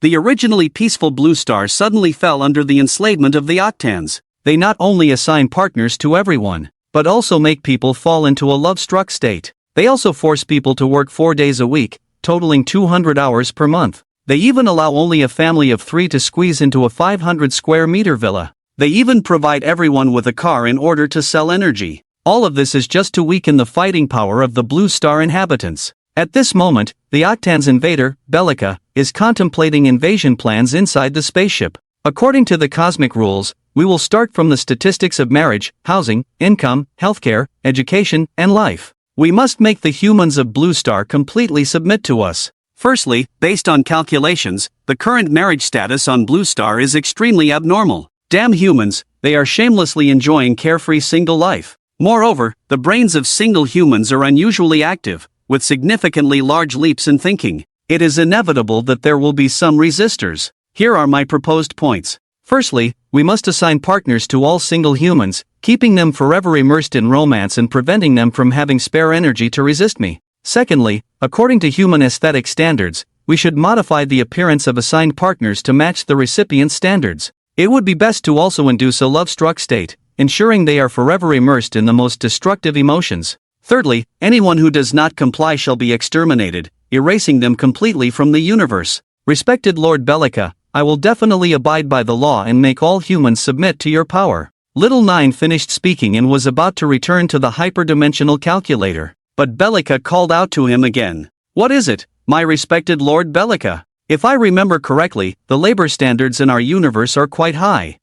The originally peaceful blue star suddenly fell under the enslavement of the octans. They not only assign partners to everyone, but also make people fall into a love-struck state. They also force people to work 4 days a week, totaling 200 hours per month. They even allow only a family of 3 to squeeze into a 500 square meter villa. They even provide everyone with a car in order to sell energy. All of this is just to weaken the fighting power of the Blue Star inhabitants. At this moment, the Octan's invader, Bellica, is contemplating invasion plans inside the spaceship. According to the cosmic rules, we will start from the statistics of marriage, housing, income, healthcare, education, and life. We must make the humans of Blue Star completely submit to us. Firstly, based on calculations, the current marriage status on Blue Star is extremely abnormal. Damn humans, they are shamelessly enjoying carefree single life. Moreover, the brains of single humans are unusually active, with significantly large leaps in thinking. It is inevitable that there will be some resistors. Here are my proposed points. Firstly, we must assign partners to all single humans, keeping them forever immersed in romance and preventing them from having spare energy to resist me. Secondly, according to human aesthetic standards, we should modify the appearance of assigned partners to match the recipient's standards. It would be best to also induce a love-struck state, ensuring they are forever immersed in the most destructive emotions. Thirdly, anyone who does not comply shall be exterminated, erasing them completely from the universe. Respected Lord Bellica, I will definitely abide by the law and make all humans submit to your power. Little Nine finished speaking and was about to return to the hyperdimensional calculator, but Bellica called out to him again. What is it, my respected Lord Bellica? If I remember correctly, the labor standards in our universe are quite high.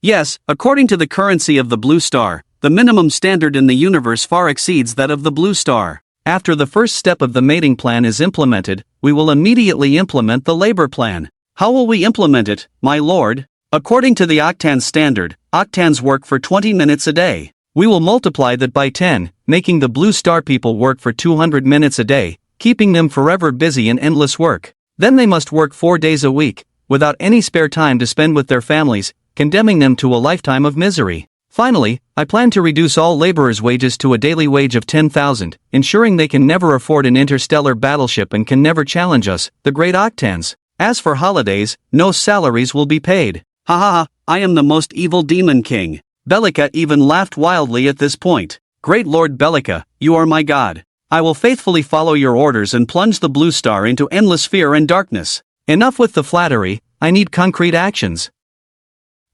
Yes, according to the currency of the Blue Star, the minimum standard in the universe far exceeds that of the Blue Star. After the first step of the mating plan is implemented, we will immediately implement the labor plan. How will we implement it, my lord? According to the Octan's standard, Octans work for 20 minutes a day. We will multiply that by 10, making the Blue Star people work for 200 minutes a day, keeping them forever busy in endless work. Then they must work 4 days a week, without any spare time to spend with their families, condemning them to a lifetime of misery. Finally, I plan to reduce all laborers' wages to a daily wage of 10,000, ensuring they can never afford an interstellar battleship and can never challenge us, the great Octans. As for holidays, no salaries will be paid. Ha ha ha, I am the most evil demon king. Bellica even laughed wildly at this point. Great Lord Bellica, you are my god. I will faithfully follow your orders and plunge the Blue Star into endless fear and darkness. Enough with the flattery, I need concrete actions.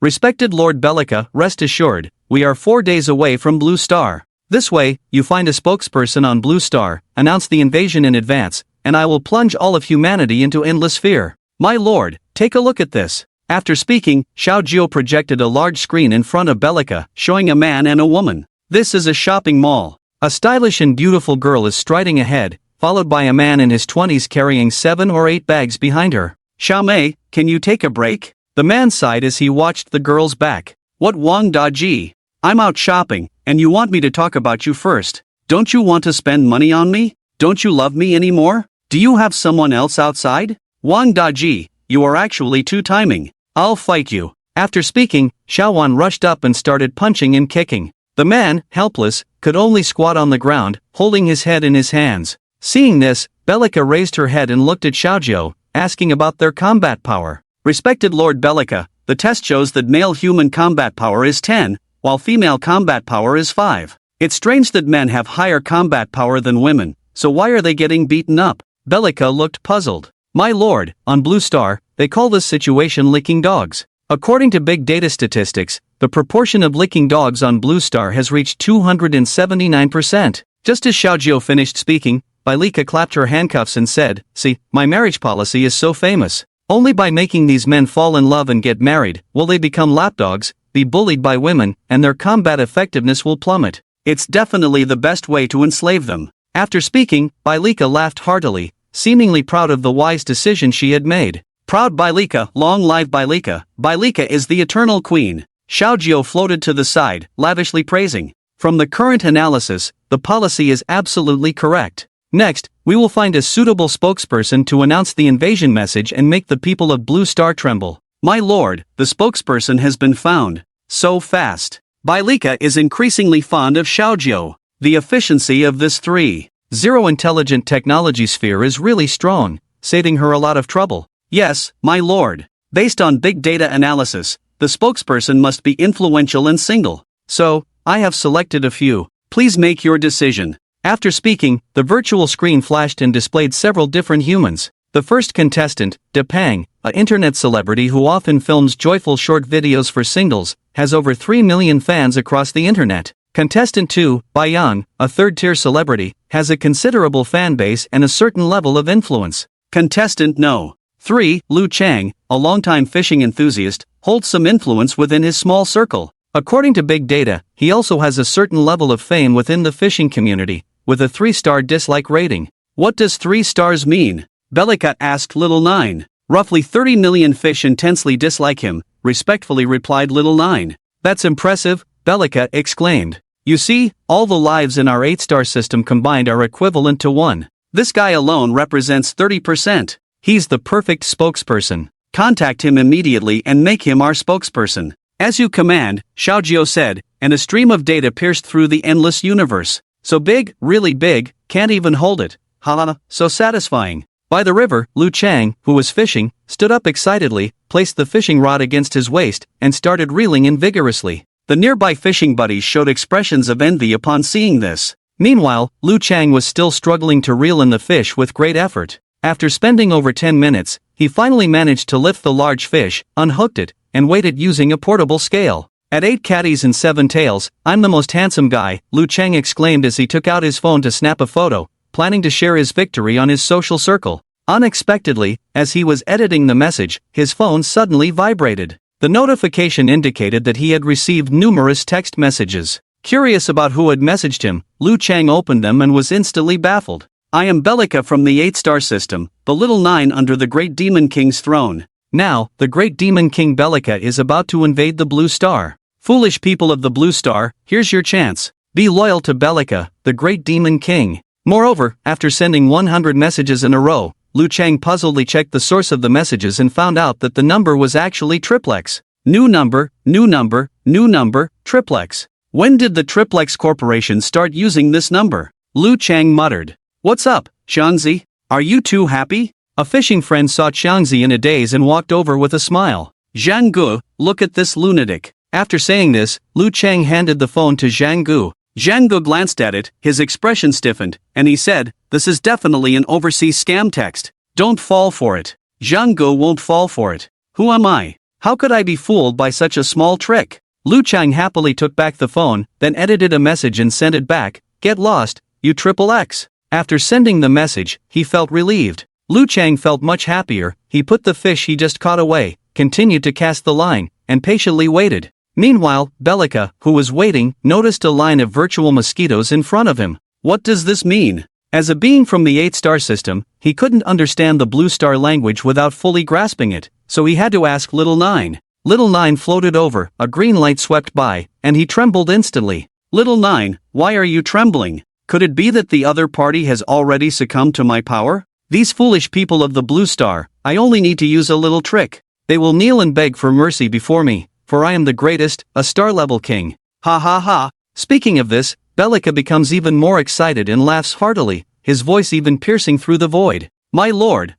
Respected Lord Bellica, rest assured, we are 4 days away from Blue Star. This way, you find a spokesperson on Blue Star, announce the invasion in advance, and I will plunge all of humanity into endless fear. My lord, take a look at this. After speaking, Xiao Jiu projected a large screen in front of Bellica, showing a man and a woman. This is a shopping mall. A stylish and beautiful girl is striding ahead, followed by a man in his 20s carrying 7 or 8 bags behind her. Xiao Mei, can you take a break? The man sighed as he watched the girl's back. What Wang Daji? I'm out shopping, and you want me to talk about you first. Don't you want to spend money on me? Don't you love me anymore? Do you have someone else outside? Wang Daji, you are actually two-timing. I'll fight you. After speaking, Xiaowan rushed up and started punching and kicking. The man, helpless, could only squat on the ground, holding his head in his hands. Seeing this, Bellica raised her head and looked at Xiaojiu, asking about their combat power. Respected Lord Bellica, the test shows that male human combat power is 10, while female combat power is 5. It's strange that men have higher combat power than women, so why are they getting beaten up? Bellica looked puzzled. My lord, on Blue Star, they call this situation licking dogs. According to big data statistics, the proportion of licking dogs on Blue Star has reached 279%. Just as Xiaojiu finished speaking, Bellica clapped her handcuffs and said, "See, my marriage policy is so famous. Only by making these men fall in love and get married, will they become lapdogs, be bullied by women, and their combat effectiveness will plummet. It's definitely the best way to enslave them." After speaking, Bellica laughed heartily, seemingly proud of the wise decision she had made. Proud Bellica, long live Bellica. Bellica is the eternal queen. Xiaojiu floated to the side, lavishly praising. From the current analysis, the policy is absolutely correct. Next, we will find a suitable spokesperson to announce the invasion message and make the people of Blue Star tremble. My lord, the spokesperson has been found. So fast. Bellica is increasingly fond of Xiaojiu. The efficiency of this 3.0 intelligent technology sphere is really strong, saving her a lot of trouble. Yes, my lord. Based on big data analysis, the spokesperson must be influential and single. So, I have selected a few. Please make your decision. After speaking, the virtual screen flashed and displayed several different humans. The first contestant, Depang, an internet celebrity who often films joyful short videos for singles, has over 3 million fans across the internet. Contestant 2, Baiyang, a third-tier celebrity, has a considerable fan base and a certain level of influence. Contestant No. 3, Lu Chang, a longtime fishing enthusiast, holds some influence within his small circle. According to big data, he also has a certain level of fame within the fishing community, with a 3-star dislike rating. What does 3 stars mean? Bellica asked Little Nine. Roughly 30 million fish intensely dislike him, respectfully replied Little Nine. That's impressive, Bellica exclaimed. You see, all the lives in our 8-star system combined are equivalent to 1. This guy alone represents 30%. He's the perfect spokesperson. Contact him immediately and make him our spokesperson. As you command, Xiaojiu said, and a stream of data pierced through the endless universe. So big, really big, can't even hold it. Haha, so satisfying. By the river, Lu Chang, who was fishing, stood up excitedly, placed the fishing rod against his waist, and started reeling in vigorously. The nearby fishing buddies showed expressions of envy upon seeing this. Meanwhile, Lu Chang was still struggling to reel in the fish with great effort. After spending over 10 minutes, he finally managed to lift the large fish, unhooked it, and weighed it using a portable scale. At 8 caddies and 7 tails, I'm the most handsome guy, Lu Chang exclaimed as he took out his phone to snap a photo, planning to share his victory on his social circle. Unexpectedly, as he was editing the message, his phone suddenly vibrated. The notification indicated that he had received numerous text messages. Curious about who had messaged him, Lu Chang opened them and was instantly baffled. I am Bellica from the 8-star system, the Little Nine under the Great Demon King's throne. Now, the Great Demon King Bellica is about to invade the Blue Star. Foolish people of the Blue Star, here's your chance. Be loyal to Bellica, the Great Demon King. Moreover, after sending 100 messages in a row, Lu Chang puzzledly checked the source of the messages and found out that the number was actually triplex. New number, new number, new number, triplex. When did the Triplex Corporation start using this number? Lu Chang muttered. What's up, Xiangzi? Are you too happy? A fishing friend saw Xiangzi in a daze and walked over with a smile. Zhang Gu, look at this lunatic. After saying this, Lu Chang handed the phone to Zhang Gu. Zhang Gu glanced at it, his expression stiffened, and he said, this is definitely an overseas scam text. Don't fall for it. Zhang Gu won't fall for it. Who am I? How could I be fooled by such a small trick? Lu Chang happily took back the phone, then edited a message and sent it back. Get lost, you triple X. After sending the message, he felt relieved. Lu Chang felt much happier. He put the fish he just caught away, continued to cast the line, and patiently waited. Meanwhile, Bellica, who was waiting, noticed a line of virtual mosquitoes in front of him. What does this mean? As a being from the 8-star system, he couldn't understand the Blue Star language without fully grasping it, so he had to ask Little Nine. Little Nine floated over, a green light swept by, and he trembled instantly. Little Nine, why are you trembling? Could it be that the other party has already succumbed to my power? These foolish people of the Blue Star, I only need to use a little trick. They will kneel and beg for mercy before me, for I am the greatest, a star-level king. Ha ha ha. Speaking of this, Bellica becomes even more excited and laughs heartily, his voice even piercing through the void. My lord,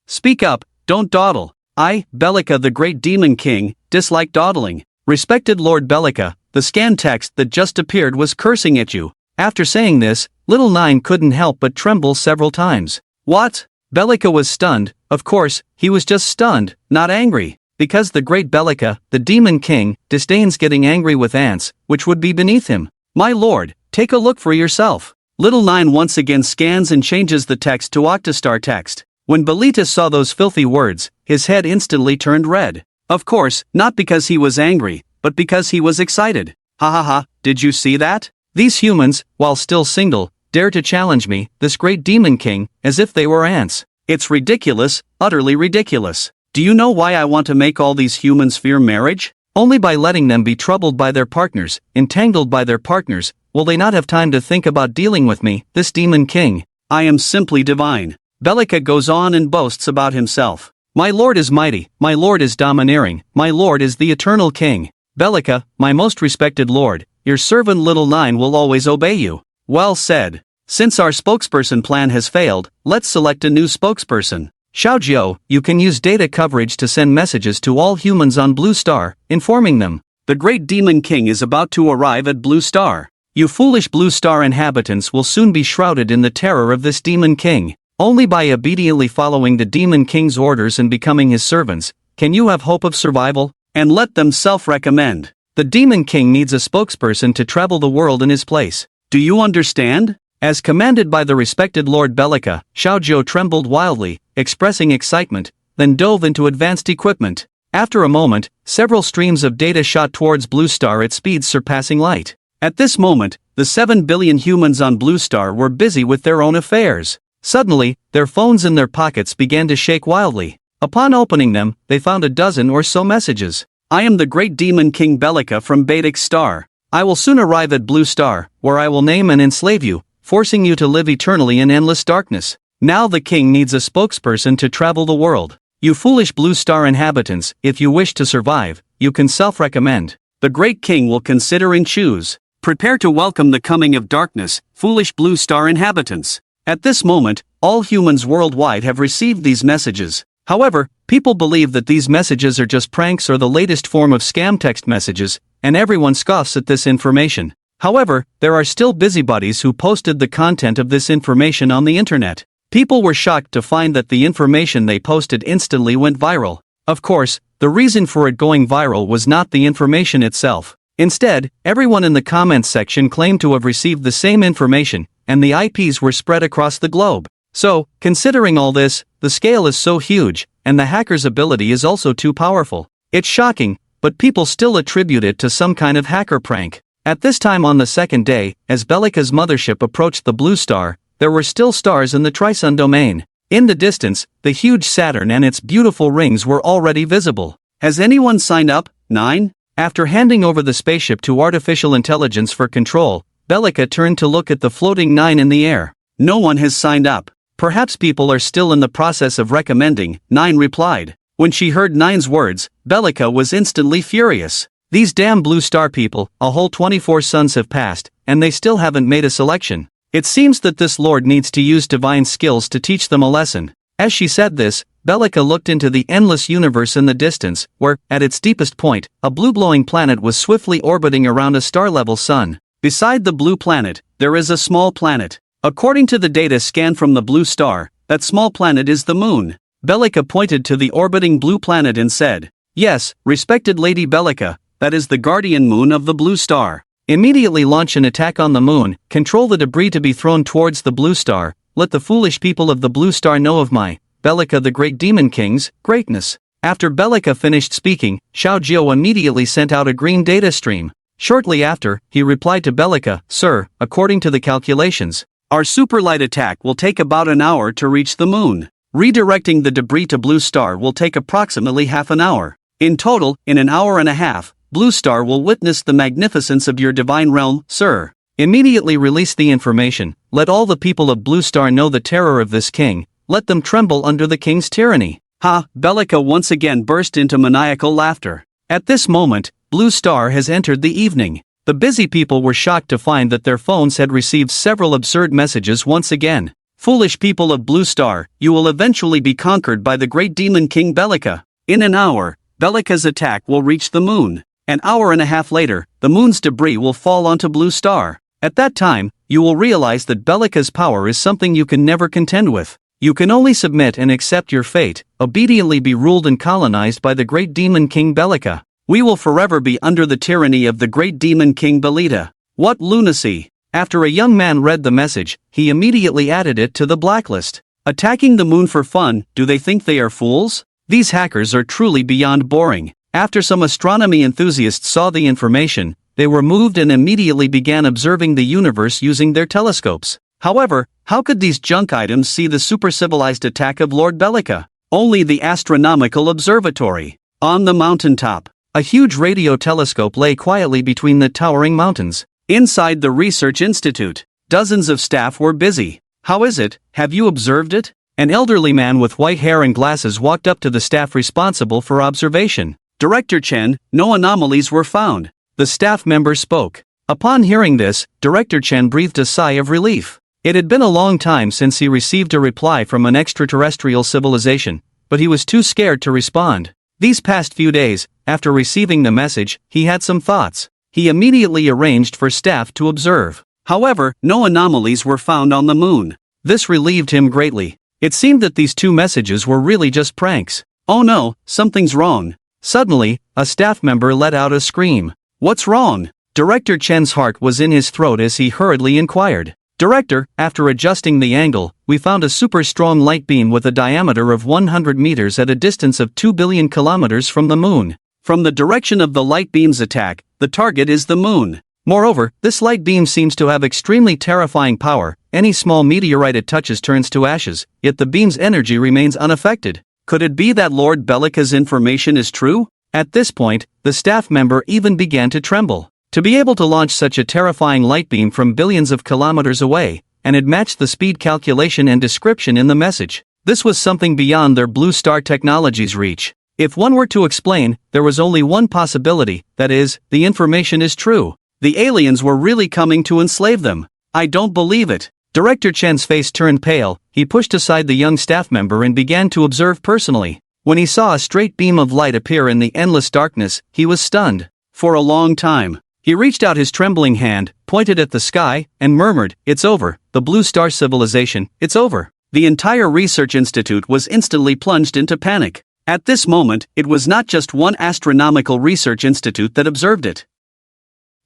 speak up, don't dawdle. I, Bellica the Great Demon King, dislike dawdling. Respected Lord Bellica, the scan text that just appeared was cursing at you. After saying this, Little Nine couldn't help but tremble several times. What? Bellica was stunned. Of course, he was just stunned, not angry. Because the great Bellica, the Demon King, disdains getting angry with ants, which would be beneath him. My lord, take a look for yourself. Little Nine once again scans and changes the text to Octastar text. When Bellica saw those filthy words, his head instantly turned red. Of course, not because he was angry, but because he was excited. Ha ha ha, did you see that? These humans, while still single, dare to challenge me, this great Demon King, as if they were ants. It's ridiculous, utterly ridiculous. Do you know why I want to make all these humans fear marriage? Only by letting them be troubled by their partners, entangled by their partners, will they not have time to think about dealing with me, this Demon King. I am simply divine. Bellica goes on and boasts about himself. My lord is mighty, my lord is domineering, my lord is the eternal king. Bellica, my most respected lord, your servant Little Nine will always obey you. Well said. Since our spokesperson plan has failed, let's select a new spokesperson. Xiaojiu, you can use data coverage to send messages to all humans on Blue Star, informing them. The Great Demon King is about to arrive at Blue Star. You foolish Blue Star inhabitants will soon be shrouded in the terror of this Demon King. Only by obediently following the Demon King's orders and becoming his servants, can you have hope of survival, and let them self-recommend. The Demon King needs a spokesperson to travel the world in his place. Do you understand? As commanded by the respected Lord Bellica, Xiaojiu trembled wildly, expressing excitement, then dove into advanced equipment. After a moment, several streams of data shot towards Blue Star at speeds surpassing light. At this moment, the 7 billion humans on Blue Star were busy with their own affairs. Suddenly, their phones in their pockets began to shake wildly. Upon opening them, they found a dozen or so messages. I am the Great Demon King Bellica from Baitic Star. I will soon arrive at Blue Star, where I will name and enslave you, forcing you to live eternally in endless darkness. Now the king needs a spokesperson to travel the world. You foolish Blue Star inhabitants, if you wish to survive, you can self-recommend. The great king will consider and choose. Prepare to welcome the coming of darkness, foolish Blue Star inhabitants. At this moment, all humans worldwide have received these messages. However, people believe that these messages are just pranks or the latest form of scam text messages, and everyone scoffs at this information. However, there are still busybodies who posted the content of this information on the internet. People were shocked to find that the information they posted instantly went viral. Of course, the reason for it going viral was not the information itself. Instead, everyone in the comments section claimed to have received the same information, and the IPs were spread across the globe. So, considering all this, the scale is so huge, and the hacker's ability is also too powerful. It's shocking, but people still attribute it to some kind of hacker prank. At this time on the second day, as Bellica's mothership approached the Blue Star, there were still stars in the Trisun domain. In the distance, the huge Saturn and its beautiful rings were already visible. Has anyone signed up? 9? After handing over the spaceship to artificial intelligence for control, Bellica turned to look at the floating 9 in the air. No one has signed up. Perhaps people are still in the process of recommending, 9 replied. When she heard 9's words, Bellica was instantly furious. These damn Blue Star people, a whole 24 suns have passed, and they still haven't made a selection. It seems that this lord needs to use divine skills to teach them a lesson. As she said this, Bellica looked into the endless universe in the distance, where, at its deepest point, a blue glowing planet was swiftly orbiting around a star-level sun. Beside the blue planet, there is a small planet. According to the data scanned from the Blue Star, that small planet is the moon. Bellica pointed to the orbiting blue planet and said, "Yes, respected Lady Bellica, that is the guardian moon of the Blue Star. Immediately launch an attack on the moon, control the debris to be thrown towards the Blue Star, let the foolish people of the Blue Star know of my, Bellica the Great Demon King's, greatness." After Bellica finished speaking, Xiaojiu immediately sent out a green data stream. Shortly after, he replied to Bellica, "Sir, according to the calculations, our superlight attack will take about an hour to reach the moon. Redirecting the debris to Blue Star will take approximately half an hour. In total, in an hour and a half, Blue Star will witness the magnificence of your divine realm, sir. Immediately release the information, let all the people of Blue Star know the terror of this king, let them tremble under the king's tyranny." Ha! Bellica once again burst into maniacal laughter. At this moment, Blue Star has entered the evening. The busy people were shocked to find that their phones had received several absurd messages once again. Foolish people of Blue Star, you will eventually be conquered by the great demon king Bellica. In an hour, Bellica's attack will reach the moon. An hour and a half later, the moon's debris will fall onto Blue Star. At that time, you will realize that Bellica's power is something you can never contend with. You can only submit and accept your fate, obediently be ruled and colonized by the great demon king Bellica. We will forever be under the tyranny of the great demon king Bellica. What lunacy! After a young man read the message, he immediately added it to the blacklist. Attacking the moon for fun, do they think they are fools? These hackers are truly beyond boring. After some astronomy enthusiasts saw the information, they were moved and immediately began observing the universe using their telescopes. However, how could these junk items see the super-civilized attack of Lord Bellica? Only the astronomical observatory. On the mountaintop, a huge radio telescope lay quietly between the towering mountains. Inside the research institute, dozens of staff were busy. How is it? Have you observed it? An elderly man with white hair and glasses walked up to the staff responsible for observation. Director Chen, no anomalies were found. The staff member spoke. Upon hearing this, Director Chen breathed a sigh of relief. It had been a long time since he received a reply from an extraterrestrial civilization, but he was too scared to respond. These past few days, after receiving the message, he had some thoughts. He immediately arranged for staff to observe. However, no anomalies were found on the moon. This relieved him greatly. It seemed that these two messages were really just pranks. Oh no, something's wrong. Suddenly, a staff member let out a scream. What's wrong? Director Chen's heart was in his throat as he hurriedly inquired. Director, after adjusting the angle, we found a super strong light beam with a diameter of 100 meters at a distance of 2 billion kilometers from the moon. From the direction of the light beam's attack, the target is the moon. Moreover, this light beam seems to have extremely terrifying power. Any small meteorite it touches turns to ashes, yet the beam's energy remains unaffected. Could it be that Lord Bellica's information is true? At this point, the staff member even began to tremble. To be able to launch such a terrifying light beam from billions of kilometers away, and it matched the speed calculation and description in the message. This was something beyond their Blue Star Technologies' reach. If one were to explain, there was only one possibility, that is, the information is true. The aliens were really coming to enslave them. I don't believe it. Director Chen's face turned pale. He pushed aside the young staff member and began to observe personally. When he saw a straight beam of light appear in the endless darkness, he was stunned. For a long time, he reached out his trembling hand, pointed at the sky, and murmured, "It's over, the Blue Star Civilization, it's over." The entire research institute was instantly plunged into panic. At this moment, it was not just one astronomical research institute that observed it.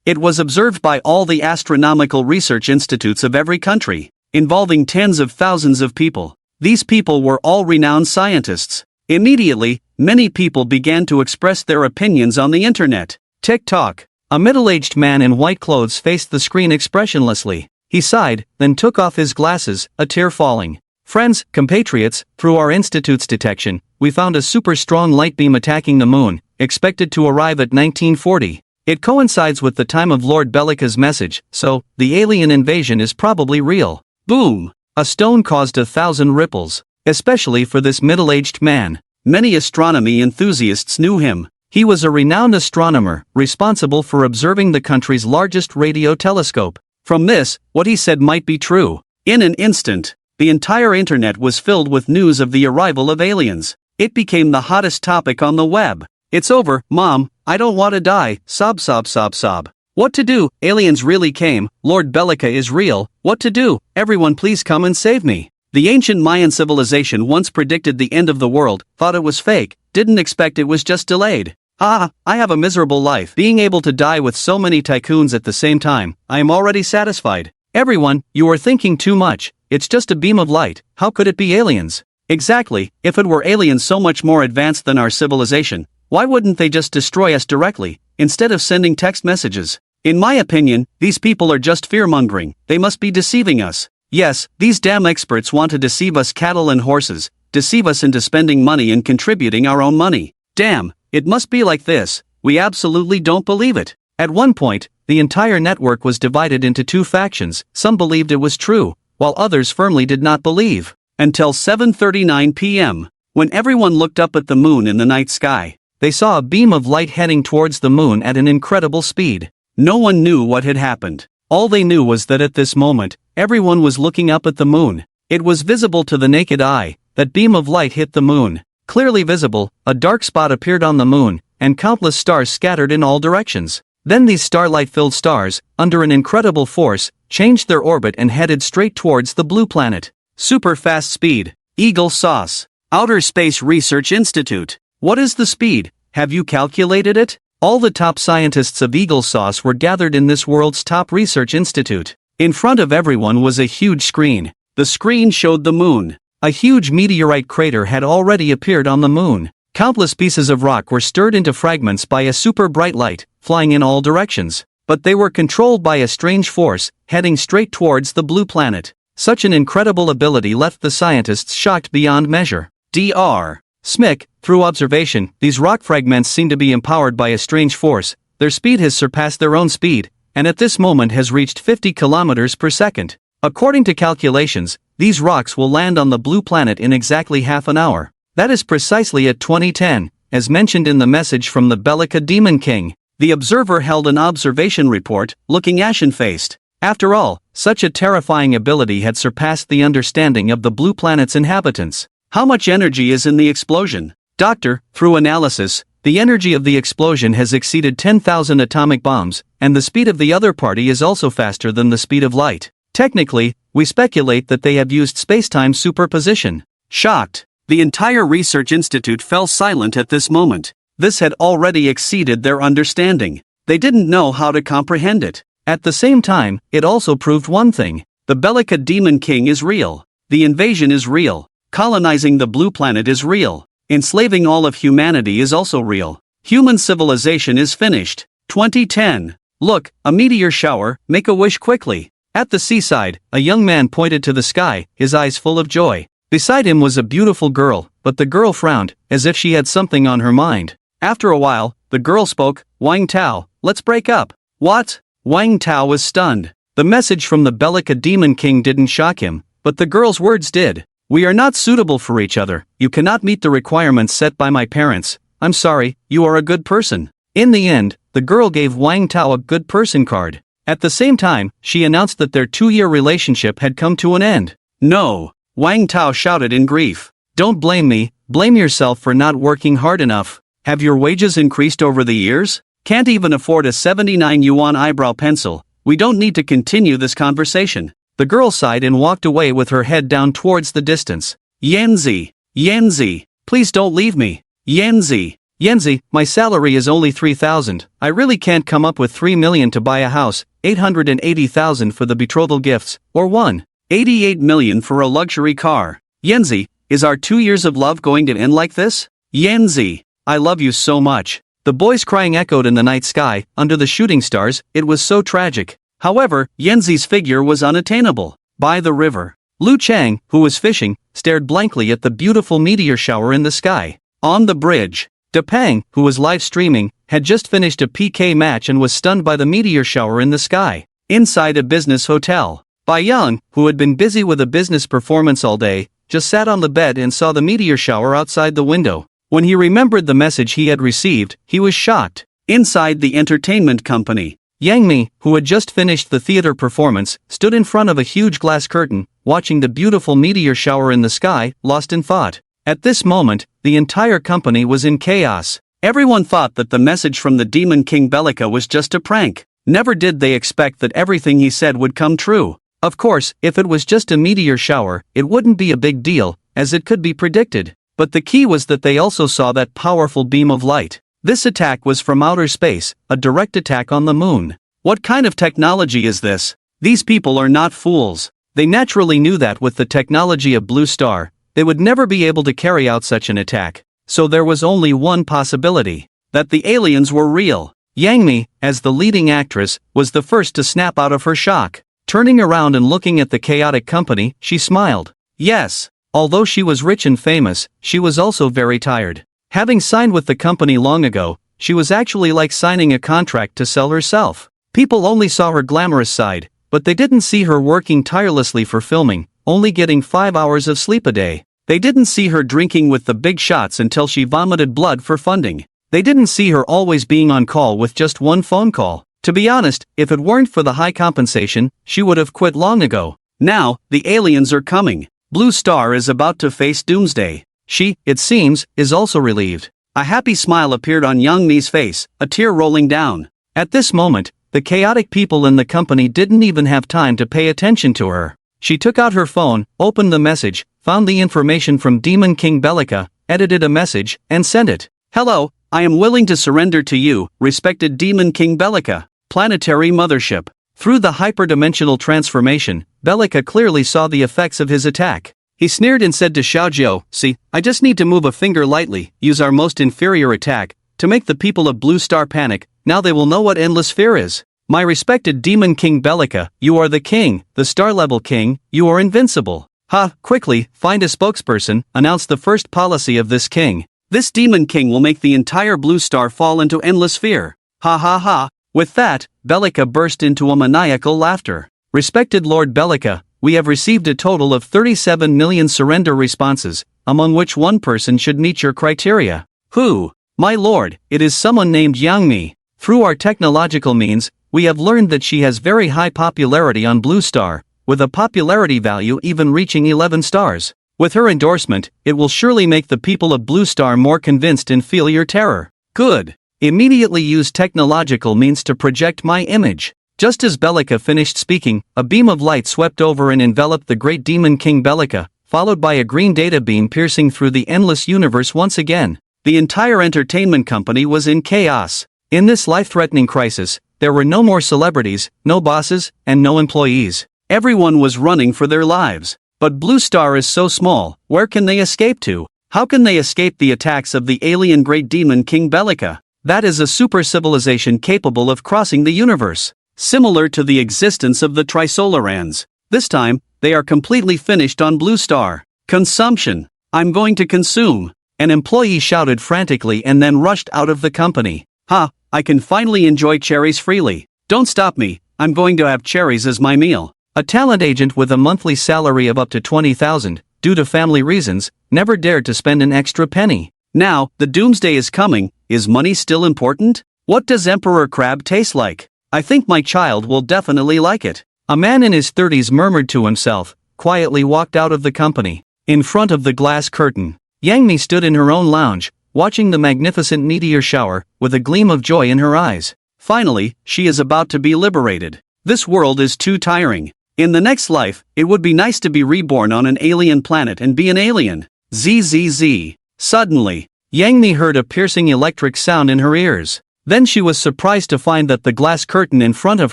It was observed by all the astronomical research institutes of every country, involving tens of thousands of people. These people were all renowned scientists. Immediately, many people began to express their opinions on the internet. TikTok. A middle-aged man in white clothes faced the screen expressionlessly. He sighed, then took off his glasses, a tear falling. Friends, compatriots, through our institute's detection, we found a super strong light beam attacking the moon, expected to arrive at 1940. It coincides with the time of Lord Bellica's message, so, the alien invasion is probably real. Boom! A stone caused 1,000 ripples, especially for this middle-aged man. Many astronomy enthusiasts knew him. He was a renowned astronomer, responsible for observing the country's largest radio telescope. From this, what he said might be true. In an instant, the entire internet was filled with news of the arrival of aliens. It became the hottest topic on the web. "It's over, Mom, I don't want to die, sob sob sob sob. What to do? Aliens really came, Lord Bellica is real, what to do? Everyone please come and save me." The ancient Mayan civilization once predicted the end of the world, thought it was fake, didn't expect it was just delayed. I have a miserable life. Being able to die with so many tycoons at the same time, I am already satisfied. Everyone, you are thinking too much, it's just a beam of light, how could it be aliens? Exactly, if it were aliens so much more advanced than our civilization, why wouldn't they just destroy us directly, instead of sending text messages? In my opinion, these people are just fear-mongering, they must be deceiving us. Yes, these damn experts want to deceive us cattle and horses, deceive us into spending money and contributing our own money. Damn, it must be like this, we absolutely don't believe it. At one point, the entire network was divided into two factions, some believed it was true, while others firmly did not believe. Until 7:39 p.m., when everyone looked up at the moon in the night sky, they saw a beam of light heading towards the moon at an incredible speed. No one knew what had happened. All they knew was that at this moment, everyone was looking up at the moon. It was visible to the naked eye, that beam of light hit the moon. Clearly visible, a dark spot appeared on the moon, and countless stars scattered in all directions. Then these starlight-filled stars, under an incredible force, changed their orbit and headed straight towards the blue planet. Super fast speed. Eagle Sauce. Outer Space Research Institute. What is the speed? Have you calculated it? All the top scientists of Eagle Sauce were gathered in this world's top research institute. In front of everyone was a huge screen. The screen showed the moon. A huge meteorite crater had already appeared on the moon. Countless pieces of rock were stirred into fragments by a super bright light, flying in all directions. But they were controlled by a strange force, heading straight towards the blue planet. Such an incredible ability left the scientists shocked beyond measure. Dr. Smick, through observation, these rock fragments seem to be empowered by a strange force. Their speed has surpassed their own speed, and at this moment has reached 50 kilometers per second. According to calculations, these rocks will land on the blue planet in exactly half an hour. That is precisely at 2010, as mentioned in the message from the Bellica Demon King. The observer held an observation report, looking ashen-faced. After all, such a terrifying ability had surpassed the understanding of the blue planet's inhabitants. How much energy is in the explosion? Doctor, through analysis, the energy of the explosion has exceeded 10,000 atomic bombs, and the speed of the other party is also faster than the speed of light. Technically, we speculate that they have used spacetime superposition. Shocked, the entire research institute fell silent at this moment. This had already exceeded their understanding. They didn't know how to comprehend it. At the same time, it also proved one thing. The Bellica Demon King is real. The invasion is real. Colonizing the blue planet is real. Enslaving all of humanity is also real. Human civilization is finished. 2010. Look, a meteor shower, make a wish quickly. At the seaside, a young man pointed to the sky, his eyes full of joy. Beside him was a beautiful girl, but the girl frowned, as if she had something on her mind. After a while, the girl spoke, Wang Tao, let's break up. What? Wang Tao was stunned. The message from the Bellica Demon King didn't shock him, but the girl's words did. We are not suitable for each other. You cannot meet the requirements set by my parents. I'm sorry, you are a good person. In the end, the girl gave Wang Tao a good person card. At the same time, she announced that their 2-year relationship had come to an end. No! Wang Tao shouted in grief. Don't blame me, blame yourself for not working hard enough. Have your wages increased over the years? Can't even afford a 79 yuan eyebrow pencil. We don't need to continue this conversation. The girl sighed and walked away with her head down towards the distance. Yanzi, Yanzi, please don't leave me. Yanzi, Yanzi, my salary is only 3,000. I really can't come up with 3 million to buy a house, 880,000 for the betrothal gifts, or 1.88 million for a luxury car. Yanzi, is our 2 years of love going to end like this? Yanzi, I love you so much. The boy's crying echoed in the night sky, under the shooting stars. It was so tragic. However, Yanzi's figure was unattainable. By the river, Lu Chang, who was fishing, stared blankly at the beautiful meteor shower in the sky. On the bridge, De Pang, who was live streaming, had just finished a PK match and was stunned by the meteor shower in the sky. Inside a business hotel, Bai Yang, who had been busy with a business performance all day, just sat on the bed and saw the meteor shower outside the window. When he remembered the message he had received, he was shocked. Inside the entertainment company, Yangi, who had just finished the theater performance, stood in front of a huge glass curtain, watching the beautiful meteor shower in the sky, lost in thought. At this moment, the entire company was in chaos. Everyone thought that the message from the Demon King Bellica was just a prank. Never did they expect that everything he said would come true. Of course, if it was just a meteor shower, it wouldn't be a big deal, as it could be predicted. But the key was that they also saw that powerful beam of light. This attack was from outer space, a direct attack on the moon. What kind of technology is this? These people are not fools. They naturally knew that with the technology of Blue Star, they would never be able to carry out such an attack. So there was only one possibility. That the aliens were real. Yangi, as the leading actress, was the first to snap out of her shock. Turning around and looking at the chaotic company, she smiled. Yes. Although she was rich and famous, she was also very tired. Having signed with the company long ago, she was actually like signing a contract to sell herself. People only saw her glamorous side, but they didn't see her working tirelessly for filming, only getting 5 hours of sleep a day. They didn't see her drinking with the big shots until she vomited blood for funding. They didn't see her always being on call with just one phone call. To be honest, if it weren't for the high compensation, she would have quit long ago. Now, the aliens are coming. Blue Star is about to face doomsday. She, it seems, is also relieved. A happy smile appeared on Yangi's face, a tear rolling down. At this moment, the chaotic people in the company didn't even have time to pay attention to her. She took out her phone, opened the message, found the information from Demon King Bellica, edited a message, and sent it. Hello, I am willing to surrender to you, respected Demon King Bellica. Planetary Mothership. Through the hyperdimensional transformation, Bellica clearly saw the effects of his attack. He sneered and said to Xiaojiao, see, I just need to move a finger lightly, use our most inferior attack, to make the people of Blue Star panic. Now they will know what endless fear is. My respected Demon King Bellica, you are the king, the star-level king, you are invincible. Ha, quickly, find a spokesperson, announce the first policy of this king. This Demon King will make the entire Blue Star fall into endless fear. Ha ha ha. With that, Bellica burst into a maniacal laughter. Respected Lord Bellica, we have received a total of 37 million surrender responses, among which one person should meet your criteria. Who? My lord, it is someone named Yangi. Through our technological means, we have learned that she has very high popularity on Blue Star, with a popularity value even reaching 11 stars. With her endorsement, it will surely make the people of Blue Star more convinced and feel your terror. Good. Immediately use technological means to project my image. Just as Bellica finished speaking, a beam of light swept over and enveloped the great demon king Bellica, followed by a green data beam piercing through the endless universe once again. The entire entertainment company was in chaos. In this life-threatening crisis, there were no more celebrities, no bosses, and no employees. Everyone was running for their lives. But Blue Star is so small, where can they escape to? How can they escape the attacks of the alien great demon king Bellica? That is a super civilization capable of crossing the universe. Similar to the existence of the Trisolarans. This time, they are completely finished on Blue Star. Consumption. I'm going to consume. An employee shouted frantically and then rushed out of the company. Ha, I can finally enjoy cherries freely. Don't stop me, I'm going to have cherries as my meal. A talent agent with a monthly salary of up to 20,000, due to family reasons, never dared to spend an extra penny. Now, the doomsday is coming. Is money still important? What does Emperor Crab taste like? I think my child will definitely like it. A man in his 30s murmured to himself, quietly walked out of the company. In front of the glass curtain, Yangi stood in her own lounge, watching the magnificent meteor shower, with a gleam of joy in her eyes. Finally, she is about to be liberated. This world is too tiring. In the next life, it would be nice to be reborn on an alien planet and be an alien. ZZZ. Suddenly, Yangi heard a piercing electric sound in her ears. Then she was surprised to find that the glass curtain in front of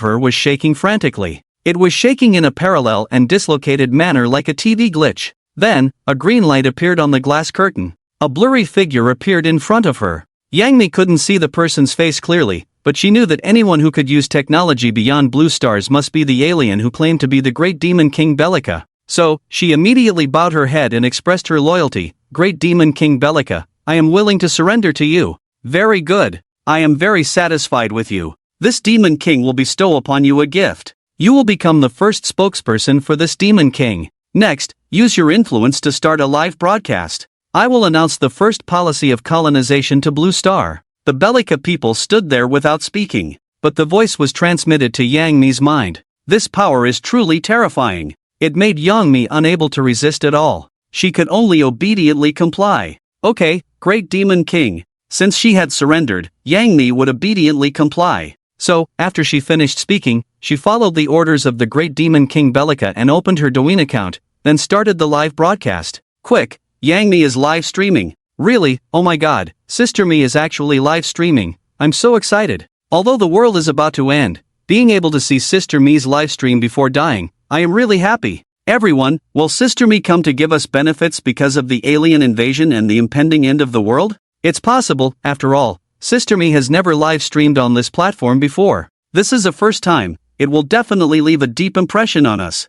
her was shaking frantically. It was shaking in a parallel and dislocated manner like a TV glitch. Then, a green light appeared on the glass curtain. A blurry figure appeared in front of her. Yangi couldn't see the person's face clearly, but she knew that anyone who could use technology beyond Blue Stars must be the alien who claimed to be the great demon king Bellica. So, she immediately bowed her head and expressed her loyalty. Great demon king Bellica, I am willing to surrender to you. Very good. I am very satisfied with you. This demon king will bestow upon you a gift. You will become the first spokesperson for this demon king. Next, use your influence to start a live broadcast. I will announce the first policy of colonization to Blue Star. The Bellica people stood there without speaking, but the voice was transmitted to Yangi's mind. This power is truly terrifying. It made Yangi unable to resist at all. She could only obediently comply. Okay, great demon king. Since she had surrendered, Yangi would obediently comply. So, after she finished speaking, she followed the orders of the great demon king Bellica and opened her Douyin account, then started the live broadcast. Quick, Yangi is live streaming. Really, oh my god, Sister Me is actually live streaming. I'm so excited. Although the world is about to end, being able to see Sister Me's live stream before dying, I am really happy. Everyone, will Sister Me come to give us benefits because of the alien invasion and the impending end of the world? It's possible, after all. Sister Me has never live streamed on this platform before. This is a first time. It will definitely leave a deep impression on us.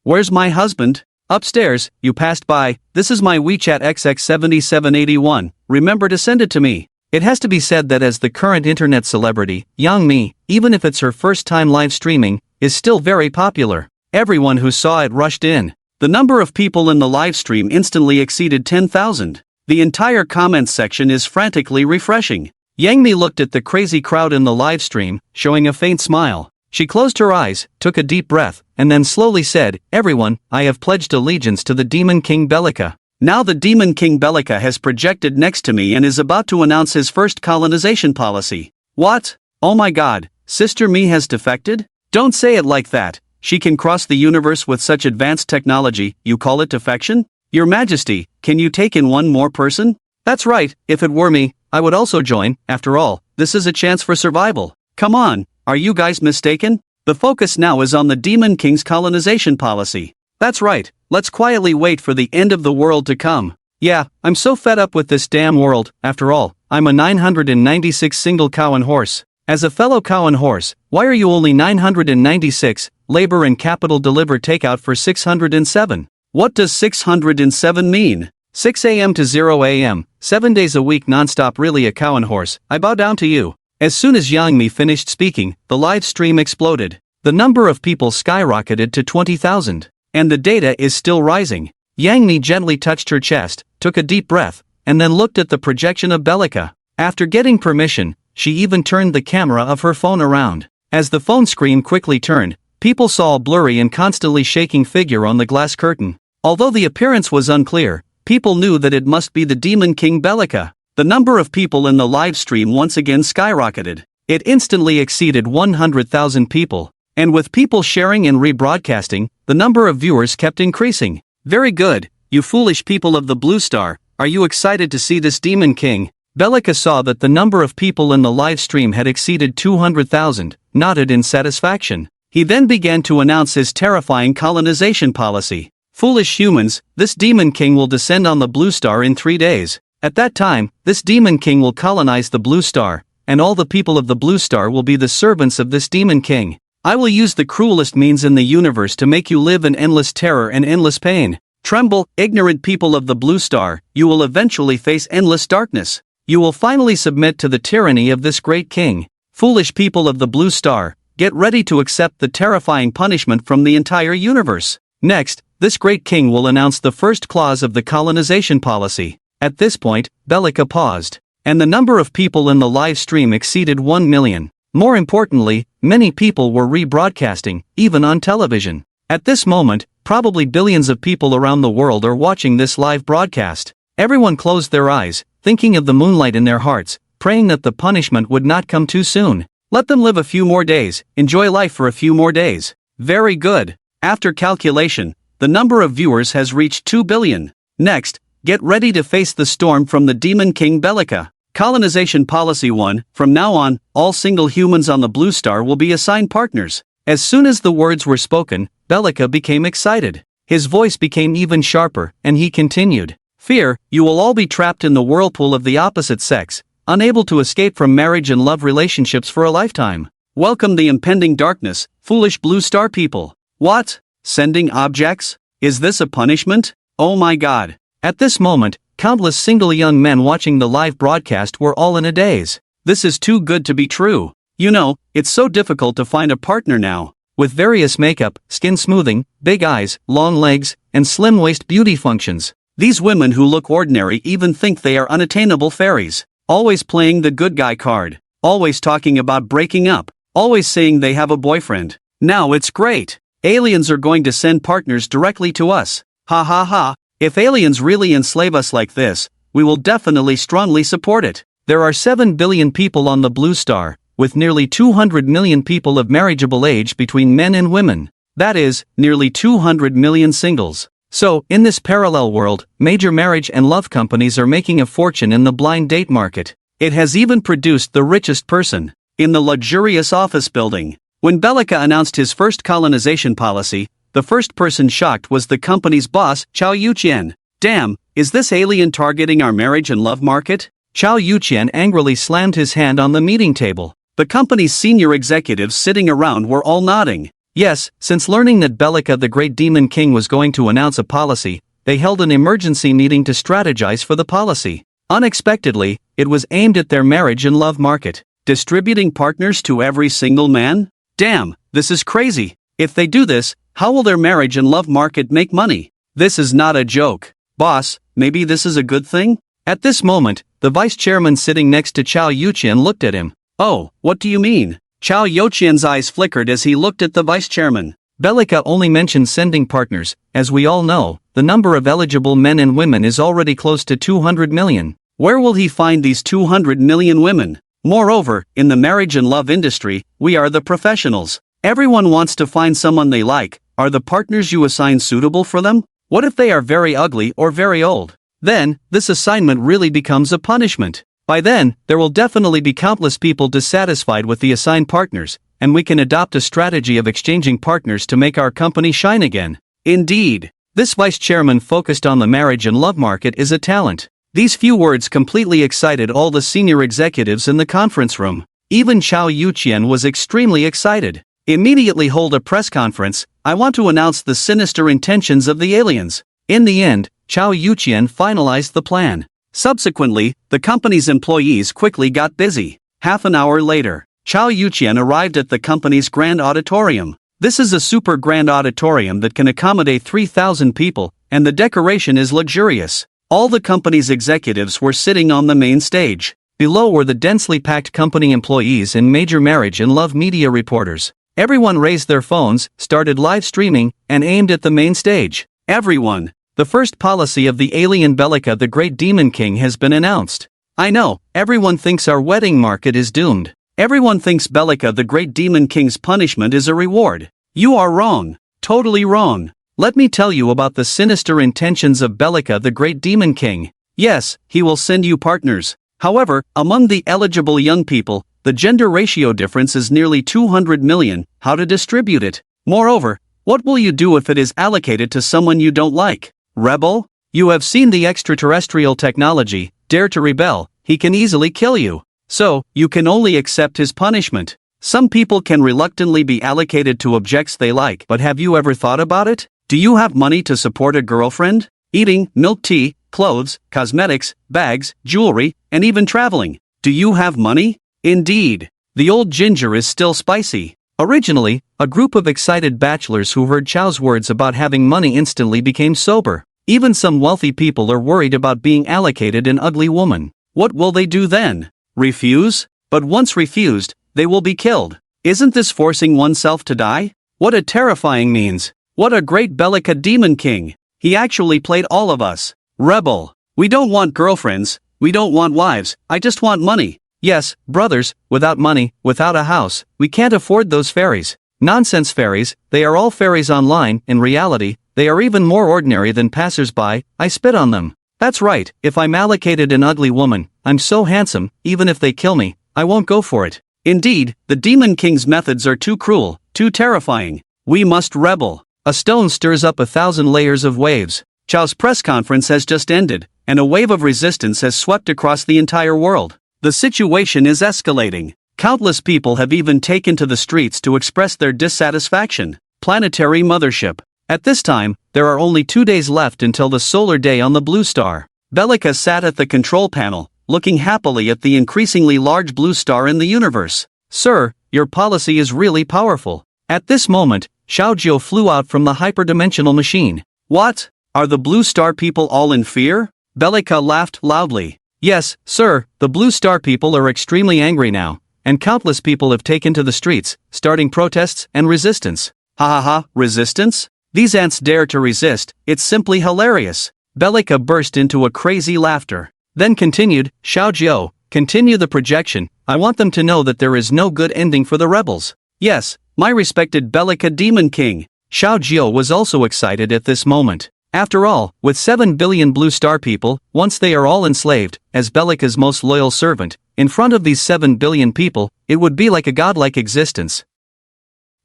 Where's my husband? Upstairs, you passed by. This is my WeChat XX7781. Remember to send it to me. It has to be said that as the current internet celebrity, Yangi, even if it's her first time live streaming, is still very popular. Everyone who saw it rushed in. The number of people in the live stream instantly exceeded 10,000. The entire comments section is frantically refreshing. Yangi looked at the crazy crowd in the live stream, showing a faint smile. She closed her eyes, took a deep breath, and then slowly said, "Everyone, I have pledged allegiance to the demon king Bellica." Now the demon king Bellica has projected next to me and is about to announce his first colonization policy. What? Oh my god, Sister Me has defected? Don't say it like that. She can cross the universe with such advanced technology, you call it defection? Your Majesty, can you take in one more person? That's right, if it were me, I would also join. After all, this is a chance for survival. Come on, are you guys mistaken? The focus now is on the Demon King's colonization policy. That's right, let's quietly wait for the end of the world to come. Yeah, I'm so fed up with this damn world. After all, I'm a 996 single cow and horse. As a fellow cow and horse, why are you only 996? Labor and capital deliver takeout for 607. What does 607 mean? 6 a.m. to 0 a.m., 7 days a week non-stop. Really a cow and horse, I bow down to you. As soon as Yangi finished speaking, the live stream exploded. The number of people skyrocketed to 20,000. And the data is still rising. Yangi gently touched her chest, took a deep breath, and then looked at the projection of Bellica. After getting permission, she even turned the camera of her phone around. As the phone screen quickly turned, people saw a blurry and constantly shaking figure on the glass curtain. Although the appearance was unclear, people knew that it must be the Demon King Bellica. The number of people in the live stream once again skyrocketed. It instantly exceeded 100,000 people. And with people sharing and rebroadcasting, the number of viewers kept increasing. Very good, you foolish people of the Blue Star, are you excited to see this Demon King? Bellica saw that the number of people in the live stream had exceeded 200,000, nodded in satisfaction. He then began to announce his terrifying colonization policy. Foolish humans, this Demon King will descend on the Blue Star in 3 days. At that time, this Demon King will colonize the Blue Star, and all the people of the Blue Star will be the servants of this Demon King. I will use the cruelest means in the universe to make you live in endless terror and endless pain. Tremble, ignorant people of the Blue Star, you will eventually face endless darkness. You will finally submit to the tyranny of this great king. Foolish people of the Blue Star, get ready to accept the terrifying punishment from the entire universe. Next, this great king will announce the first clause of the colonization policy. At this point, Bellica paused, and the number of people in the live stream exceeded 1 million. More importantly, many people were rebroadcasting, even on television. At this moment, probably billions of people around the world are watching this live broadcast. Everyone closed their eyes, thinking of the moonlight in their hearts, praying that the punishment would not come too soon. Let them live a few more days, enjoy life for a few more days. Very good. After calculation, the number of viewers has reached 2 billion. Next, get ready to face the storm from the Demon King Bellica. Colonization Policy 1, from now on, all single humans on the Blue Star will be assigned partners. As soon as the words were spoken, Bellica became excited. His voice became even sharper, and he continued. Fear, you will all be trapped in the whirlpool of the opposite sex, unable to escape from marriage and love relationships for a lifetime. Welcome the impending darkness, foolish Blue Star people. What? Sending objects? Is this a punishment? Oh my god. At this moment, countless single young men watching the live broadcast were all in a daze. This is too good to be true. You know, it's so difficult to find a partner now. With various makeup, skin smoothing, big eyes, long legs, and slim waist beauty functions. These women who look ordinary even think they are unattainable fairies. Always playing the good guy card. Always talking about breaking up. Always saying they have a boyfriend. Now it's great. Aliens are going to send partners directly to us. Ha ha ha. If aliens really enslave us like this, we will definitely strongly support it. There are 7 billion people on the Blue Star, with nearly 200 million people of marriageable age between men and women. That is, nearly 200 million singles. So, in this parallel world, major marriage and love companies are making a fortune in the blind date market. It has even produced the richest person in the luxurious office building. When Bellica announced his first colonization policy, the first person shocked was the company's boss, Chao Yuqian. Damn, is this alien targeting our marriage and love market? Chao Yuqian angrily slammed his hand on the meeting table. The company's senior executives sitting around were all nodding. Yes, since learning that Bellica the Great Demon King was going to announce a policy, they held an emergency meeting to strategize for the policy. Unexpectedly, it was aimed at their marriage and love market. Distributing partners to every single man? Damn, this is crazy. If they do this, how will their marriage and love market make money? This is not a joke. Boss, maybe this is a good thing? At this moment, the vice chairman sitting next to Chao Yuqian looked at him. Oh, what do you mean? Chao Yuqian's eyes flickered as he looked at the vice chairman. Bellica only mentioned sending partners. As we all know, the number of eligible men and women is already close to 200 million. Where will he find these 200 million women? Moreover, in the marriage and love industry, we are the professionals. Everyone wants to find someone they like. Are the partners you assign suitable for them? What if they are very ugly or very old? Then, this assignment really becomes a punishment. By then, there will definitely be countless people dissatisfied with the assigned partners, and we can adopt a strategy of exchanging partners to make our company shine again. Indeed, this vice chairman focused on the marriage and love market is a talent. These few words completely excited all the senior executives in the conference room. Even Chao Yuqian was extremely excited. Immediately hold a press conference. I want to announce the sinister intentions of the aliens. In the end, Chao Yuqian finalized the plan. Subsequently, the company's employees quickly got busy. Half an hour later, Chao Yuqian arrived at the company's grand auditorium. This is a super grand auditorium that can accommodate 3,000 people, and the decoration is luxurious. All the company's executives were sitting on the main stage. Below were the densely packed company employees and major marriage and love media reporters. Everyone raised their phones, started live streaming, and aimed at the main stage. Everyone. The first policy of the alien Bellica, the Great Demon King, has been announced. I know, everyone thinks our wedding market is doomed. Everyone thinks Bellica, the Great Demon King's punishment is a reward. You are wrong. Totally wrong. Let me tell you about the sinister intentions of Bellica, the Great Demon King. Yes, he will send you partners. However, among the eligible young people, the gender ratio difference is nearly 200 million. How to distribute it? Moreover, what will you do if it is allocated to someone you don't like? Rebel? You have seen the extraterrestrial technology. Dare to rebel, he can easily kill you. So, you can only accept his punishment. Some people can reluctantly be allocated to objects they like, but have you ever thought about it? Do you have money to support a girlfriend? Eating, milk tea, clothes, cosmetics, bags, jewelry, and even traveling. Do you have money? Indeed. The old ginger is still spicy. Originally, a group of excited bachelors who heard Chow's words about having money instantly became sober. Even some wealthy people are worried about being allocated an ugly woman. What will they do then? Refuse? But once refused, they will be killed. Isn't this forcing oneself to die? What a terrifying means. What a great Bellica Demon King. He actually played all of us. Rebel. We don't want girlfriends. We don't want wives. I just want money. Yes, brothers, without money, without a house, we can't afford those fairies. Nonsense fairies, they are all fairies online. In reality, they are even more ordinary than passers-by. I spit on them. That's right, if I'm allocated an ugly woman, I'm so handsome, even if they kill me, I won't go for it. Indeed, the Demon King's methods are too cruel, too terrifying. We must rebel. A stone stirs up 1,000 layers of waves. Chow's press conference has just ended, and a wave of resistance has swept across the entire world. The situation is escalating. Countless people have even taken to the streets to express their dissatisfaction. Planetary mothership. At this time, there are only 2 days left until the solar day on the blue star. Bellica sat at the control panel, looking happily at the increasingly large blue star in the universe. Sir, your policy is really powerful. At this moment, Xiaojiu flew out from the hyperdimensional machine. What? Are the blue star people all in fear? Bellica laughed loudly. Yes, sir, the blue star people are extremely angry now, and countless people have taken to the streets, starting protests and resistance. Ha ha ha, resistance? These ants dare to resist, it's simply hilarious. Bellica burst into a crazy laughter. Then continued, Xiaojiu, continue the projection, I want them to know that there is no good ending for the rebels. Yes, my respected Bellica Demon King. Xiaojiu was also excited at this moment. After all, with 7 billion blue star people, once they are all enslaved, as Bellica's most loyal servant, in front of these 7 billion people, it would be like a godlike existence.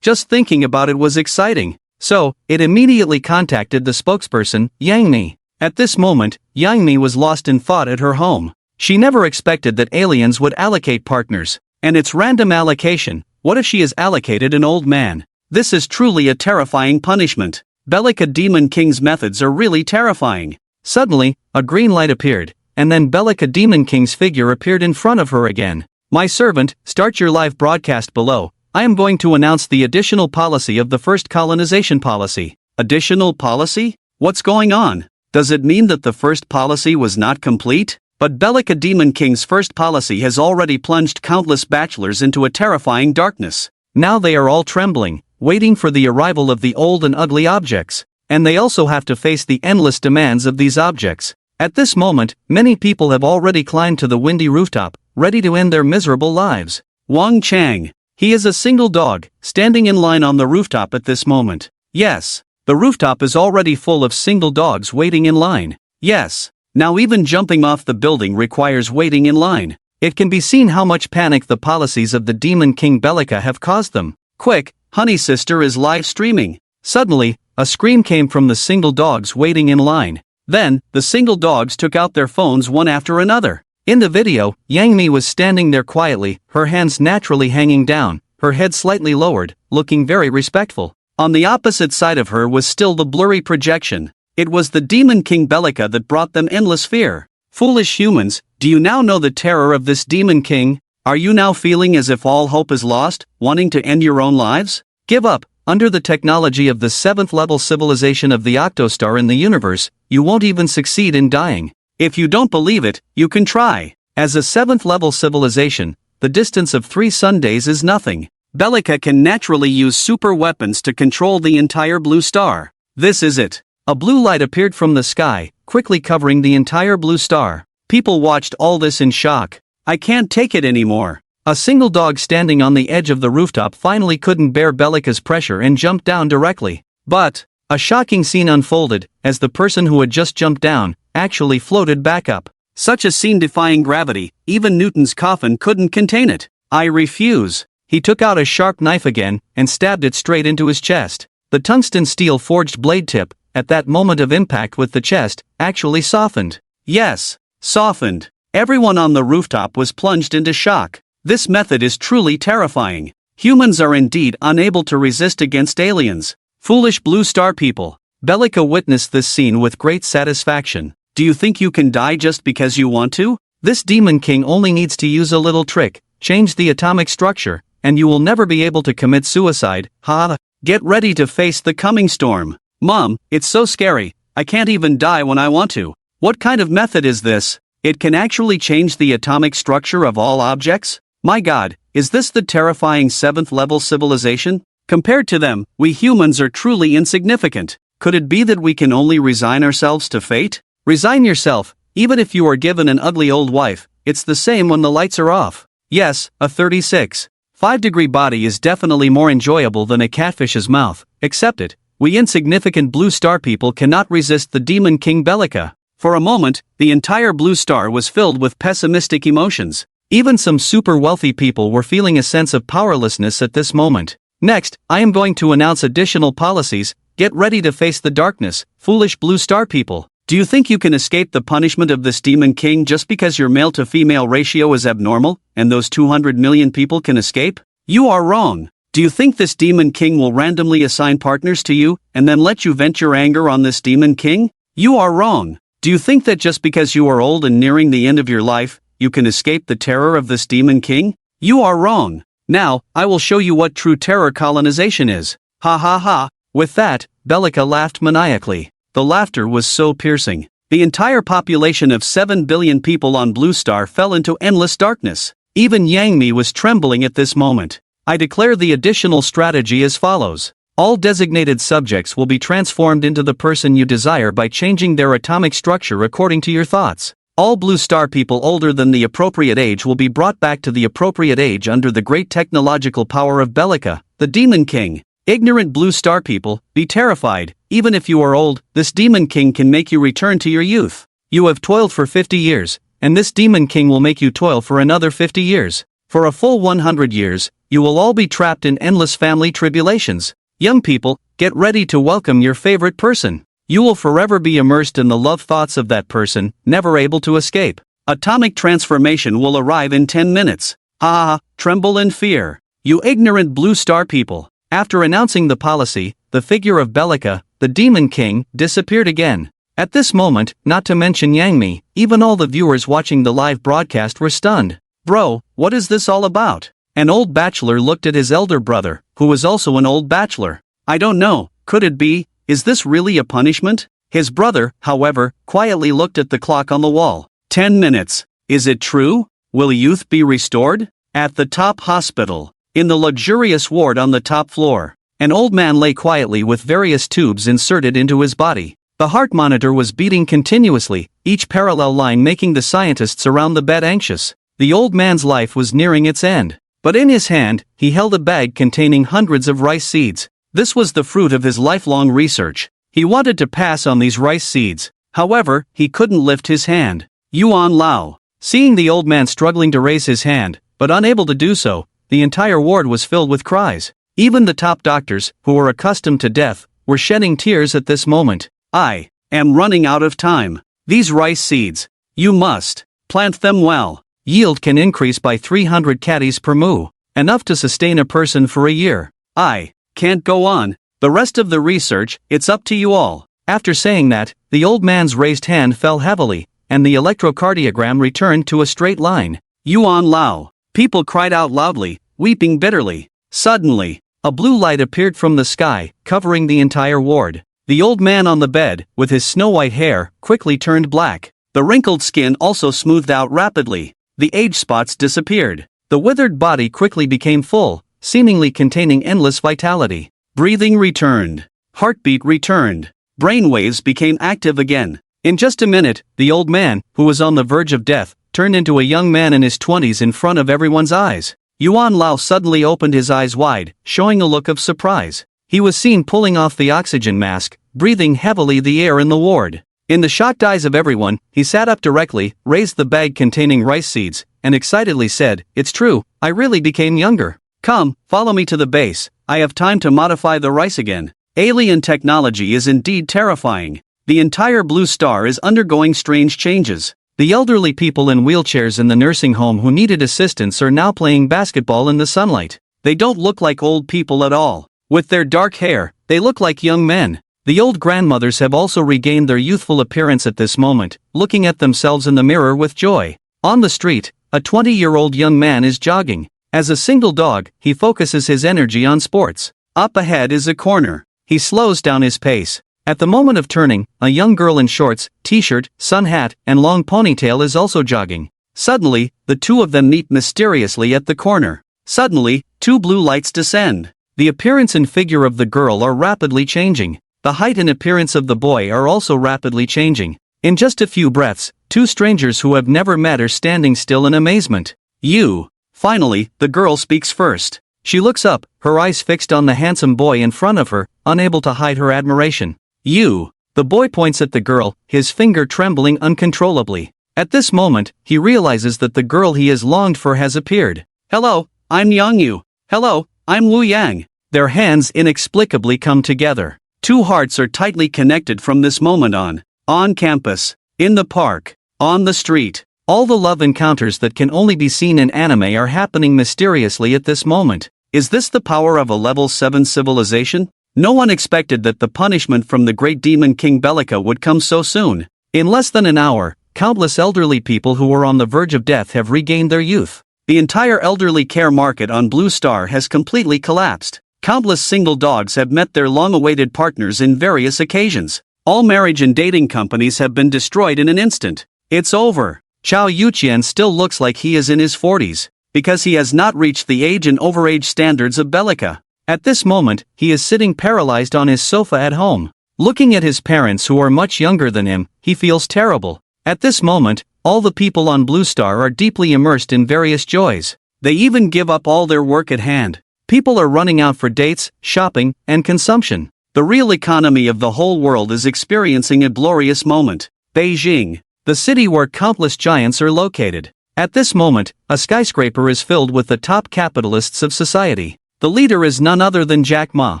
Just thinking about it was exciting. So, it immediately contacted the spokesperson, Yangi. At this moment, Yangi was lost in thought at her home. She never expected that aliens would allocate partners. And it's random allocation. What if she is allocated an old man? This is truly a terrifying punishment. Bellica Demon King's methods are really terrifying. Suddenly, a green light appeared, and then Bellica Demon King's figure appeared in front of her again. My servant, start your live broadcast below. I am going to announce the additional policy of the first colonization policy. Additional policy? What's going on? Does it mean that the first policy was not complete? But Bellica Demon King's first policy has already plunged countless bachelors into a terrifying darkness. Now they are all trembling, waiting for the arrival of the old and ugly objects. And they also have to face the endless demands of these objects. At this moment, many people have already climbed to the windy rooftop, ready to end their miserable lives. Wang Chang. He is a single dog, standing in line on the rooftop at this moment. Yes, the rooftop is already full of single dogs waiting in line. Yes, now even jumping off the building requires waiting in line. It can be seen how much panic the policies of the Demon King Bellica have caused them. Quick, Honey Sister is live streaming. Suddenly, a scream came from the single dogs waiting in line. Then, the single dogs took out their phones one after another. In the video, Yangi was standing there quietly, her hands naturally hanging down, her head slightly lowered, looking very respectful. On the opposite side of her was still the blurry projection. It was the Demon King Bellica that brought them endless fear. Foolish humans, do you now know the terror of this Demon King? Are you now feeling as if all hope is lost, wanting to end your own lives? Give up. Under the technology of the 7th-level civilization of the Octostar in the universe, you won't even succeed in dying. If you don't believe it, you can try. As a 7th level civilization, the distance of 3 sun days is nothing. Bellica can naturally use super weapons to control the entire blue star. This is it. A blue light appeared from the sky, quickly covering the entire blue star. People watched all this in shock. I can't take it anymore. A single dog standing on the edge of the rooftop finally couldn't bear Bellica's pressure and jumped down directly. But a shocking scene unfolded, as the person who had just jumped down actually floated back up. Such a scene defying gravity, even Newton's coffin couldn't contain it. I refuse. He took out a sharp knife again and stabbed it straight into his chest. The tungsten steel forged blade tip, at that moment of impact with the chest, actually softened. Yes, softened. Everyone on the rooftop was plunged into shock. This method is truly terrifying. Humans are indeed unable to resist against aliens. Foolish blue star people. Bellica witnessed this scene with great satisfaction. Do you think you can die just because you want to? This demon king only needs to use a little trick, change the atomic structure, and you will never be able to commit suicide. Ha! Get ready to face the coming storm. Mom, it's so scary, I can't even die when I want to. What kind of method is this? It can actually change the atomic structure of all objects? My God, is this the terrifying 7th level civilization? Compared to them, we humans are truly insignificant. Could it be that we can only resign ourselves to fate? Resign yourself, even if you are given an ugly old wife, it's the same when the lights are off. Yes, a 36.5-degree body is definitely more enjoyable than a catfish's mouth. Accept it. We insignificant blue star people cannot resist the demon king Bellica. For a moment, the entire blue star was filled with pessimistic emotions. Even some super wealthy people were feeling a sense of powerlessness at this moment. Next, I am going to announce additional policies. Get ready to face the darkness, foolish blue star people. Do you think you can escape the punishment of this demon king just because your male to female ratio is abnormal, and those 200 million people can escape? You are wrong. Do you think this demon king will randomly assign partners to you, and then let you vent your anger on this demon king? You are wrong. Do you think that just because you are old and nearing the end of your life, you can escape the terror of this demon king? You are wrong. Now, I will show you what true terror colonization is. Ha ha ha. With that, Bellica laughed maniacally. The laughter was so piercing. The entire population of 7 billion people on Blue Star fell into endless darkness. Even Yangi was trembling at this moment. I declare the additional strategy as follows. All designated subjects will be transformed into the person you desire by changing their atomic structure according to your thoughts. All Blue Star people older than the appropriate age will be brought back to the appropriate age under the great technological power of Bellica, the Demon King. Ignorant Blue Star people, be terrified. Even if you are old, this Demon King can make you return to your youth. You have toiled for 50 years, and this Demon King will make you toil for another 50 years. For a full 100 years, you will all be trapped in endless family tribulations. Young people, get ready to welcome your favorite person. You will forever be immersed in the love thoughts of that person, never able to escape. Atomic transformation will arrive in 10 minutes. Ah, tremble in fear. You ignorant Blue Star people. After announcing the policy, the figure of Bellica, the Demon King, disappeared again. At this moment, not to mention Yangi, even all the viewers watching the live broadcast were stunned. Bro, what is this all about? An old bachelor looked at his elder brother, who was also an old bachelor. I don't know, could it be? Is this really a punishment? His brother, however, quietly looked at the clock on the wall. 10 minutes. Is it true? Will youth be restored? At the top hospital. In the luxurious ward on the top floor, an old man lay quietly with various tubes inserted into his body. The heart monitor was beating continuously, each parallel line making the scientists around the bed anxious. The old man's life was nearing its end. But in his hand, he held a bag containing hundreds of rice seeds. This was the fruit of his lifelong research. He wanted to pass on these rice seeds. However, he couldn't lift his hand. Yuan Lao. Seeing the old man struggling to raise his hand, but unable to do so, the entire ward was filled with cries. Even the top doctors, who were accustomed to death, were shedding tears at this moment. I am running out of time. These rice seeds. You must plant them well. Yield can increase by 300 caddies per moo, enough to sustain a person for a year. I can't go on. The rest of the research, it's up to you all. After saying that, the old man's raised hand fell heavily, and the electrocardiogram returned to a straight line. Yuan Lao. People cried out loudly, weeping bitterly. Suddenly, a blue light appeared from the sky, covering the entire ward. The old man on the bed, with his snow-white hair, quickly turned black. The wrinkled skin also smoothed out rapidly. The age spots disappeared. The withered body quickly became full, seemingly containing endless vitality. Breathing returned. Heartbeat returned. Brainwaves became active again. In just a minute, the old man, who was on the verge of death, turned into a young man in his 20s in front of everyone's eyes. Yuan Lao suddenly opened his eyes wide, showing a look of surprise. He was seen pulling off the oxygen mask, breathing heavily the air in the ward. In the shocked eyes of everyone, he sat up directly, raised the bag containing rice seeds, and excitedly said, "It's true, I really became younger. Come, follow me to the base, I have time to modify the rice again." Alien technology is indeed terrifying. The entire Blue Star is undergoing strange changes. The elderly people in wheelchairs in the nursing home who needed assistance are now playing basketball in the sunlight. They don't look like old people at all. With their dark hair, they look like young men. The old grandmothers have also regained their youthful appearance at this moment, looking at themselves in the mirror with joy. On the street, a 20-year-old young man is jogging. As a single dog, he focuses his energy on sports. Up ahead is a corner. He slows down his pace. At the moment of turning, a young girl in shorts, t-shirt, sun hat, and long ponytail is also jogging. Suddenly, the two of them meet mysteriously at the corner. Suddenly, two blue lights descend. The appearance and figure of the girl are rapidly changing. The height and appearance of the boy are also rapidly changing. In just a few breaths, two strangers who have never met are standing still in amazement. "You." Finally, the girl speaks first. She looks up, her eyes fixed on the handsome boy in front of her, unable to hide her admiration. "You." The boy points at the girl, his finger trembling uncontrollably. At this moment, he realizes that the girl he has longed for has appeared. "Hello, I'm Yangi. Hello, I'm Wu Yang." Their hands inexplicably come together. Two hearts are tightly connected from this moment on. On campus, in the park, on the street. All the love encounters that can only be seen in anime are happening mysteriously at this moment. Is this the power of a level 7 civilization? No one expected that the punishment from the great demon king Bellica would come so soon. In less than an hour, countless elderly people who were on the verge of death have regained their youth. The entire elderly care market on Blue Star has completely collapsed. Countless single dogs have met their long-awaited partners in various occasions. All marriage and dating companies have been destroyed in an instant. It's over. Chao Yuqian still looks like he is in his 40s, because he has not reached the age and overage standards of Bellica. At this moment, he is sitting paralyzed on his sofa at home. Looking at his parents who are much younger than him, he feels terrible. At this moment, all the people on Blue Star are deeply immersed in various joys. They even give up all their work at hand. People are running out for dates, shopping, and consumption. The real economy of the whole world is experiencing a glorious moment. Beijing, the city where countless giants are located. At this moment, a skyscraper is filled with the top capitalists of society. The leader is none other than Jack Ma,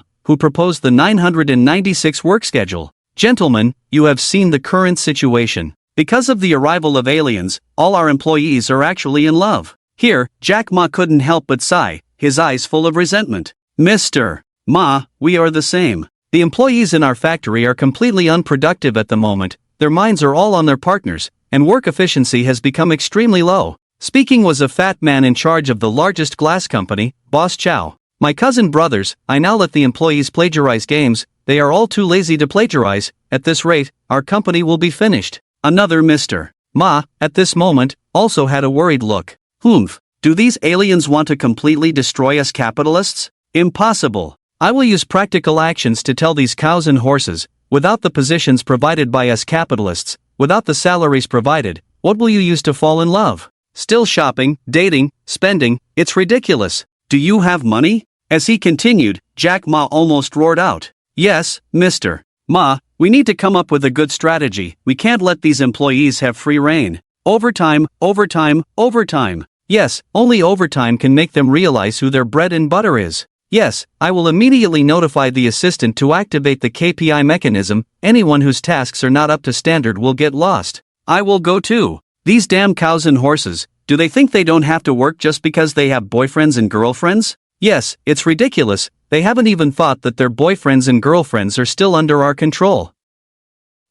who proposed the 996 work schedule. Gentlemen, you have seen the current situation. Because of the arrival of aliens, all our employees are actually in love. Here, Jack Ma couldn't help but sigh, his eyes full of resentment. "Mr. Ma, we are the same. The employees in our factory are completely unproductive at the moment, their minds are all on their partners, and work efficiency has become extremely low." Speaking was a fat man in charge of the largest glass company, Boss Chow. "My cousin brothers, I now let the employees plagiarize games, they are all too lazy to plagiarize. At this rate, our company will be finished." Another Mr. Ma, at this moment, also had a worried look. "Humph. Do these aliens want to completely destroy us capitalists? Impossible. I will use practical actions to tell these cows and horses, without the positions provided by us capitalists, without the salaries provided, what will you use to fall in love? Still shopping, dating, spending, it's ridiculous. Do you have money?" As he continued, Jack Ma almost roared out. "Yes, Mr. Ma, we need to come up with a good strategy. We can't let these employees have free rein. Overtime, overtime, overtime. Yes, only overtime can make them realize who their bread and butter is. Yes, I will immediately notify the assistant to activate the KPI mechanism. Anyone whose tasks are not up to standard will get lost. I will go too. These damn cows and horses, do they think they don't have to work just because they have boyfriends and girlfriends? Yes, it's ridiculous, they haven't even thought that their boyfriends and girlfriends are still under our control.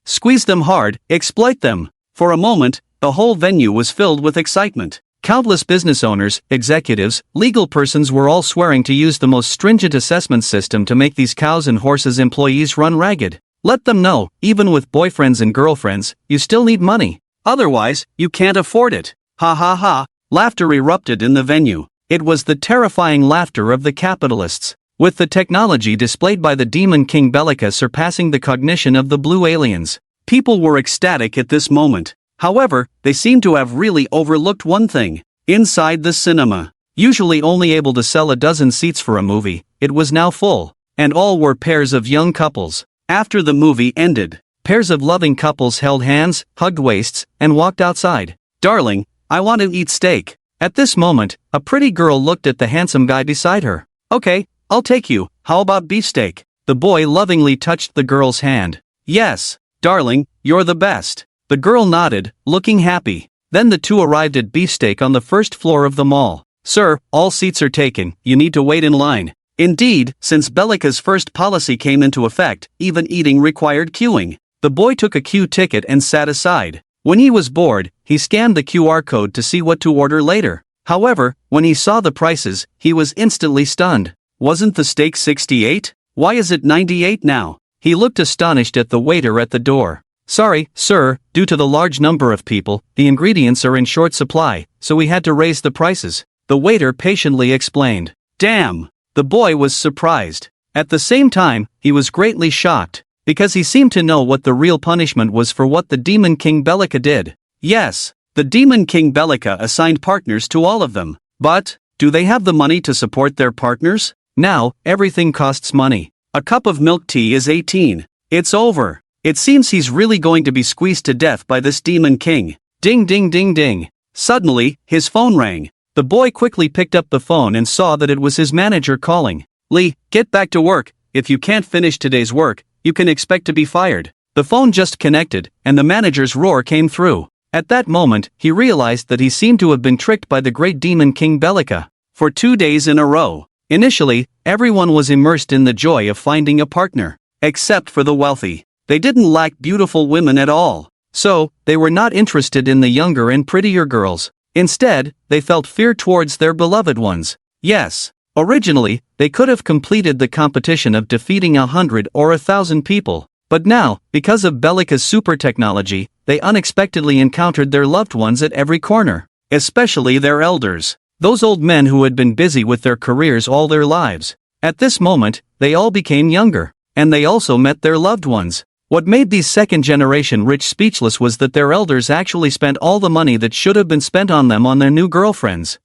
Squeeze them hard, exploit them." For a moment, the whole venue was filled with excitement. Countless business owners, executives, legal persons were all swearing to use the most stringent assessment system to make these cows and horses employees run ragged. Let them know, even with boyfriends and girlfriends, you still need money. Otherwise, you can't afford it. Ha ha ha, Laughter erupted in the venue. It was the terrifying laughter of the capitalists. With the technology displayed by the Demon King Bellica surpassing the cognition of the blue aliens, people were ecstatic at this moment. However, they seemed to have really overlooked one thing. Inside the cinema, usually only able to sell a dozen seats for a movie, it was now full, and all were pairs of young couples. After the movie ended, pairs of loving couples held hands, hugged waists, and walked outside. "Darling, I want to eat steak." At this moment, a pretty girl looked at the handsome guy beside her. "Okay, I'll take you, how about beefsteak?" The boy lovingly touched the girl's hand. "Yes, darling, you're the best." The girl nodded, looking happy. Then the two arrived at beefsteak on the first floor of the mall. "Sir, all seats are taken, you need to wait in line." Indeed, since Bellica's first policy came into effect, even eating required queuing. The boy took a queue ticket and sat aside. When he was bored, he scanned the QR code to see what to order later. However, when he saw the prices, he was instantly stunned. Wasn't the steak $68? Why is it $98 now? He looked astonished at the waiter at the door. "Sorry, sir, due to the large number of people, the ingredients are in short supply, so we had to raise the prices," the waiter patiently explained. Damn! The boy was surprised. At the same time, he was greatly shocked, because he seemed to know what the real punishment was for what the Demon King Bellica did. Yes, the Demon King Bellica assigned partners to all of them. But, do they have the money to support their partners? Now, everything costs money. A cup of milk tea is 18. It's over. It seems he's really going to be squeezed to death by this Demon King. Ding ding ding ding. Suddenly, his phone rang. The boy quickly picked up the phone and saw that it was his manager calling. "Lee, get back to work. If you can't finish today's work, you can expect to be fired." The phone just connected, and the manager's roar came through. At that moment, he realized that he seemed to have been tricked by the great Demon King Bellica. For 2 days in a row. Initially, everyone was immersed in the joy of finding a partner. Except for the wealthy. They didn't lack beautiful women at all. So, they were not interested in the younger and prettier girls. Instead, they felt fear towards their beloved ones. Yes, originally, they could have completed the competition of defeating 100 or 1,000 people. But now, because of Bellica's super technology, they unexpectedly encountered their loved ones at every corner. Especially their elders. Those old men who had been busy with their careers all their lives. At this moment, they all became younger. And they also met their loved ones. What made these second-generation rich speechless was that their elders actually spent all the money that should have been spent on them on their new girlfriends.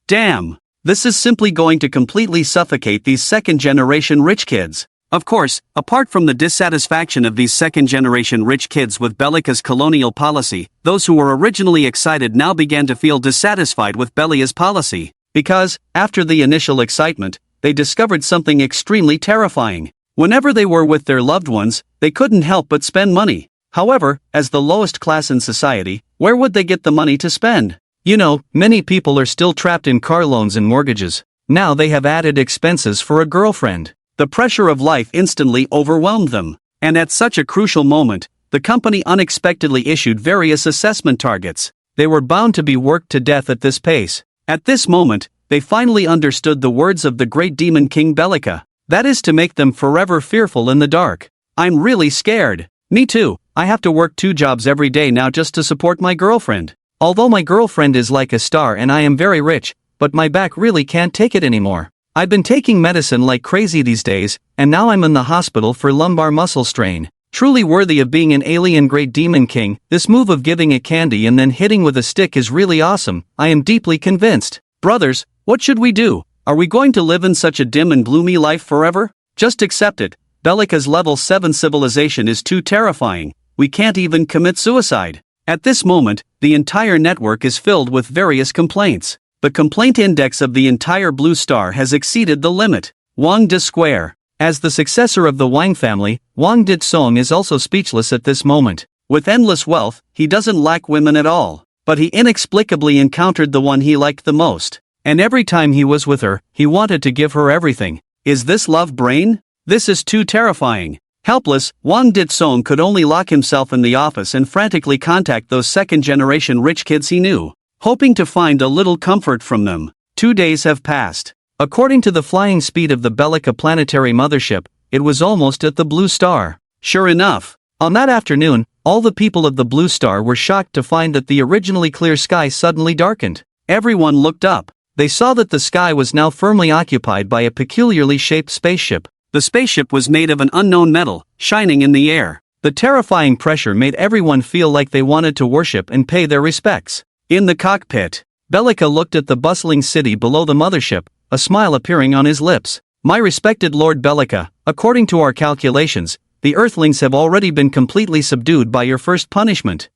Damn! This is simply going to completely suffocate these second-generation rich kids. Of course, apart from the dissatisfaction of these second-generation rich kids with Bellica's colonial policy, those who were originally excited now began to feel dissatisfied with Bellica's policy. Because, after the initial excitement, they discovered something extremely terrifying. Whenever they were with their loved ones, they couldn't help but spend money. However, as the lowest class in society, where would they get the money to spend? You know, many people are still trapped in car loans and mortgages. Now they have added expenses for a girlfriend. The pressure of life instantly overwhelmed them. And at such a crucial moment, the company unexpectedly issued various assessment targets. They were bound to be worked to death at this pace. At this moment, they finally understood the words of the great Demon King Bellica. That is to make them forever fearful in the dark. "I'm really scared." "Me too. I have to work 2 jobs every day now just to support my girlfriend. Although my girlfriend is like a star and I am very rich, but my back really can't take it anymore. I've been taking medicine like crazy these days, and now I'm in the hospital for lumbar muscle strain." Truly worthy of being an alien great Demon King, this move of giving a candy and then hitting with a stick is really awesome. I am deeply convinced. Brothers, what should we do? Are we going to live in such a dim and gloomy life forever? Just accept it. Bellica's level 7 civilization is too terrifying. We can't even commit suicide. At this moment, the entire network is filled with various complaints. The complaint index of the entire Blue Star has exceeded the limit. Wang De Square. As the successor of the Wang family, Wang De Song is also speechless at this moment. With endless wealth, he doesn't lack women at all. But he inexplicably encountered the one he liked the most. And every time he was with her, he wanted to give her everything. Is this love brain? This is too terrifying. Helpless, Wang De Song could only lock himself in the office and frantically contact those second-generation rich kids he knew, hoping to find a little comfort from them. 2 days have passed. According to the flying speed of the Bellica planetary mothership, it was almost at the Blue Star. Sure enough, on that afternoon, All the people of the Blue Star were shocked to find that the originally clear sky suddenly darkened. Everyone looked up. They saw that the sky was now firmly occupied by a peculiarly shaped spaceship. The spaceship was made of an unknown metal, shining in the air. The terrifying pressure made everyone feel like they wanted to worship and pay their respects. In the cockpit, Bellica looked at the bustling city below the mothership, a smile appearing on his lips. My respected Lord Bellica, according to our calculations, the Earthlings have already been completely subdued by your first punishment.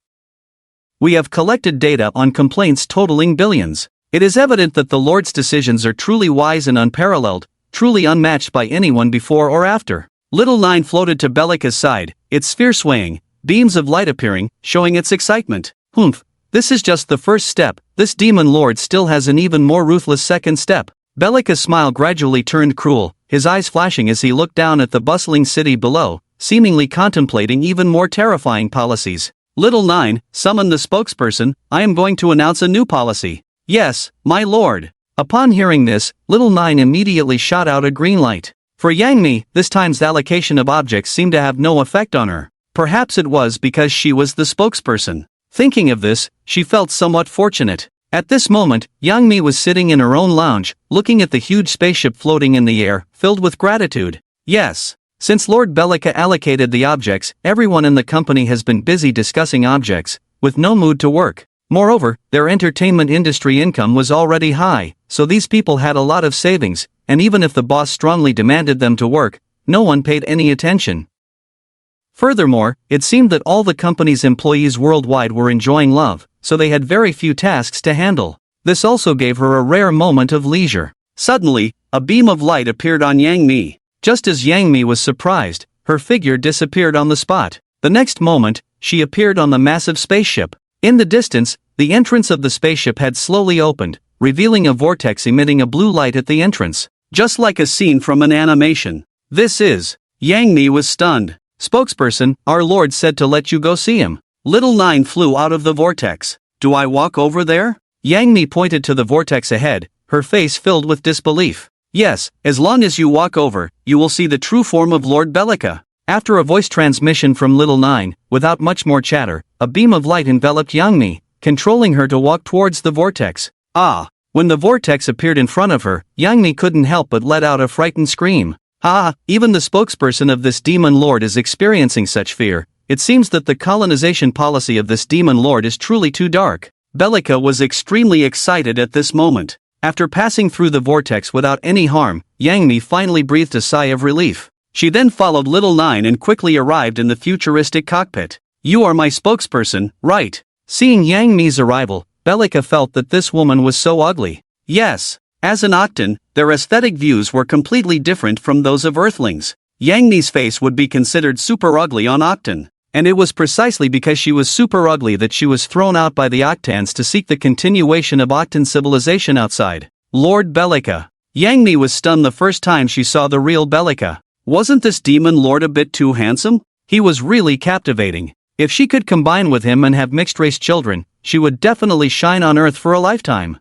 We have collected data on complaints totaling billions. It is evident that the Lord's decisions are truly wise and unparalleled, truly unmatched by anyone before or after. Little Nine floated to Bellica's side, its sphere swaying, beams of light appearing, showing its excitement. Humph, this is just the first step. This demon lord still has an even more ruthless second step. Bellica's smile gradually turned cruel, his eyes flashing as he looked down at the bustling city below, seemingly contemplating even more terrifying policies. Little Nine, summon the spokesperson. I am going to announce a new policy. Yes, my lord. Upon hearing this, Little Nine immediately shot out a green light. For Yangi, this time's allocation of objects seemed to have no effect on her. Perhaps it was because she was the spokesperson. Thinking of this, she felt somewhat fortunate. At this moment, Yangi was sitting in her own lounge, looking at the huge spaceship floating in the air, filled with gratitude. Yes. Since Lord Bellica allocated the objects, everyone in the company has been busy discussing objects, with no mood to work. Moreover, their entertainment industry income was already high, so these people had a lot of savings, and even if the boss strongly demanded them to work, no one paid any attention. Furthermore, it seemed that all the company's employees worldwide were enjoying love, so they had very few tasks to handle. This also gave her a rare moment of leisure. Suddenly, a beam of light appeared on Yangi. Just as Yangi was surprised, her figure disappeared on the spot. The next moment, she appeared on the massive spaceship. In the distance, the entrance of the spaceship had slowly opened, revealing a vortex emitting a blue light at the entrance. Just like a scene from an animation. This is. Yangi was stunned. Spokesperson, our lord said to let you go see him. Little Nine flew out of the vortex. Do I walk over there? Yangi pointed to the vortex ahead, her face filled with disbelief. Yes, as long as you walk over, you will see the true form of Lord Bellica. After a voice transmission from Little Nine, without much more chatter, a beam of light enveloped Yangi, controlling her to walk towards the vortex. Ah! When the vortex appeared in front of her, Yangi couldn't help but let out a frightened scream. Ah! Even the spokesperson of this demon lord is experiencing such fear. It seems that the colonization policy of this demon lord is truly too dark. Bellica was extremely excited at this moment. After passing through the vortex without any harm, Yangi finally breathed a sigh of relief. She then followed Little Nine and quickly arrived in the futuristic cockpit. You are my spokesperson, right? Seeing Yangi's arrival, Bellica felt that this woman was so ugly. Yes. As an Octan, their aesthetic views were completely different from those of Earthlings. Yangi's face would be considered super ugly on Octan. And it was precisely because she was super ugly that she was thrown out by the Octans to seek the continuation of Octan civilization outside. Lord Bellica. Yangi was stunned the first time she saw the real Bellica. Wasn't this demon lord a bit too handsome? He was really captivating. If she could combine with him and have mixed-race children, she would definitely shine on Earth for a lifetime.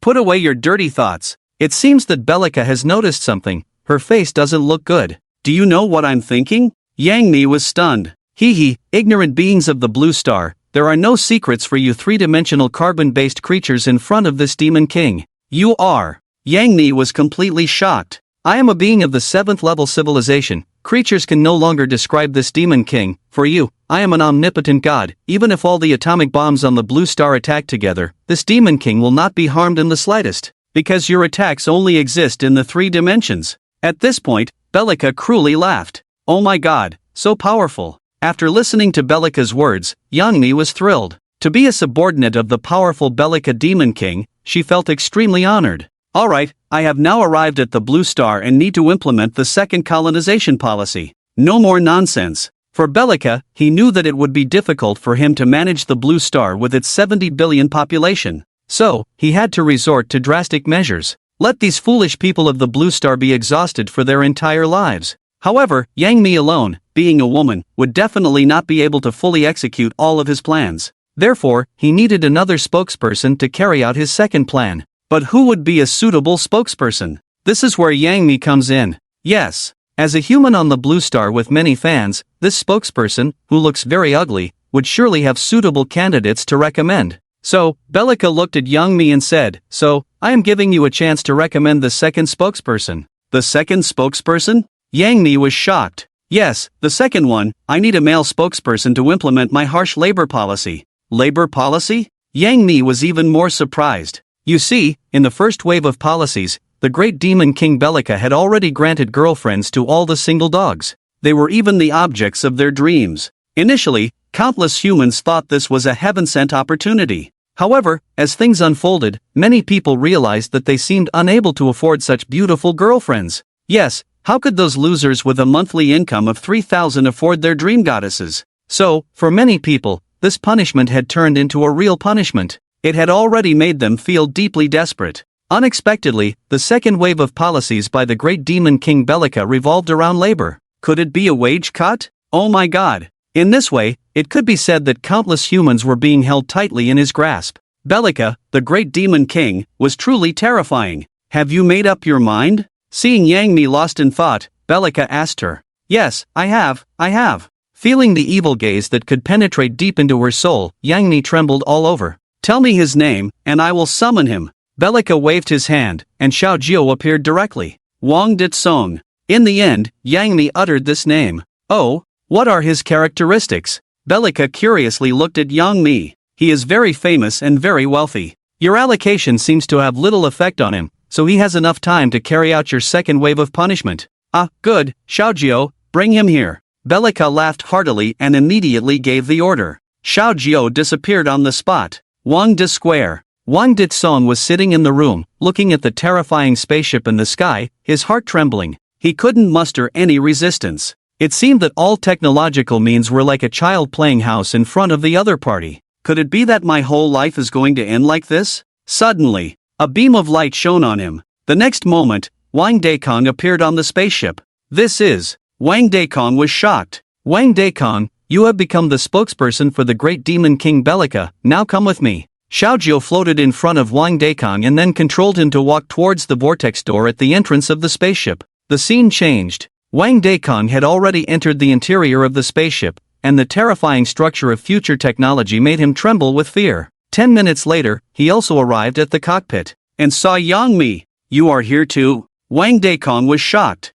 Put away your dirty thoughts. It seems that Bellica has noticed something. Her face doesn't look good. Do you know what I'm thinking? Yangi was stunned. Hee, ignorant beings of the Blue Star, there are no secrets for you three-dimensional carbon-based creatures in front of this demon king. You are. Yangi was completely shocked. I am a being of the 7th level civilization. Creatures can no longer describe this demon king. For you, I am an omnipotent god. Even if all the atomic bombs on the Blue Star attack together, this demon king will not be harmed in the slightest, because your attacks only exist in the 3 dimensions. At this point, Bellica cruelly laughed. Oh my god, so powerful. After listening to Bellica's words, Yangi was thrilled. To be a subordinate of the powerful Bellica demon king, she felt extremely honored. Alright, I have now arrived at the Blue Star and need to implement the second colonization policy. No more nonsense. For Bellica, he knew that it would be difficult for him to manage the Blue Star with its 70 billion population. So, he had to resort to drastic measures. Let these foolish people of the Blue Star be exhausted for their entire lives. However, Yangi alone, being a woman, would definitely not be able to fully execute all of his plans. Therefore, he needed another spokesperson to carry out his second plan. But who would be a suitable spokesperson? This is where Yangi comes in. Yes. As a human on the Blue Star with many fans, this spokesperson, who looks very ugly, would surely have suitable candidates to recommend. So, Bellica looked at Yangi and said, "So, I am giving you a chance to recommend the second spokesperson." "The second spokesperson?" Yangi was shocked. "Yes, the second one. I need a male spokesperson to implement my harsh labor policy." "Labor policy?" Yangi was even more surprised. You see, in the first wave of policies, the great demon king Bellica had already granted girlfriends to all the single dogs. They were even the objects of their dreams. Initially, countless humans thought this was a heaven-sent opportunity. However, as things unfolded, many people realized that they seemed unable to afford such beautiful girlfriends. Yes, how could those losers with a monthly income of 3,000 afford their dream goddesses? So, for many people, this punishment had turned into a real punishment. It had already made them feel deeply desperate. Unexpectedly, the second wave of policies by the great demon king Bellica revolved around labor. Could it be a wage cut? Oh my god. In this way, it could be said that countless humans were being held tightly in his grasp. Bellica, the great demon king, was truly terrifying. "Have you made up your mind?" Seeing Yangi lost in thought, Bellica asked her. "Yes, I have. Feeling the evil gaze that could penetrate deep into her soul, Yangi trembled all over. "Tell me his name, and I will summon him." Bellica waved his hand, and Xiaojiu appeared directly. Wang Ditsong. In the end, Yangi uttered this name. "Oh, what are his characteristics?" Bellica curiously looked at Yangi. "He is very famous and very wealthy. Your allocation seems to have little effect on him, so he has enough time to carry out your second wave of punishment." "Ah, good, Xiaojiu, bring him here." Bellica laughed heartily and immediately gave the order. Xiaojiu disappeared on the spot. Wang De Square. Wang Ditsong was sitting in the room, looking at the terrifying spaceship in the sky, his heart trembling. He couldn't muster any resistance. It seemed that all technological means were like a child playing house in front of the other party. Could it be that my whole life is going to end like this? Suddenly, a beam of light shone on him. The next moment, Wang Dekong appeared on the spaceship. "This is..." Wang Dekong was shocked. "Wang Dekong, you have become the spokesperson for the great demon king Bellica, now come with me." Xiaojiu floated in front of Wang Dekong and then controlled him to walk towards the vortex door at the entrance of the spaceship. The scene changed. Wang Dekong had already entered the interior of the spaceship, and the terrifying structure of future technology made him tremble with fear. 10 minutes later, he also arrived at the cockpit, and saw Yangi. "You are here too?" Wang Dekong was shocked.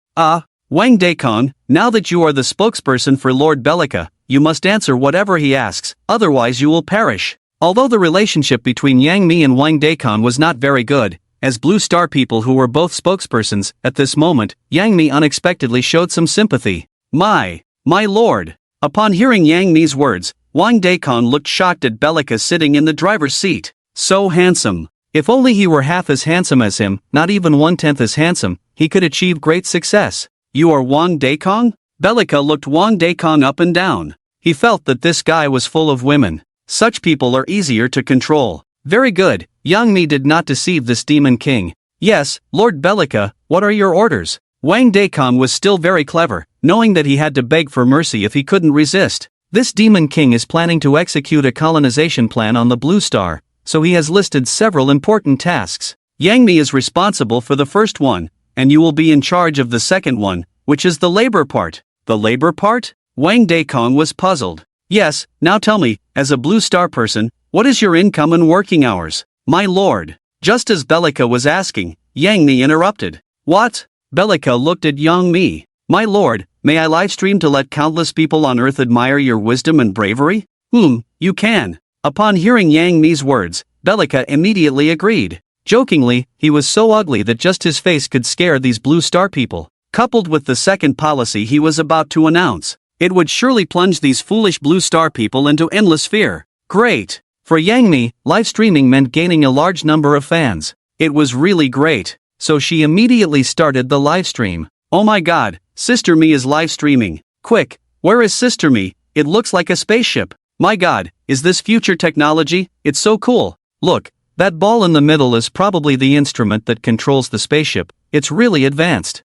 Wang Dekong, now that you are the spokesperson for Lord Bellica, you must answer whatever he asks, otherwise you will perish." Although the relationship between Yangi and Wang Dekong was not very good, as Blue Star people who were both spokespersons, at this moment, Yangi unexpectedly showed some sympathy. My lord." Upon hearing Yangi's words, Wang Dekong looked shocked at Bellica sitting in the driver's seat. So handsome. If only he were half as handsome as him, not even 1/10 as handsome, he could achieve great success. "You are Wang Dekong?" Bellica looked Wang Dekong up and down. He felt that this guy was full of women. Such people are easier to control. Very good, Yangi did not deceive this demon king. "Yes, Lord Bellica, what are your orders?" Wang Dekong was still very clever, knowing that he had to beg for mercy if he couldn't resist. This demon king is planning to execute a colonization plan on the Blue Star, so he has listed several important tasks. Yangi is responsible for the first one, and you will be in charge of the second one, which is the labor part. The labor part? Wang Dekong was puzzled. "Yes, now tell me, as a Blue Star person, what is your income and working hours?" "My lord." Just as Bellica was asking, Yangi interrupted. "What?" Bellica looked at Yangi. "My lord, may I livestream to let countless people on Earth admire your wisdom and bravery?" You can." Upon hearing Yangi's words, Bellica immediately agreed. Jokingly, he was so ugly that just his face could scare these Blue Star people. Coupled with the second policy he was about to announce, it would surely plunge these foolish Blue Star people into endless fear. Great. For Yangi, live streaming meant gaining a large number of fans. It was really great. So she immediately started the live stream. "Oh my god, Sister Me is live streaming. Quick, where is Sister Me? It looks like a spaceship. My god, is this future technology? It's so cool. Look, that ball in the middle is probably the instrument that controls the spaceship. It's really advanced."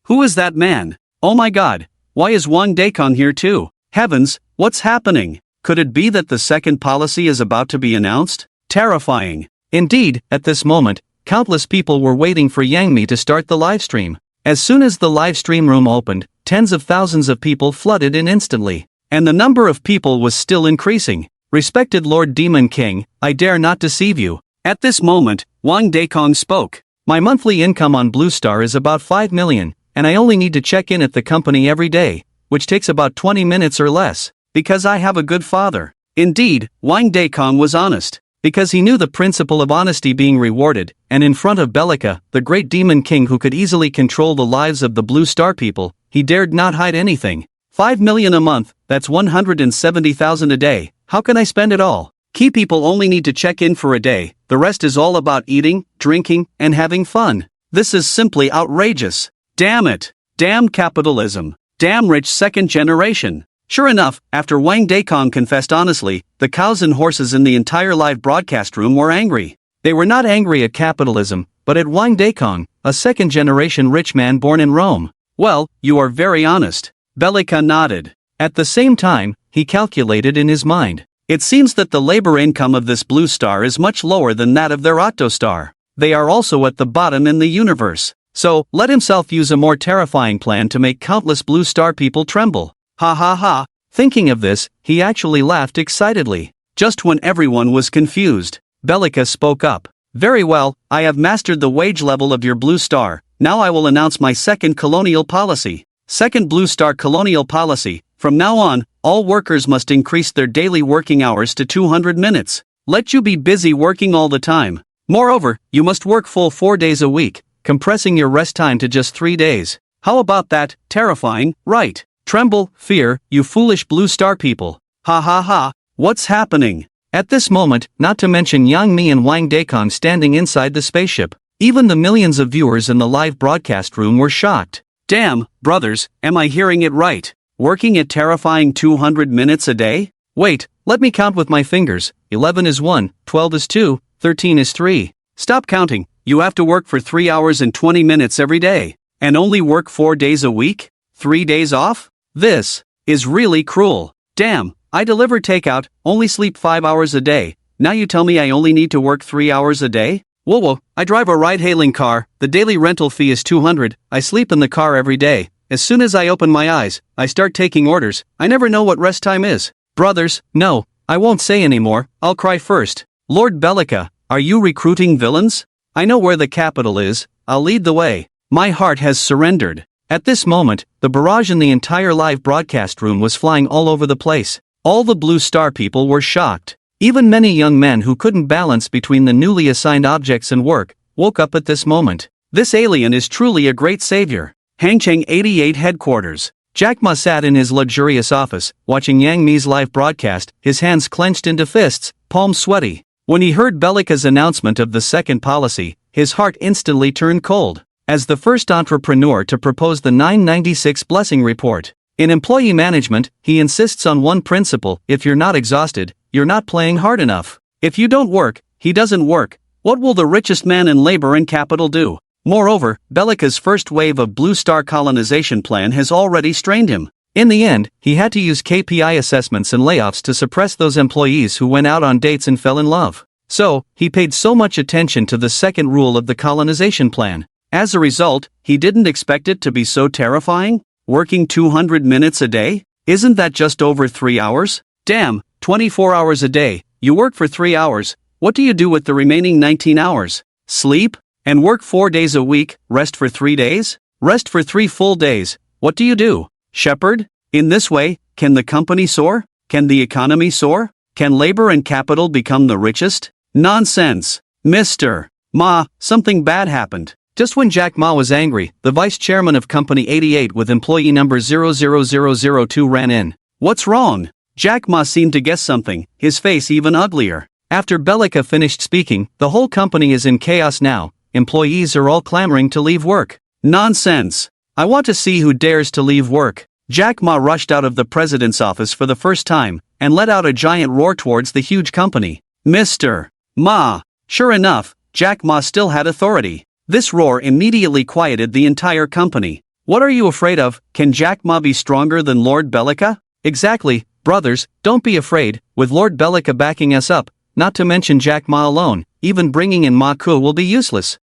Who is that man? Oh my god, why is Wang Dekong here too? Heavens, what's happening? Could it be that the second policy is about to be announced? Terrifying. Indeed, at this moment, countless people were waiting for Yangi to start the livestream. As soon as the live stream room opened, tens of thousands of people flooded in instantly. And the number of people was still increasing. Respected Lord Demon King, I dare not deceive you. At this moment, Wang Dekong spoke. My monthly income on Blue Star is about 5 million, and I only need to check in at the company every day, which takes about 20 minutes or less, because I have a good father. Indeed, Wang Dekong was honest, because he knew the principle of honesty being rewarded, and in front of Bellica, the great demon king who could easily control the lives of the Blue Star people, he dared not hide anything. 5 million a month, that's 170,000 a day, how can I spend it all? Key people only need to check in for a day, the rest is all about eating, drinking, and having fun. This is simply outrageous. Damn it. Damn capitalism. Damn rich second generation. Sure enough, after Wang Dekong confessed honestly, the cows and horses in the entire live broadcast room were angry. They were not angry at capitalism, but at Wang Dekong, a second-generation rich man born in Rome. Well, you are very honest. Bellica nodded. At the same time, he calculated in his mind. It seems that the labor income of this Blue Star is much lower than that of their Otto Star. They are also at the bottom in the universe. So, let himself use a more terrifying plan to make countless Blue Star people tremble. Ha ha ha. Thinking of this, he actually laughed excitedly. Just when everyone was confused, Bellica spoke up. Very well, I have mastered the wage level of your Blue Star. Now I will announce my second colonial policy. Second Blue Star colonial policy. From now on, all workers must increase their daily working hours to 200 minutes. Let you be busy working all the time. Moreover, you must work full 4 days a week, compressing your rest time to just 3 days. How about that? Terrifying, right? Tremble, fear, you foolish Blue Star people. Ha ha ha, what's happening? At this moment, not to mention Yangi and Wang Dekong standing inside the spaceship, even the millions of viewers in the live broadcast room were shocked. Damn, brothers, am I hearing it right? Working at terrifying 200 minutes a day? Wait, let me count with my fingers. 11 is 1, 12 is 2, 13 is 3. Stop counting, you have to work for 3 hours and 20 minutes every day. And only work 4 days a week? 3 days off? This is really cruel. Damn, I deliver takeout, only sleep 5 hours a day. Now you tell me I only need to work 3 hours a day? Whoa, I drive a ride-hailing car, the daily rental fee is 200, I sleep in the car every day. As soon as I open my eyes, I start taking orders, I never know what rest time is. Brothers, no, I won't say anymore, I'll cry first. Lord Bellica, are you recruiting villains? I know where the capital is, I'll lead the way. My heart has surrendered. At this moment, the barrage in the entire live broadcast room was flying all over the place. All the Blue Star people were shocked. Even many young men who couldn't balance between the newly assigned objects and work, woke up at this moment. This alien is truly a great savior. Hangcheng 88 headquarters. Jack Ma sat in his luxurious office, watching Yang Mi's live broadcast, his hands clenched into fists, palms sweaty. When he heard Bellica's announcement of the second policy, his heart instantly turned cold. As the first entrepreneur to propose the 996 Blessing Report, in employee management, he insists on one principle: if you're not exhausted, you're not playing hard enough. If you don't work, he doesn't work. What will the richest man in labor and capital do? Moreover, Bellica's first wave of Blue Star colonization plan has already strained him. In the end, he had to use KPI assessments and layoffs to suppress those employees who went out on dates and fell in love. So, he paid so much attention to the second rule of the colonization plan. As a result, he didn't expect it to be so terrifying. Working 200 minutes a day? Isn't that just over 3 hours? Damn, 24 hours a day, you work for 3 hours, what do you do with the remaining 19 hours? Sleep? And work 4 days a week, rest for 3 days? Rest for 3 full days, what do you do? Shepherd? In this way, can the company soar? Can the economy soar? Can labor and capital become the richest? Nonsense. Mr. Ma, something bad happened. Just when Jack Ma was angry, the vice chairman of Company 88 with employee number 00002 ran in. What's wrong? Jack Ma seemed to guess something, his face even uglier. After Bellica finished speaking, the whole company is in chaos now. Employees are all clamoring to leave work. Nonsense. I want to see who dares to leave work. Jack Ma rushed out of the president's office for the first time, and let out a giant roar towards the huge company. Mr. Ma. Sure enough, Jack Ma still had authority. This roar immediately quieted the entire company. What are you afraid of? Can Jack Ma be stronger than Lord Bellica? Exactly, brothers, don't be afraid, with Lord Bellica backing us up, not to mention Jack Ma alone, even bringing in Ma Ku will be useless.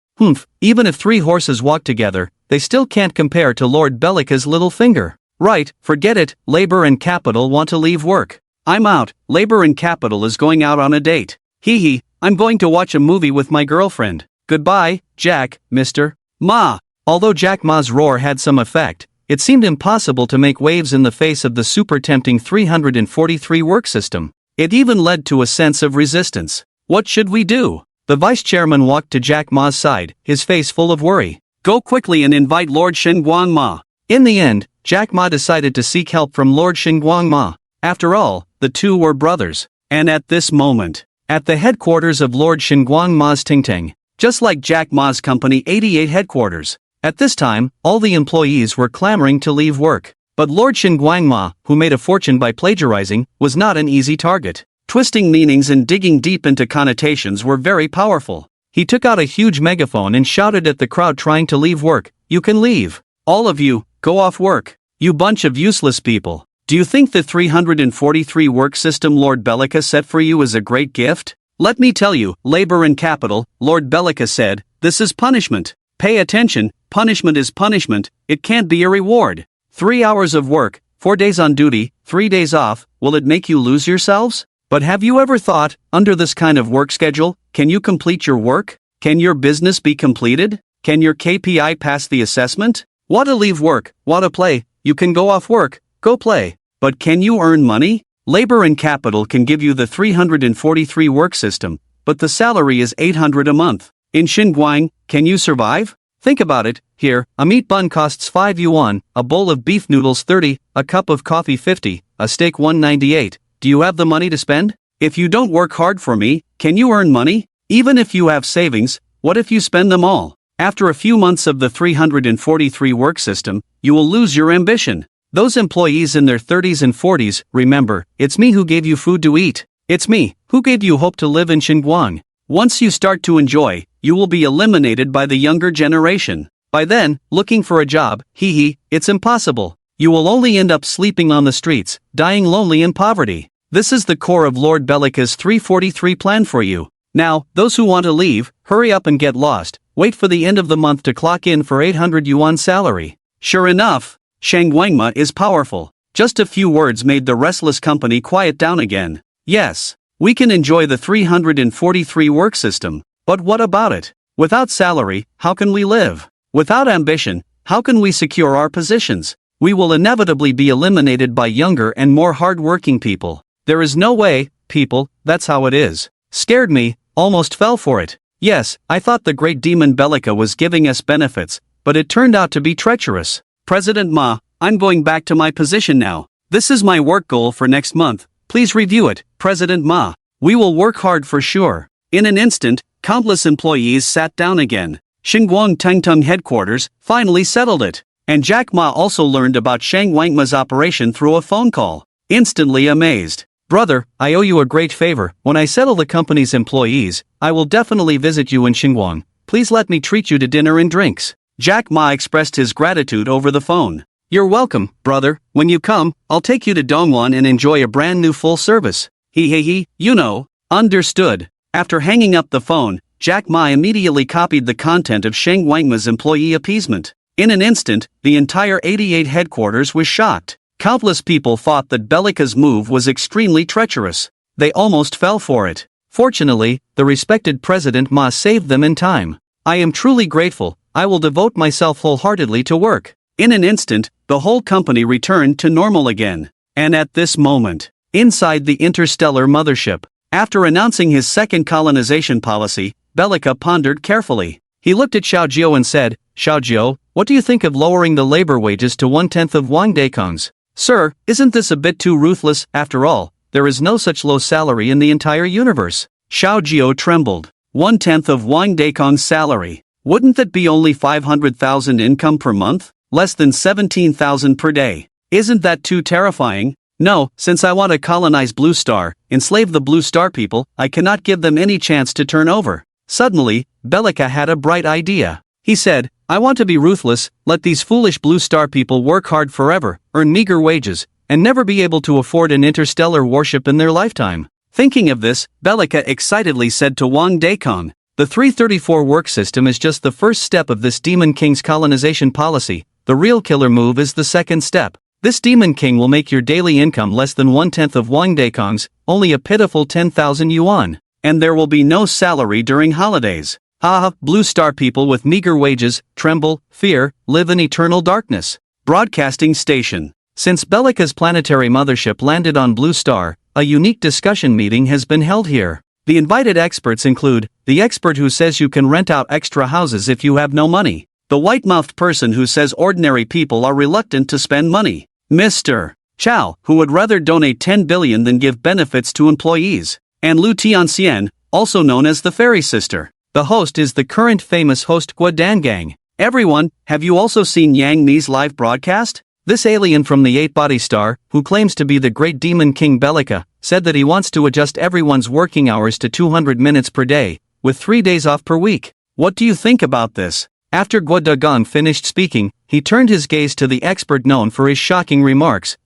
Even if 3 horses walk together, they still can't compare to Lord Bellica's little finger. Right, forget it, labor and capital want to leave work. I'm out, labor and capital is going out on a date. Hee hee, I'm going to watch a movie with my girlfriend. Goodbye, Jack, Mr. Ma. Although Jack Ma's roar had some effect, it seemed impossible to make waves in the face of the super tempting 343 work system. It even led to a sense of resistance. What should we do? The vice chairman walked to Jack Ma's side, his face full of worry. Go quickly and invite Lord Shenguang Ma. In the end, Jack Ma decided to seek help from Lord Shenguang Ma. After all, the two were brothers. And at this moment, at the headquarters of Lord Shenguang Ma's Tingtang, just like Jack Ma's Company 88 headquarters, at this time, all the employees were clamoring to leave work. But Lord Shenguang Ma, who made a fortune by plagiarizing, was not an easy target. Twisting meanings and digging deep into connotations were very powerful. He took out a huge megaphone and shouted at the crowd trying to leave work, "You can leave. All of you, go off work. You bunch of useless people. Do you think the 343 work system Lord Bellica set for you is a great gift? Let me tell you, labor and capital," Lord Bellica said, "this is punishment. Pay attention, punishment is punishment, it can't be a reward. 3 hours of work, 4 days on duty, 3 days off, will it make you lose yourselves? But have you ever thought, under this kind of work schedule, can you complete your work? Can your business be completed? Can your KPI pass the assessment? Want to leave work, want to play, you can go off work, go play. But can you earn money? Labor and capital can give you the 343 work system, but the salary is 800 a month. In Xinguang, can you survive? Think about it, here, a meat bun costs 5 yuan, a bowl of beef noodles 30, a cup of coffee 50, a steak 198. Do you have the money to spend? If you don't work hard for me, can you earn money? Even if you have savings, what if you spend them all? After a few months of the 343 work system, you will lose your ambition. Those employees in their 30s and 40s, remember, it's me who gave you food to eat. It's me who gave you hope to live in Xinguang. Once you start to enjoy, you will be eliminated by the younger generation. By then, looking for a job, it's impossible. You will only end up sleeping on the streets, dying lonely in poverty. This is the core of Lord Bellica's 343 plan for you. Now, those who want to leave, hurry up and get lost. Wait for the end of the month to clock in for 800 yuan salary. Sure enough, Shenguangma is powerful. Just a few words made the restless company quiet down again. Yes, we can enjoy the 343 work system. But what about it? Without salary, how can we live? Without ambition, how can we secure our positions? We will inevitably be eliminated by younger and more hard-working people. There is no way, people, that's how it is. Scared me, almost fell for it. Yes, I thought the great demon Bellica was giving us benefits, but it turned out to be treacherous. President Ma, I'm going back to my position now. This is my work goal for next month. Please review it, President Ma. We will work hard for sure. In an instant, countless employees sat down again. Xinguang Tangtung headquarters finally settled it. And Jack Ma also learned about Shang Wangma's operation through a phone call. Instantly amazed. Brother, I owe you a great favor. When I settle the company's employees, I will definitely visit you in Xinguang. Please let me treat you to dinner and drinks. Jack Ma expressed his gratitude over the phone. You're welcome, brother. When you come, I'll take you to Dongguan and enjoy a brand new full service. You know. Understood. After hanging up the phone, Jack Ma immediately copied the content of Shang Wangma's employee appeasement. In an instant, the entire 88 headquarters was shocked. Countless people thought that Bellica's move was extremely treacherous. They almost fell for it. Fortunately, the respected President Ma saved them in time. I am truly grateful. I will devote myself wholeheartedly to work. In an instant, the whole company returned to normal again. And at this moment, inside the interstellar mothership, after announcing his second colonization policy, Bellica pondered carefully. He looked at Xiaojiu and said, Xiaojiu, what do you think of lowering the labor wages to 1/10 of Wang Dekong's? Sir, isn't this a bit too ruthless? After all, there is no such low salary in the entire universe. Xiaojiu trembled. 1/10 of Wang Dekong's salary. Wouldn't that be only 500,000 income per month? Less than 17,000 per day. Isn't that too terrifying? No, since I want to colonize Blue Star, enslave the Blue Star people, I cannot give them any chance to turn over. Suddenly, Bellica had a bright idea. He said, I want to be ruthless, let these foolish Blue Star people work hard forever, earn meager wages, and never be able to afford an interstellar warship in their lifetime. Thinking of this, Bellica excitedly said to Wang Dekong, The 334 work system is just the first step of this Demon King's colonization policy. The real killer move is the second step. This Demon King will make your daily income less than 1/10 of Wangdaekong's, only a pitiful 10,000 yuan. And there will be no salary during holidays. Haha, Blue Star people with meager wages, tremble, fear, live in eternal darkness. Broadcasting station. Since Bellica's planetary mothership landed on Blue Star, a unique discussion meeting has been held here. The invited experts include the expert who says you can rent out extra houses if you have no money, the white-mouthed person who says ordinary people are reluctant to spend money, Mr. Chow, who would rather donate 10 billion than give benefits to employees, and Lu Tianxian, also known as the Fairy Sister. The host is the current famous host Gua Dangang. Everyone, have you also seen Yang Mi's live broadcast? This alien from the 8-body star, who claims to be the great demon king Bellica, said that he wants to adjust everyone's working hours to 200 minutes per day, with 3 days off per week. What do you think about this? After Gua Dagang finished speaking, he turned his gaze to the expert known for his shocking remarks.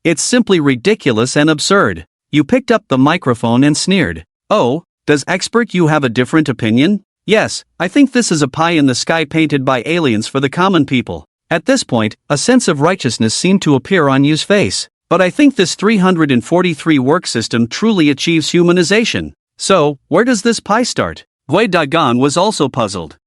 It's simply ridiculous and absurd. You picked up the microphone and sneered. Oh, does expert you have a different opinion? Yes, I think this is a pie in the sky painted by aliens for the common people. At this point, a sense of righteousness seemed to appear on Yu's face. But I think this 343 work system truly achieves humanization. So, where does this pie start? Gui Dagan was also puzzled.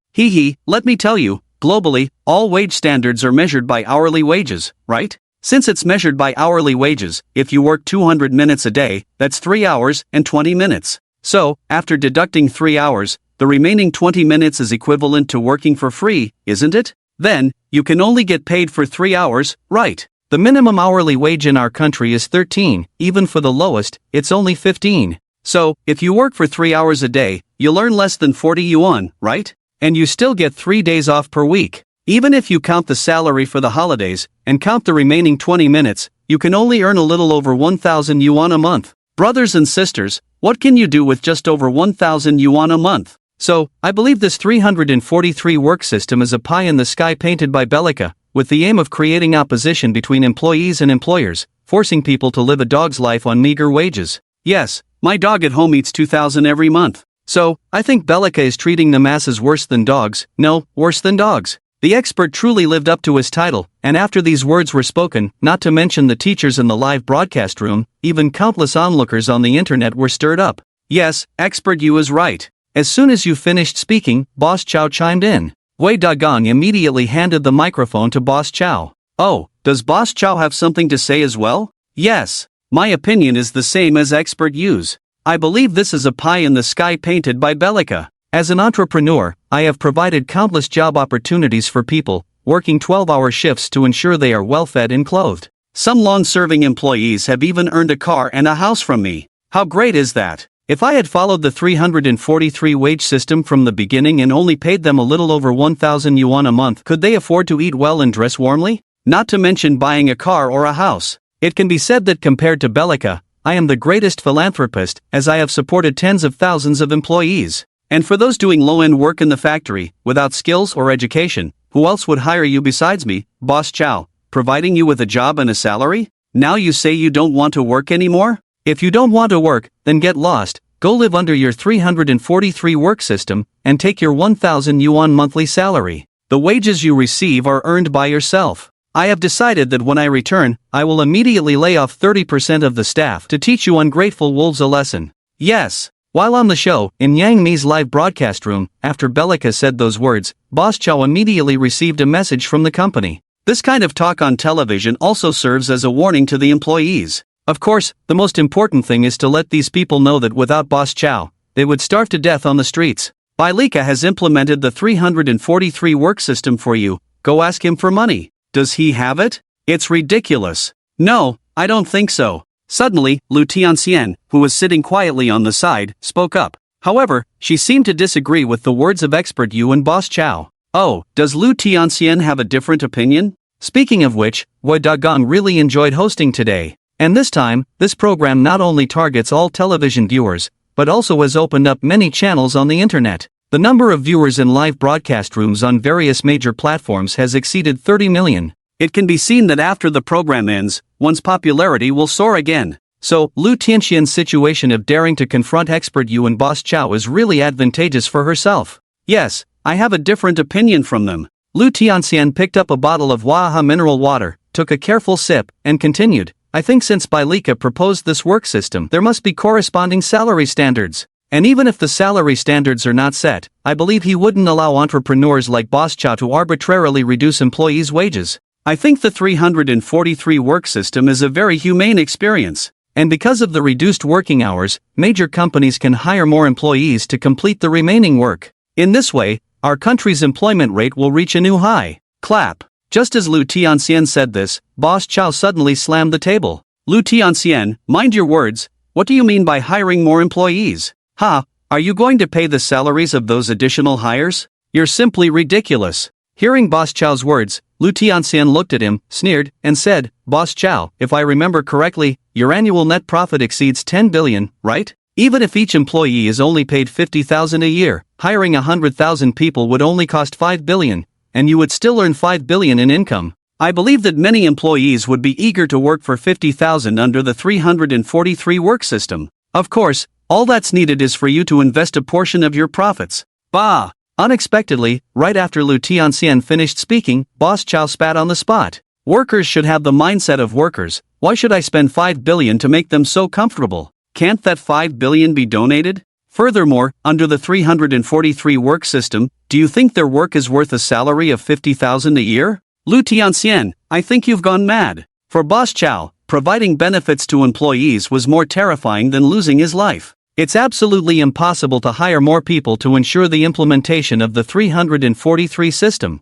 Let me tell you, globally, all wage standards are measured by hourly wages, right? Since it's measured by hourly wages, if you work 200 minutes a day, that's 3 hours and 20 minutes. So, after deducting 3 hours, the remaining 20 minutes is equivalent to working for free, isn't it? Then, you can only get paid for 3 hours, right? The minimum hourly wage in our country is 13, even for the lowest, it's only 15. So, if you work for 3 hours a day, you'll earn less than 40 yuan, right? And you still get 3 days off per week. Even if you count the salary for the holidays, and count the remaining 20 minutes, you can only earn a little over 1,000 yuan a month. Brothers and sisters, what can you do with just over 1,000 yuan a month? So, I believe this 343 work system is a pie in the sky painted by Bellica, with the aim of creating opposition between employees and employers, forcing people to live a dog's life on meager wages. Yes, my dog at home eats 2,000 every month. So, I think Bellica is treating the masses worse than dogs, no, worse than dogs. The expert truly lived up to his title, and after these words were spoken, not to mention the teachers in the live broadcast room, even countless onlookers on the internet were stirred up. Yes, expert Yu is right. As soon as you finished speaking, Boss Chow chimed in. Wei Dagang immediately handed the microphone to Boss Chow. Oh, does Boss Chow have something to say as well? Yes. My opinion is the same as expert Yu's. I believe this is a pie in the sky painted by Bellica. As an entrepreneur, I have provided countless job opportunities for people, working 12-hour shifts to ensure they are well-fed and clothed. Some long-serving employees have even earned a car and a house from me. How great is that? If I had followed the 343 wage system from the beginning and only paid them a little over 1,000 yuan a month, could they afford to eat well and dress warmly? Not to mention buying a car or a house. It can be said that compared to Bellica, I am the greatest philanthropist, as I have supported tens of thousands of employees. And for those doing low-end work in the factory, without skills or education, who else would hire you besides me, Boss Chow, providing you with a job and a salary? Now you say you don't want to work anymore? If you don't want to work, then get lost, go live under your 343 work system, and take your 1,000 yuan monthly salary. The wages you receive are earned by yourself. I have decided that when I return, I will immediately lay off 30% of the staff to teach you ungrateful wolves a lesson. Yes. While on the show, in Yang Mi's live broadcast room, after Bellica said those words, Boss Chow immediately received a message from the company. This kind of talk on television also serves as a warning to the employees. Of course, the most important thing is to let these people know that without Boss Chow, they would starve to death on the streets. Bellica has implemented the 343 work system for you. Go ask him for money. Does he have it? It's ridiculous. No, I don't think so. Suddenly, Lu Tianxian, who was sitting quietly on the side, spoke up. However, she seemed to disagree with the words of expert Yu and Boss Chow. Oh, does Lu Tianxian have a different opinion? Speaking of which, Wei Dagang really enjoyed hosting today. And this time, this program not only targets all television viewers, but also has opened up many channels on the internet. The number of viewers in live broadcast rooms on various major platforms has exceeded 30 million. It can be seen that after the program ends, one's popularity will soar again. So, Lu Tianxian's situation of daring to confront expert Yu and Boss Chow is really advantageous for herself. Yes, I have a different opinion from them. Lu Tianxian picked up a bottle of Waha mineral water, took a careful sip, and continued, I think since Bellica proposed this work system, there must be corresponding salary standards. And even if the salary standards are not set, I believe he wouldn't allow entrepreneurs like Boss Chow to arbitrarily reduce employees' wages. I think the 343 work system is a very humane experience. And because of the reduced working hours, major companies can hire more employees to complete the remaining work. In this way, our country's employment rate will reach a new high. Clap. Just as Lu Tianxian said this, Boss Chow suddenly slammed the table. Lu Tianxian, mind your words, what do you mean by hiring more employees? Ha, are you going to pay the salaries of those additional hires? You're simply ridiculous. Hearing Boss Chow's words, Lu Tianxian looked at him, sneered, and said, Boss Chow, if I remember correctly, your annual net profit exceeds 10 billion, right? Even if each employee is only paid 50,000 a year, hiring 100,000 people would only cost 5 billion, and you would still earn 5 billion in income. I believe that many employees would be eager to work for 50,000 under the 343 work system. Of course, all that's needed is for you to invest a portion of your profits. Bah! Unexpectedly, right after Lu Tianxian finished speaking, Boss Chow spat on the spot. Workers should have the mindset of workers. Why should I spend 5 billion to make them so comfortable? Can't that 5 billion be donated? Furthermore, under the 343 work system, do you think their work is worth a salary of 50,000 a year? Lu Tianxian, I think you've gone mad. For Boss Chow, providing benefits to employees was more terrifying than losing his life. It's absolutely impossible to hire more people to ensure the implementation of the 343 system.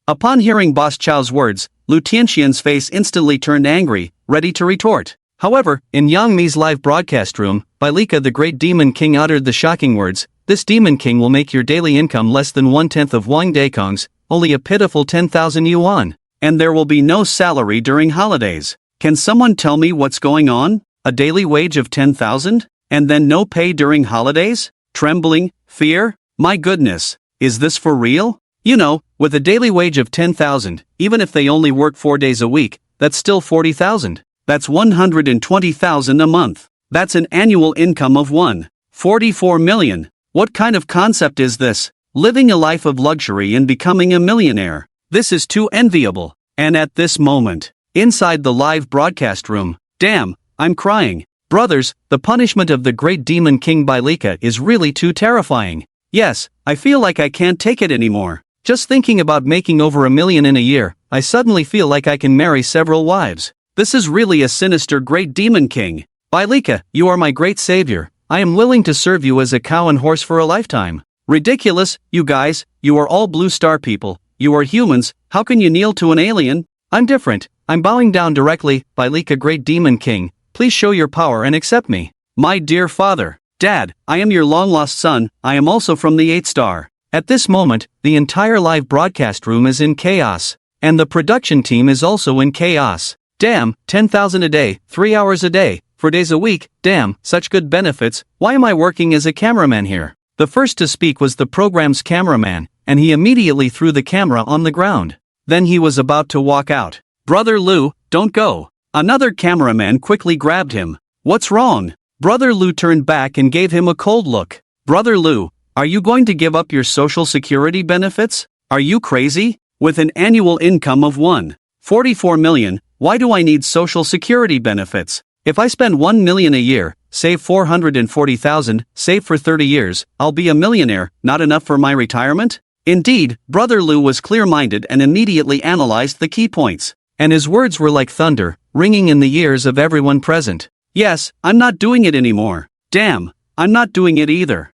Upon hearing Boss Chow's words, Lu Tianxian's face instantly turned angry, ready to retort. However, in Yang Mi's live broadcast room, Bellica the Great Demon King uttered the shocking words, this Demon King will make your daily income less than 1/10 of Wang Daikong's, only a pitiful 10,000 yuan. And there will be no salary during holidays. Can someone tell me what's going on? A daily wage of 10,000? And then no pay during holidays? Trembling? Fear? My goodness, is this for real? You know, with a daily wage of 10,000, even if they only work 4 days a week, that's still 40,000. That's 120,000 a month. That's an annual income of 1.44 million. What kind of concept is this? Living a life of luxury and becoming a millionaire. This is too enviable. And at this moment, inside the live broadcast room, damn, I'm crying. Brothers, the punishment of the Great Demon King Bellica is really too terrifying. Yes, I feel like I can't take it anymore. Just thinking about making over 1 million in a year, I suddenly feel like I can marry several wives. This is really a sinister Great Demon King. Bellica, you are my great savior. I am willing to serve you as a cow and horse for a lifetime. Ridiculous, you guys, you are all blue star people. You are humans, how can you kneel to an alien? I'm different, I'm bowing down directly. Bellica Great Demon King, please show your power and accept me. My dear father, Dad, I am your long-lost son, I am also from the 8 star. At this moment, the entire live broadcast room is in chaos. And the production team is also in chaos. Damn, 10,000 a day, 3 hours a day, 4 days a week, damn, such good benefits, why am I working as a cameraman here? The first to speak was the program's cameraman, and he immediately threw the camera on the ground. Then he was about to walk out. Brother Lu, don't go. Another cameraman quickly grabbed him. What's wrong? Brother Lu turned back and gave him a cold look. Brother Lu, are you going to give up your social security benefits? Are you crazy? With an annual income of 1.44 million, why do I need social security benefits? If I spend 1 million a year, save 440,000, save for 30 years, I'll be a millionaire, not enough for my retirement? Indeed, Brother Lu was clear-minded and immediately analyzed the key points. And his words were like thunder, ringing in the ears of everyone present. Yes, I'm not doing it anymore. Damn, I'm not doing it either.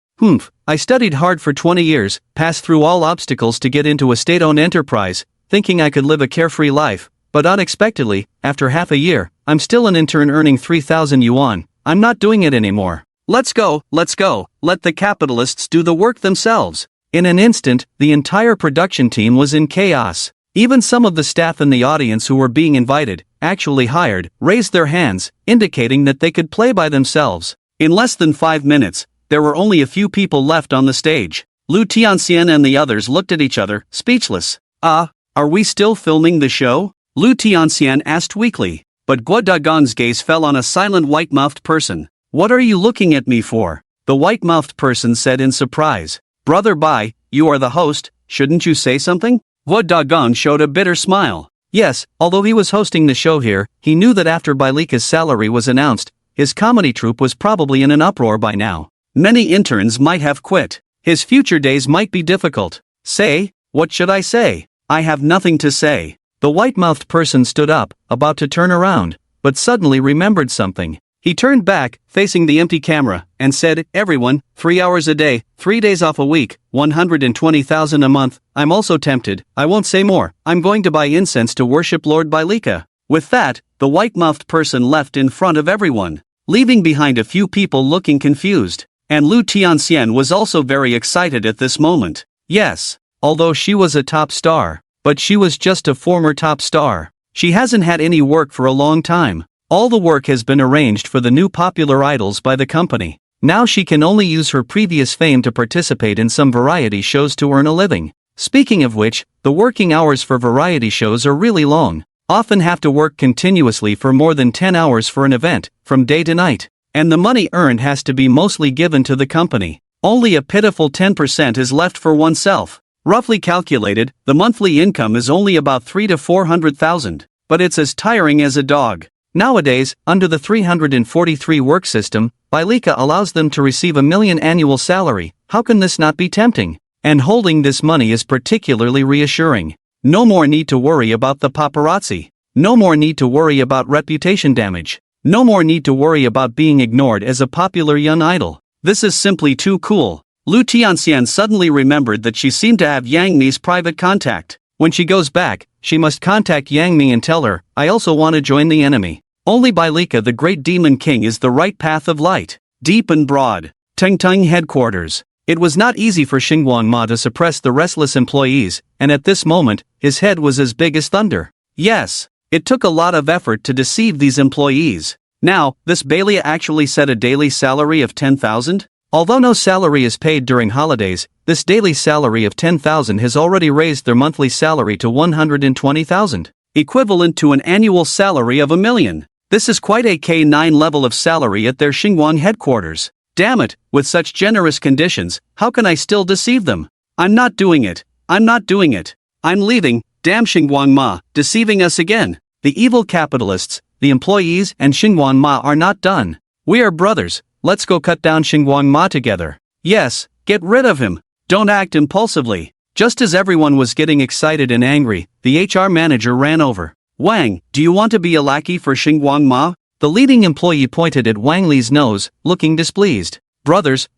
I studied hard for 20 years, passed through all obstacles to get into a state-owned enterprise, thinking I could live a carefree life. But unexpectedly, after half a year, I'm still an intern earning 3,000 yuan. I'm not doing it anymore. Let's go, let the capitalists do the work themselves. In an instant, the entire production team was in chaos. Even some of the staff in the audience who were being invited, actually hired, raised their hands, indicating that they could play by themselves. In less than 5 minutes, there were only a few people left on the stage. Lu Tianxian and the others looked at each other, speechless. Are we still filming the show? Lu Tianxian asked weakly. but Guodagong's gaze fell on a silent white-mouthed person. "What are you looking at me for?" the white-mouthed person said in surprise. "Brother Bai, you are the host, shouldn't you say something?" Guodagong showed a bitter smile. Yes, although he was hosting the show here, he knew that after Bellica's salary was announced, his comedy troupe was probably in an uproar by now. Many interns might have quit. His future days might be difficult. Say, what should I say? I have nothing to say. The white-mouthed person stood up, about to turn around, but suddenly remembered something. He turned back, facing the empty camera, and said, "Everyone, 3 hours a day, 3 days off a week, 120,000 a month. I'm also tempted, I won't say more. I'm going to buy incense to worship Lord Bellica." With that, the white-mouthed person left in front of everyone, leaving behind a few people looking confused. And Lu Tianxian was also very excited at this moment. Yes, although she was a top star, but she was just a former top star. She hasn't had any work for a long time. All the work has been arranged for the new popular idols by the company. Now she can only use her previous fame to participate in some variety shows to earn a living. Speaking of which, the working hours for variety shows are really long. Often have to work continuously for more than 10 hours for an event, from day to night. And the money earned has to be mostly given to the company. Only a pitiful 10% is left for oneself. Roughly calculated, the monthly income is only about 300,000 to 400,000, but it's as tiring as a dog. Nowadays, under the 343 work system, Bellica allows them to receive $1 million annual salary. How can this not be tempting? And holding this money is particularly reassuring. No more need to worry about the paparazzi. No more need to worry about reputation damage. No more need to worry about being ignored as a popular young idol. This is simply too cool. Lu Tianxian suddenly remembered that she seemed to have Yangmi's private contact. When she goes back, she must contact Yangmi and tell her, "I also want to join the enemy." Only Bellica the Great Demon King is the right path of light. Deep and broad. Tengtung headquarters. It was not easy for Xinguang Ma to suppress the restless employees, and at this moment, his head was as big as thunder. Yes, it took a lot of effort to deceive these employees. Now, this Bellica actually set a daily salary of 10,000? Although no salary is paid during holidays, this daily salary of 10,000 has already raised their monthly salary to 120,000, equivalent to an annual salary of $1 million. This is quite a K9 level of salary at their Xinguang headquarters. Damn it, with such generous conditions, how can I still deceive them? I'm not doing it. I'm not doing it. I'm leaving. Damn Xinguang Ma, deceiving us again. The evil capitalists, the employees and Xinguang Ma are not done. We are brothers, let's go cut down Xinguang Ma together. Yes, get rid of him. Don't act impulsively. Just as everyone was getting excited and angry, the HR manager ran over. "Wang, do you want to be a lackey for Xinguang Ma?" The leading employee pointed at Wang Li's nose, looking displeased. Brothers,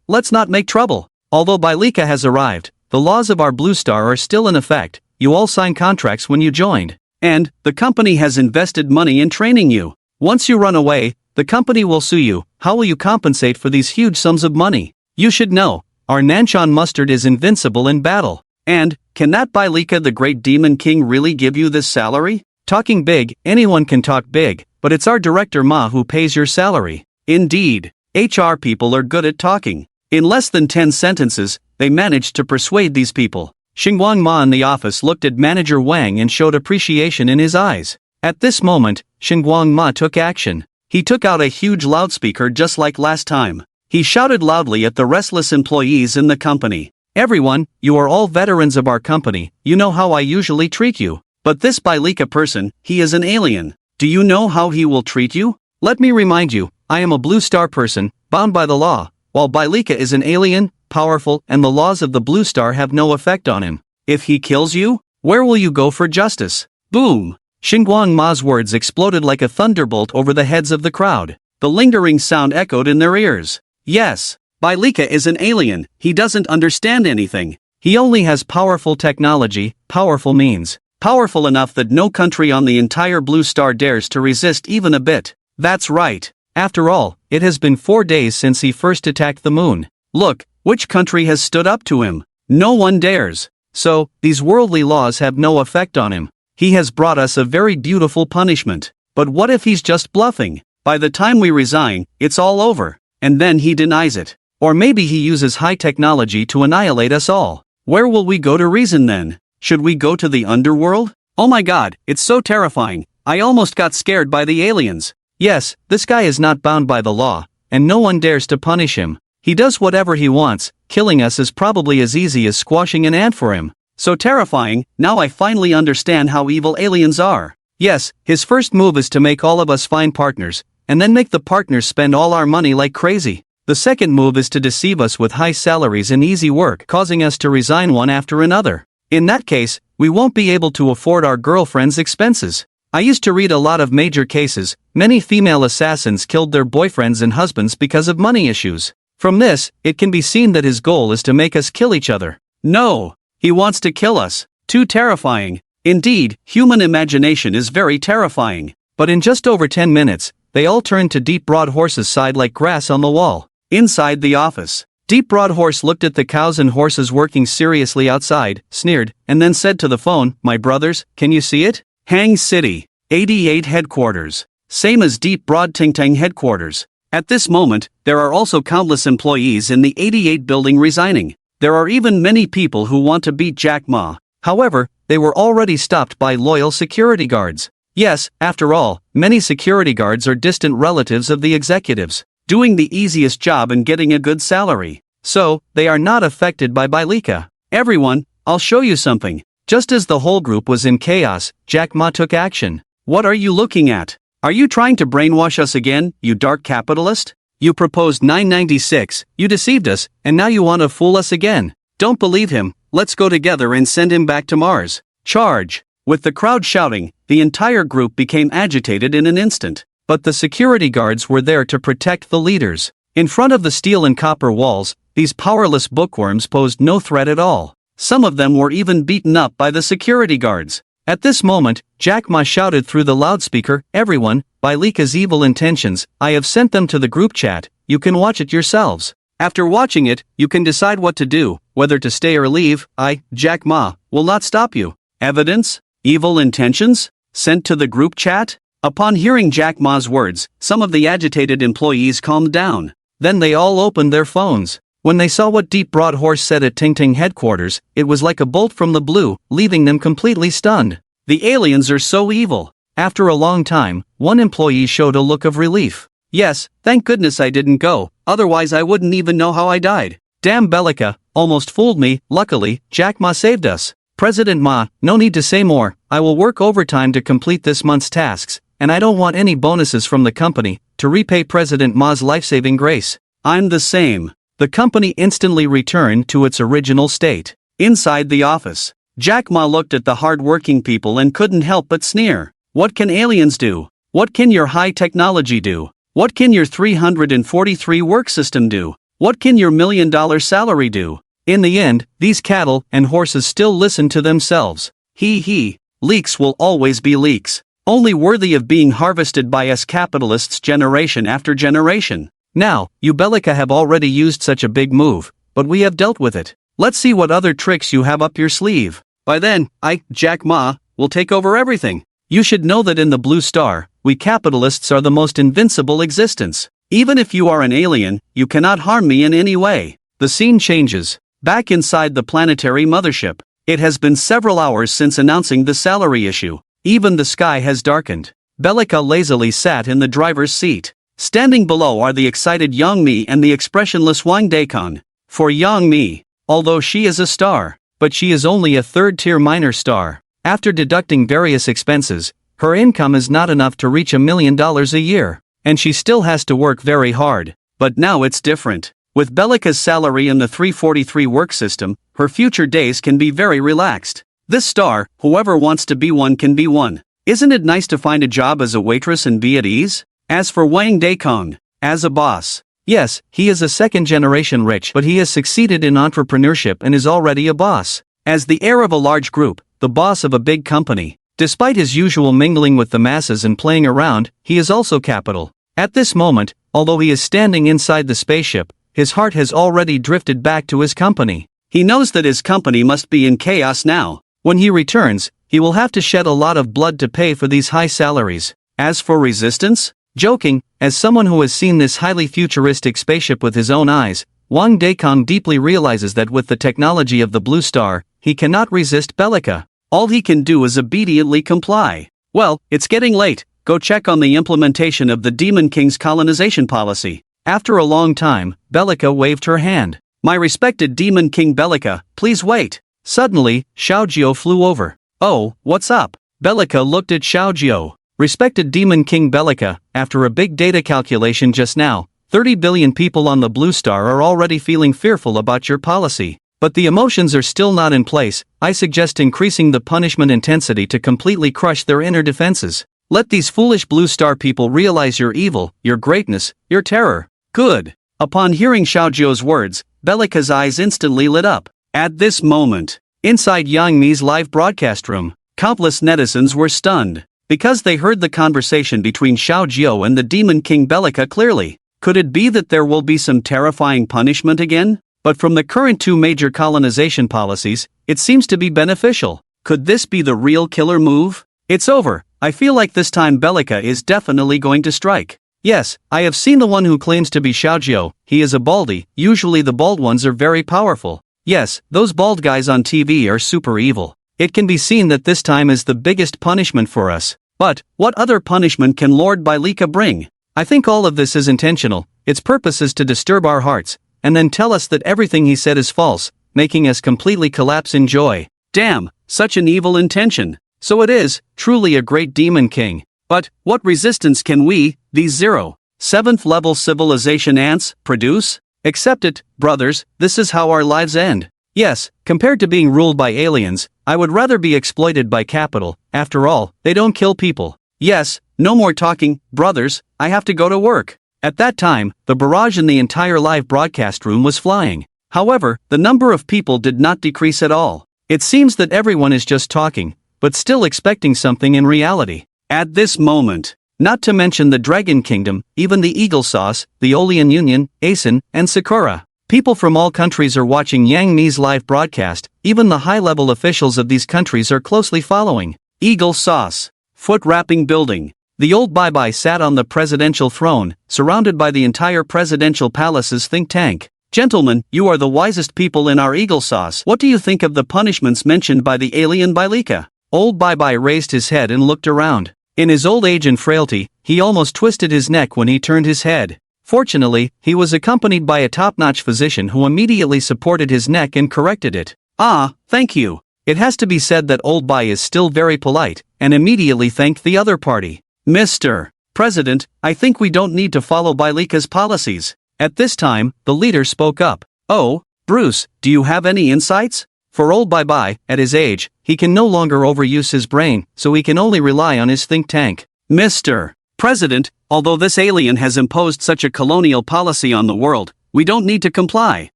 let's not make trouble. Although Bellica has arrived, the laws of our Blue Star are still in effect. You all signed contracts when you joined. And, the company has invested money in training you. Once you run away, the company will sue you. How will you compensate for these huge sums of money? You should know, our Nanshan mustard is invincible in battle. And, can that Bellica the Great Demon King really give you this salary? Talking big, anyone can talk big, but it's our director Ma who pays your salary. Indeed, HR people are good at talking. In less than 10 sentences, they managed to persuade these people. Xinguang Ma in the office looked at manager Wang and showed appreciation in his eyes. At this moment, Xinguang Ma took action. He took out a huge loudspeaker just like last time. He shouted loudly at the restless employees in the company. "Everyone, you are all veterans of our company, you know how I usually treat you. But this Bellica person, he is an alien. Do you know how he will treat you? Let me remind you, I am a Blue Star person, bound by the law, while Bellica is an alien, powerful, and the laws of the Blue Star have no effect on him. If he kills you, where will you go for justice?" Boom! Xinguang Ma's words exploded like a thunderbolt over the heads of the crowd. The lingering sound echoed in their ears. Yes, Bellica is an alien, he doesn't understand anything. He only has powerful technology, powerful means. Powerful enough that no country on the entire Blue Star dares to resist even a bit. That's right. After all, it has been 4 days since he first attacked the moon. Look, which country has stood up to him? No one dares. So, these worldly laws have no effect on him. He has brought us a very beautiful punishment. But what if he's just bluffing? By the time we resign, it's all over. And then he denies it. Or maybe he uses high technology to annihilate us all. Where will we go to reason then? Should we go to the underworld? Oh my god, it's so terrifying. I almost got scared by the aliens. Yes, this guy is not bound by the law, and no one dares to punish him. He does whatever he wants, killing us is probably as easy as squashing an ant for him. So terrifying, now I finally understand how evil aliens are. Yes, his first move is to make all of us find partners, and then make the partners spend all our money like crazy. The second move is to deceive us with high salaries and easy work, causing us to resign one after another. In that case, we won't be able to afford our girlfriend's expenses. I used to read a lot of major cases. Many female assassins killed their boyfriends and husbands because of money issues. From this, it can be seen that his goal is to make us kill each other. No, he wants to kill us. Too terrifying. Indeed, human imagination is very terrifying. But in just over 10 minutes, they all turned to Deep Broad Horse's side like grass on the wall. Inside the office, Deep Broad Horse looked at the cows and horses working seriously outside, sneered, and then said to the phone, "My brothers, can you see it? Hang City, 88 headquarters. Same as Deep Broad Ting Tang headquarters." At this moment, there are also countless employees in the 88 building resigning. There are even many people who want to beat Jack Ma. However, they were already stopped by loyal security guards. Yes, after all, many security guards are distant relatives of the executives, doing the easiest job and getting a good salary. So, they are not affected by Bellica. "Everyone, I'll show you something." Just as the whole group was in chaos, Jack Ma took action. "What are you looking at? Are you trying to brainwash us again, you dark capitalist? You proposed 996, you deceived us, and now you want to fool us again. Don't believe him, let's go together and send him back to Mars. Charge!" With the crowd shouting, the entire group became agitated in an instant. But the security guards were there to protect the leaders. In front of the steel and copper walls, these powerless bookworms posed no threat at all. Some of them were even beaten up by the security guards. At this moment, Jack Ma shouted through the loudspeaker, "Everyone, Bellica's evil intentions, I have sent them to the group chat, you can watch it yourselves. After watching it, you can decide what to do, whether to stay or leave. I, Jack Ma, will not stop you." Evidence? Evil intentions? Sent to the group chat? Upon hearing Jack Ma's words, some of the agitated employees calmed down. Then they all opened their phones. When they saw what Deep Broad Horse said at Ting Ting headquarters, it was like a bolt from the blue, leaving them completely stunned. The aliens are so evil. After a long time, one employee showed a look of relief. "Yes, thank goodness I didn't go, otherwise I wouldn't even know how I died. Damn Bellica, almost fooled me. Luckily, Jack Ma saved us. President Ma, no need to say more, I will work overtime to complete this month's tasks, and I don't want any bonuses from the company to repay President Ma's life-saving grace." "I'm the same." The company instantly returned to its original state. Inside the office, Jack Ma looked at the hard-working people and couldn't help but sneer. "What can aliens do? What can your high technology do? What can your 343 work system do? What can your $1 million salary do?" In the end, these cattle and horses still listen to themselves. He. Leaks will always be leaks. Only worthy of being harvested by us capitalists generation after generation. Now, you Bellica have already used such a big move, but we have dealt with it. Let's see what other tricks you have up your sleeve. By then, I, Jack Ma, will take over everything. You should know that in the Blue Star, we capitalists are the most invincible existence. Even if you are an alien, you cannot harm me in any way. The scene changes. Back inside the planetary mothership. It has been several hours since announcing the salary issue. Even the sky has darkened. Bellica lazily sat in the driver's seat. Standing below are the excited Yangi and the expressionless Wang Daikon. For Yangi, although she is a star, but she is only a third-tier minor star. After deducting various expenses, her income is not enough to reach $1 million a year, and she still has to work very hard. But now it's different. With Bellica's salary and the 343 work system, her future days can be very relaxed. This star, whoever wants to be one can be one. Isn't it nice to find a job as a waitress and be at ease? As for Wang Daikon, as a boss. Yes, he is a second-generation rich, but he has succeeded in entrepreneurship and is already a boss. As the heir of a large group, the boss of a big company. Despite his usual mingling with the masses and playing around, he is also capital. At this moment, although he is standing inside the spaceship, his heart has already drifted back to his company. He knows that his company must be in chaos now. When he returns, he will have to shed a lot of blood to pay for these high salaries. As for resistance? Joking, as someone who has seen this highly futuristic spaceship with his own eyes, Wang Daikon deeply realizes that with the technology of the Blue Star, he cannot resist Bellica. All he can do is obediently comply. Well, it's getting late, go check on the implementation of the Demon King's colonization policy. After a long time, Bellica waved her hand. My respected Demon King Bellica, please wait. Suddenly, Xiaojio flew over. Oh, what's up? Bellica looked at Xiaojio. Respected Demon King Bellica, after a big data calculation just now, 30 billion people on the Blue Star are already feeling fearful about your policy. But the emotions are still not in place. I suggest increasing the punishment intensity to completely crush their inner defenses. Let these foolish Blue Star people realize your evil, your greatness, your terror. Good. Upon hearing Xiaojio's words, Bellica's eyes instantly lit up. At this moment, inside Yangi's live broadcast room, countless netizens were stunned, because they heard the conversation between Xiaojio and the Demon King Bellica clearly. Could it be that there will be some terrifying punishment again? But from the current two major colonization policies, it seems to be beneficial. Could this be the real killer move? It's over. I feel like this time Bellica is definitely going to strike. Yes, I have seen the one who claims to be Xiaojio. He is a baldy. Usually the bald ones are very powerful. Yes, those bald guys on TV are super evil. It can be seen that this time is the biggest punishment for us. But, what other punishment can Lord Bellica bring? I think all of this is intentional. Its purpose is to disturb our hearts, and then tell us that everything he said is false, making us completely collapse in joy. Damn, such an evil intention. So it is, truly a great Demon King. But, what resistance can we, these 7th level civilization ants, produce? Accept it, brothers, this is how our lives end. Yes, compared to being ruled by aliens, I would rather be exploited by capital. After all, they don't kill people. Yes, no more talking, brothers, I have to go to work. At that time, the barrage in the entire live broadcast room was flying. However, the number of people did not decrease at all. It seems that everyone is just talking, but still expecting something in reality. At this moment, not to mention the Dragon Kingdom, even the Eagle Sauce, the Olean Union, Asen, and Sakura. People from all countries are watching Yangi's live broadcast, even the high-level officials of these countries are closely following. Eagle Sauce. Foot-wrapping building. The old Bye-Bye sat on the presidential throne, surrounded by the entire presidential palace's think tank. Gentlemen, you are the wisest people in our Eagle Sauce. What do you think of the punishments mentioned by the alien Bellica? Old Bye-Bye raised his head and looked around. In his old age and frailty, he almost twisted his neck when he turned his head. Fortunately, he was accompanied by a top-notch physician who immediately supported his neck and corrected it. Ah, thank you. It has to be said that Old Bye is still very polite, and immediately thanked the other party. Mr. President, I think we don't need to follow Bellica's policies. At this time, the leader spoke up. Oh, Bruce, do you have any insights? For Old Bye-Bye, at his age, he can no longer overuse his brain, so he can only rely on his think tank. Mr. President, although this alien has imposed such a colonial policy on the world, we don't need to comply.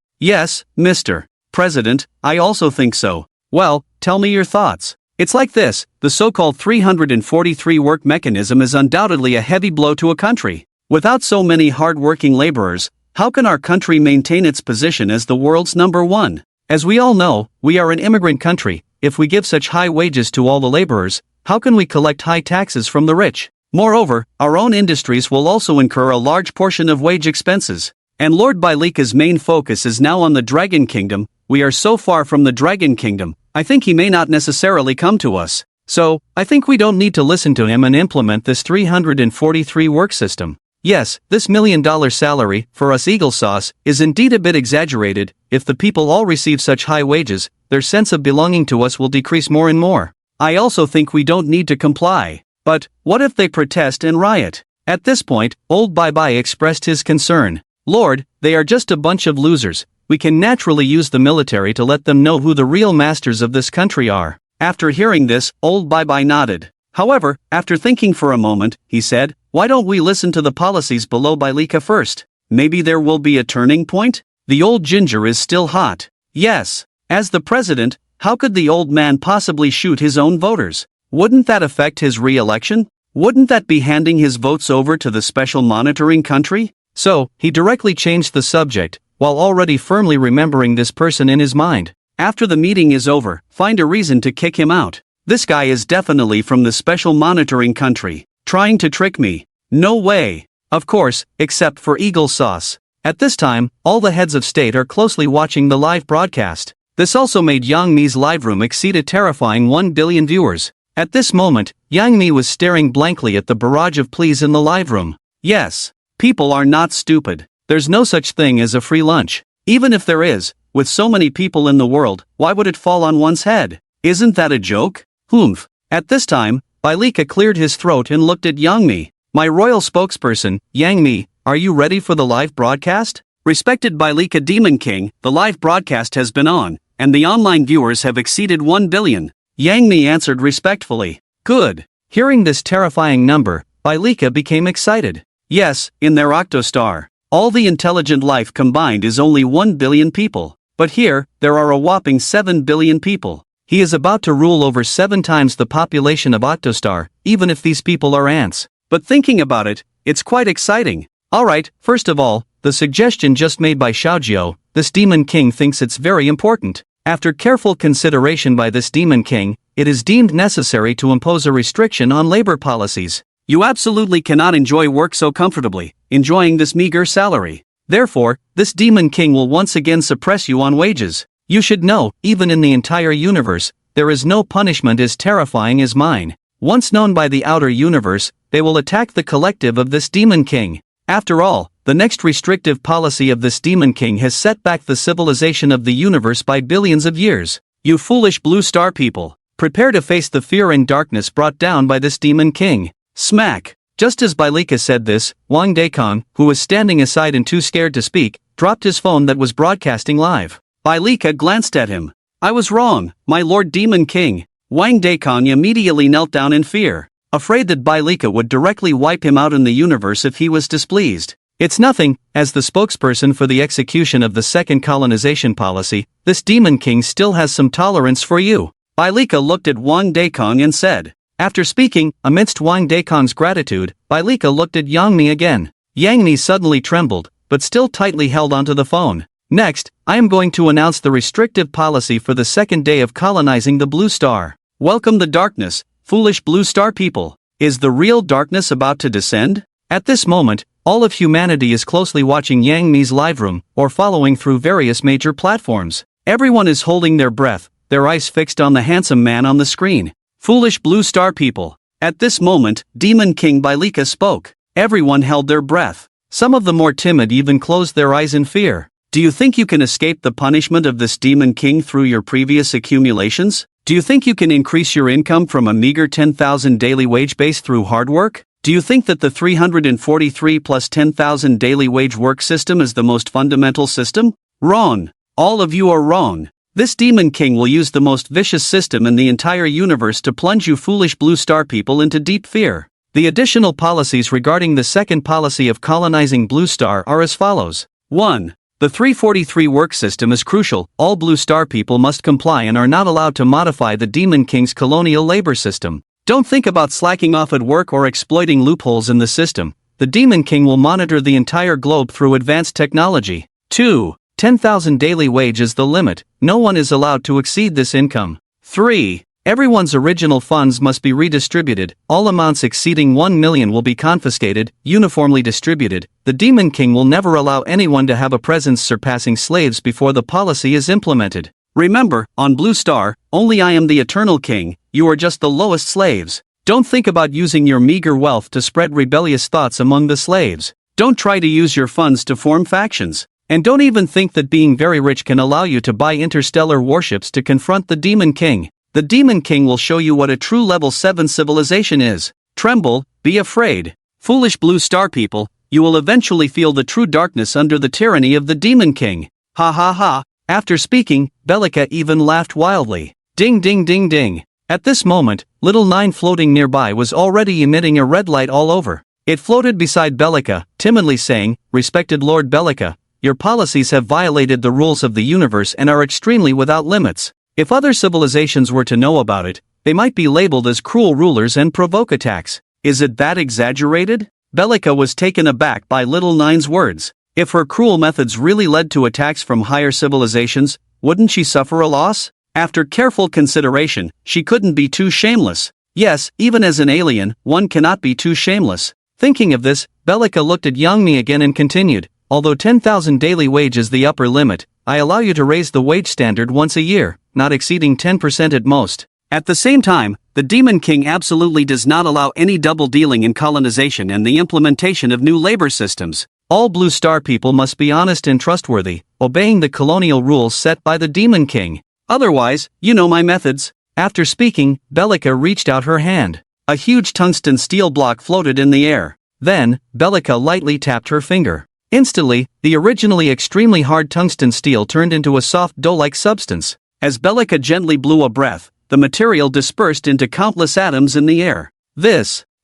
Yes, Mr. President, I also think so. Well, tell me your thoughts. It's like this, the so-called 343 work mechanism is undoubtedly a heavy blow to a country. Without so many hard-working laborers, how can our country maintain its position as the world's #1? As we all know, we are an immigrant country. If we give such high wages to all the laborers, how can we collect high taxes from the rich? Moreover, our own industries will also incur a large portion of wage expenses. And Lord Bellica's main focus is now on the Dragon Kingdom. We are so far from the Dragon Kingdom, I think he may not necessarily come to us. So, I think we don't need to listen to him and implement this 343 work system. Yes, this $1 million salary, for us Eagle Sauce, is indeed a bit exaggerated. If the people all receive such high wages, their sense of belonging to us will decrease more and more. I also think we don't need to comply. But, what if they protest and riot? At this point, Old Bye-Bye expressed his concern. Lord, they are just a bunch of losers. We can naturally use the military to let them know who the real masters of this country are. After hearing this, Old Bye-Bye nodded. However, after thinking for a moment, he said, why don't we listen to the policies below Bellica first? Maybe there will be a turning point? The old ginger is still hot. Yes. As the president, how could the old man possibly shoot his own voters? Wouldn't that affect his re-election? Wouldn't that be handing his votes over to the special monitoring country? So, he directly changed the subject, while already firmly remembering this person in his mind. After the meeting is over, find a reason to kick him out. This guy is definitely from the special monitoring country. Trying to trick me. No way. Of course, except for Eagle Sauce. At this time, all the heads of state are closely watching the live broadcast. This also made Yangi's live room exceed a terrifying 1 billion viewers. At this moment, Yangi was staring blankly at the barrage of pleas in the live room. Yes, people are not stupid. There's no such thing as a free lunch. Even if there is, with so many people in the world, why would it fall on one's head? Isn't that a joke? Humph. At this time, Bellica cleared his throat and looked at Yangi. My royal spokesperson, Yangi, are you ready for the live broadcast? Respected Bellica Demon King, the live broadcast has been on, and the online viewers have exceeded 1 billion. Yangi answered respectfully. Good. Hearing this terrifying number, Bellica became excited. Yes, in their octostar, all the intelligent life combined is only 1 billion people. But here, there are a whopping 7 billion people. He is about to rule over 7 times the population of Octostar, even if these people are ants. But thinking about it, it's quite exciting. Alright, first of all, the suggestion just made by Xiaojiu, this Demon King thinks it's very important. After careful consideration by this Demon King, it is deemed necessary to impose a restriction on labor policies. You absolutely cannot enjoy work so comfortably, enjoying this meager salary. Therefore, this Demon King will once again suppress you on wages. You should know, even in the entire universe, there is no punishment as terrifying as mine. Once known by the outer universe, they will attack the collective of this Demon King. After all, the next restrictive policy of this Demon King has set back the civilization of the universe by billions of years. You foolish blue star people, prepare to face the fear and darkness brought down by this Demon King. Smack! Just as Bellica said this, Wang Dekong, who was standing aside and too scared to speak, dropped his phone that was broadcasting live. Bellica glanced at him. I was wrong, my Lord Demon King. Wang Dekong immediately knelt down in fear, afraid that Bellica would directly wipe him out in the universe if he was displeased. It's nothing, as the spokesperson for the execution of the second colonization policy, this Demon King still has some tolerance for you. Bellica looked at Wang Dekong and said. After speaking, amidst Wang Dekong's gratitude, Bellica looked at Yangi again. Yangi suddenly trembled, but still tightly held onto the phone. Next, I am going to announce the restrictive policy for the second day of colonizing the Blue Star. Welcome the darkness, foolish Blue Star people. Is the real darkness about to descend? At this moment, all of humanity is closely watching Yangi's live room, or following through various major platforms. Everyone is holding their breath, their eyes fixed on the handsome man on the screen. Foolish Blue Star people. At this moment, Demon King Bellica spoke. Everyone held their breath. Some of the more timid even closed their eyes in fear. Do you think you can escape the punishment of this Demon King through your previous accumulations? Do you think you can increase your income from a meager 10,000 daily wage base through hard work? Do you think that the 343 plus 10,000 daily wage work system is the most fundamental system? Wrong. All of you are wrong. This Demon King will use the most vicious system in the entire universe to plunge you foolish Blue Star people into deep fear. The additional policies regarding the second policy of colonizing Blue Star are as follows. 1. The 343 work system is crucial. All Blue Star people must comply and are not allowed to modify the Demon King's colonial labor system. Don't think about slacking off at work or exploiting loopholes in the system. The Demon King will monitor the entire globe through advanced technology. 2. 10,000 daily wage is the limit. No one is allowed to exceed this income. 3. Everyone's original funds must be redistributed. All amounts exceeding 1 million will be confiscated, uniformly distributed. The Demon King will never allow anyone to have a presence surpassing slaves before the policy is implemented. Remember, on Blue Star, only I am the Eternal King, you are just the lowest slaves. Don't think about using your meager wealth to spread rebellious thoughts among the slaves. Don't try to use your funds to form factions. And don't even think that being very rich can allow you to buy interstellar warships to confront the Demon King. The Demon King will show you what a true level 7 civilization is. Tremble, be afraid. Foolish Blue Star people, you will eventually feel the true darkness under the tyranny of the Demon King. Ha ha ha. After speaking, Bellica even laughed wildly. Ding ding ding ding. At this moment, Little Nine floating nearby was already emitting a red light all over. It floated beside Bellica, timidly saying, Respected Lord Bellica, your policies have violated the rules of the universe and are extremely without limits. If other civilizations were to know about it, they might be labeled as cruel rulers and provoke attacks. Is it that exaggerated? Bellica was taken aback by Little Nine's words. If her cruel methods really led to attacks from higher civilizations, wouldn't she suffer a loss? After careful consideration, she couldn't be too shameless. Yes, even as an alien, one cannot be too shameless. Thinking of this, Bellica looked at Yangi again and continued. Although 10,000 daily wage is the upper limit, I allow you to raise the wage standard once a year, not exceeding 10% at most. At the same time, The Demon King absolutely does not allow any double dealing in colonization and the implementation of new labor systems. All Blue Star people must be honest and trustworthy, obeying the colonial rules set by the Demon King. Otherwise, you know my methods. After speaking, Bellica reached out her hand. A huge tungsten steel block floated in the air. Then, Bellica lightly tapped her finger. Instantly, the originally extremely hard tungsten steel turned into a soft dough-like substance. As Bellica gently blew a breath, the material dispersed into countless atoms in the air.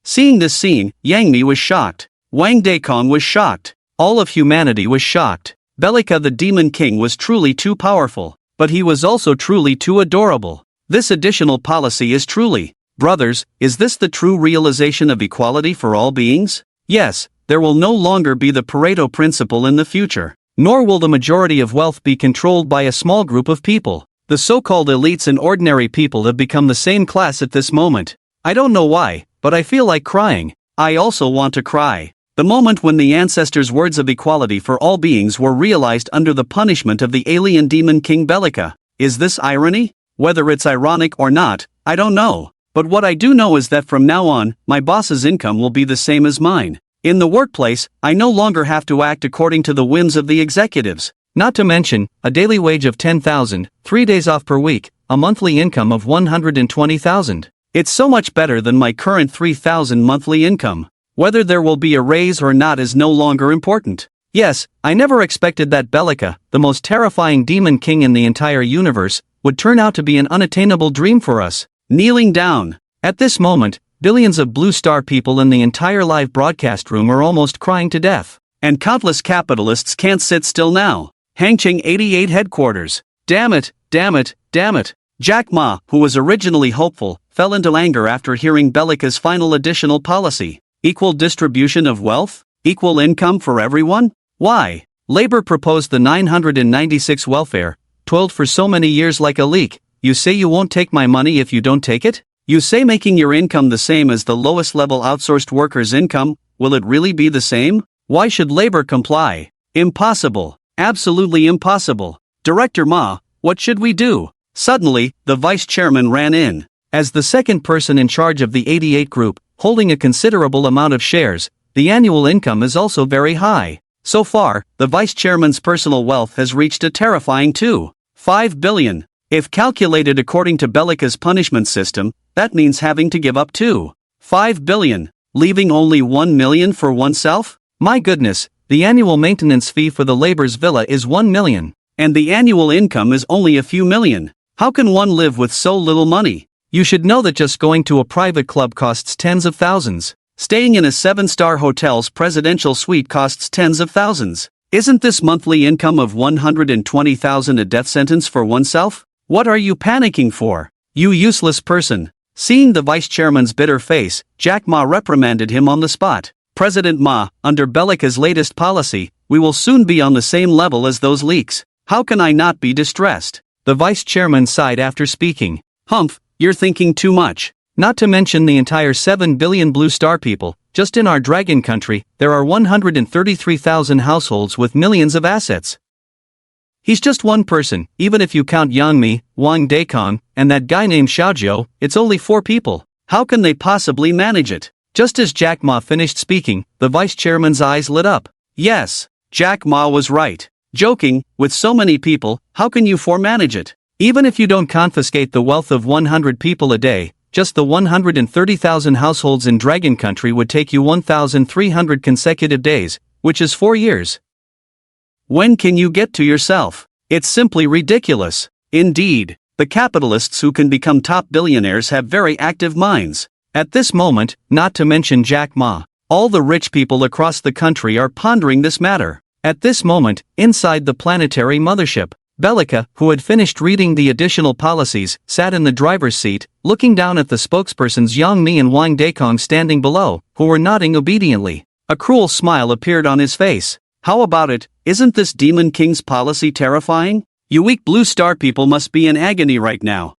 Seeing this scene, Yangi was shocked. Wang Daikong was shocked. All of humanity was shocked. Bellica the Demon King was truly too powerful, but he was also truly too adorable. This additional policy is truly, brothers, is this the true realization of equality for all beings? Yes, there will no longer be the Pareto principle in the future, nor will the majority of wealth be controlled by a small group of people. The so-called elites and ordinary people have become the same class at this moment. I don't know why, but I feel like crying. I also want to cry. The moment when the ancestors' words of equality for all beings were realized under the punishment of the alien Demon King Bellica. Is this irony? Whether it's ironic or not, I don't know. But what I do know is that from now on, my boss's income will be the same as mine. In the workplace, I no longer have to act according to the whims of the executives. Not to mention, a daily wage of 10,000, 3 days off per week, a monthly income of 120,000. It's so much better than my current 3,000 monthly income. Whether there will be a raise or not is no longer important. Yes, I never expected that Bellica, the most terrifying Demon King in the entire universe, would turn out to be an unattainable dream for us. Kneeling down. At this moment, billions of Blue Star people in the entire live broadcast room are almost crying to death. And countless capitalists can't sit still now. Hangqing 88 headquarters. Damn it, damn it, damn it. Jack Ma, who was originally hopeful, fell into anger after hearing Bellica's final additional policy. Equal distribution of wealth? Equal income for everyone? Why? Labor proposed the 996 welfare, toiled for so many years like a leak. You say you won't take my money if you don't take it? You say making your income the same as the lowest level outsourced worker's income, will it really be the same? Why should labor comply? Impossible. Absolutely impossible. Director Ma, what should we do? Suddenly, the vice chairman ran in. As the second person in charge of the 88 group, holding a considerable amount of shares, the annual income is also very high. So far, the vice chairman's personal wealth has reached a terrifying 2.5 billion. If calculated according to Bellica's punishment system, that means having to give up 2.5 billion, leaving only 1 million for oneself? My goodness, the annual maintenance fee for the labor's villa is 1 million. And the annual income is only a few million. How can one live with so little money? You should know that just going to a private club costs tens of thousands. Staying in a 7-star hotel's presidential suite costs tens of thousands. Isn't this monthly income of 120,000 a death sentence for oneself? What are you panicking for? You useless person. Seeing the vice chairman's bitter face, Jack Ma reprimanded him on the spot. President Ma, under Bellica's latest policy, we will soon be on the same level as those leaks. How can I not be distressed? The vice chairman sighed after speaking. Humph, you're thinking too much. Not to mention the entire 7 billion Blue Star people, just in our dragon country, there are 133,000 households with millions of assets. He's just one person, even if you count Yangi, Wang Daikong, and that guy named Xiaojiu, it's only 4 people. How can they possibly manage it? Just as Jack Ma finished speaking, the vice chairman's eyes lit up. Yes, Jack Ma was right. Joking, with so many people, how can you manage it? Even if you don't confiscate the wealth of 100 people a day, just the 130,000 households in Dragon Country would take you 1,300 consecutive days, which is 4 years. When can you get to yourself? It's simply ridiculous. Indeed, the capitalists who can become top billionaires have very active minds. At this moment, not to mention Jack Ma, all the rich people across the country are pondering this matter. At this moment, inside the planetary mothership, Bellica, who had finished reading the additional policies, sat in the driver's seat, looking down at the spokespersons Yangi and Wang Daikong standing below, who were nodding obediently. A cruel smile appeared on his face. How about it? Isn't this Demon King's policy terrifying? You weak Blue Star people must be in agony right now.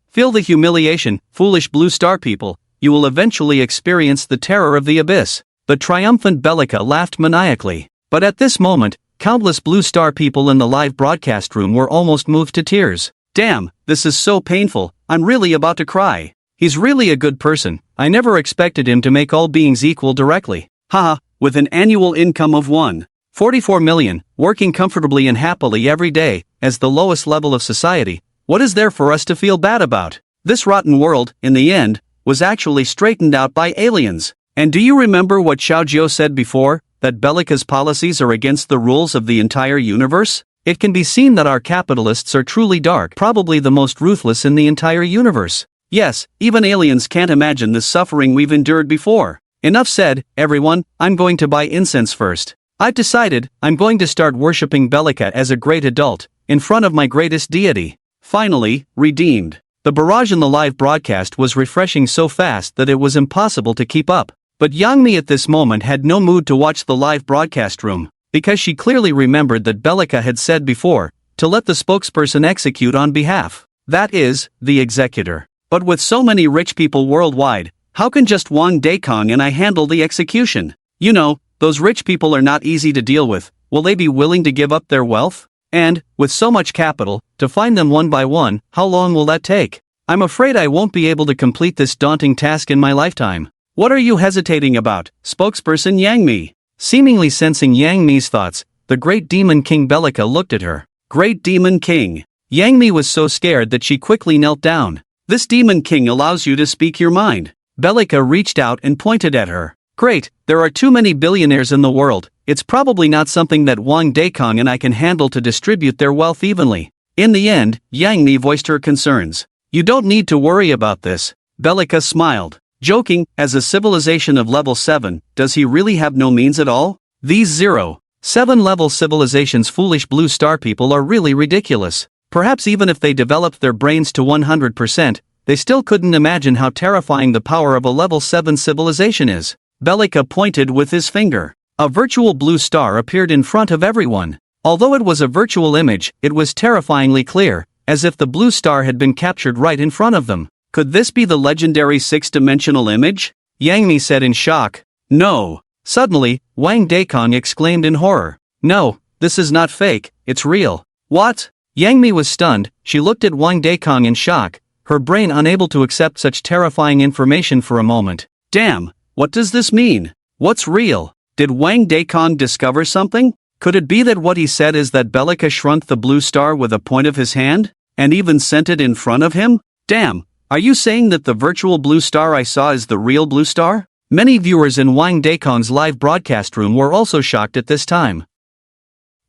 Feel the humiliation, foolish Blue Star people. You will eventually experience the terror of the abyss. The triumphant Bellica laughed maniacally. But at this moment, countless Blue Star people in the live broadcast room were almost moved to tears. Damn, this is so painful, I'm really about to cry. He's really a good person. I never expected him to make all beings equal directly. Haha, with an annual income of 1.44 million, working comfortably and happily every day, as the lowest level of society, what is there for us to feel bad about? This rotten world, in the end, was actually straightened out by aliens. And do you remember what Xiaojiu said before, that Bellica's policies are against the rules of the entire universe? It can be seen that our capitalists are truly dark, probably the most ruthless in the entire universe. Yes, even aliens can't imagine the suffering we've endured before. Enough said, everyone, I'm going to buy incense first. I've decided, I'm going to start worshipping Bellica as a great adult, in front of my greatest deity. Finally, redeemed. The barrage in the live broadcast was refreshing so fast that it was impossible to keep up. But Yangi at this moment had no mood to watch the live broadcast room, because she clearly remembered that Bellica had said before, to let the spokesperson execute on behalf. That is, the executor. But with so many rich people worldwide, how can just Wang Daikong and I handle the execution? You know, those rich people are not easy to deal with. Will they be willing to give up their wealth? And, with so much capital, to find them one by one, how long will that take? I'm afraid I won't be able to complete this daunting task in my lifetime. What are you hesitating about, spokesperson Yangi? Seemingly sensing Yangi's thoughts, the great demon king Bellica looked at her. Great demon king. Yangi was so scared that she quickly knelt down. This demon king allows you to speak your mind. Bellica reached out and pointed at her. Great, there are too many billionaires in the world. It's probably not something that Wang Daikong and I can handle to distribute their wealth evenly. In the end, Yangi voiced her concerns. You don't need to worry about this. Bellica smiled. Joking, as a civilization of level 7, does he really have no means at all? These 0.7 level civilizations foolish blue star people are really ridiculous. Perhaps even if they developed their brains to 100%, they still couldn't imagine how terrifying the power of a level 7 civilization is. Bellica pointed with his finger. A virtual blue star appeared in front of everyone. Although it was a virtual image, it was terrifyingly clear, as if the blue star had been captured right in front of them. Could this be the legendary 6-dimensional image? Yangi said in shock. No. Suddenly, Wang Daikong exclaimed in horror. No, this is not fake, it's real. What? Yangi was stunned. She looked at Wang Daikong in shock, her brain unable to accept such terrifying information for a moment. Damn, what does this mean? What's real? Did Wang Daikong discover something? Could it be that what he said is that Bellica shrunk the blue star with a point of his hand? And even sent it in front of him? Damn. Are you saying that the virtual blue star I saw is the real blue star? Many viewers in Wang Daikong's live broadcast room were also shocked at this time.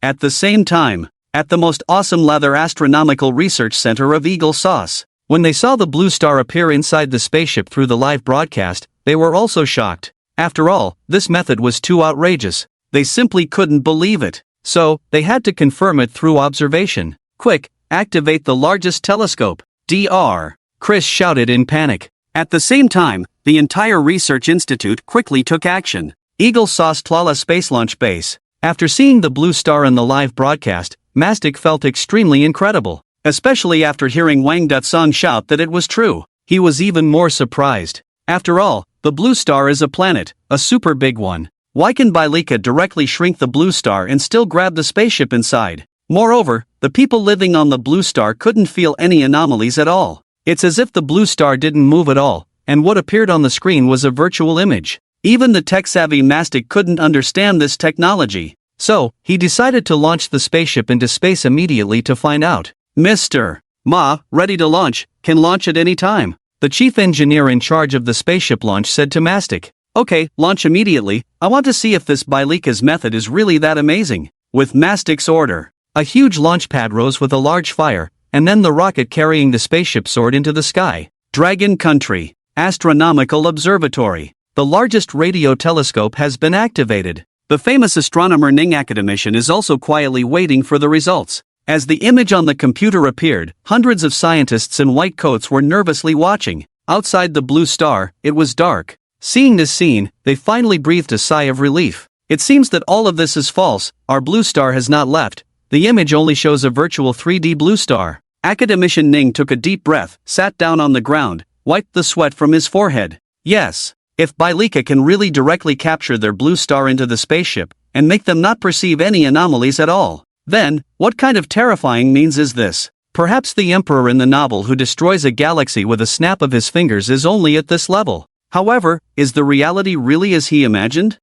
At the same time, at the most awesome leather astronomical research center of Eagle Sauce, when they saw the blue star appear inside the spaceship through the live broadcast, they were also shocked. After all, this method was too outrageous. They simply couldn't believe it. So, they had to confirm it through observation. Quick, activate the largest telescope. Dr. Chris shouted in panic. At the same time, the entire research institute quickly took action. Eagle Sauce Tlala Space Launch Base. After seeing the blue star in the live broadcast, Mastic felt extremely incredible. Especially after hearing Wang Datsong shout that it was true. He was even more surprised. After all, the blue star is a planet, a super big one. Why can Bellica directly shrink the blue star and still grab the spaceship inside? Moreover, the people living on the blue star couldn't feel any anomalies at all. It's as if the blue star didn't move at all, and what appeared on the screen was a virtual image. Even the tech-savvy Mastic couldn't understand this technology. So, he decided to launch the spaceship into space immediately to find out. Mr. Ma, ready to launch, can launch at any time. The chief engineer in charge of the spaceship launch said to Mastic. Okay, launch immediately. I want to see if this Bellica's method is really that amazing. With Mastic's order, a huge launch pad rose with a large fire, and then the rocket carrying the spaceship soared into the sky. Dragon Country Astronomical Observatory. The largest radio telescope has been activated. The famous astronomer Ning Academician is also quietly waiting for the results. As the image on the computer appeared, hundreds of scientists in white coats were nervously watching. Outside the blue star, it was dark. Seeing this scene, they finally breathed a sigh of relief. It seems that all of this is false, our blue star has not left. The image only shows a virtual 3D blue star. Academician Ning took a deep breath, sat down on the ground, wiped the sweat from his forehead. Yes, if Bellica can really directly capture their blue star into the spaceship, and make them not perceive any anomalies at all, then, what kind of terrifying means is this? Perhaps the emperor in the novel who destroys a galaxy with a snap of his fingers is only at this level. However, is the reality really as he imagined?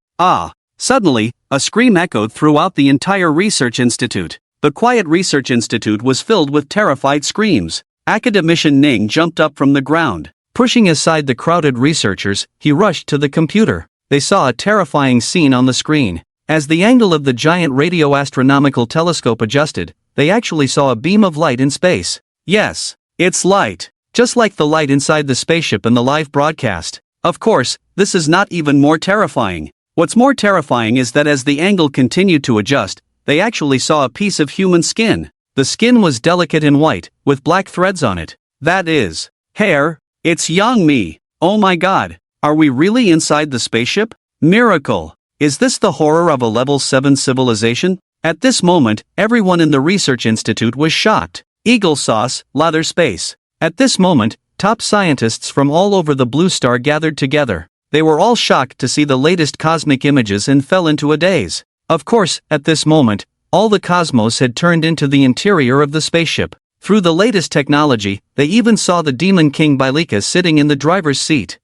Suddenly, a scream echoed throughout the entire research institute. The quiet research institute was filled with terrified screams. Academician Ning jumped up from the ground. Pushing aside the crowded researchers, he rushed to the computer. They saw a terrifying scene on the screen. As the angle of the giant radioastronomical telescope adjusted, they actually saw a beam of light in space. Yes, it's light. Just like the light inside the spaceship in the live broadcast. Of course, this is not even more terrifying. What's more terrifying is that as the angle continued to adjust, they actually saw a piece of human skin. The skin was delicate and white, with black threads on it. That is hair. It's Yangi. Oh my god. Are we really inside the spaceship? Miracle. Is this the horror of a level 7 civilization? At this moment, everyone in the research institute was shocked. Eagle sauce, lather space. At this moment, top scientists from all over the blue star gathered together. They were all shocked to see the latest cosmic images and fell into a daze. Of course, at this moment, all the cosmos had turned into the interior of the spaceship. Through the latest technology, they even saw the Demon King Bellica sitting in the driver's seat.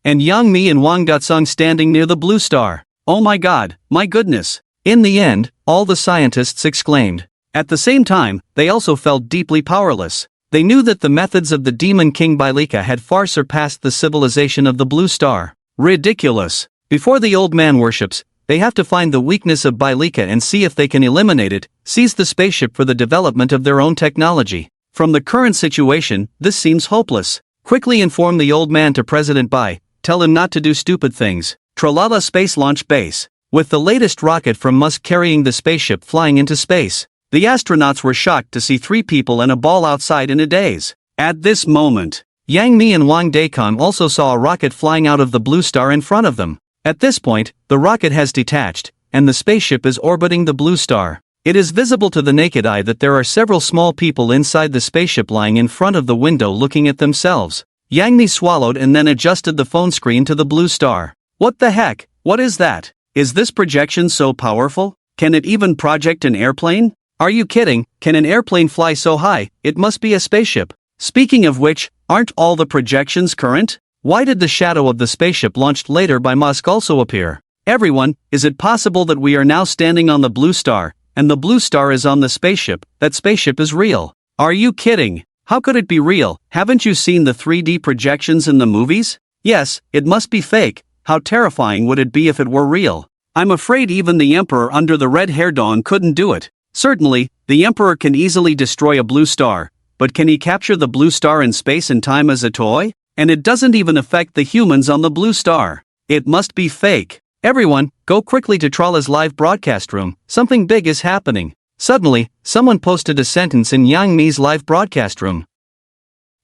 And Yang-mi and Wang Gutsung standing near the blue star. Oh my god, my goodness. In the end, all the scientists exclaimed. At the same time, they also felt deeply powerless. They knew that the methods of the Demon King Bellica had far surpassed the civilization of the blue star. Ridiculous. Before the old man worships, they have to find the weakness of Bellica and see if they can eliminate it, seize the spaceship for the development of their own technology. From the current situation, this seems hopeless. Quickly inform the old man to President Bai, tell him not to do stupid things. Tralala Space Launch Base. With the latest rocket from Musk carrying the spaceship flying into space, the astronauts were shocked to see 3 people and a ball outside in a daze. At this moment, Yang Mi and Wang Daikon also saw a rocket flying out of the blue star in front of them. At this point, the rocket has detached, and the spaceship is orbiting the blue star. It is visible to the naked eye that there are several small people inside the spaceship lying in front of the window looking at themselves. Yang Mi swallowed and then adjusted the phone screen to the blue star. What the heck? What is that? Is this projection so powerful? Can it even project an airplane? Are you kidding? Can an airplane fly so high? It must be a spaceship. Speaking of which, aren't all the projections current? Why did the shadow of the spaceship launched later by Musk also appear? Everyone, is it possible that we are now standing on the blue star, and the blue star is on the spaceship? That spaceship is real. Are you kidding? How could it be real? Haven't you seen the 3D projections in the movies? Yes, it must be fake. How terrifying would it be if it were real? I'm afraid even the Emperor under the red hair dawn couldn't do it. Certainly, the Emperor can easily destroy a blue star, but can he capture the blue star in space and time as a toy? And it doesn't even affect the humans on the blue star. It must be fake. Everyone, go quickly to Trala's live broadcast room. Something big is happening. Suddenly, someone posted a sentence in Yang Mi's live broadcast room.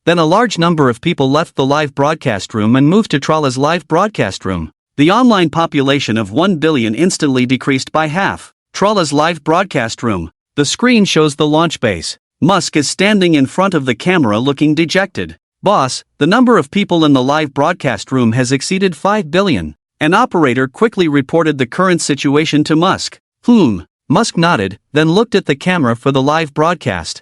Then a large number of people left the live broadcast room and moved to Trala's live broadcast room. The online population of 1 billion instantly decreased by half. Trala's live broadcast room. The screen shows the launch base. Musk is standing in front of the camera looking dejected. Boss, the number of people in the live broadcast room has exceeded 5 billion. An operator quickly reported the current situation to Musk. Musk nodded, then looked at the camera for the live broadcast.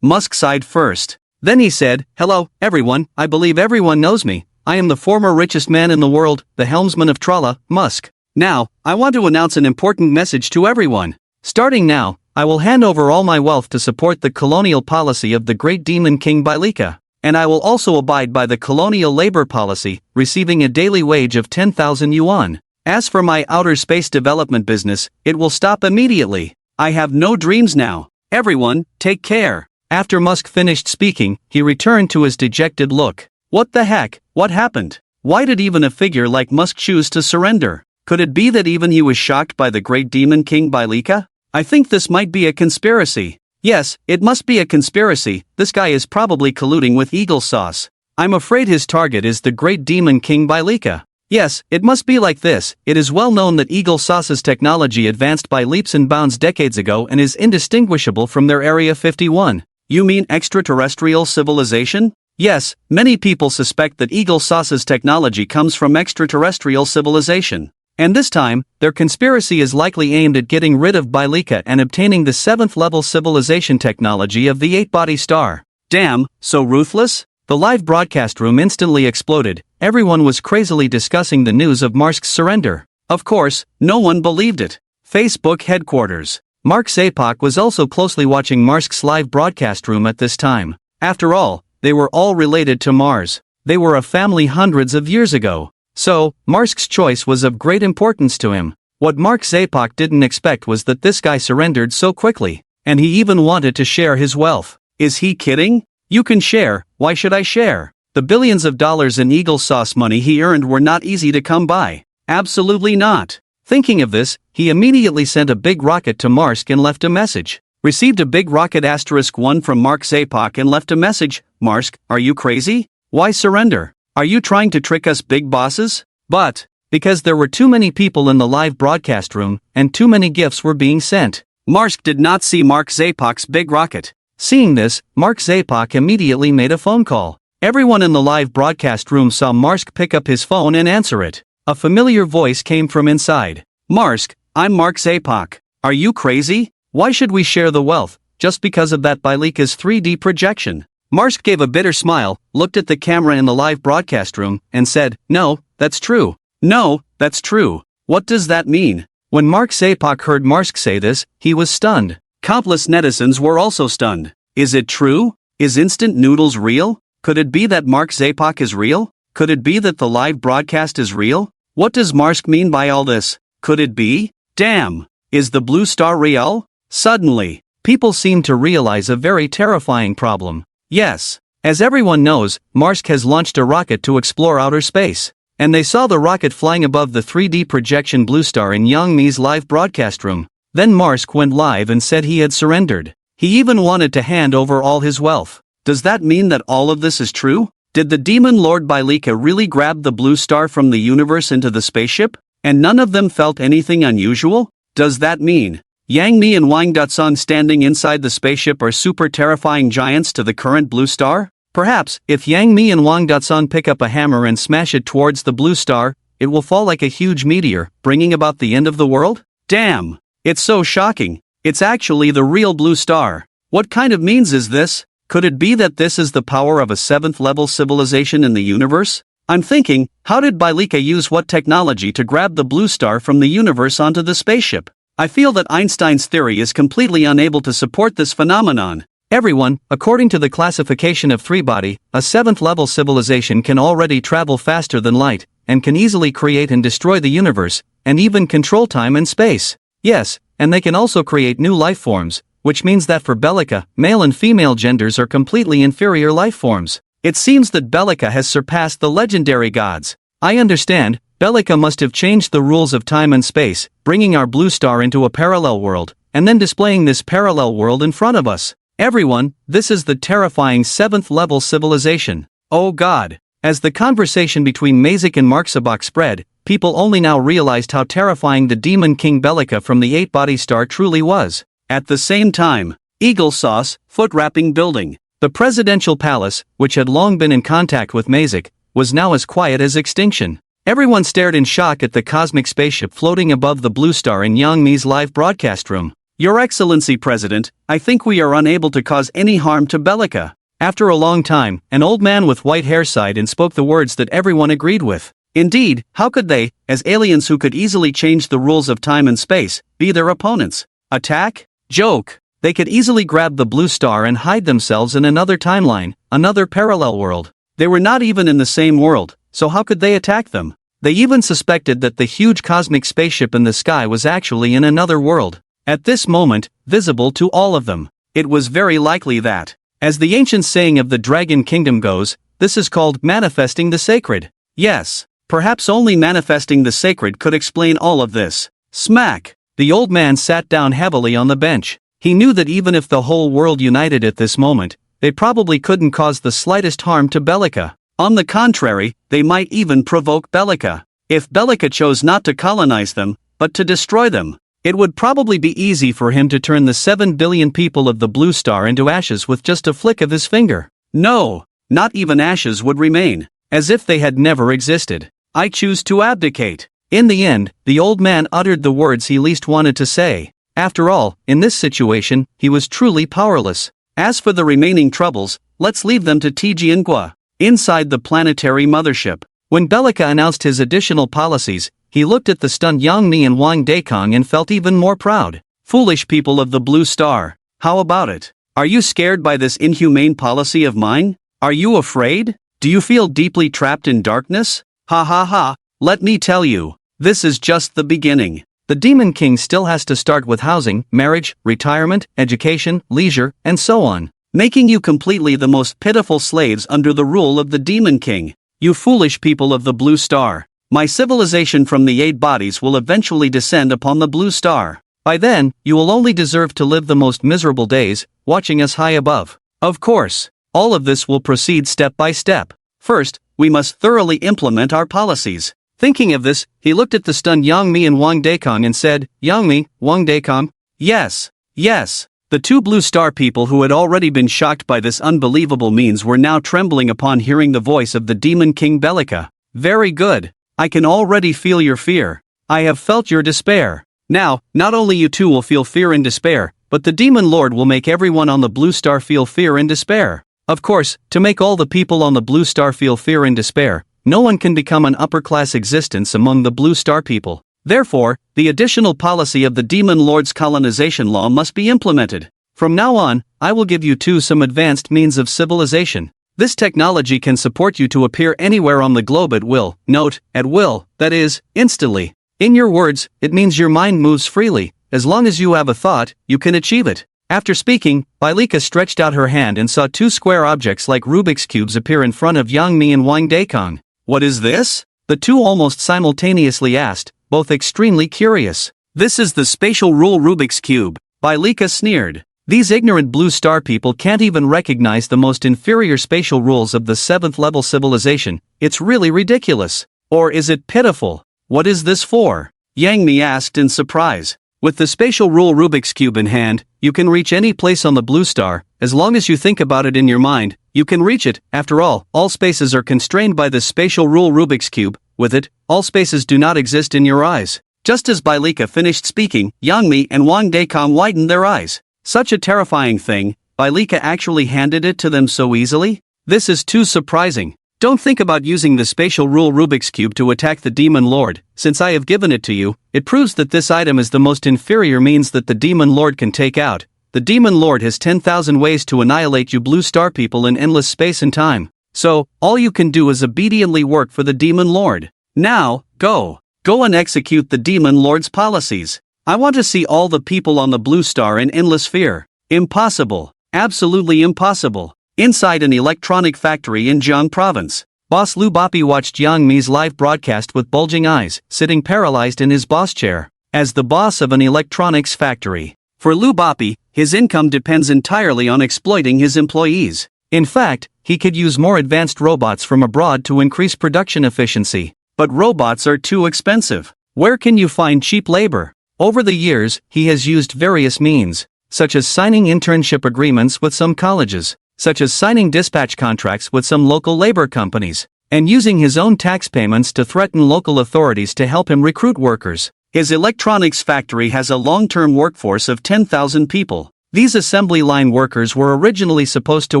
Musk sighed first. Then he said, "Hello, everyone, I believe everyone knows me. I am the former richest man in the world, the helmsman of Trala, Musk. Now, I want to announce an important message to everyone. Starting now, I will hand over all my wealth to support the colonial policy of the great demon king Bellica. And I will also abide by the colonial labor policy, receiving a daily wage of 10,000 yuan. As for my outer space development business, it will stop immediately. I have no dreams now. Everyone, take care." After Musk finished speaking, he returned to his dejected look. What the heck? What happened? Why did even a figure like Musk choose to surrender? Could it be that even he was shocked by the great demon king Bellica? I think this might be a conspiracy. Yes, it must be a conspiracy. This guy is probably colluding with Eagle Sauce. I'm afraid his target is the great demon king Bellica. Yes, it must be like this. It is well known that Eagle Sauce's technology advanced by leaps and bounds decades ago and is indistinguishable from their Area 51. You mean extraterrestrial civilization? Yes, many people suspect that Eagle Sauce's technology comes from extraterrestrial civilization. And this time, their conspiracy is likely aimed at getting rid of Bellica and obtaining the 7th-level civilization technology of the 8-body star. Damn, so ruthless? The live broadcast room instantly exploded. Everyone was crazily discussing the news of Marsk's surrender. Of course, no one believed it. Facebook headquarters. Mark Zapok was also closely watching Marsk's live broadcast room at this time. After all, they were all related to Mars. They were a family hundreds of years ago. So, Marsk's choice was of great importance to him. What Mark Zapok didn't expect was that this guy surrendered so quickly. And he even wanted to share his wealth. Is he kidding? You can share, why should I share? The billions of dollars in eagle sauce money he earned were not easy to come by. Absolutely not. Thinking of this, he immediately sent a big rocket to Marsk and left a message. Received a big rocket *1 from Mark Zapok and left a message. Marsk, are you crazy? Why surrender? Are you trying to trick us big bosses? But, because there were too many people in the live broadcast room, and too many gifts were being sent. Marsk did not see Mark Zapok's big rocket. Seeing this, Mark Zapok immediately made a phone call. Everyone in the live broadcast room saw Marsk pick up his phone and answer it. A familiar voice came from inside. Marsk, I'm Mark Zapok. Are you crazy? Why should we share the wealth, just because of that Bellica's 3D projection? Marsk gave a bitter smile, looked at the camera in the live broadcast room, and said, No, that's true. No, that's true. What does that mean? When Mark Zapok heard Marsk say this, he was stunned. Countless netizens were also stunned. Is it true? Is instant noodles real? Could it be that Mark Zapok is real? Could it be that the live broadcast is real? What does Marsk mean by all this? Could it be? Damn! Is the blue star real? Suddenly, people seemed to realize a very terrifying problem. Yes, as everyone knows, Marsk has launched a rocket to explore outer space. And they saw the rocket flying above the 3D projection blue star in Yangi's live broadcast room. Then Marsk went live and said he had surrendered. He even wanted to hand over all his wealth. Does that mean that all of this is true? Did the demon Lord Bellica really grab the blue star from the universe into the spaceship? And none of them felt anything unusual? Does that mean Yangi and Wang Datsun standing inside the spaceship are super terrifying giants to the current blue star? Perhaps, if Yangi and Wang Datsun pick up a hammer and smash it towards the blue star, it will fall like a huge meteor, bringing about the end of the world? Damn! It's so shocking. It's actually the real blue star. What kind of means is this? Could it be that this is the power of a 7th-level civilization in the universe? I'm thinking, how did Bellica use what technology to grab the blue star from the universe onto the spaceship? I feel that Einstein's theory is completely unable to support this phenomenon. Everyone, according to the classification of 3-body, a 7th-level civilization can already travel faster than light, and can easily create and destroy the universe, and even control time and space. Yes, and they can also create new life forms, which means that for Bellica, male and female genders are completely inferior life forms. It seems that Bellica has surpassed the legendary gods. I understand, Bellica must have changed the rules of time and space, bringing our blue star into a parallel world, and then displaying this parallel world in front of us. Everyone, this is the terrifying 7th-level civilization. Oh God! As the conversation between Mazik and Mark Zapok spread, people only now realized how terrifying the demon king Bellica from the 8-body star truly was. At the same time, Eagle Sauce, foot-wrapping building. The presidential palace, which had long been in contact with Mazik, was now as quiet as extinction. Everyone stared in shock at the cosmic spaceship floating above the blue star in Yangi's live broadcast room. Your Excellency President, I think we are unable to cause any harm to Bellica. After a long time, an old man with white hair sighed and spoke the words that everyone agreed with. Indeed, how could they, as aliens who could easily change the rules of time and space, be their opponents? Attack? Joke. They could easily grab the blue star and hide themselves in another timeline, another parallel world. They were not even in the same world, so how could they attack them? They even suspected that the huge cosmic spaceship in the sky was actually in another world. At this moment, visible to all of them. It was very likely that, as the ancient saying of the Dragon Kingdom goes, this is called manifesting the sacred. Yes, perhaps only manifesting the sacred could explain all of this. Smack! The old man sat down heavily on the bench. He knew that even if the whole world united at this moment, they probably couldn't cause the slightest harm to Bellica. On the contrary, they might even provoke Bellica. If Bellica chose not to colonize them, but to destroy them, it would probably be easy for him to turn the 7 billion people of the blue star into ashes with just a flick of his finger. No, not even ashes would remain, as if they had never existed. I choose to abdicate. In the end, the old man uttered the words he least wanted to say. After all, in this situation, he was truly powerless. As for the remaining troubles, let's leave them to Tijiangua. Inside the planetary mothership, when Bellica announced his additional policies, he looked at the stunned Yangi and Wang Dekong and felt even more proud. Foolish people of the Blue Star, how about it? Are you scared by this inhumane policy of mine? Are you afraid? Do you feel deeply trapped in darkness? Ha ha ha, let me tell you, this is just the beginning. The Demon King still has to start with housing, marriage, retirement, education, leisure, and so on, making you completely the most pitiful slaves under the rule of the Demon King. You foolish people of the Blue Star. My civilization from the 8 bodies will eventually descend upon the Blue Star. By then, you will only deserve to live the most miserable days, watching us high above. Of course, all of this will proceed step by step. First, we must thoroughly implement our policies. Thinking of this, he looked at the stunned Yangi and Wang Dekong and said, Yangi, Wang Dekong? Yes, yes. The 2 Blue Star people who had already been shocked by this unbelievable means were now trembling upon hearing the voice of the Demon King Bellica. Very good. I can already feel your fear. I have felt your despair. Now, not only you two will feel fear and despair, but the Demon Lord will make everyone on the Blue Star feel fear and despair. Of course, to make all the people on the Blue Star feel fear and despair, no one can become an upper-class existence among the Blue Star people. Therefore, the additional policy of the Demon Lord's colonization law must be implemented. From now on, I will give you two some advanced means of civilization. This technology can support you to appear anywhere on the globe at will, note, at will, that is, instantly. In your words, it means your mind moves freely. As long as you have a thought, you can achieve it. After speaking, Bellica stretched out her hand and saw 2 square objects like Rubik's Cubes appear in front of Yangi and Wang Dekong. What is this? The two almost simultaneously asked, both extremely curious. This is the spatial rule Rubik's Cube, Bellica sneered. These ignorant Blue Star people can't even recognize the most inferior spatial rules of the 7th level civilization. It's really ridiculous. Or is it pitiful? What is this for? Yangi asked in surprise. With the spatial rule Rubik's Cube in hand, you can reach any place on the Blue Star. As long as you think about it in your mind, you can reach it. After all spaces are constrained by the spatial rule Rubik's Cube. With it, all spaces do not exist in your eyes. Just as Bellica finished speaking, Yangi and Wang Dekong widened their eyes. Such a terrifying thing, Bellica actually handed it to them so easily? This is too surprising. Don't think about using the spatial rule Rubik's Cube to attack the Demon Lord. Since I have given it to you, it proves that this item is the most inferior means that the Demon Lord can take out. The Demon Lord has 10,000 ways to annihilate you Blue Star people in endless space and time. So, all you can do is obediently work for the Demon Lord. Now, go. Go and execute the Demon Lord's policies. I want to see all the people on the Blue Star in endless fear. Impossible. Absolutely impossible. Inside an electronic factory in Jiang Province, Boss Lu Bapi watched Yangi's live broadcast with bulging eyes, sitting paralyzed in his boss chair. As the boss of an electronics factory, for Lu Bapi, his income depends entirely on exploiting his employees. In fact, he could use more advanced robots from abroad to increase production efficiency. But robots are too expensive. Where can you find cheap labor? Over the years, he has used various means, such as signing internship agreements with some colleges, such as signing dispatch contracts with some local labor companies, and using his own tax payments to threaten local authorities to help him recruit workers. His electronics factory has a long-term workforce of 10,000 people. These assembly line workers were originally supposed to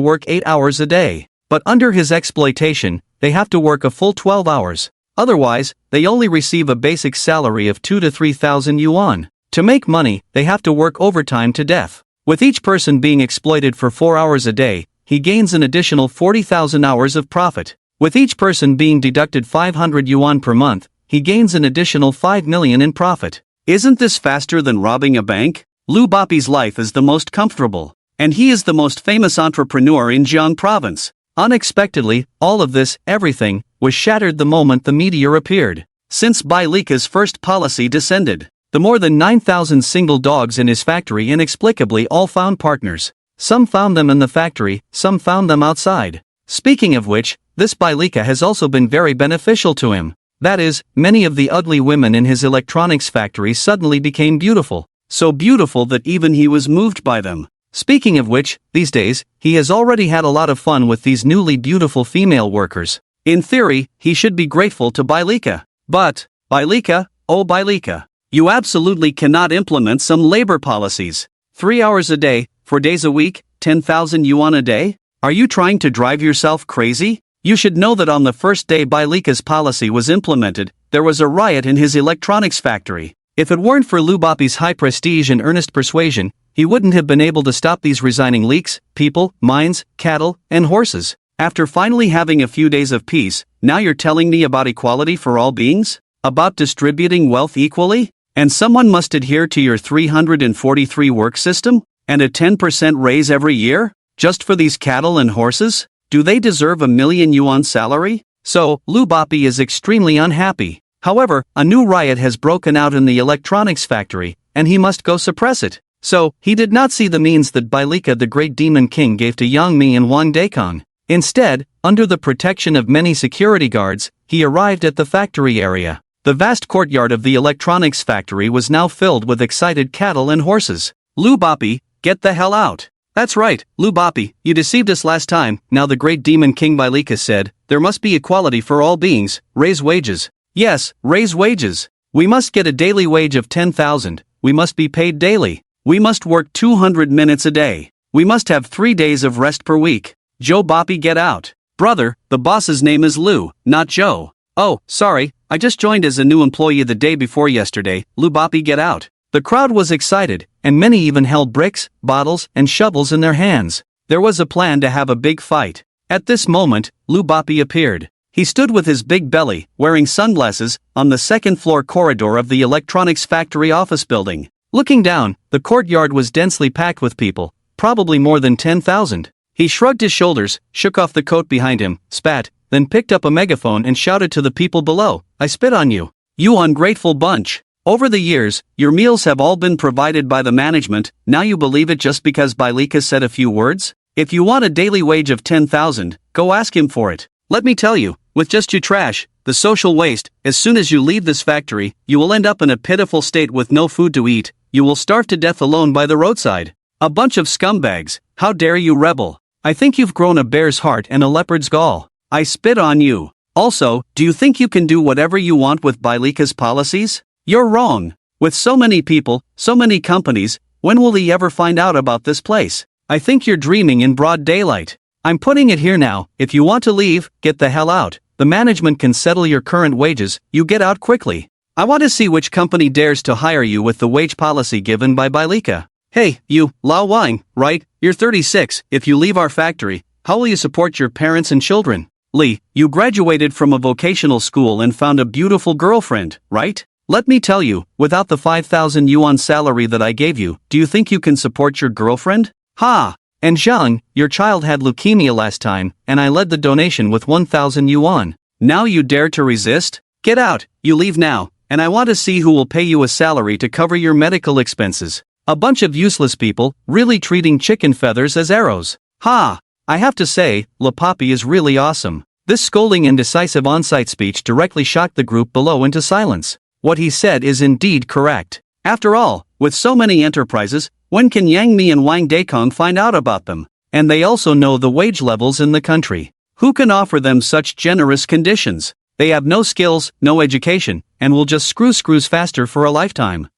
work 8 hours a day, but under his exploitation, they have to work a full 12 hours. Otherwise, they only receive a basic salary of 2,000 to 3,000 yuan. To make money, they have to work overtime to death. With each person being exploited for 4 hours a day, he gains an additional 40,000 hours of profit. With each person being deducted 500 yuan per month, he gains an additional 5 million in profit. Isn't this faster than robbing a bank? Lu Bapi's life is the most comfortable, and he is the most famous entrepreneur in Jiang Province. Unexpectedly, all of this, everything, was shattered the moment the meteor appeared. Since Bellica's first policy descended, the more than 9,000 single dogs in his factory inexplicably all found partners. Some found them in the factory, some found them outside. Speaking of which, this Bellica has also been very beneficial to him. That is, many of the ugly women in his electronics factory suddenly became beautiful. So beautiful that even he was moved by them. Speaking of which, these days, he has already had a lot of fun with these newly beautiful female workers. In theory, he should be grateful to Bellica. But Bellica, oh Bellica. You absolutely cannot implement some labor policies. 3 hours a day, 4 days a week, 10,000 yuan a day? Are you trying to drive yourself crazy? You should know that on the first day Bellica's policy was implemented, there was a riot in his electronics factory. If it weren't for Lu Bapi's high prestige and earnest persuasion, he wouldn't have been able to stop these resigning leaks, people, mines, cattle, and horses. After finally having a few days of peace, now you're telling me about equality for all beings? About distributing wealth equally? And someone must adhere to your 343 work system? And a 10% raise every year? Just for these cattle and horses? Do they deserve a million yuan salary? So, Lu Bapi is extremely unhappy. However, a new riot has broken out in the electronics factory, and he must go suppress it. So, he did not see the means that Bellica the Great Demon King gave to Yangi and Wang Dekong. Instead, under the protection of many security guards, he arrived at the factory area. The vast courtyard of the electronics factory was now filled with excited cattle and horses. Lu Bapi, get the hell out. That's right, Lu Bapi, you deceived us last time. Now the Great Demon King Bellica said, there must be equality for all beings, raise wages. Yes, raise wages. We must get a daily wage of 10,000, we must be paid daily. We must work 200 minutes a day. We must have 3 days of rest per week. Joe Bapi, get out. Brother, the boss's name is Lu, not Joe. Oh, sorry, I just joined as a new employee the day before yesterday. Lu Bapi, get out. The crowd was excited, and many even held bricks, bottles, and shovels in their hands. There was a plan to have a big fight. At this moment, Lu Bapi appeared. He stood with his big belly, wearing sunglasses, on the second-floor corridor of the electronics factory office building. Looking down, the courtyard was densely packed with people, probably more than 10,000. He shrugged his shoulders, shook off the coat behind him, spat, then picked up a megaphone and shouted to the people below, I spit on you. You ungrateful bunch. Over the years, your meals have all been provided by the management, now you believe it just because Bellica said a few words? If you want a daily wage of 10,000, go ask him for it. Let me tell you, with just your trash, the social waste, as soon as you leave this factory, you will end up in a pitiful state with no food to eat, you will starve to death alone by the roadside. A bunch of scumbags, how dare you rebel? I think you've grown a bear's heart and a leopard's gall. I spit on you. Also, do you think you can do whatever you want with Bellica's policies? You're wrong. With so many people, so many companies, when will he ever find out about this place? I think you're dreaming in broad daylight. I'm putting it here now, if you want to leave, get the hell out. The management can settle your current wages, you get out quickly. I want to see which company dares to hire you with the wage policy given by Bellica. Hey, you, Lao Wang, right? You're 36, if you leave our factory, how will you support your parents and children? Li, you graduated from a vocational school and found a beautiful girlfriend, right? Let me tell you, without the 5,000 yuan salary that I gave you, do you think you can support your girlfriend? Ha! And Zhang, your child had leukemia last time, and I led the donation with 1,000 yuan. Now you dare to resist? Get out, you leave now, and I want to see who will pay you a salary to cover your medical expenses. A bunch of useless people, really treating chicken feathers as arrows. Ha! I have to say, Lu Bapi is really awesome. This scolding and decisive on-site speech directly shocked the group below into silence. What he said is indeed correct. After all, with so many enterprises, when can Yangi and Wang Dekong find out about them? And they also know the wage levels in the country. Who can offer them such generous conditions? They have no skills, no education, and will just screws faster for a lifetime.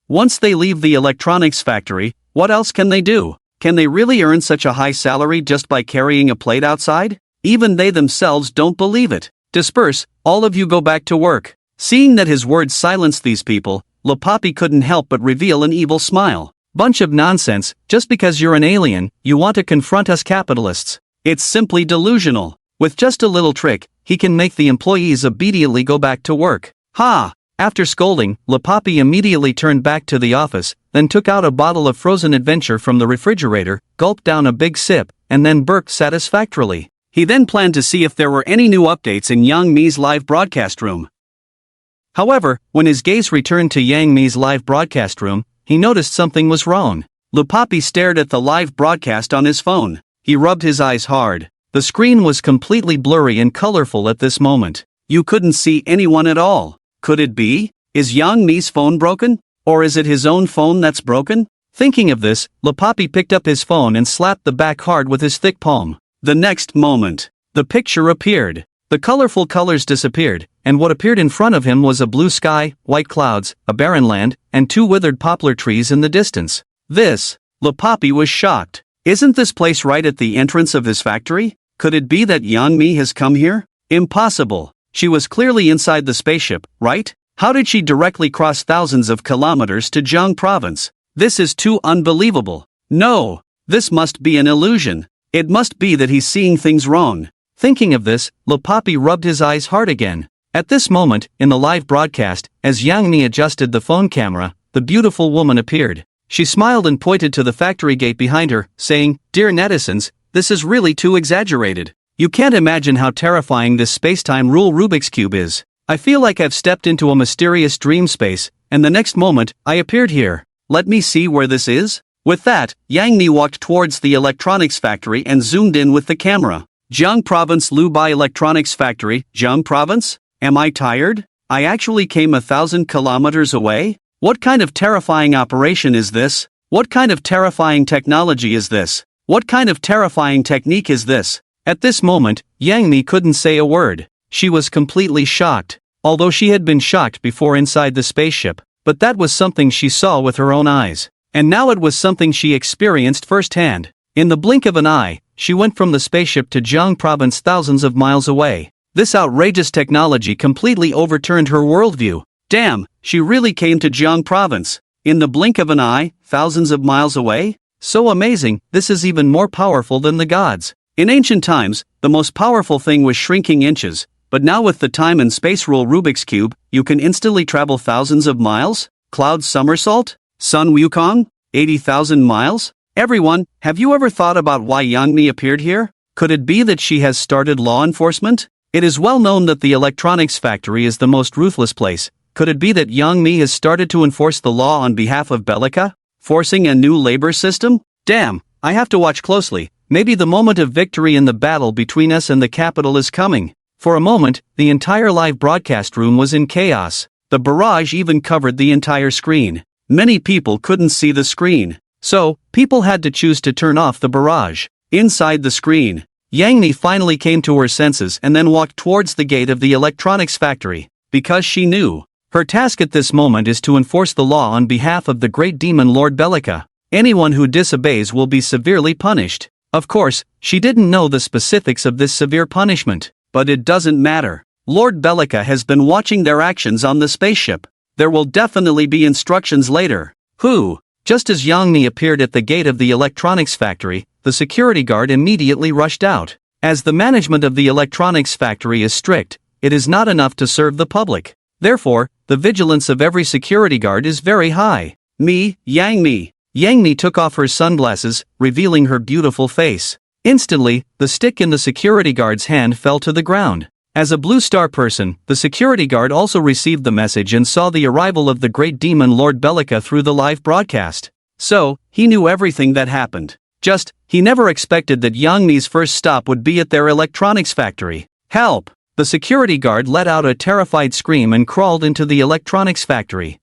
Once they leave the electronics factory, what else can they do? Can they really earn such a high salary just by carrying a plate outside? Even they themselves don't believe it. Disperse, all of you go back to work. Seeing that his words silenced these people, Lu Bapi couldn't help but reveal an evil smile. Bunch of nonsense, just because you're an alien, you want to confront us capitalists. It's simply delusional. With just a little trick, he can make the employees immediately go back to work. Ha! After scolding, Lu Bapi immediately turned back to the office, then took out a bottle of frozen adventure from the refrigerator, gulped down a big sip, and then burped satisfactorily. He then planned to see if there were any new updates in Yang Mi's live broadcast room. However, when his gaze returned to Yang Mi's live broadcast room, he noticed something was wrong. Lu Bapi stared at the live broadcast on his phone. He rubbed his eyes hard. The screen was completely blurry and colorful at this moment. You couldn't see anyone at all. Could it be? Is Yang Mi's phone broken? Or is it his own phone that's broken? Thinking of this, Lu Bapi picked up his phone and slapped the back hard with his thick palm. The next moment, the picture appeared. The colorful colors disappeared, and what appeared in front of him was a blue sky, white clouds, a barren land, and 2 withered poplar trees in the distance. This. Lupapi was shocked. Isn't this place right at the entrance of his factory? Could it be that Yangi has come here? Impossible. She was clearly inside the spaceship, right? How did she directly cross thousands of kilometers to Zhang province? This is too unbelievable. No. This must be an illusion. It must be that he's seeing things wrong. Thinking of this, Lupapi rubbed his eyes hard again. At this moment, in the live broadcast, as Yangi adjusted the phone camera, the beautiful woman appeared. She smiled and pointed to the factory gate behind her, saying, "Dear netizens, this is really too exaggerated. You can't imagine how terrifying this space-time rule Rubik's Cube is. I feel like I've stepped into a mysterious dream space, and the next moment, I appeared here. Let me see where this is." With that, Yangi walked towards the electronics factory and zoomed in with the camera. Zhang Province Lubai Electronics Factory, Zhang Province? Am I tired? I actually came 1,000 kilometers away? What kind of terrifying operation is this? What kind of terrifying technology is this? What kind of terrifying technique is this? At this moment, Yangi couldn't say a word. She was completely shocked. Although she had been shocked before inside the spaceship, but that was something she saw with her own eyes. And now it was something she experienced firsthand. In the blink of an eye, she went from the spaceship to Zhang province thousands of miles away. This outrageous technology completely overturned her worldview. Damn, she really came to Zhang province. In the blink of an eye, thousands of miles away? So amazing, this is even more powerful than the gods. In ancient times, the most powerful thing was shrinking inches, but now with the time and space rule Rubik's Cube, you can instantly travel thousands of miles? Cloud somersault? Sun Wukong? 80,000 miles? Everyone, have you ever thought about why Yangi appeared here? Could it be that she has started law enforcement? It is well known that the electronics factory is the most ruthless place. Could it be that Yangi has started to enforce the law on behalf of Bellica? Forcing a new labor system? Damn, I have to watch closely. Maybe the moment of victory in the battle between us and the capital is coming. For a moment, the entire live broadcast room was in chaos. The barrage even covered the entire screen. Many people couldn't see the screen. So, people had to choose to turn off the barrage. Inside the screen, Yangi finally came to her senses and then walked towards the gate of the electronics factory. Because she knew. Her task at this moment is to enforce the law on behalf of the great demon Lord Bellica. Anyone who disobeys will be severely punished. Of course, she didn't know the specifics of this severe punishment, but it doesn't matter. Lord Bellica has been watching their actions on the spaceship. There will definitely be instructions later. Who? Just as Yangi appeared at the gate of the electronics factory, the security guard immediately rushed out. As the management of the electronics factory is strict, it is not enough to serve the public. Therefore, the vigilance of every security guard is very high. Yangi. Yangi took off her sunglasses, revealing her beautiful face. Instantly, the stick in the security guard's hand fell to the ground. As a blue star person, the security guard also received the message and saw the arrival of the great demon Lord Bellica through the live broadcast. So, he knew everything that happened. He never expected that Yangi's first stop would be at their electronics factory. Help! The security guard let out a terrified scream and crawled into the electronics factory.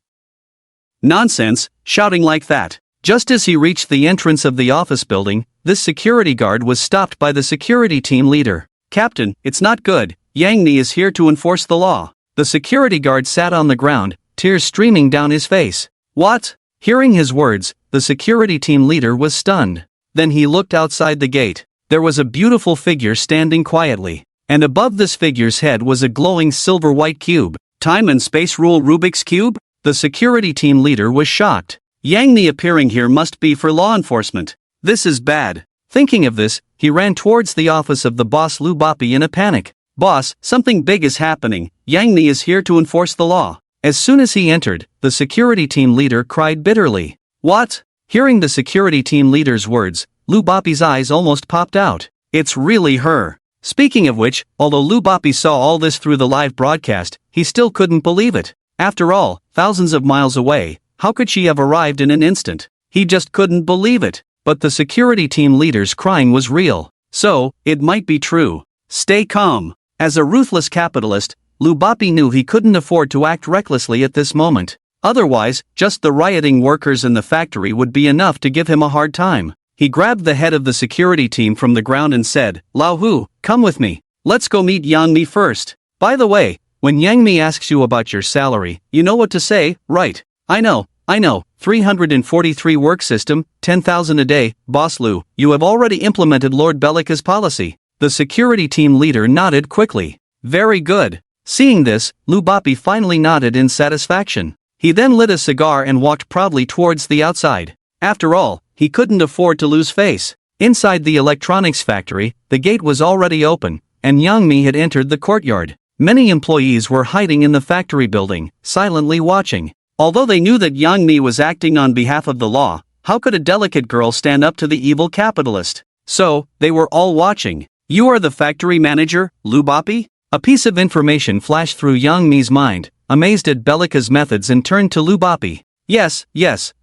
Nonsense, shouting like that. Just as he reached the entrance of the office building, this security guard was stopped by the security team leader. "Captain, it's not good. Yangi is here to enforce the law." The security guard sat on the ground, tears streaming down his face. What? Hearing his words, the security team leader was stunned. Then he looked outside the gate. There was a beautiful figure standing quietly, and above this figure's head was a glowing silver-white cube. Time and space rule Rubik's Cube? The security team leader was shocked. Yangi appearing here must be for law enforcement. This is bad. Thinking of this, he ran towards the office of the boss Lupapi in a panic. "Boss, something big is happening. Yangi is here to enforce the law." As soon as he entered, the security team leader cried bitterly. What? Hearing the security team leader's words, Lupapi's eyes almost popped out. It's really her. Speaking of which, although Lupapi saw all this through the live broadcast, he still couldn't believe it. After all, thousands of miles away, how could she have arrived in an instant? He just couldn't believe it. But the security team leader's crying was real. So, it might be true. Stay calm. As a ruthless capitalist, Lupapi knew he couldn't afford to act recklessly at this moment. Otherwise, just the rioting workers in the factory would be enough to give him a hard time. He grabbed the head of the security team from the ground and said, "Lao Hu, come with me." Let's go meet Yangi first. By the way, when Yangi asks you about your salary, you know what to say, right? I know. 343 work system, 10,000 a day, Boss Lu, you have already implemented Lord Bellica's policy. The security team leader nodded quickly. Very good. Seeing this, Lu Bapi finally nodded in satisfaction. He then lit a cigar and walked proudly towards the outside. After all, he couldn't afford to lose face. Inside the electronics factory, the gate was already open, and Yangi had entered the courtyard. Many employees were hiding in the factory building, silently watching. Although they knew that Yangi was acting on behalf of the law, how could a delicate girl stand up to the evil capitalist? So, they were all watching. You are the factory manager, Lu Bapi? A piece of information flashed through Yangi's mind, amazed at Bellica's methods, and turned to Lu Bapi. Yes,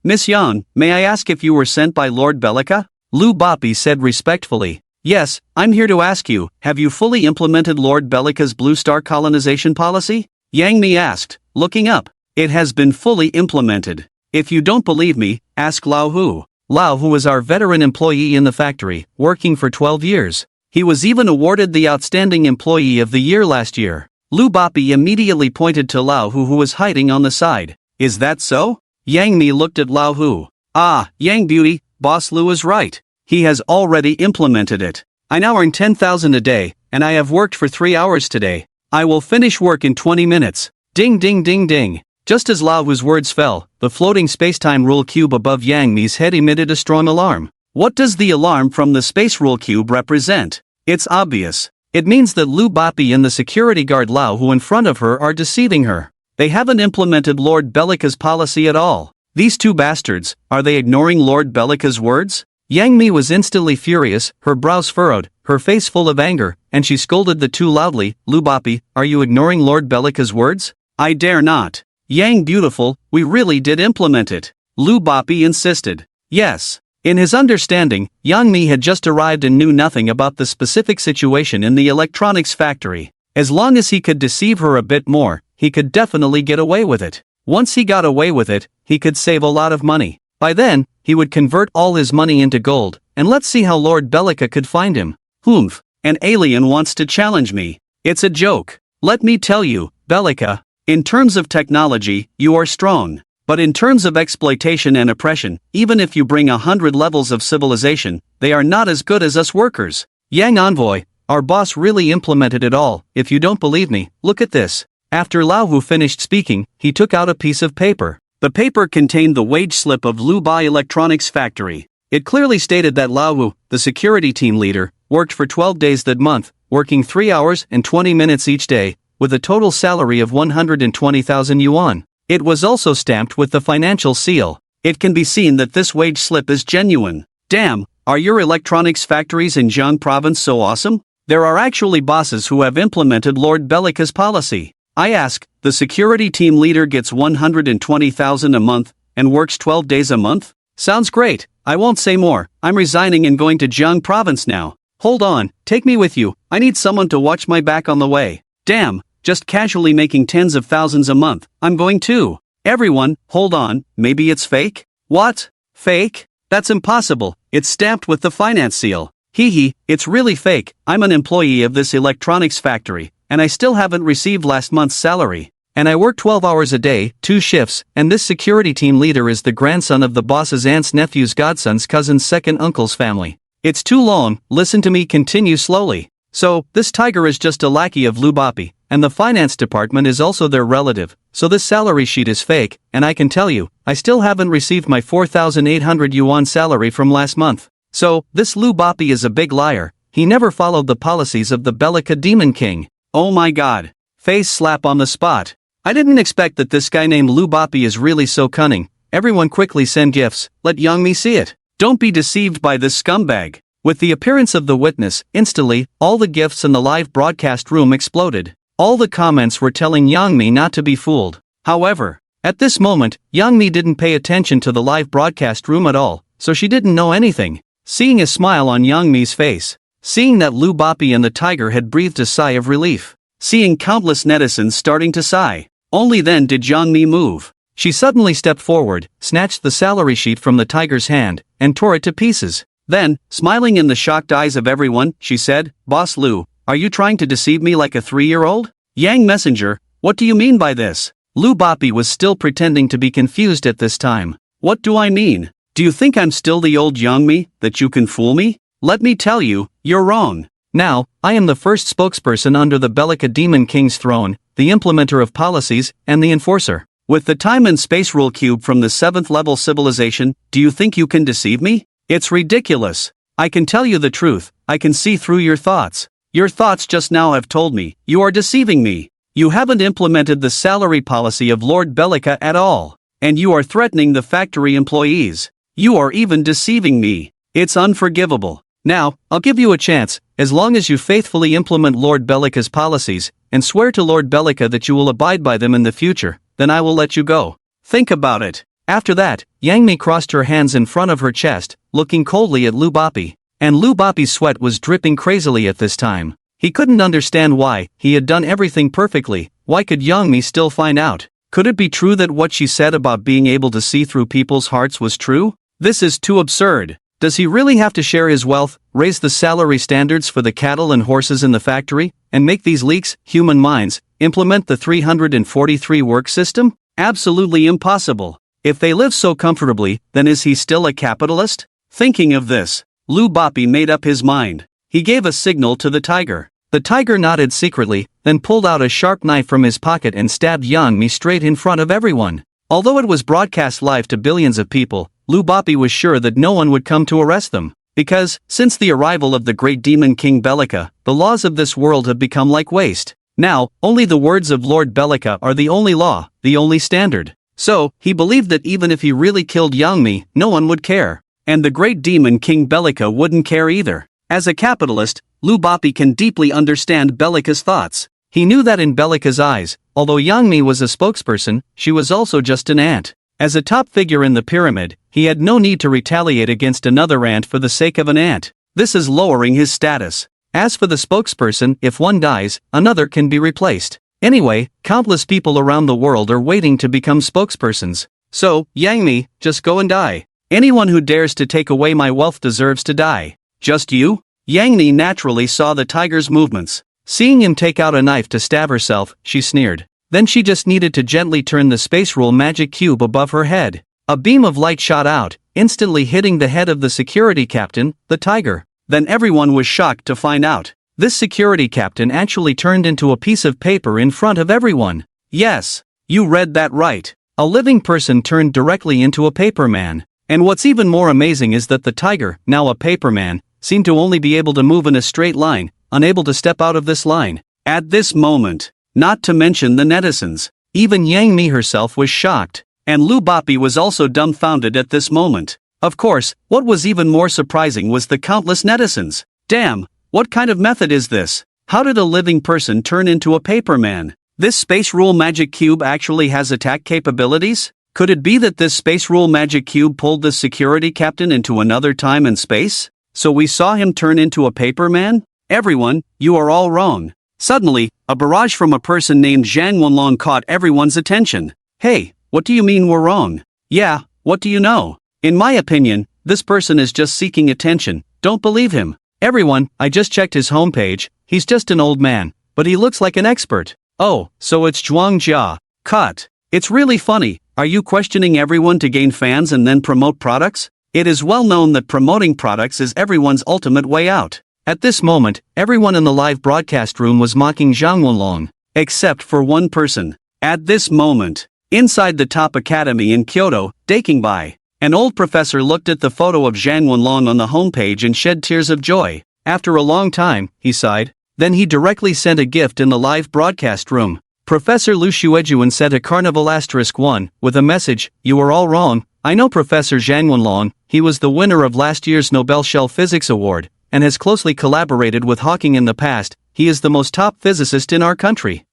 Miss Yang, may I ask if you were sent by Lord Bellica? Lu Bapi said respectfully. Yes, I'm here to ask you, have you fully implemented Lord Bellica's Blue Star colonization policy? Yangi asked, looking up. It has been fully implemented. If you don't believe me, ask Lao Hu. Lao Hu was our veteran employee in the factory, working for 12 years. He was even awarded the Outstanding Employee of the Year last year. Lu Bapi immediately pointed to Lao Hu, who was hiding on the side. Is that so? Yangi looked at Lao Hu. Ah, Yang Beauty, Boss Lu is right. He has already implemented it. I now earn 10,000 a day, and I have worked for 3 hours today. I will finish work in 20 minutes. Ding ding ding ding. Just as Lao Hu's words fell, the floating spacetime rule cube above Yangi's head emitted a strong alarm. What does the alarm from the space rule cube represent? It's obvious. It means that Lu Bapi and the security guard Lao Hu in front of her are deceiving her. They haven't implemented Lord Bellica's policy at all. These two bastards, are they ignoring Lord Bellica's words? Yangi was instantly furious, her brows furrowed, her face full of anger, and she scolded the two loudly. Lu Bapi, are you ignoring Lord Bellica's words? I dare not. Yang Beautiful, we really did implement it. Lu Bapi insisted. Yes. In his understanding, Yangi had just arrived and knew nothing about the specific situation in the electronics factory. As long as he could deceive her a bit more, he could definitely get away with it. Once he got away with it, he could save a lot of money. By then, he would convert all his money into gold, and let's see how Lord Bellica could find him. Humph, an alien wants to challenge me. It's a joke. Let me tell you, Bellica, in terms of technology, you are strong. But in terms of exploitation and oppression, even if you bring 100 levels of civilization, they are not as good as us workers. Yang Envoy, our boss really implemented it all. If you don't believe me, look at this. After Lao Hu finished speaking, he took out a piece of paper. The paper contained the wage slip of Lu Bai Electronics Factory. It clearly stated that Lao Hu, the security team leader, worked for 12 days that month, working 3 hours and 20 minutes each day, with a total salary of 120,000 yuan. It was also stamped with the financial seal. It can be seen that this wage slip is genuine. Damn, are your electronics factories in Jiang province so awesome? There are actually bosses who have implemented Lord Bellica's policy. I ask, the security team leader gets 120,000 a month, and works 12 days a month? Sounds great, I won't say more. I'm resigning and going to Jiang province now. Hold on, take me with you, I need someone to watch my back on the way. Damn. Just casually making tens of thousands a month, I'm going too. Everyone, hold on, maybe it's fake? What? Fake? That's impossible, it's stamped with the finance seal. Hee, it's really fake. I'm an employee of this electronics factory, and I still haven't received last month's salary. And I work 12 hours a day, 2 shifts, and this security team leader is the grandson of the boss's aunt's nephew's godson's cousin's second uncle's family. It's too long, listen to me continue slowly. So, this tiger is just a lackey of Lu Bapi, and the finance department is also their relative, so this salary sheet is fake, and I can tell you, I still haven't received my 4,800 yuan salary from last month. So, this Lu Bapi is a big liar, he never followed the policies of the Bellica Demon King. Oh my god. Face slap on the spot. I didn't expect that this guy named Lu Bapi is really so cunning. Everyone quickly send gifts, let Yangi see it. Don't be deceived by this scumbag. With the appearance of the witness, instantly, all the gifts in the live broadcast room exploded. All the comments were telling Yangi not to be fooled. However, at this moment, Yangi didn't pay attention to the live broadcast room at all, so she didn't know anything. Seeing a smile on Yangi's face, seeing that Lu Bapi and the tiger had breathed a sigh of relief, seeing countless netizens starting to sigh, only then did Yangi move. She suddenly stepped forward, snatched the salary sheet from the tiger's hand, and tore it to pieces. Then, smiling in the shocked eyes of everyone, she said, Boss Lu, Are you trying to deceive me like a 3-year-old? Yang Messenger, what do you mean by this? Lu Bapi was still pretending to be confused at this time. What do I mean? Do you think I'm still the old young me, that you can fool me? Let me tell you, you're wrong. Now, I am the first spokesperson under the Bellica Demon King's throne, the implementer of policies, and the enforcer. With the time and space rule cube from the 7th level civilization, do you think you can deceive me? It's ridiculous. I can tell you the truth, I can see through your thoughts. Your thoughts just now have told me, you are deceiving me. You haven't implemented the salary policy of Lord Bellica at all. And you are threatening the factory employees. You are even deceiving me. It's unforgivable. Now, I'll give you a chance, as long as you faithfully implement Lord Bellica's policies, and swear to Lord Bellica that you will abide by them in the future, then I will let you go. Think about it. After that, Yangmi crossed her hands in front of her chest, looking coldly at Lu Bapi. And Lu Bapi's sweat was dripping crazily at this time. He couldn't understand why. He had done everything perfectly. Why could Yangmi still find out? Could it be true that what she said about being able to see through people's hearts was true? This is too absurd. Does he really have to share his wealth, raise the salary standards for the cattle and horses in the factory, and make these leaks, human minds, implement the 343 work system? Absolutely impossible. If they live so comfortably, then is he still a capitalist? Thinking of this, Lu Bapi made up his mind. He gave a signal to the tiger. The tiger nodded secretly, then pulled out a sharp knife from his pocket and stabbed Yangmi straight in front of everyone. Although it was broadcast live to billions of people, Lu Bapi was sure that no one would come to arrest them. Because, since the arrival of the great demon king Bellica, the laws of this world have become like waste. Now, only the words of Lord Bellica are the only law, the only standard. So, he believed that even if he really killed Yangmi, no one would care. And the great demon king Bellica wouldn't care either. As a capitalist, Lu Bapi can deeply understand Bellica's thoughts. He knew that in Bellica's eyes, although Yangmi was a spokesperson, she was also just an ant. As a top figure in the pyramid, he had no need to retaliate against another ant for the sake of an ant. This is lowering his status. As for the spokesperson, if one dies, another can be replaced. Anyway, countless people around the world are waiting to become spokespersons. So, Yangmi, just go and die. Anyone who dares to take away my wealth deserves to die. Just you? Yangmi naturally saw the tiger's movements. Seeing him take out a knife to stab herself, she sneered. Then she just needed to gently turn the space rule magic cube above her head. A beam of light shot out, instantly hitting the head of the security captain, the tiger. Then everyone was shocked to find out. This security captain actually turned into a piece of paper in front of everyone. Yes, you read that right. A living person turned directly into a paper man. And what's even more amazing is that the tiger, now a paper man, seemed to only be able to move in a straight line, unable to step out of this line. At this moment, not to mention the netizens, even Yangmi herself was shocked, and Lu Bapi was also dumbfounded at this moment. Of course, what was even more surprising was the countless netizens. Damn, what kind of method is this? How did a living person turn into a paper man? This space rule magic cube actually has attack capabilities? Could it be that this space rule magic cube pulled the security captain into another time and space? So we saw him turn into a paper man? Everyone, you are all wrong. Suddenly, a barrage from a person named Zhang Wenlong caught everyone's attention. Hey, what do you mean we're wrong? Yeah, what do you know? In my opinion, this person is just seeking attention, don't believe him. Everyone, I just checked his homepage, he's just an old man, but he looks like an expert. Oh, so it's Zhuang Jia. Cut. It's really funny, are you questioning everyone to gain fans and then promote products? It is well known that promoting products is everyone's ultimate way out. At this moment, everyone in the live broadcast room was mocking Zhang Wenlong, except for one person. At this moment, inside the top academy in Kyoto, Daikingbai, an old professor looked at the photo of Zhang Wenlong on the homepage and shed tears of joy. After a long time, he sighed. Then he directly sent a gift in the live broadcast room. Professor Lu Xuejuan sent a Carnival *1, with a message, "You are all wrong. I know Professor Zhang Wenlong, he was the winner of last year's Nobel Shell Physics Award, and has closely collaborated with Hawking in the past. He is the most top physicist in our country."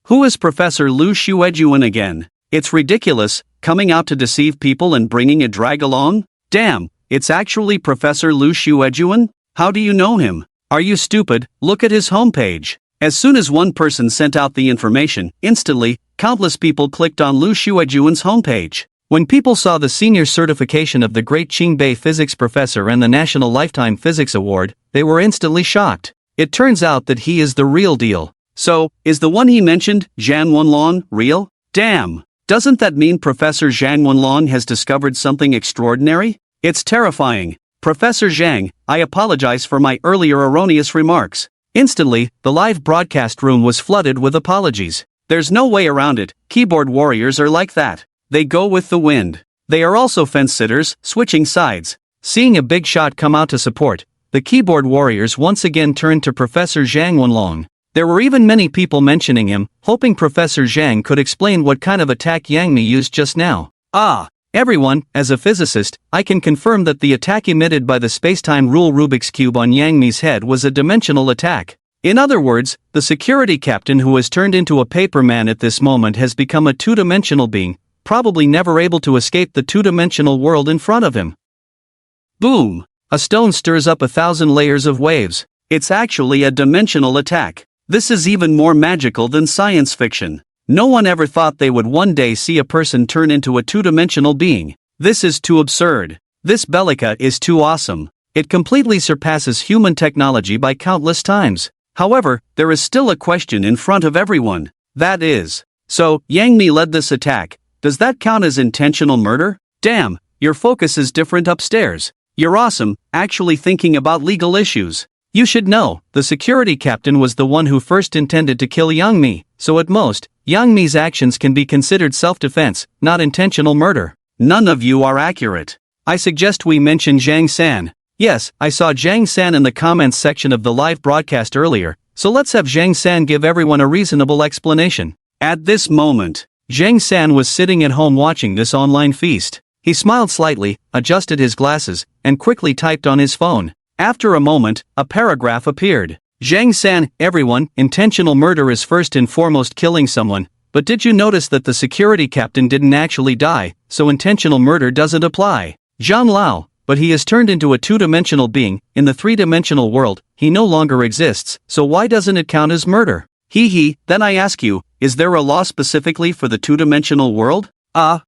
Who is Professor Lu Xuejuan again? It's ridiculous, coming out to deceive people and bringing a drag along? Damn, it's actually Professor Lu Xuejuan? How do you know him? Are you stupid? Look at his homepage. As soon as one person sent out the information, instantly, countless people clicked on Lu Xuejuan's homepage. When people saw the senior certification of the great Qingbei physics professor and the National Lifetime Physics Award, they were instantly shocked. It turns out that he is the real deal. So, is the one he mentioned, Zhang Wenlong, real? Damn! Doesn't that mean Professor Zhang Wenlong has discovered something extraordinary? It's terrifying. Professor Zhang, I apologize for my earlier erroneous remarks. Instantly, the live broadcast room was flooded with apologies. There's no way around it, keyboard warriors are like that. They go with the wind. They are also fence-sitters, switching sides. Seeing a big shot come out to support, the keyboard warriors once again turned to Professor Zhang Wenlong. There were even many people mentioning him, hoping Professor Zhang could explain what kind of attack Yangi used just now. Everyone, as a physicist, I can confirm that the attack emitted by the spacetime rule Rubik's Cube on Yangi's head was a dimensional attack. In other words, the security captain who has turned into a paper man at this moment has become a two-dimensional being, probably never able to escape the two-dimensional world in front of him. Boom! A stone stirs up 1,000 layers of waves. It's actually a dimensional attack. This is even more magical than science fiction. No one ever thought they would one day see a person turn into a two-dimensional being. This is too absurd. This Bellica is too awesome. It completely surpasses human technology by countless times. However, there is still a question in front of everyone. That is, so, Yangi led this attack. Does that count as intentional murder? Damn, your focus is different upstairs. You're awesome, actually thinking about legal issues. You should know, the security captain was the one who first intended to kill Yangi, so at most, Yangi's actions can be considered self-defense, not intentional murder. None of you are accurate. I suggest we mention Zhang San. Yes, I saw Zhang San in the comments section of the live broadcast earlier, so let's have Zhang San give everyone a reasonable explanation. At this moment, Zhang San was sitting at home watching this online feast. He smiled slightly, adjusted his glasses, and quickly typed on his phone. After a moment, a paragraph appeared. Zhang San, everyone, intentional murder is first and foremost killing someone, but did you notice that the security captain didn't actually die, so intentional murder doesn't apply? Zhang Lao, but he has turned into a two-dimensional being, in the three-dimensional world, he no longer exists, so why doesn't it count as murder? Then I ask you, is there a law specifically for the two-dimensional world? The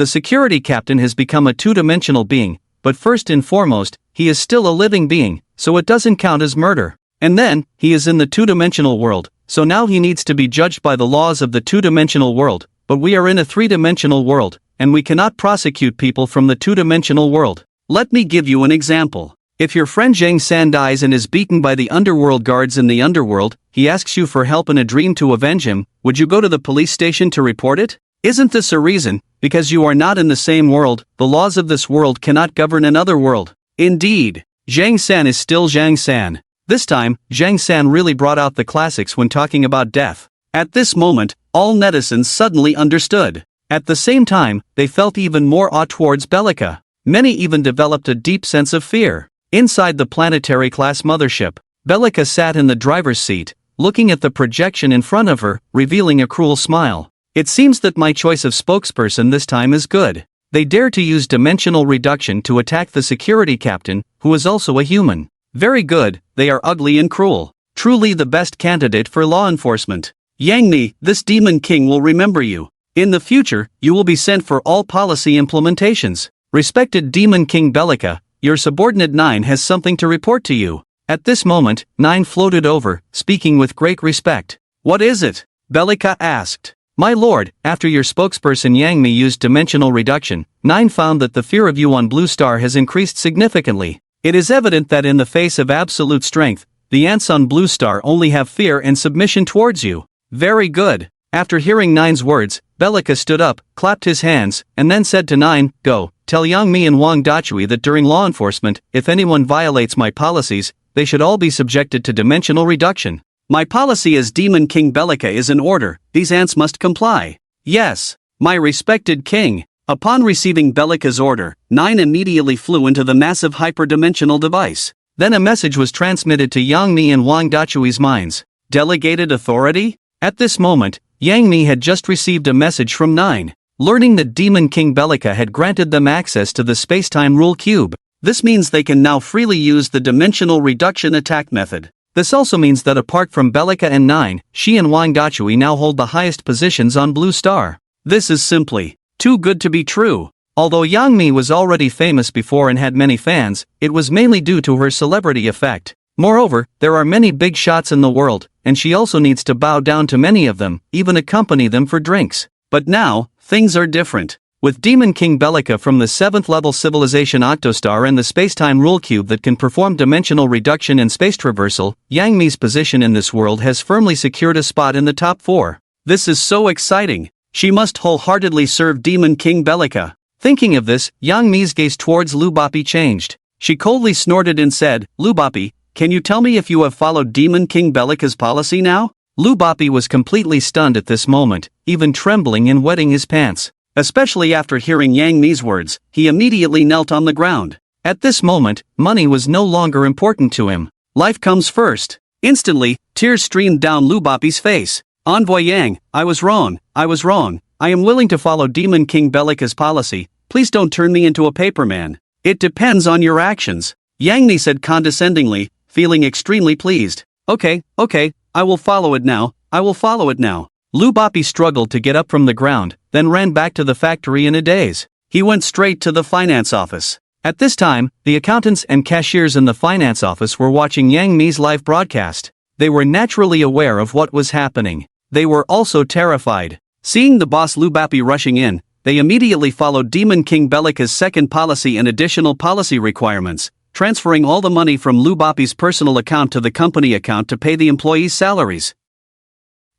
security captain has become a two-dimensional being, but first and foremost, he is still a living being, so it doesn't count as murder. And then, he is in the two-dimensional world, so now he needs to be judged by the laws of the two-dimensional world, but we are in a three-dimensional world, and we cannot prosecute people from the two-dimensional world. Let me give you an example. If your friend Zhang San dies and is beaten by the underworld guards in the underworld, he asks you for help in a dream to avenge him, would you go to the police station to report it? Isn't this a reason? Because you are not in the same world, the laws of this world cannot govern another world. Indeed, Zhang San is still Zhang San. This time, Zhang San really brought out the classics when talking about death. At this moment, all netizens suddenly understood. At the same time, they felt even more awe towards Bellica. Many even developed a deep sense of fear. Inside the planetary class mothership, Bellica sat in the driver's seat, looking at the projection in front of her, revealing a cruel smile. It seems that my choice of spokesperson this time is good. They dare to use dimensional reduction to attack the security captain, who is also a human. Very good, they are ugly and cruel. Truly the best candidate for law enforcement. Yangi, this demon king will remember you. In the future, you will be sent for all policy implementations. Respected demon king Bellica, your subordinate 9 has something to report to you. At this moment, 9 floated over, speaking with great respect. What is it? Bellica asked. My lord, after your spokesperson Yangi used dimensional reduction, 9 found that the fear of you on Blue Star has increased significantly. It is evident that in the face of absolute strength, the ants on Blue Star only have fear and submission towards you. Very good. After hearing 9's words, Bellica stood up, clapped his hands, and then said to 9, Go, tell Yangi and Wang Dachui that during law enforcement, if anyone violates my policies, they should all be subjected to dimensional reduction. My policy as Demon King Bellica is in order, these ants must comply. Yes, my respected king. Upon receiving Bellica's order, 9 immediately flew into the massive hyperdimensional device. Then a message was transmitted to Yangi and Wang Dachui's minds. Delegated authority? At this moment, Yangi had just received a message from 9, learning that Demon King Bellica had granted them access to the spacetime rule cube. This means they can now freely use the dimensional reduction attack method. This also means that apart from Bellica and 9, she and Wang Dachui now hold the highest positions on Blue Star. This is simply too good to be true. Although Yangi was already famous before and had many fans, it was mainly due to her celebrity effect. Moreover, there are many big shots in the world, and she also needs to bow down to many of them, even accompany them for drinks. But now, things are different. With Demon King Bellica from the 7th level civilization Octostar and the spacetime rule cube that can perform dimensional reduction and space traversal, Yangi's position in this world has firmly secured a spot in the top 4. This is so exciting. She must wholeheartedly serve Demon King Bellica. Thinking of this, Yangi's gaze towards Lubapi changed. She coldly snorted and said, "Lubapi, can you tell me if you have followed Demon King Bellica's policy now?" Lubapi was completely stunned at this moment, even trembling and wetting his pants. Especially after hearing Yangi's words, he immediately knelt on the ground. At this moment, money was no longer important to him. Life comes first. Instantly, tears streamed down Lubapi's face. "Envoy Yang, I was wrong. I am willing to follow Demon King Bellica's policy. Please don't turn me into a paperman. It depends on your actions," Yangi said condescendingly, feeling extremely pleased. Okay, I will follow it now. Lubapi struggled to get up from the ground, then ran back to the factory in a daze. He went straight to the finance office. At this time, the accountants and cashiers in the finance office were watching Yangi's live broadcast. They were naturally aware of what was happening. They were also terrified. Seeing the boss Lubapi rushing in, they immediately followed Demon King Bellica's second policy and additional policy requirements, transferring all the money from Lubapi's personal account to the company account to pay the employees' salaries.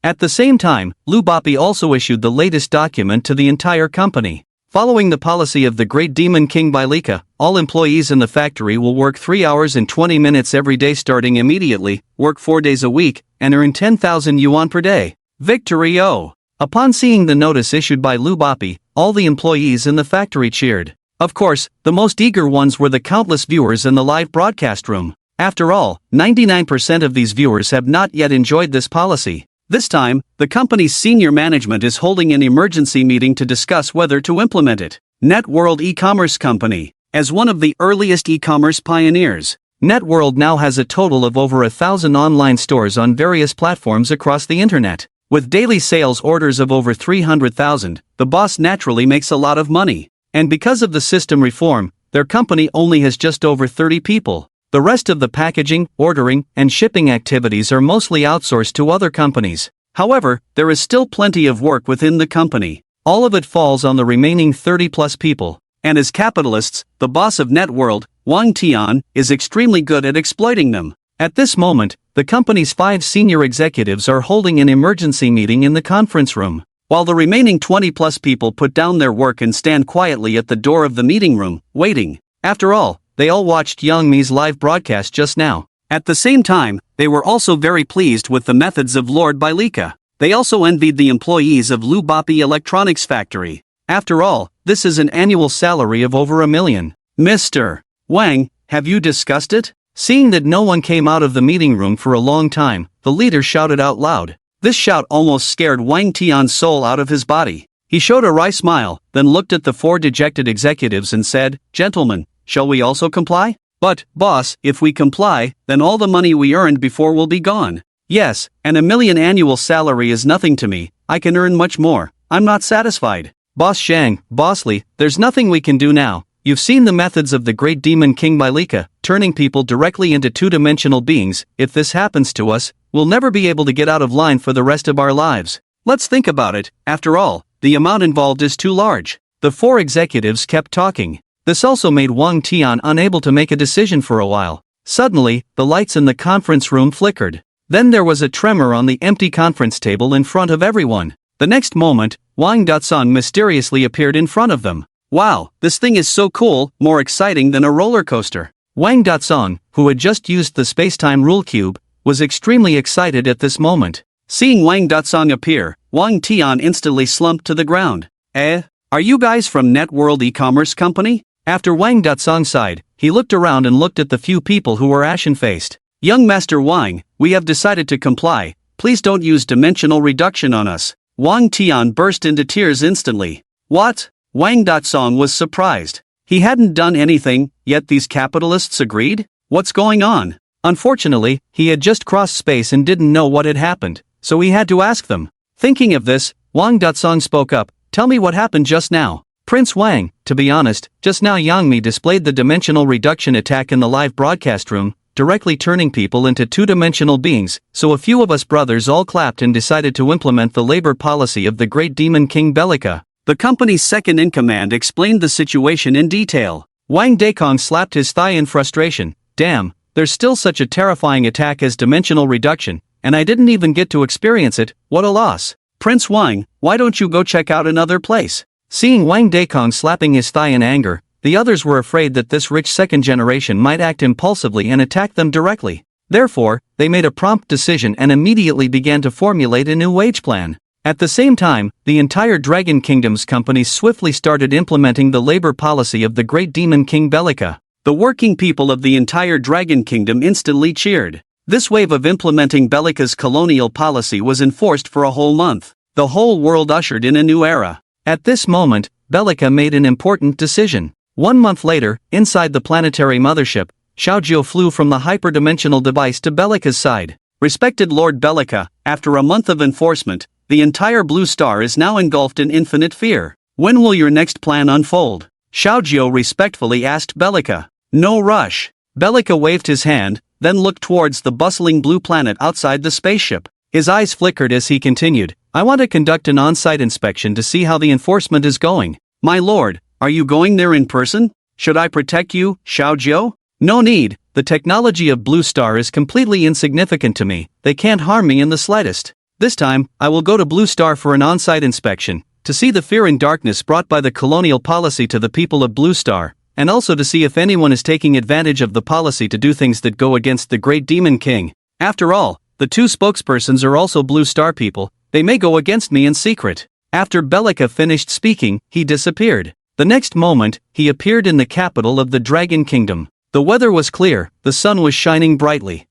At the same time, Lubapi also issued the latest document to the entire company. Following the policy of the great Demon King Bellica, all employees in the factory will work 3 hours and 20 minutes every day starting immediately, work 4 days a week, and earn 10,000 yuan per day. Victory O! Upon seeing the notice issued by Lubapi, all the employees in the factory cheered. Of course, the most eager ones were the countless viewers in the live broadcast room. After all, 99% of these viewers have not yet enjoyed this policy. This time, the company's senior management is holding an emergency meeting to discuss whether to implement it. Networld e-commerce company. As one of the earliest e-commerce pioneers, Networld now has a total of over 1,000 online stores on various platforms across the internet. With daily sales orders of over 300,000, the boss naturally makes a lot of money. And because of the system reform, their company only has just over 30 people. The rest of the packaging, ordering, and shipping activities are mostly outsourced to other companies. However, there is still plenty of work within the company. All of it falls on the remaining 30-plus people. And as capitalists, the boss of Networld, Wang Tian, is extremely good at exploiting them. At this moment, the company's 5 senior executives are holding an emergency meeting in the conference room, while the remaining 20-plus people put down their work and stand quietly at the door of the meeting room, waiting. After all, they all watched Yangi's live broadcast just now. At the same time, they were also very pleased with the methods of Lord Bellica. They also envied the employees of Lubapi Electronics Factory. After all, this is an annual salary of over 1 million. Mr. Wang, have you discussed it? Seeing that no one came out of the meeting room for a long time, the leader shouted out loud. This shout almost scared Wang Tian's soul out of his body. He showed a wry smile, then looked at the 4 dejected executives and said, "Gentlemen, shall we also comply?" "But, boss, if we comply, then all the money we earned before will be gone." "Yes, and 1 million annual salary is nothing to me. I can earn much more. I'm not satisfied." "Boss Shang, Bossly, there's nothing we can do now. You've seen the methods of the great Demon King Bellica, turning people directly into 2-dimensional beings. If this happens to us, we'll never be able to get out of line for the rest of our lives. Let's think about it. After all, the amount involved is too large." The 4 executives kept talking. This also made Wang Tian unable to make a decision for a while. Suddenly, the lights in the conference room flickered. Then there was a tremor on the empty conference table in front of everyone. The next moment, Wang Datsang mysteriously appeared in front of them. "Wow, this thing is so cool, more exciting than a roller coaster." Wang Datsang, who had just used the spacetime rule cube, was extremely excited at this moment. Seeing Wang Datsang appear, Wang Tian instantly slumped to the ground. Are you guys from Networld e-commerce company?" After Wang Datsang sighed, he looked around and looked at the few people who were ashen-faced. "Young Master Wang, we have decided to comply. Please don't use dimensional reduction on us." Wang Tian burst into tears instantly. "What?" Wang Datsang was surprised. He hadn't done anything, yet these capitalists agreed? What's going on? Unfortunately, he had just crossed space and didn't know what had happened, so he had to ask them. Thinking of this, Wang Datsang spoke up. "Tell me what happened just now." "Prince Wang, to be honest, just now Yangi displayed the dimensional reduction attack in the live broadcast room. directly turning people into two-dimensional beings, so a few of us brothers all clapped and decided to implement the labor policy of the great demon king Bellica. The company's second-in-command explained the situation in detail. Wang Dekong slapped his thigh in frustration. Damn, there's still such a terrifying attack as dimensional reduction, and I didn't even get to experience it. What a loss. Prince Wang, why don't you go check out another place? Seeing Wang Dekong slapping his thigh in anger, the others were afraid that this rich second generation might act impulsively and attack them directly. Therefore, they made a prompt decision and immediately began to formulate a new wage plan. At the same time, the entire Dragon Kingdom's companies swiftly started implementing the labor policy of the great demon king Bellica. The working people of the entire Dragon Kingdom instantly cheered. This wave of implementing Bellica's colonial policy was enforced for a whole month. The whole world ushered in a new era. At this moment, Bellica made an important decision. 1 month later, inside the planetary mothership, Xiaojiu flew from the hyperdimensional device to Bellica's side. Respected Lord Bellica, after a month of enforcement, the entire blue star is now engulfed in infinite fear. When will your next plan unfold? Xiaojiu respectfully asked Bellica. No rush. Bellica waved his hand, then looked towards the bustling blue planet outside the spaceship. His eyes flickered as he continued. I want to conduct an on-site inspection to see how the enforcement is going. My lord, are you going there in person? Should I protect you, Xiaojiu? No need, the technology of Blue Star is completely insignificant to me, they can't harm me in the slightest. This time, I will go to Blue Star for an on-site inspection, to see the fear and darkness brought by the colonial policy to the people of Blue Star, and also to see if anyone is taking advantage of the policy to do things that go against the great demon king. After all, the two spokespersons are also Blue Star people, they may go against me in secret. After Bellica finished speaking, he disappeared. The next moment, he appeared in the capital of the Dragon Kingdom. The weather was clear, the sun was shining brightly.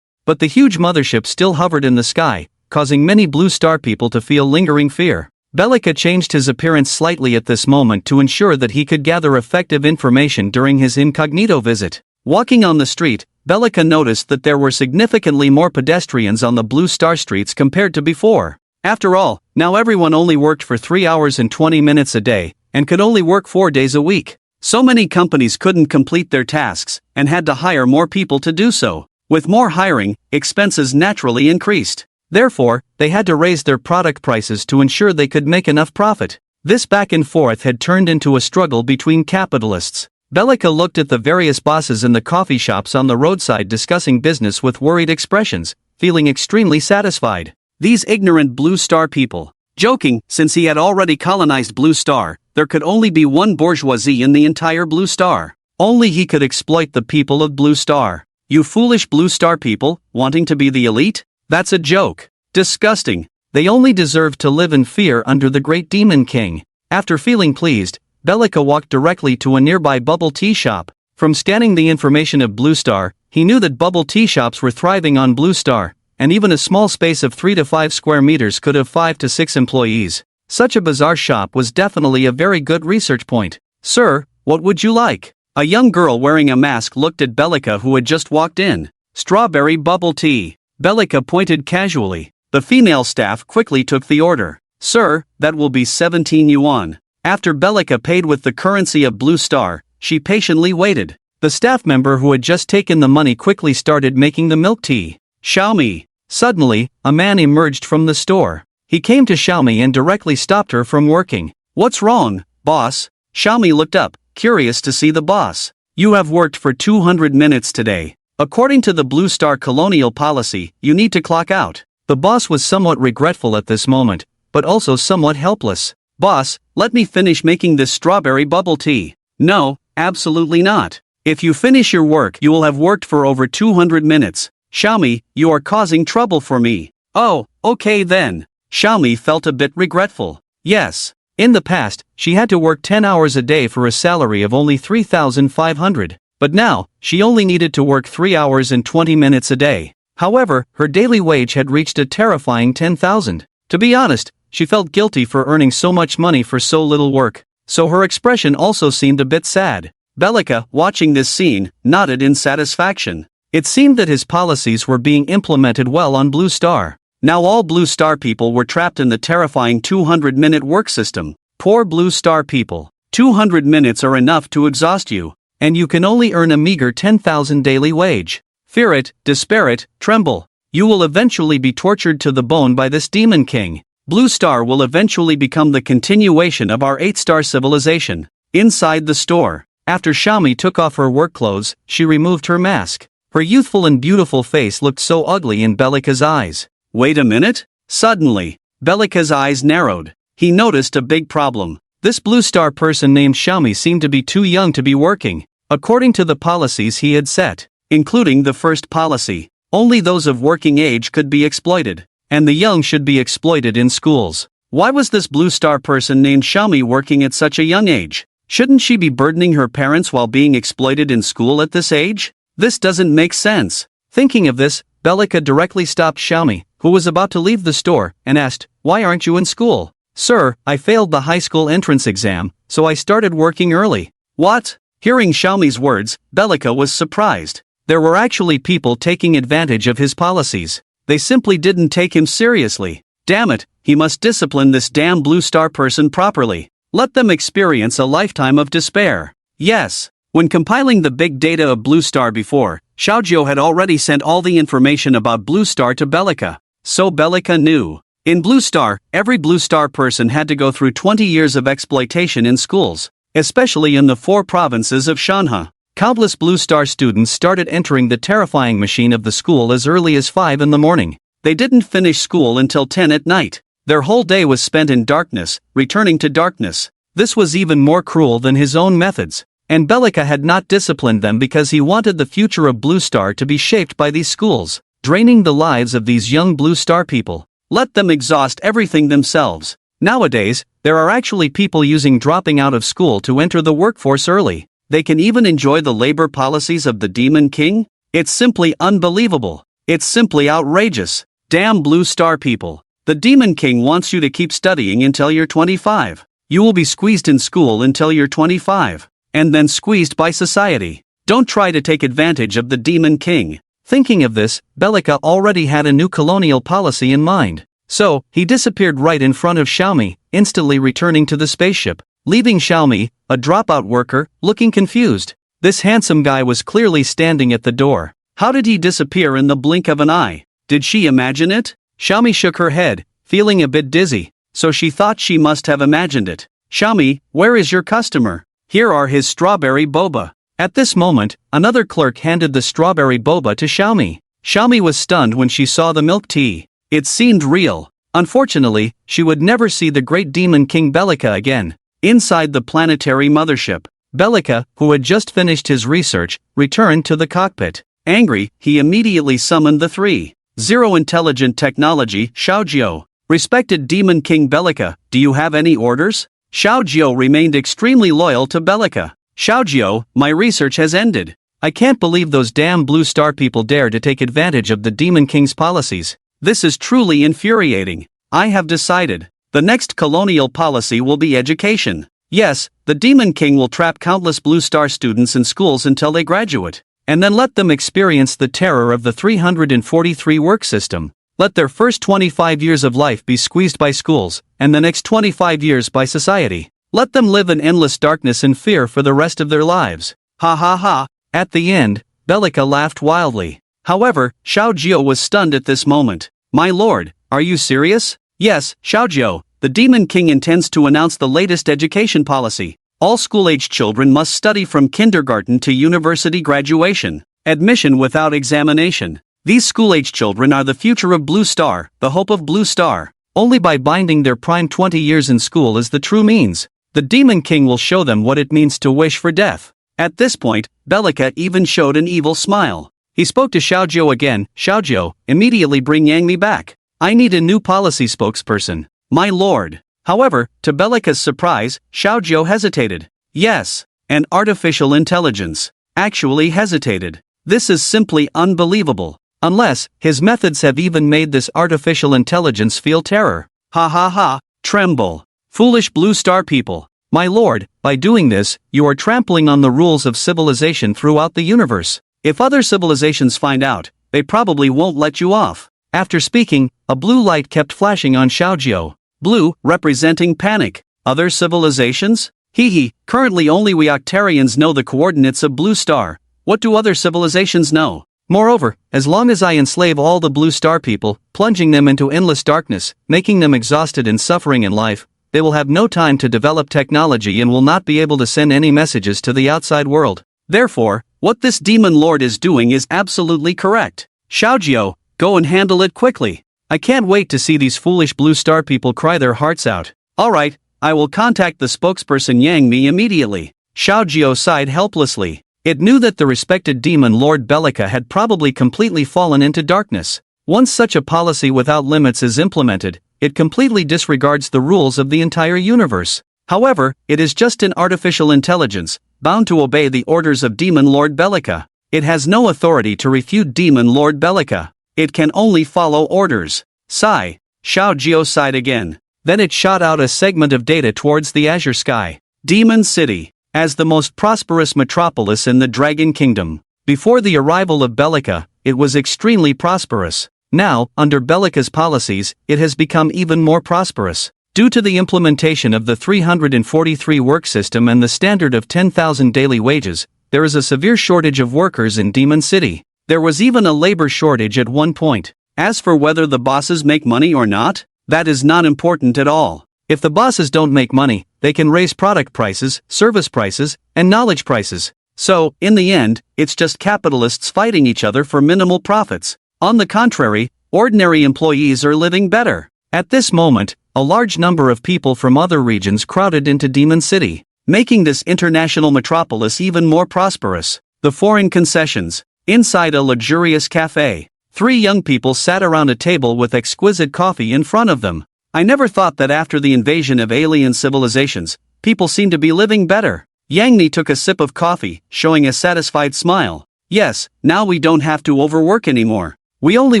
But the huge mothership still hovered in the sky, causing many Blue Star people to feel lingering fear. Bellica changed his appearance slightly at this moment to ensure that he could gather effective information during his incognito visit. Walking on the street, Bellica noticed that there were significantly more pedestrians on the Blue Star streets compared to before. After all, now everyone only worked for 3 hours and 20 minutes a day, and could only work 4 days a week. So many companies couldn't complete their tasks, and had to hire more people to do so. With more hiring, expenses naturally increased. Therefore, they had to raise their product prices to ensure they could make enough profit. This back and forth had turned into a struggle between capitalists. Bellica looked at the various bosses in the coffee shops on the roadside discussing business with worried expressions, feeling extremely satisfied. These ignorant Blue Star people. Joking, since he had already colonized Blue Star, there could only be one bourgeoisie in the entire Blue Star. Only he could exploit the people of Blue Star. You foolish Blue Star people, wanting to be the elite? That's a joke. Disgusting. They only deserve to live in fear under the great demon king. After feeling pleased, Bellica walked directly to a nearby bubble tea shop. From scanning the information of Blue Star, he knew that bubble tea shops were thriving on Blue Star, and even a small space of 3 to 5 square meters could have 5 to 6 employees. Such a bizarre shop was definitely a very good research point. Sir, what would you like? A young girl wearing a mask looked at Bellica who had just walked in. Strawberry bubble tea. Bellica pointed casually. The female staff quickly took the order. Sir, that will be 17 yuan. After Bellica paid with the currency of Blue Star, she patiently waited. The staff member who had just taken the money quickly started making the milk tea. Xiaomi. Suddenly, a man emerged from the store. He came to Xiaomi and directly stopped her from working. What's wrong, boss? Xiaomi looked up, curious to see the boss. You have worked for 200 minutes today. According to the Blue Star colonial policy, you need to clock out. The boss was somewhat regretful at this moment, but also somewhat helpless. Boss, let me finish making this strawberry bubble tea. No, absolutely not. If you finish your work, you will have worked for over 200 minutes. Xiaomi, you are causing trouble for me. Oh, okay then. Xiaomi felt a bit regretful. Yes. In the past, she had to work 10 hours a day for a salary of only 3,500. But now, she only needed to work 3 hours and 20 minutes a day. However, her daily wage had reached a terrifying 10,000. To be honest, she felt guilty for earning so much money for so little work. So her expression also seemed a bit sad. Bellica, watching this scene, nodded in satisfaction. It seemed that his policies were being implemented well on Blue Star. Now all Blue Star people were trapped in the terrifying 200-minute work system. Poor Blue Star people. 200 minutes are enough to exhaust you. and you can only earn a meager 10,000 daily wage. Fear it, despair it, tremble. You will eventually be tortured to the bone by this demon king. Blue Star will eventually become the continuation of our 8-star civilization. Inside the store, after Xiaomi took off her work clothes, she removed her mask. Her youthful and beautiful face looked so ugly in Bellica's eyes. Wait a minute? Suddenly, Bellica's eyes narrowed. He noticed a big problem. This Blue Star person named Xiaomi seemed to be too young to be working, according to the policies he had set, including the first policy. Only those of working age could be exploited, and the young should be exploited in schools. Why was this Blue Star person named Xiaomi working at such a young age? Shouldn't she be burdening her parents while being exploited in school at this age? This doesn't make sense. Thinking of this, Bellica directly stopped Xiaomi, who was about to leave the store, and asked, "Why aren't you in school?" "Sir, I failed the high school entrance exam, so I started working early." What? Hearing Xiaomi's words, Bellica was surprised. There were actually people taking advantage of his policies. They simply didn't take him seriously. Damn it, he must discipline this damn Blue Star person properly. Let them experience a lifetime of despair. Yes. When compiling the big data of Blue Star before, Xiaojiu had already sent all the information about Blue Star to Bellica. So Bellica knew. In Blue Star, every Blue Star person had to go through 20 years of exploitation in schools, especially in the 4 provinces of Shanha. Countless Blue Star students started entering the terrifying machine of the school as early as 5 in the morning. They didn't finish school until 10 at night. Their whole day was spent in darkness, returning to darkness. This was even more cruel than his own methods, and Bellica had not disciplined them because he wanted the future of Blue Star to be shaped by these schools, draining the lives of these young Blue Star people. Let them exhaust everything themselves. Nowadays, there are actually people using dropping out of school to enter the workforce early. They can even enjoy the labor policies of the Demon King? It's simply unbelievable. It's simply outrageous. Damn Blue Star people. The Demon King wants you to keep studying until you're 25. You will be squeezed in school until you're 25, and then squeezed by society. Don't try to take advantage of the Demon King. Thinking of this, Bellica already had a new colonial policy in mind. So, he disappeared right in front of Xiaomi, instantly returning to the spaceship, leaving Xiaomi, a dropout worker, looking confused. This handsome guy was clearly standing at the door. How did he disappear in the blink of an eye? Did she imagine it? Xiaomi shook her head, feeling a bit dizzy, so she thought she must have imagined it. "Xiaomi, where is your customer? Here are his strawberry boba." At this moment, another clerk handed the strawberry boba to Xiaomi. Xiaomi was stunned when she saw the milk tea. It seemed real. Unfortunately, she would never see the great demon king Bellica again. Inside the planetary mothership, Bellica, who had just finished his research, returned to the cockpit. Angry, he immediately summoned the 3-0 intelligent technology, Xiaojiu. "Respected Demon King Bellica, do you have any orders?" Xiaojiu remained extremely loyal to Bellica. "Xiaojiu, my research has ended. I can't believe those damn Blue Star people dare to take advantage of the Demon King's policies. This is truly infuriating. I have decided. The next colonial policy will be education. Yes, the Demon King will trap countless Blue Star students in schools until they graduate, and then let them experience the terror of the 343 work system. Let their first 25 years of life be squeezed by schools, and the next 25 years by society. Let them live in endless darkness and fear for the rest of their lives. Ha ha ha." At the end, Bellica laughed wildly. However, Xiaojiu was stunned at this moment. "My lord, are you serious?" "Yes, Xiaojiu, the Demon King intends to announce the latest education policy. All school-aged children must study from kindergarten to university graduation. Admission without examination. These school-aged children are the future of Blue Star, the hope of Blue Star. Only by binding their prime 20 years in school is the true means. The Demon King will show them what it means to wish for death." At this point, Bellica even showed an evil smile. He spoke to Xiaojiu again. "Xiaojiu, immediately bring Yangi back. I need a new policy spokesperson, my lord." However, to Bellica's surprise, Xiaojiu hesitated. Yes, an artificial intelligence actually hesitated. This is simply unbelievable. Unless, his methods have even made this artificial intelligence feel terror. Ha ha ha, tremble. Foolish Blue Star people. My lord, by doing this, you are trampling on the rules of civilization throughout the universe. If other civilizations find out, they probably won't let you off. After speaking, a blue light kept flashing on Xiaojiu. Blue, representing panic. Other civilizations? Hee, currently only we Octarians know the coordinates of Blue Star. What do other civilizations know? Moreover, as long as I enslave all the Blue Star people, plunging them into endless darkness, making them exhausted and suffering in life, they will have no time to develop technology and will not be able to send any messages to the outside world. Therefore, what this demon lord is doing is absolutely correct. Xiaojiao, go and handle it quickly. I can't wait to see these foolish Blue Star people cry their hearts out. Alright, I will contact the spokesperson Yangi immediately. Xiaojiao sighed helplessly. It knew that the respected demon lord Bellica had probably completely fallen into darkness. Once such a policy without limits is implemented, it completely disregards the rules of the entire universe. However, it is just an artificial intelligence, bound to obey the orders of demon lord Bellica. It has no authority to refute demon lord Bellica. It can only follow orders. Sigh. Xiaojiao sighed again. Then it shot out a segment of data towards the azure sky. Demon City. As the most prosperous metropolis in the Dragon Kingdom. Before the arrival of Bellica, it was extremely prosperous. Now, under Bellica's policies, it has become even more prosperous. Due to the implementation of the 343 work system and the standard of 10,000 daily wages, there is a severe shortage of workers in Demon City. There was even a labor shortage at one point. As for whether the bosses make money or not, that is not important at all. If the bosses don't make money, they can raise product prices, service prices, and knowledge prices. So, in the end, it's just capitalists fighting each other for minimal profits. On the contrary, ordinary employees are living better. At this moment, a large number of people from other regions crowded into Demon City, making this international metropolis even more prosperous. The foreign concessions. Inside a luxurious cafe, 3 young people sat around a table with exquisite coffee in front of them. I never thought that after the invasion of alien civilizations, people seem to be living better. Yangi took a sip of coffee, showing a satisfied smile. Yes, now we don't have to overwork anymore. We only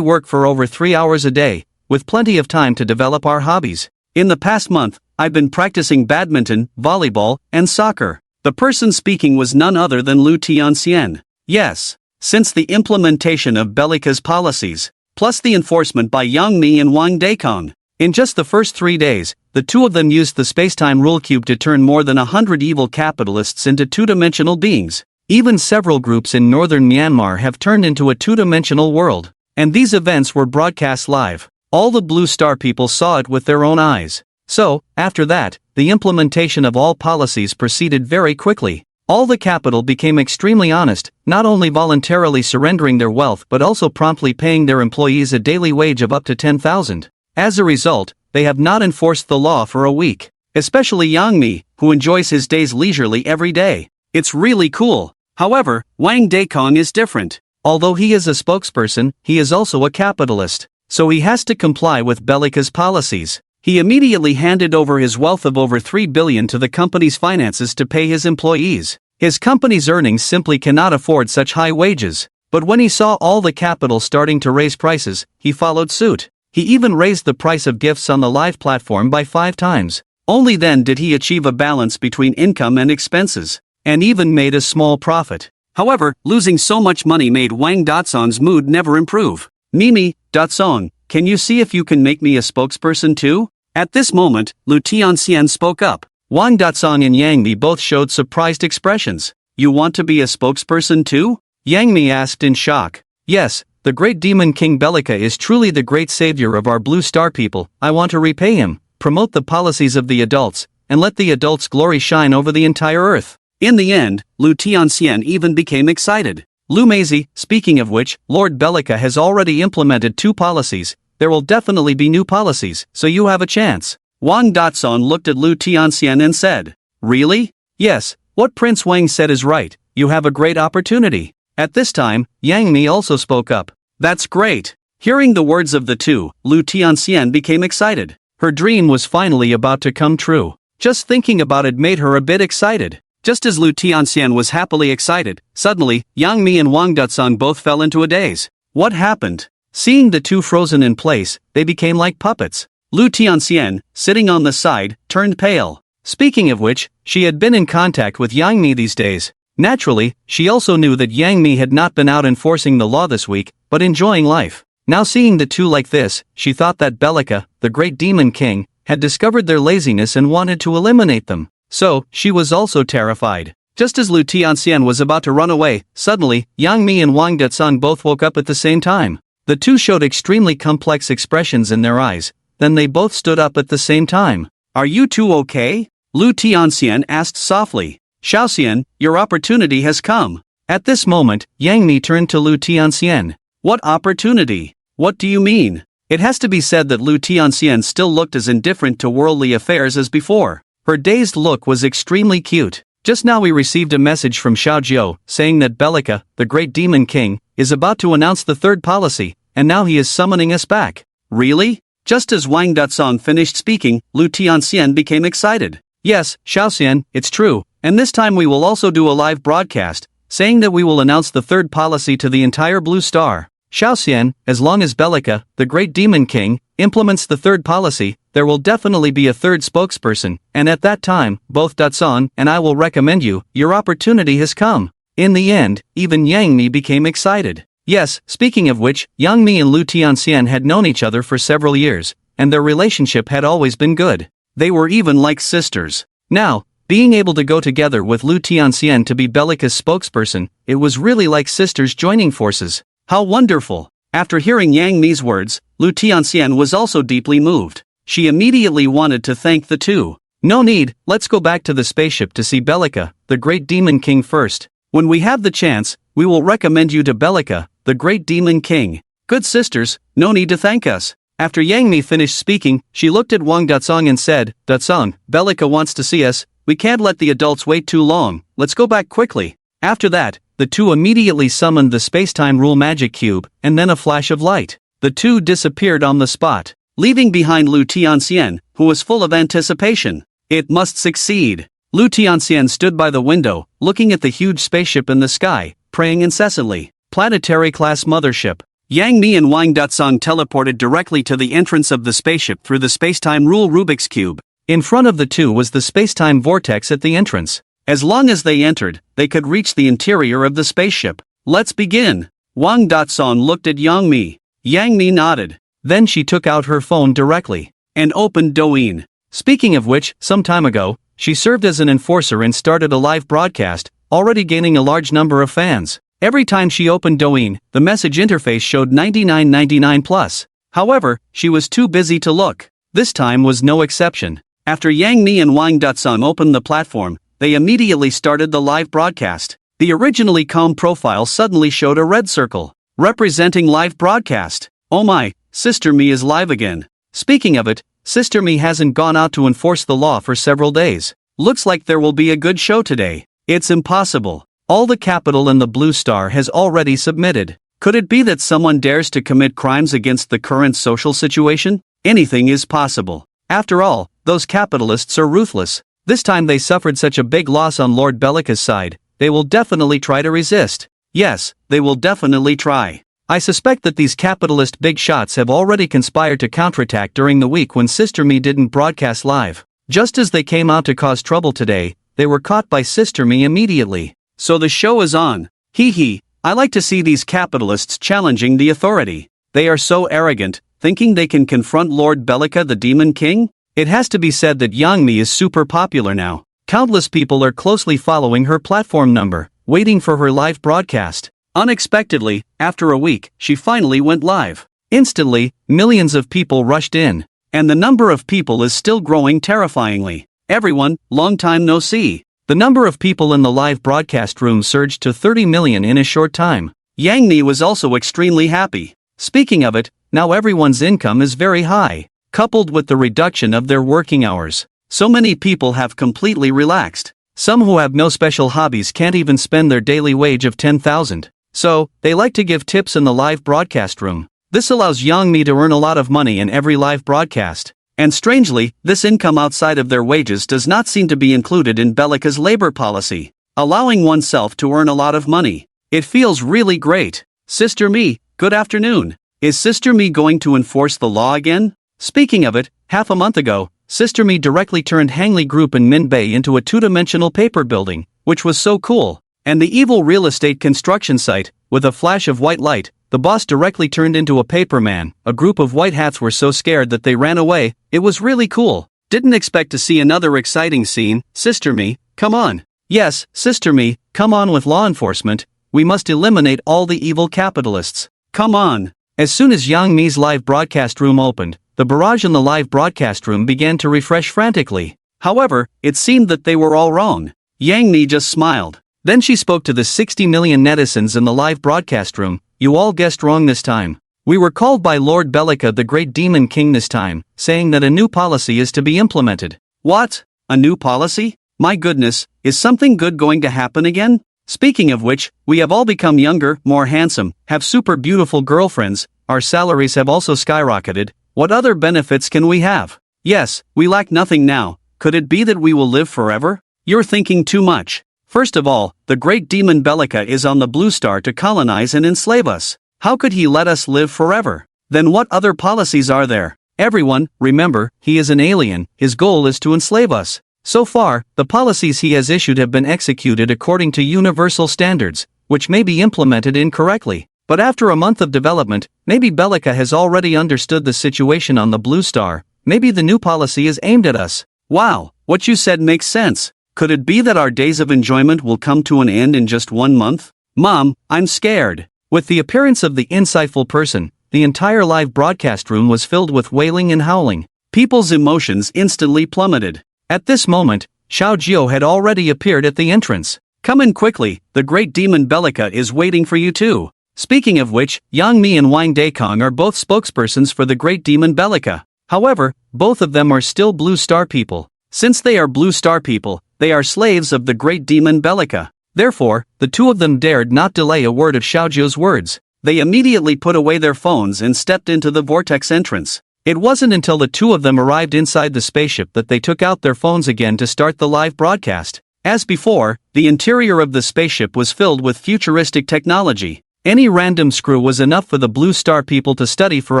work for over 3 hours a day, with plenty of time to develop our hobbies. In the past month, I've been practicing badminton, volleyball, and soccer. The person speaking was none other than Lu Tianxian. Yes, since the implementation of Bellica's policies, plus the enforcement by Yang Mi and Wang Daikong, in just the first 3 days, the two of them used the spacetime rule cube to turn more than 100 evil capitalists into two-dimensional beings. Even several groups in northern Myanmar have turned into a two-dimensional world. And these events were broadcast live. All the Blue Star people saw it with their own eyes. So, after that, the implementation of all policies proceeded very quickly. All the capital became extremely honest, not only voluntarily surrendering their wealth but also promptly paying their employees a daily wage of up to 10,000. As a result, they have not enforced the law for a week. Especially Yang Mi, who enjoys his days leisurely every day. It's really cool. However, Wang Daikong is different. Although he is a spokesperson, he is also a capitalist. So he has to comply with Bellica's policies. He immediately handed over his wealth of over 3 billion to the company's finances to pay his employees. His company's earnings simply cannot afford such high wages. But when he saw all the capital starting to raise prices, he followed suit. He even raised the price of gifts on the live platform by 5 times. Only then did he achieve a balance between income and expenses, and even made a small profit. However, losing so much money made Wang Datsong's mood never improve. Mimi, Datsong, can you see if you can make me a spokesperson too? At this moment, Lu Tianxian spoke up. Wang Datsong and Yang Mi both showed surprised expressions. You want to be a spokesperson too? Yang Mi asked in shock. Yes, the great demon king Bellica is truly the great savior of our Blue Star people. I want to repay him, promote the policies of the adults, and let the adults' glory shine over the entire earth. In the end, Lu Tianxian even became excited. Lu Meizi, speaking of which, Lord Bellica has already implemented 2 policies. There will definitely be new policies, so you have a chance. Wang Datsong looked at Lu Tianxian and said, Really? Yes, what Prince Wang said is right, you have a great opportunity. At this time, Yang Mi also spoke up. That's great. Hearing the words of the two, Lu Tianxian became excited. Her dream was finally about to come true. Just thinking about it made her a bit excited. Just as Lu Tianxian was happily excited, suddenly, Yang Mi and Wang Datsong both fell into a daze. What happened? Seeing the two frozen in place, they became like puppets. Lu Tianxian, sitting on the side, turned pale. Speaking of which, she had been in contact with Yang Mi these days. Naturally, she also knew that Yang Mi had not been out enforcing the law this week, but enjoying life. Now seeing the two like this, she thought that Bellica, the great demon king, had discovered their laziness and wanted to eliminate them. So, she was also terrified. Just as Lu Tianxian was about to run away, suddenly, Yang Mi and Wang Detsang both woke up at the same time. The two showed extremely complex expressions in their eyes, then they both stood up at the same time. Are you two okay? Lu Tianxian asked softly. Xiaoxian, your opportunity has come. At this moment, Yang Mi turned to Lu Tianxian. What opportunity? What do you mean? It has to be said that Lu Tianxian still looked as indifferent to worldly affairs as before. Her dazed look was extremely cute. Just now we received a message from Xiaojiu, saying that Bellica, the great demon king, is about to announce the third policy, and now he is summoning us back. Really? Just as Wang Detsang finished speaking, Lu Tianxian became excited. Yes, Xiaoxian, it's true, and this time we will also do a live broadcast, saying that we will announce the third policy to the entire Blue Star. Xiaoxian, as long as Bellica, the great demon king, implements the third policy, there will definitely be a third spokesperson, and at that time, both Detsang and I will recommend you, your opportunity has come. In the end, even Yang Mi became excited. Yes, speaking of which, Yang Mi and Lu Tianxian had known each other for several years, and their relationship had always been good. They were even like sisters. Now, being able to go together with Lu Tianxian to be Bellica's spokesperson, it was really like sisters joining forces. How wonderful! After hearing Yang Mi's words, Lu Tianxian was also deeply moved. She immediately wanted to thank the two. No need, let's go back to the spaceship to see Bellica, the great demon king first. When we have the chance, we will recommend you to Bellica, the great demon king. Good sisters, no need to thank us. After Yang Mi finished speaking, she looked at Wang Detsang and said, Detsang, Bellica wants to see us, we can't let the adults wait too long, let's go back quickly. After that, the two immediately summoned the space-time rule magic cube, and then a flash of light. The two disappeared on the spot, leaving behind Lu Tianxian, who was full of anticipation. It must succeed. Lu Tianxian stood by the window, looking at the huge spaceship in the sky, praying incessantly. Planetary-class mothership. Yang Mi and Wang Detsang teleported directly to the entrance of the spaceship through the space-time rule Rubik's Cube. In front of the two was the space-time vortex at the entrance. As long as they entered, they could reach the interior of the spaceship. Let's begin. Wang Detsang looked at Yang Mi. Yang Mi nodded. Then she took out her phone directly and opened Douyin. Speaking of which, some time ago, she served as an enforcer and started a live broadcast, already gaining a large number of fans. Every time she opened Douyin, the message interface showed 9999 plus. However, she was too busy to look. This time was no exception. After Yang Mi and Wang Detsang opened the platform, they immediately started the live broadcast. The originally calm profile suddenly showed a red circle, representing live broadcast. Oh my, Sister Mi is live again. Speaking of it, Sister Mi hasn't gone out to enforce the law for several days. Looks like there will be a good show today. It's impossible. All the capital and the Blue Star has already submitted. Could it be that someone dares to commit crimes against the current social situation? Anything is possible. After all, those capitalists are ruthless. This time they suffered such a big loss on Lord Bellica's side, they will definitely try to resist. Yes, they will definitely try. I suspect that these capitalist big shots have already conspired to counterattack during the week when Sister Mi didn't broadcast live. Just as they came out to cause trouble today, they were caught by Sister Mi immediately. So the show is on. Hee hee, I like to see these capitalists challenging the authority. They are so arrogant, thinking they can confront Lord Bellica the Demon King? It has to be said that Yang Mi is super popular now. Countless people are closely following her platform number, waiting for her live broadcast. Unexpectedly, after a week, she finally went live. Instantly, millions of people rushed in. And the number of people is still growing terrifyingly. Everyone, long time no see. The number of people in the live broadcast room surged to 30 million in a short time. Yang Mi was also extremely happy. Speaking of it, now everyone's income is very high, coupled with the reduction of their working hours. So many people have completely relaxed. Some who have no special hobbies can't even spend their daily wage of 10,000. So, they like to give tips in the live broadcast room. This allows Yang Mi to earn a lot of money in every live broadcast. And strangely, this income outside of their wages does not seem to be included in Bellica's labor policy, allowing oneself to earn a lot of money. It feels really great. Sister Mi, good afternoon. Is Sister Mi going to enforce the law again? Speaking of it, half a month ago, Sister Mi directly turned Hangli Group in Minbei into a two-dimensional paper building, which was so cool. And the evil real estate construction site, with a flash of white light, the boss directly turned into a paper man. A group of white hats were so scared that they ran away. It was really cool. Didn't expect to see another exciting scene. Sister me, come on. Yes, Sister me, come on with law enforcement. We must eliminate all the evil capitalists. Come on. As soon as Yang Mi's live broadcast room opened, the barrage in the live broadcast room began to refresh frantically. However, it seemed that they were all wrong. Yang Mi just smiled. Then she spoke to the 60 million netizens in the live broadcast room. You all guessed wrong this time. We were called by Lord Bellica the Great Demon King this time, saying that a new policy is to be implemented. What? A new policy? My goodness, is something good going to happen again? Speaking of which, we have all become younger, more handsome, have super beautiful girlfriends, our salaries have also skyrocketed. What other benefits can we have? Yes, we lack nothing now. Could it be that we will live forever? You're thinking too much. First of all, the great demon Bellica is on the blue star to colonize and enslave us. How could he let us live forever? Then what other policies are there? Everyone, remember, he is an alien, his goal is to enslave us. So far, the policies he has issued have been executed according to universal standards, which may be implemented incorrectly. But after a month of development, maybe Bellica has already understood the situation on the blue star. Maybe the new policy is aimed at us. Wow, what you said makes sense. Could it be that our days of enjoyment will come to an end in just 1 month? Mom, I'm scared. With the appearance of the insightful person, the entire live broadcast room was filled with wailing and howling. People's emotions instantly plummeted. At this moment, Xiao Jiao had already appeared at the entrance. Come in quickly, the great demon Bellica is waiting for you too. Speaking of which, Yang Mi and Wang Dekong are both spokespersons for the great demon Bellica. However, both of them are still blue star people. Since they are blue star people, they are slaves of the great demon Bellica. Therefore, the two of them dared not delay a word of Xiao Jiao's words. They immediately put away their phones and stepped into the vortex entrance. It wasn't until the two of them arrived inside the spaceship that they took out their phones again to start the live broadcast. As before, the interior of the spaceship was filled with futuristic technology. Any random screw was enough for the blue star people to study for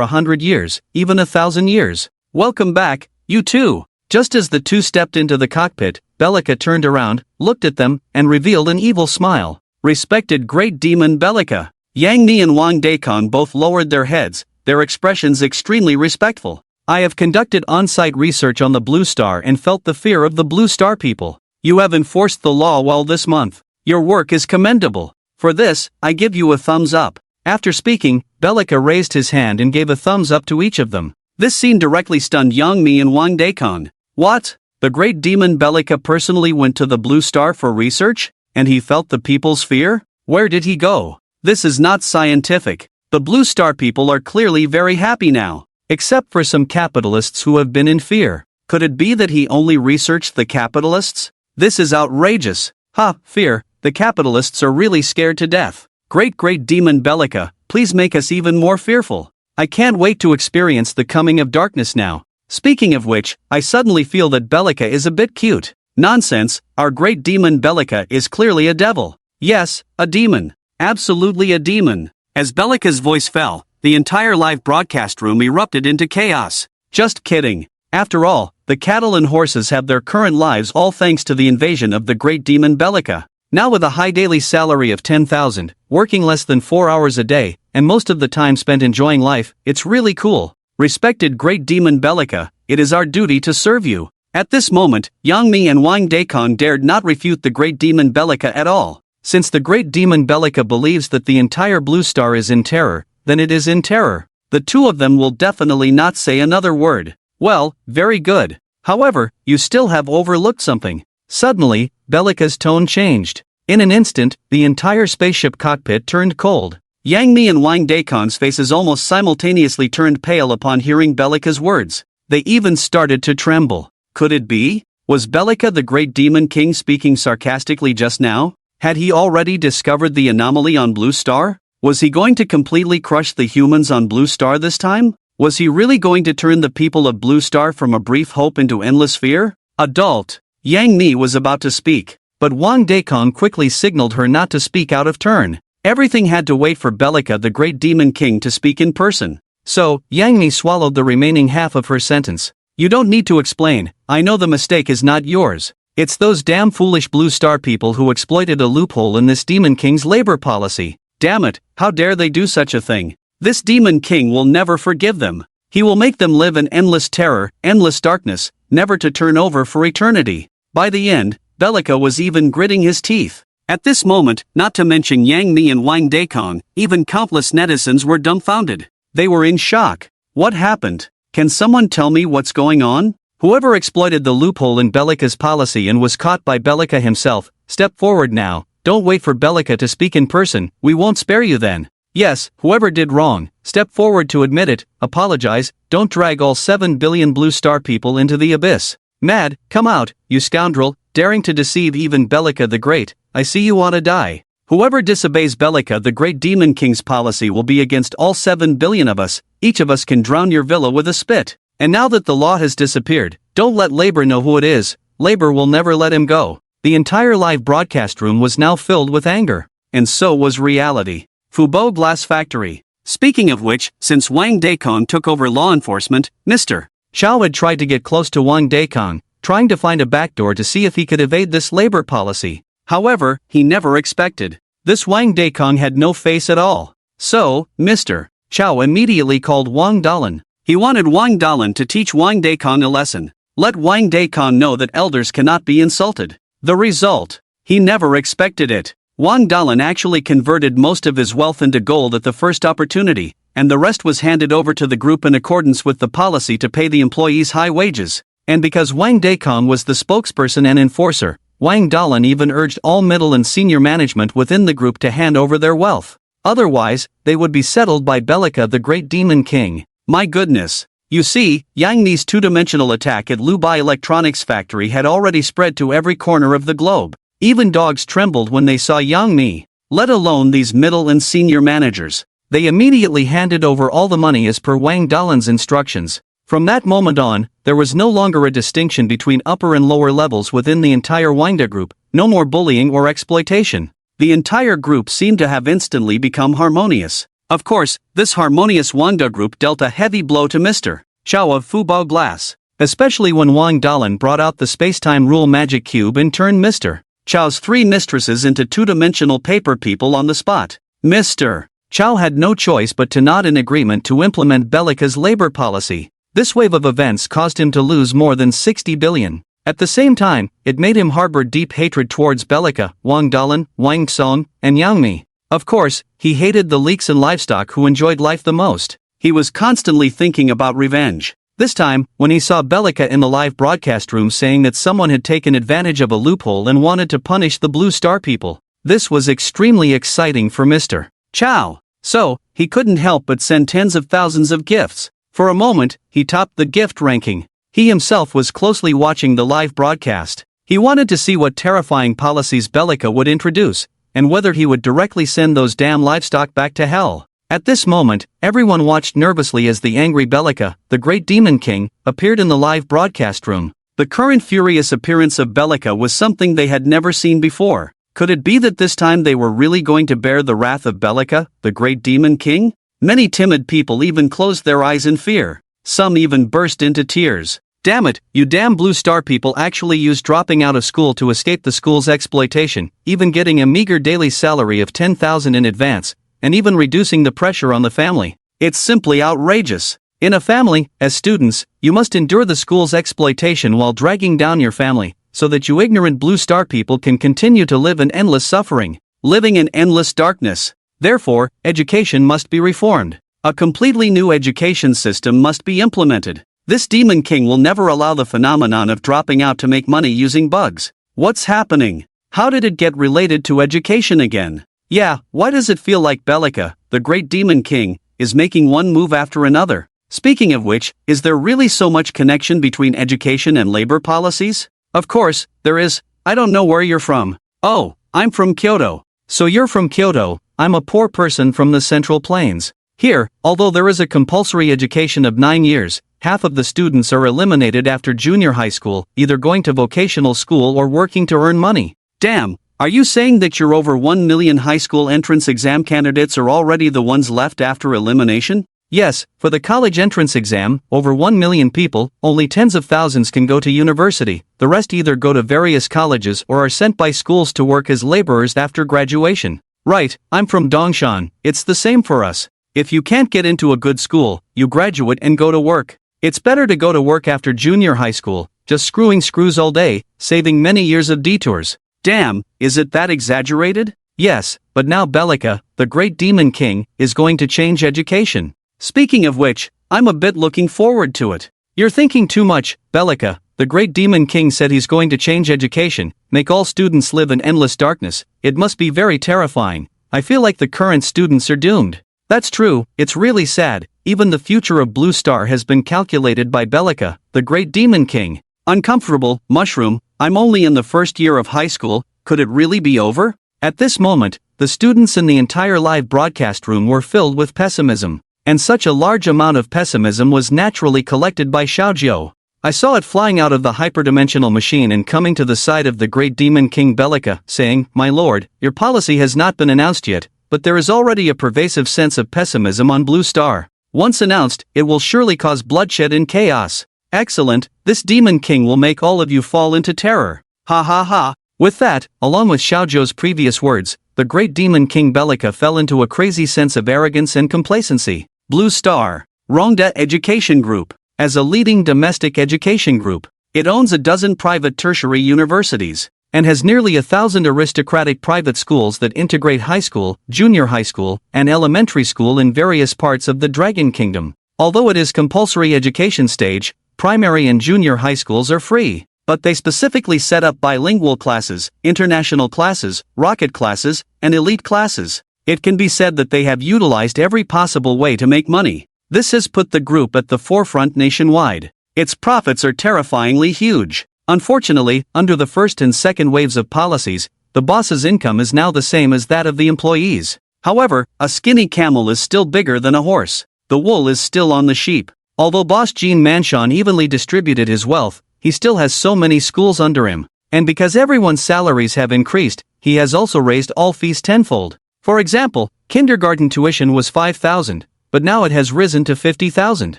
100 years, even 1,000 years. Welcome back, you two. Just as the two stepped into the cockpit, Bellica turned around, looked at them, and revealed an evil smile. Respected great demon Bellica. Yang Mi and Wang Dekong both lowered their heads, their expressions extremely respectful. I have conducted on-site research on the Blue Star and felt the fear of the Blue Star people. You have enforced the law well this month. Your work is commendable. For this, I give you a thumbs up. After speaking, Bellica raised his hand and gave a thumbs up to each of them. This scene directly stunned Yang Mi and Wang Dekong. What? The great demon Bellica personally went to the Blue Star for research? And he felt the people's fear? Where did he go? This is not scientific. The Blue Star people are clearly very happy now. Except for some capitalists who have been in fear. Could it be that he only researched the capitalists? This is outrageous. Ha, fear, the capitalists are really scared to death. Great demon Bellica, please make us even more fearful. I can't wait to experience the coming of darkness now. Speaking of which, I suddenly feel that Bellica is a bit cute. Nonsense, our great demon Bellica is clearly a devil. Yes, a demon. Absolutely a demon. As Bellica's voice fell, the entire live broadcast room erupted into chaos. Just kidding. After all, the cattle and horses have their current lives all thanks to the invasion of the great demon Bellica. Now with a high daily salary of 10,000, working less than 4 hours a day, and most of the time spent enjoying life, it's really cool. Respected great demon Bellica, it is our duty to serve you. At this moment, Yang Mi and Wang Dekong dared not refute the great demon Bellica at all. Since the great demon Bellica believes that the entire Blue Star is in terror, then it is in terror. The two of them will definitely not say another word. Well, very good. However, you still have overlooked something. Suddenly, Bellica's tone changed. In an instant, the entire spaceship cockpit turned cold. Yang Mi and Wang Dekong's faces almost simultaneously turned pale upon hearing Bellica's words. They even started to tremble. Could it be? Was Bellica the great demon king speaking sarcastically just now? Had he already discovered the anomaly on Blue Star? Was he going to completely crush the humans on Blue Star this time? Was he really going to turn the people of Blue Star from a brief hope into endless fear? Adult. Yang Mi was about to speak, but Wang Dekong quickly signaled her not to speak out of turn. Everything had to wait for Bellica the great demon king to speak in person. So, Yang Mi swallowed the remaining half of her sentence. You don't need to explain, I know the mistake is not yours. It's those damn foolish Blue Star people who exploited a loophole in this Demon King's labor policy. Damn it, how dare they do such a thing? This Demon King will never forgive them. He will make them live in endless terror, endless darkness, never to turn over for eternity. By the end, Bellica was even gritting his teeth. At this moment, not to mention Yangi and Wang Daikong, even countless netizens were dumbfounded. They were in shock. What happened? Can someone tell me what's going on? Whoever exploited the loophole in Bellica's policy and was caught by Bellica himself, step forward now. Don't wait for Bellica to speak in person, we won't spare you then. Yes, whoever did wrong, step forward to admit it, apologize, don't drag all 7 billion blue star people into the abyss. Mad, come out, you scoundrel, daring to deceive even Bellica the Great, I see you ought to die. Whoever disobeys Bellica the Great Demon King's policy will be against all 7 billion of us, each of us can drown your villa with a spit. And now that the law has disappeared, don't let Labor know who it is, Labor will never let him go. The entire live broadcast room was now filled with anger. And so was reality. Fubo Glass Factory. Speaking of which, since Wang Daikong took over law enforcement, Mr. Xiao had tried to get close to Wang Daikong, trying to find a backdoor to see if he could evade this labor policy. However, he never expected. This Wang Daikong had no face at all. So, Mr. Xiao immediately called Wang Dalan. He wanted Wang Dalan to teach Wang Daikong a lesson. Let Wang Daikong know that elders cannot be insulted. The result? He never expected it. Wang Dalan actually converted most of his wealth into gold at the first opportunity, and the rest was handed over to the group in accordance with the policy to pay the employees high wages. And because Wang Daikong was the spokesperson and enforcer, Wang Dalan even urged all middle and senior management within the group to hand over their wealth. Otherwise, they would be settled by Bellica the Great Demon King. My goodness. You see, Yangi's two-dimensional attack at Lubai Electronics Factory had already spread to every corner of the globe. Even dogs trembled when they saw Yangi, let alone these middle and senior managers. They immediately handed over all the money as per Wang Dalan's instructions. From that moment on, there was no longer a distinction between upper and lower levels within the entire Wangda group, no more bullying or exploitation. The entire group seemed to have instantly become harmonious. Of course, this harmonious Wangda group dealt a heavy blow to Mr. Xiao of Fubao Glass, especially when Wang Dalan brought out the space-time rule magic cube and turned Mr. Xiao's 3 mistresses into two-dimensional paper people on the spot. Mr. Xiao had no choice but to nod in agreement to implement Bellica's labor policy. This wave of events caused him to lose more than 60 billion. At the same time, it made him harbor deep hatred towards Bellica, Wang Dalan, Wang Song, and Yangi. Of course, he hated the leeks and livestock who enjoyed life the most. He was constantly thinking about revenge. This time, when he saw Bellica in the live broadcast room saying that someone had taken advantage of a loophole and wanted to punish the Blue Star people, this was extremely exciting for Mr. Xiao. So, he couldn't help but send tens of thousands of gifts. For a moment, he topped the gift ranking. He himself was closely watching the live broadcast. He wanted to see what terrifying policies Bellica would introduce, and whether he would directly send those damn livestock back to hell. At this moment, everyone watched nervously as the angry Bellica, the Great Demon King, appeared in the live broadcast room. The current furious appearance of Bellica was something they had never seen before. Could it be that this time they were really going to bear the wrath of Bellica, the Great Demon King? Many timid people even closed their eyes in fear. Some even burst into tears. Damn it, you damn Blue Star people actually used dropping out of school to escape the school's exploitation, even getting a meager daily salary of 10,000 in advance, and even reducing the pressure on the family. It's simply outrageous. In a family, as students, you must endure the school's exploitation while dragging down your family, so that you ignorant Blue Star people can continue to live in endless suffering, living in endless darkness. Therefore, education must be reformed. A completely new education system must be implemented. This Demon King will never allow the phenomenon of dropping out to make money using bugs. What's happening? How did it get related to education again? Yeah, why does it feel like Bellica, the Great Demon King, is making one move after another? Speaking of which, is there really so much connection between education and labor policies? Of course, there is. I don't know where you're from. Oh, I'm from Kyoto. So you're from Kyoto. I'm a poor person from the Central Plains. Here, although there is a compulsory education of 9 years, half of the students are eliminated after junior high school, either going to vocational school or working to earn money. Damn. Are you saying that your over 1 million high school entrance exam candidates are already the ones left after elimination? Yes, for the college entrance exam, over 1 million people, only tens of thousands can go to university, the rest either go to various colleges or are sent by schools to work as laborers after graduation. Right, I'm from Dongshan, it's the same for us. If you can't get into a good school, you graduate and go to work. It's better to go to work after junior high school, just screwing screws all day, saving many years of detours. Damn, is it that exaggerated? Yes, but now Bellica, the great demon king, is going to change education. Speaking of which, I'm a bit looking forward to it. You're thinking too much, Bellica. The great demon king said he's going to change education, make all students live in endless darkness. It must be very terrifying. I feel like the current students are doomed. That's true, it's really sad. Even the future of Blue Star has been calculated by Bellica, the great demon king. Uncomfortable, mushroom, I'm only in the first year of high school, could it really be over? At this moment, the students in the entire live broadcast room were filled with pessimism. And such a large amount of pessimism was naturally collected by Xiaojiu. I saw it flying out of the hyperdimensional machine and coming to the side of the great demon king Bellica, saying, "My lord, your policy has not been announced yet, but there is already a pervasive sense of pessimism on Blue Star. Once announced, it will surely cause bloodshed and chaos. Excellent, this demon king will make all of you fall into terror. Ha ha ha." With that, along with Xiaojiu's previous words, the great demon king Bellica fell into a crazy sense of arrogance and complacency. Blue Star, Rongda Education Group. As a leading domestic education group, it owns a dozen private tertiary universities, and has nearly 1,000 aristocratic private schools that integrate high school, junior high school, and elementary school in various parts of the Dragon Kingdom. Although it is compulsory education stage, primary and junior high schools are free, but they specifically set up bilingual classes, international classes, rocket classes, and elite classes. It can be said that they have utilized every possible way to make money. This has put the group at the forefront nationwide. Its profits are terrifyingly huge. Unfortunately, under the first and second waves of policies, the boss's income is now the same as that of the employees. However, a skinny camel is still bigger than a horse. The wool is still on the sheep. Although boss Jean Manchon evenly distributed his wealth, he still has so many schools under him. And because everyone's salaries have increased, he has also raised all fees tenfold. For example, kindergarten tuition was 5,000. But now it has risen to 50,000.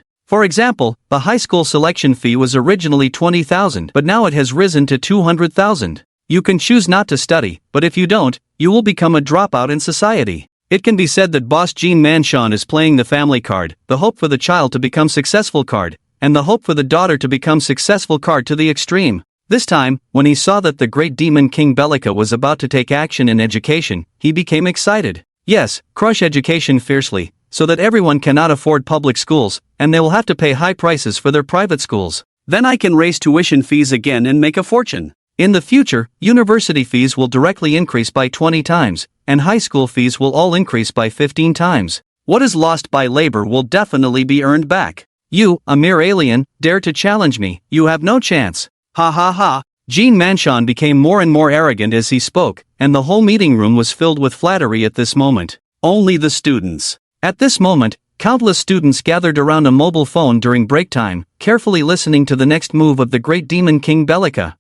For example, the high school selection fee was originally 20,000, but now it has risen to 200,000. You can choose not to study, but if you don't, you will become a dropout in society. It can be said that boss Jean Manchon is playing the family card, the hope for the child to become successful card, and the hope for the daughter to become successful card to the extreme. This time, when he saw that the great demon king Bellica was about to take action in education, he became excited. Yes, crush education fiercely, so that everyone cannot afford public schools, and they will have to pay high prices for their private schools. Then I can raise tuition fees again and make a fortune. In the future, university fees will directly increase by 20 times, and high school fees will all increase by 15 times. What is lost by labor will definitely be earned back. You, a mere alien, dare to challenge me, you have no chance. Ha ha ha. Jean Manchon became more and more arrogant as he spoke, and the whole meeting room was filled with flattery at this moment. Only the students. At this moment, countless students gathered around a mobile phone during break time, carefully listening to the next move of the great demon king Bellica.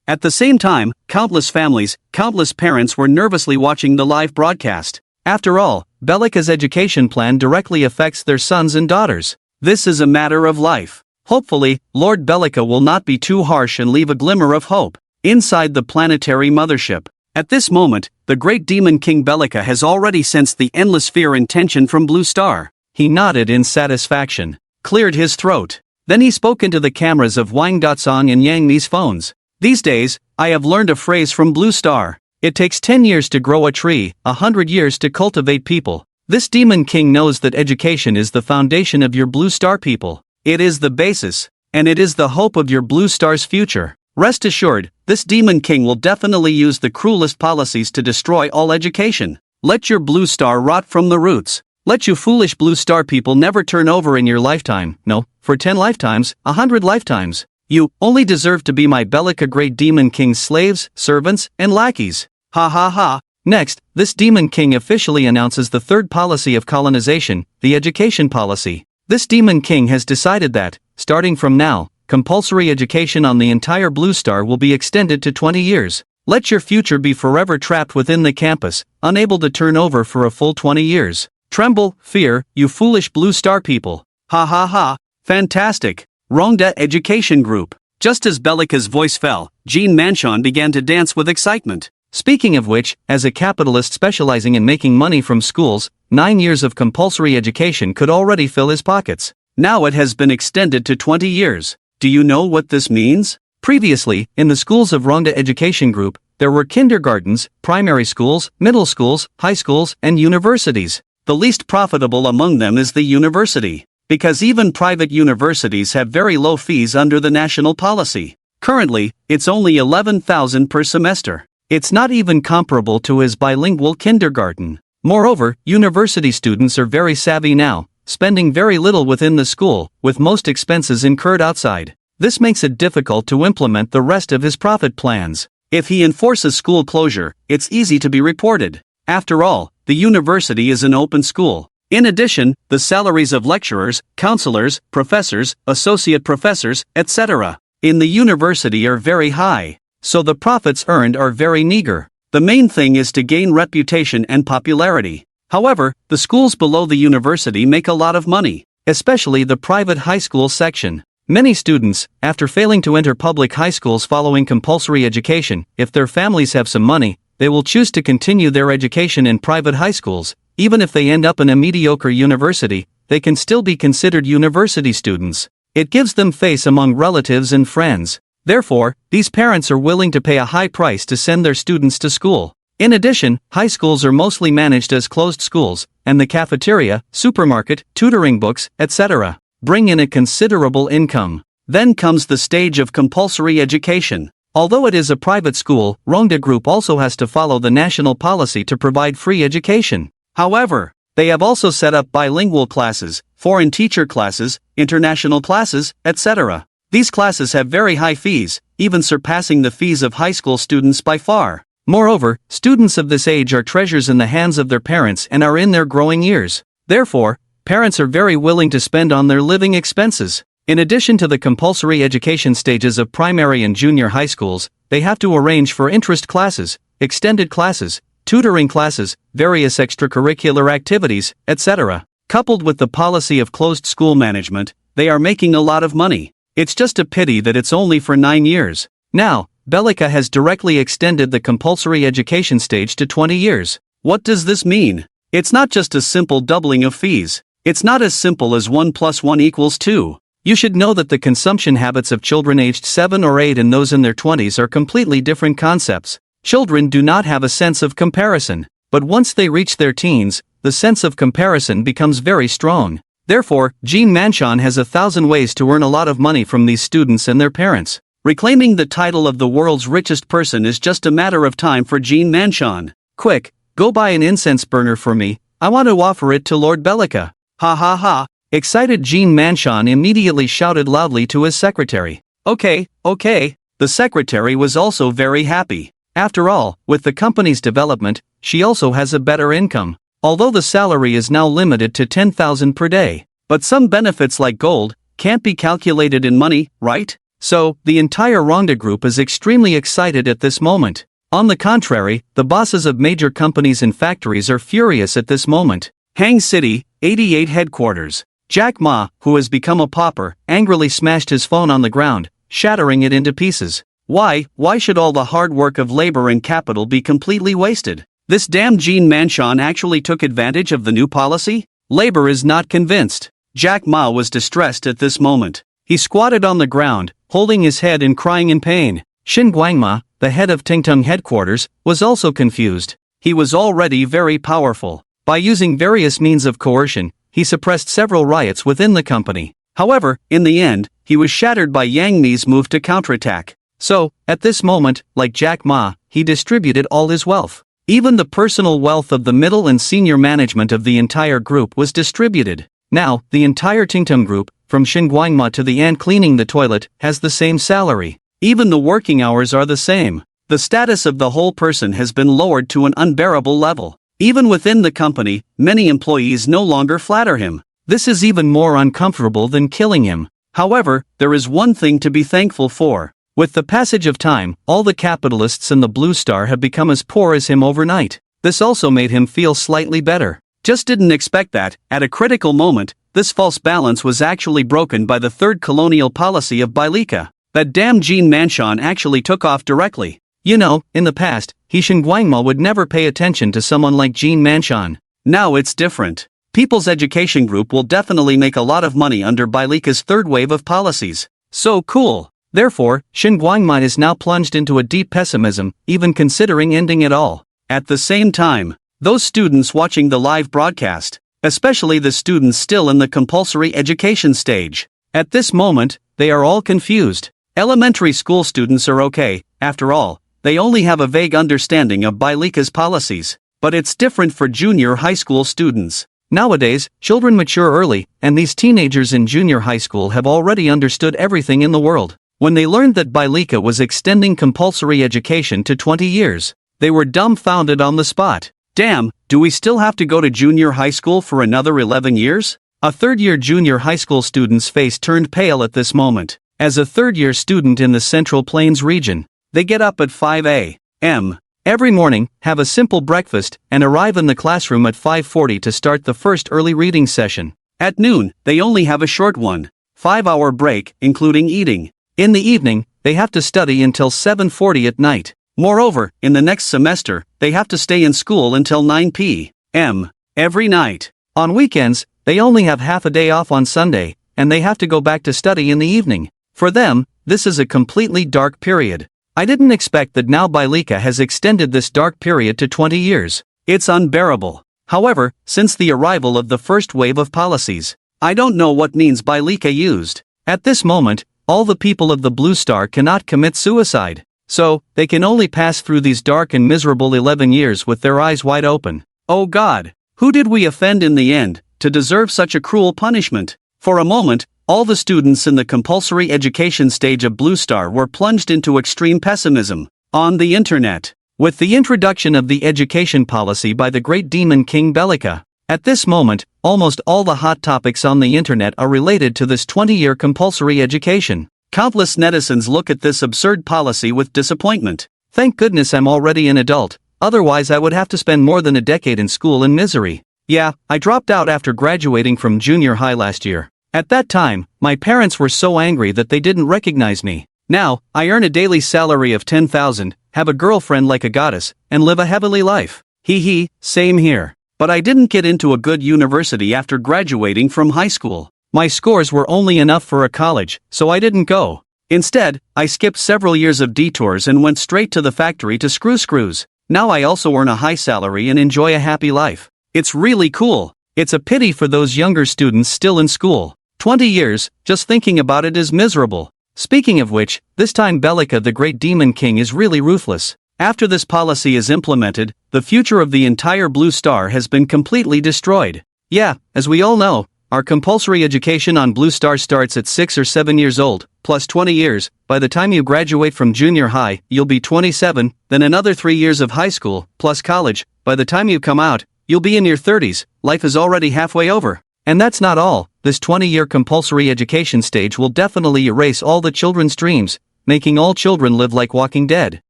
At the same time, countless families, countless parents were nervously watching the live broadcast. After all, Bellica's education plan directly affects their sons and daughters. This is a matter of life. Hopefully, Lord Bellica will not be too harsh and leave a glimmer of hope inside the planetary mothership. At this moment, the great demon king Bellica has already sensed the endless fear and tension from Blue Star. He nodded in satisfaction, cleared his throat. Then he spoke into the cameras of Wang Datsong and Yangmi's phones. These days, I have learned a phrase from Blue Star. It takes 10 years to grow a tree, 100 years to cultivate people. This demon king knows that education is the foundation of your Blue Star people. It is the basis, and it is the hope of your Blue Star's future. Rest assured, this demon king will definitely use the cruelest policies to destroy all education. Let your Blue Star rot from the roots. Let you foolish Blue Star people never turn over in your lifetime. No, for 10 lifetimes, 100 lifetimes. You only deserve to be my Bellica great demon king's slaves, servants, and lackeys. Ha ha ha. Next, this demon king officially announces the third policy of colonization, the education policy. This demon king has decided that, starting from now, compulsory education on the entire Blue Star will be extended to 20 years. Let your future be forever trapped within the campus, unable to turn over for a full 20 years. Tremble, fear, you foolish Blue Star people. Ha ha ha. Fantastic. Rongda Education Group. Just as Bellica's voice fell, Jean Manchon began to dance with excitement. Speaking of which, as a capitalist specializing in making money from schools, 9 years of compulsory education could already fill his pockets. Now it has been extended to 20 years. Do you know what this means? Previously, in the schools of Rongda Education Group, there were kindergartens, primary schools, middle schools, high schools, and universities. The least profitable among them is the university, because even private universities have very low fees under the national policy. Currently, it's only 11,000 per semester. It's not even comparable to his bilingual kindergarten. Moreover, university students are very savvy now, spending very little within the school, with most expenses incurred outside. This makes it difficult to implement the rest of his profit plans. If he enforces school closure, it's easy to be reported. After all, the university is an open school. In addition, the salaries of lecturers, counselors, professors, associate professors, etc. in the university are very high, so the profits earned are very meager. The main thing is to gain reputation and popularity. However, the schools below the university make a lot of money, especially the private high school section. Many students, after failing to enter public high schools following compulsory education, if their families have some money, they will choose to continue their education in private high schools. Even if they end up in a mediocre university, they can still be considered university students. It gives them face among relatives and friends. Therefore, these parents are willing to pay a high price to send their students to school. In addition, high schools are mostly managed as closed schools, and the cafeteria, supermarket, tutoring books, etc. bring in a considerable income. Then comes the stage of compulsory education. Although it is a private school, Rongda Group also has to follow the national policy to provide free education. However, they have also set up bilingual classes, foreign teacher classes, international classes, etc. These classes have very high fees, even surpassing the fees of high school students by far. Moreover, students of this age are treasures in the hands of their parents and are in their growing years. Therefore, parents are very willing to spend on their living expenses. In addition to the compulsory education stages of primary and junior high schools, they have to arrange for interest classes, extended classes, tutoring classes, various extracurricular activities, etc. Coupled with the policy of closed school management, they are making a lot of money. It's just a pity that it's only for 9 years. Now, Bellica has directly extended the compulsory education stage to 20 years. What does this mean? It's not just a simple doubling of fees. It's not as simple as 1 + 1 = 2. You should know that the consumption habits of children aged 7 or 8 and those in their 20s are completely different concepts. Children do not have a sense of comparison, but once they reach their teens, the sense of comparison becomes very strong. Therefore, Jean Manchon has 1,000 ways to earn a lot of money from these students and their parents. Reclaiming the title of the world's richest person is just a matter of time for Jean Manchon. Quick, go buy an incense burner for me, I want to offer it to Lord Bellica. Ha ha ha. Excited Jean Manchon immediately shouted loudly to his secretary. Okay. The secretary was also very happy. After all, with the company's development, she also has a better income. Although the salary is now limited to 10,000 per day. But some benefits like gold can't be calculated in money, right? So, the entire Rongda Group is extremely excited at this moment. On the contrary, the bosses of major companies and factories are furious at this moment. Hang City, 88 headquarters. Jack Ma, who has become a pauper, angrily smashed his phone on the ground, shattering it into pieces. Why should all the hard work of labor and capital be completely wasted? This damn Jean Manchon actually took advantage of the new policy? Labor is not convinced. Jack Ma was distressed at this moment. He squatted on the ground, holding his head and crying in pain. Shin Guangma, the head of Tingtung headquarters, was also confused. He was already very powerful. By using various means of coercion, he suppressed several riots within the company. However, in the end, he was shattered by Yang Mi's move to counterattack. So, at this moment, like Jack Ma, he distributed all his wealth. Even the personal wealth of the middle and senior management of the entire group was distributed. Now, the entire Tingtung group, from Shin Guangma to the ant cleaning the toilet, has the same salary. Even the working hours are the same. The status of the whole person has been lowered to an unbearable level. Even within the company, many employees no longer flatter him. This is even more uncomfortable than killing him. However, there is one thing to be thankful for. With the passage of time, all the capitalists in the Blue Star have become as poor as him overnight. This also made him feel slightly better. Just didn't expect that, at a critical moment, this false balance was actually broken by the third colonial policy of Bellica. That damn Jean Manchon actually took off directly. You know, in the past, Shin Guangma would never pay attention to someone like Jean Manchon. Now it's different. People's Education Group will definitely make a lot of money under Bellica's third wave of policies. So cool. Therefore, Xinguangmai is now plunged into a deep pessimism, even considering ending it all. At the same time, those students watching the live broadcast, especially the students still in the compulsory education stage, at this moment, they are all confused. Elementary school students are okay, after all, they only have a vague understanding of Bellica's policies, but it's different for junior high school students. Nowadays, children mature early, and these teenagers in junior high school have already understood everything in the world. When they learned that Bellica was extending compulsory education to 20 years, they were dumbfounded on the spot. Damn, do we still have to go to junior high school for another 11 years? A third-year junior high school student's face turned pale at this moment. As a third-year student in the Central Plains region, they get up at 5 a.m. every morning, have a simple breakfast, and arrive in the classroom at 5:40 to start the first early reading session. At noon, they only have a short 5-hour break, including eating. In the evening, they have to study until 7:40 at night. Moreover, in the next semester, they have to stay in school until 9 p.m. every night. On weekends, they only have half a day off on Sunday, and they have to go back to study in the evening. For them, this is a completely dark period. I didn't expect that now Bellica has extended this dark period to 20 years. It's unbearable. However, since the arrival of the first wave of policies, I don't know what means Bellica used. At this moment, all the people of the Blue Star cannot commit suicide. So, they can only pass through these dark and miserable 11 years with their eyes wide open. Oh God, who did we offend in the end, to deserve such a cruel punishment? For a moment, all the students in the compulsory education stage of Blue Star were plunged into extreme pessimism. On the internet, with the introduction of the education policy by the great demon king Bellica, at this moment, almost all the hot topics on the internet are related to this 20-year compulsory education. Countless netizens look at this absurd policy with disappointment. Thank goodness I'm already an adult, otherwise I would have to spend more than a decade in school in misery. Yeah, I dropped out after graduating from junior high last year. At that time, my parents were so angry that they didn't recognize me. Now, I earn a daily salary of 10,000, have a girlfriend like a goddess, and live a heavenly life. Hee, same here. But I didn't get into a good university after graduating from high school. My scores were only enough for a college, so I didn't go. Instead, I skipped several years of detours and went straight to the factory to screw screws. Now I also earn a high salary and enjoy a happy life. It's really cool. It's a pity for those younger students still in school. 20 years, just thinking about it is miserable. Speaking of which, this time Bellica the great demon king is really ruthless. After this policy is implemented, the future of the entire Blue Star has been completely destroyed. Yeah, as we all know, our compulsory education on Blue Star starts at 6 or 7 years old, plus 20 years, by the time you graduate from junior high, you'll be 27, then another 3 years of high school, plus college, by the time you come out, you'll be in your 30s, life is already halfway over. And that's not all, this 20-year compulsory education stage will definitely erase all the children's dreams, making all children live like Walking Dead.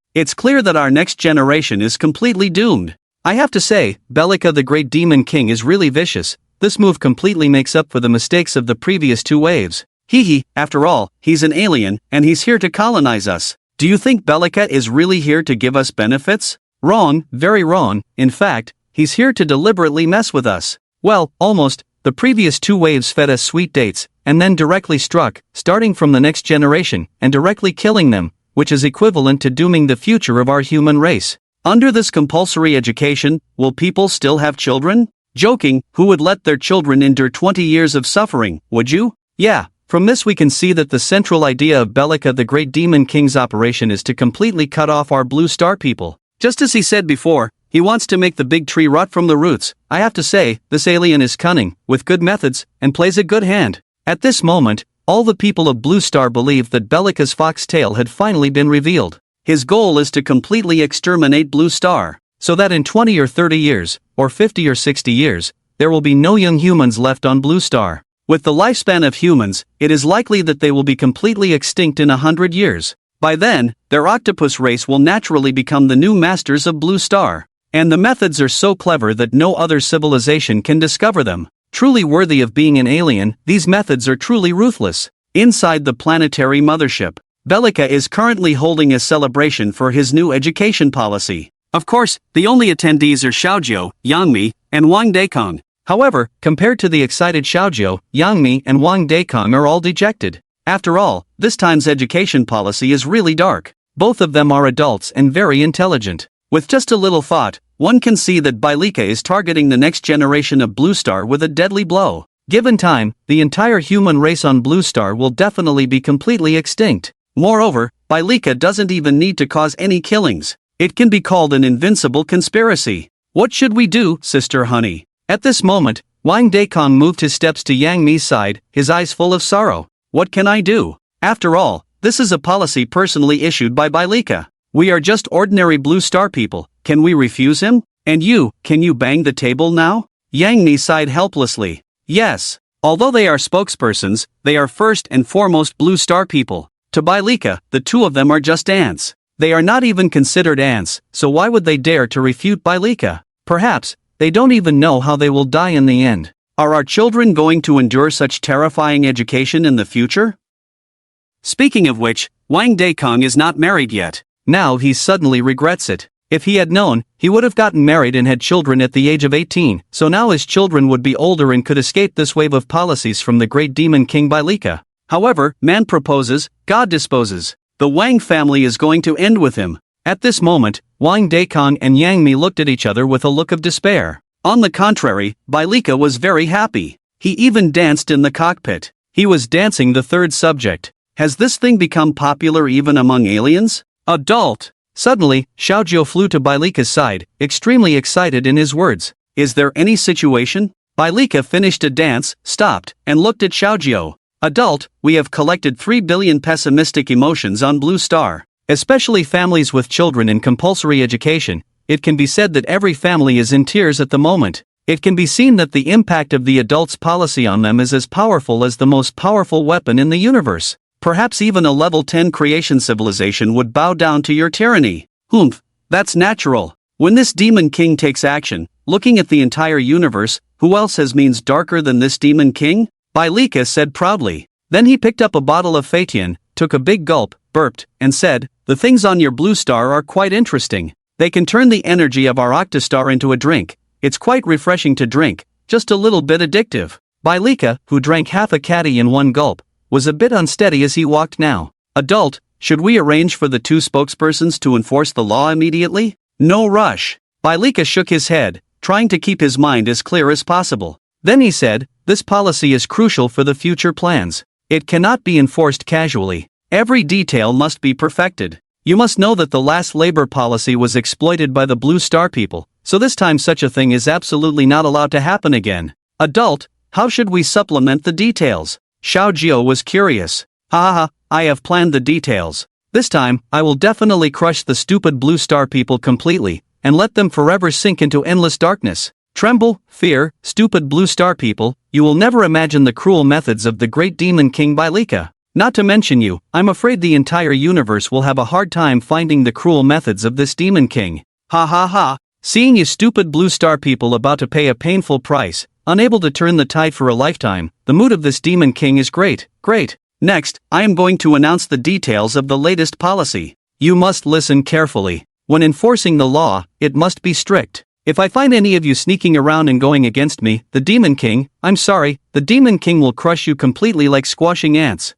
It's clear that our next generation is completely doomed. I have to say, Bellica the great demon king is really vicious. This move completely makes up for the mistakes of the previous two waves. After all, he's an alien, and he's here to colonize us. Do you think Bellica is really here to give us benefits? Wrong, very wrong. In fact, he's here to deliberately mess with us. Well, almost. The previous two waves fed us sweet dates, and then directly struck, starting from the next generation, and directly killing them, which is equivalent to dooming the future of our human race. Under this compulsory education, will people still have children? Joking, who would let their children endure 20 years of suffering, would you? Yeah, from this we can see that the central idea of Bellica the great demon king's operation is to completely cut off our Blue Star people. Just as he said before, he wants to make the big tree rot from the roots. I have to say, this alien is cunning, with good methods, and plays a good hand. At this moment, all the people of Blue Star believe that Bellica's fox tail had finally been revealed. His goal is to completely exterminate Blue Star, so that in 20 or 30 years, or 50 or 60 years, there will be no young humans left on Blue Star. With the lifespan of humans, it is likely that they will be completely extinct in 100 years. By then, their octopus race will naturally become the new masters of Blue Star. And the methods are so clever that no other civilization can discover them. Truly worthy of being an alien, these methods are truly ruthless. Inside the planetary mothership, Bellica is currently holding a celebration for his new education policy. Of course, the only attendees are Xiaojiu, Yangi, and Wang Dekong. However, compared to the excited Xiaojiu, Yangi and Wang Dekong are all dejected. After all, this time's education policy is really dark. Both of them are adults and very intelligent. With just a little thought, one can see that Bellica is targeting the next generation of Blue Star with a deadly blow. Given time, the entire human race on Blue Star will definitely be completely extinct. Moreover, Bellica doesn't even need to cause any killings. It can be called an invincible conspiracy. What should we do, Sister Honey? At this moment, Wang Daikong moved his steps to Yang Mi's side, his eyes full of sorrow. What can I do? After all, this is a policy personally issued by Bellica. We are just ordinary Blue Star people. Can we refuse him? And you, can you bang the table now? Yang Mi sighed helplessly. Yes. Although they are spokespersons, they are first and foremost Blue Star people. To Bellica, the two of them are just ants. They are not even considered ants, so why would they dare to refute Bellica? Perhaps, they don't even know how they will die in the end. Are our children going to endure such terrifying education in the future? Speaking of which, Wang Daikong is not married yet. Now he suddenly regrets it. If he had known, he would have gotten married and had children at the age of 18, so now his children would be older and could escape this wave of policies from the great demon king Bellica. However, man proposes, God disposes. The Wang family is going to end with him. At this moment, Wang Daikong and Yang Mi looked at each other with a look of despair. On the contrary, Bellica was very happy. He even danced in the cockpit. He was dancing the third subject. Has this thing become popular even among aliens? Adult. Suddenly, Xiaojiu flew to Bellica's side, extremely excited in his words. Is there any situation? Bellica finished a dance, stopped, and looked at Xiaojiu. Adult, we have collected 3 billion pessimistic emotions on Blue Star. Especially families with children in compulsory education, it can be said that every family is in tears at the moment. It can be seen that the impact of the adults' policy on them is as powerful as the most powerful weapon in the universe. Perhaps even a level 10 creation civilization would bow down to your tyranny. Humph, that's natural. When this demon king takes action, looking at the entire universe, who else has means darker than this demon king? Bellica said proudly. Then he picked up a bottle of Fatian, took a big gulp, burped, and said, the things on your Blue Star are quite interesting. They can turn the energy of our Octastar into a drink. It's quite refreshing to drink, just a little bit addictive. Bellica, who drank half a caddy in one gulp, was a bit unsteady as he walked now. Adult, should we arrange for the two spokespersons to enforce the law immediately? No rush. Bellica shook his head, trying to keep his mind as clear as possible. Then he said, this policy is crucial for the future plans. It cannot be enforced casually. Every detail must be perfected. You must know that the last labor policy was exploited by the Blue Star people, so this time such a thing is absolutely not allowed to happen again. Adult, how should we supplement the details? Xiaojiu was curious. I have planned the details. This time, I will definitely crush the stupid Blue Star people completely, and let them forever sink into endless darkness. Tremble, fear, stupid Blue Star people, you will never imagine the cruel methods of the great demon king Bellica. Not to mention you, I'm afraid the entire universe will have a hard time finding the cruel methods of this demon king. Seeing you stupid Blue Star people about to pay a painful price, unable to turn the tide for a lifetime, the mood of this demon king is great. Next, I am going to announce the details of the latest policy. You must listen carefully. When enforcing the law, it must be strict. If I find any of you sneaking around and going against me, the demon king, I'm sorry, the demon king will crush you completely like squashing ants.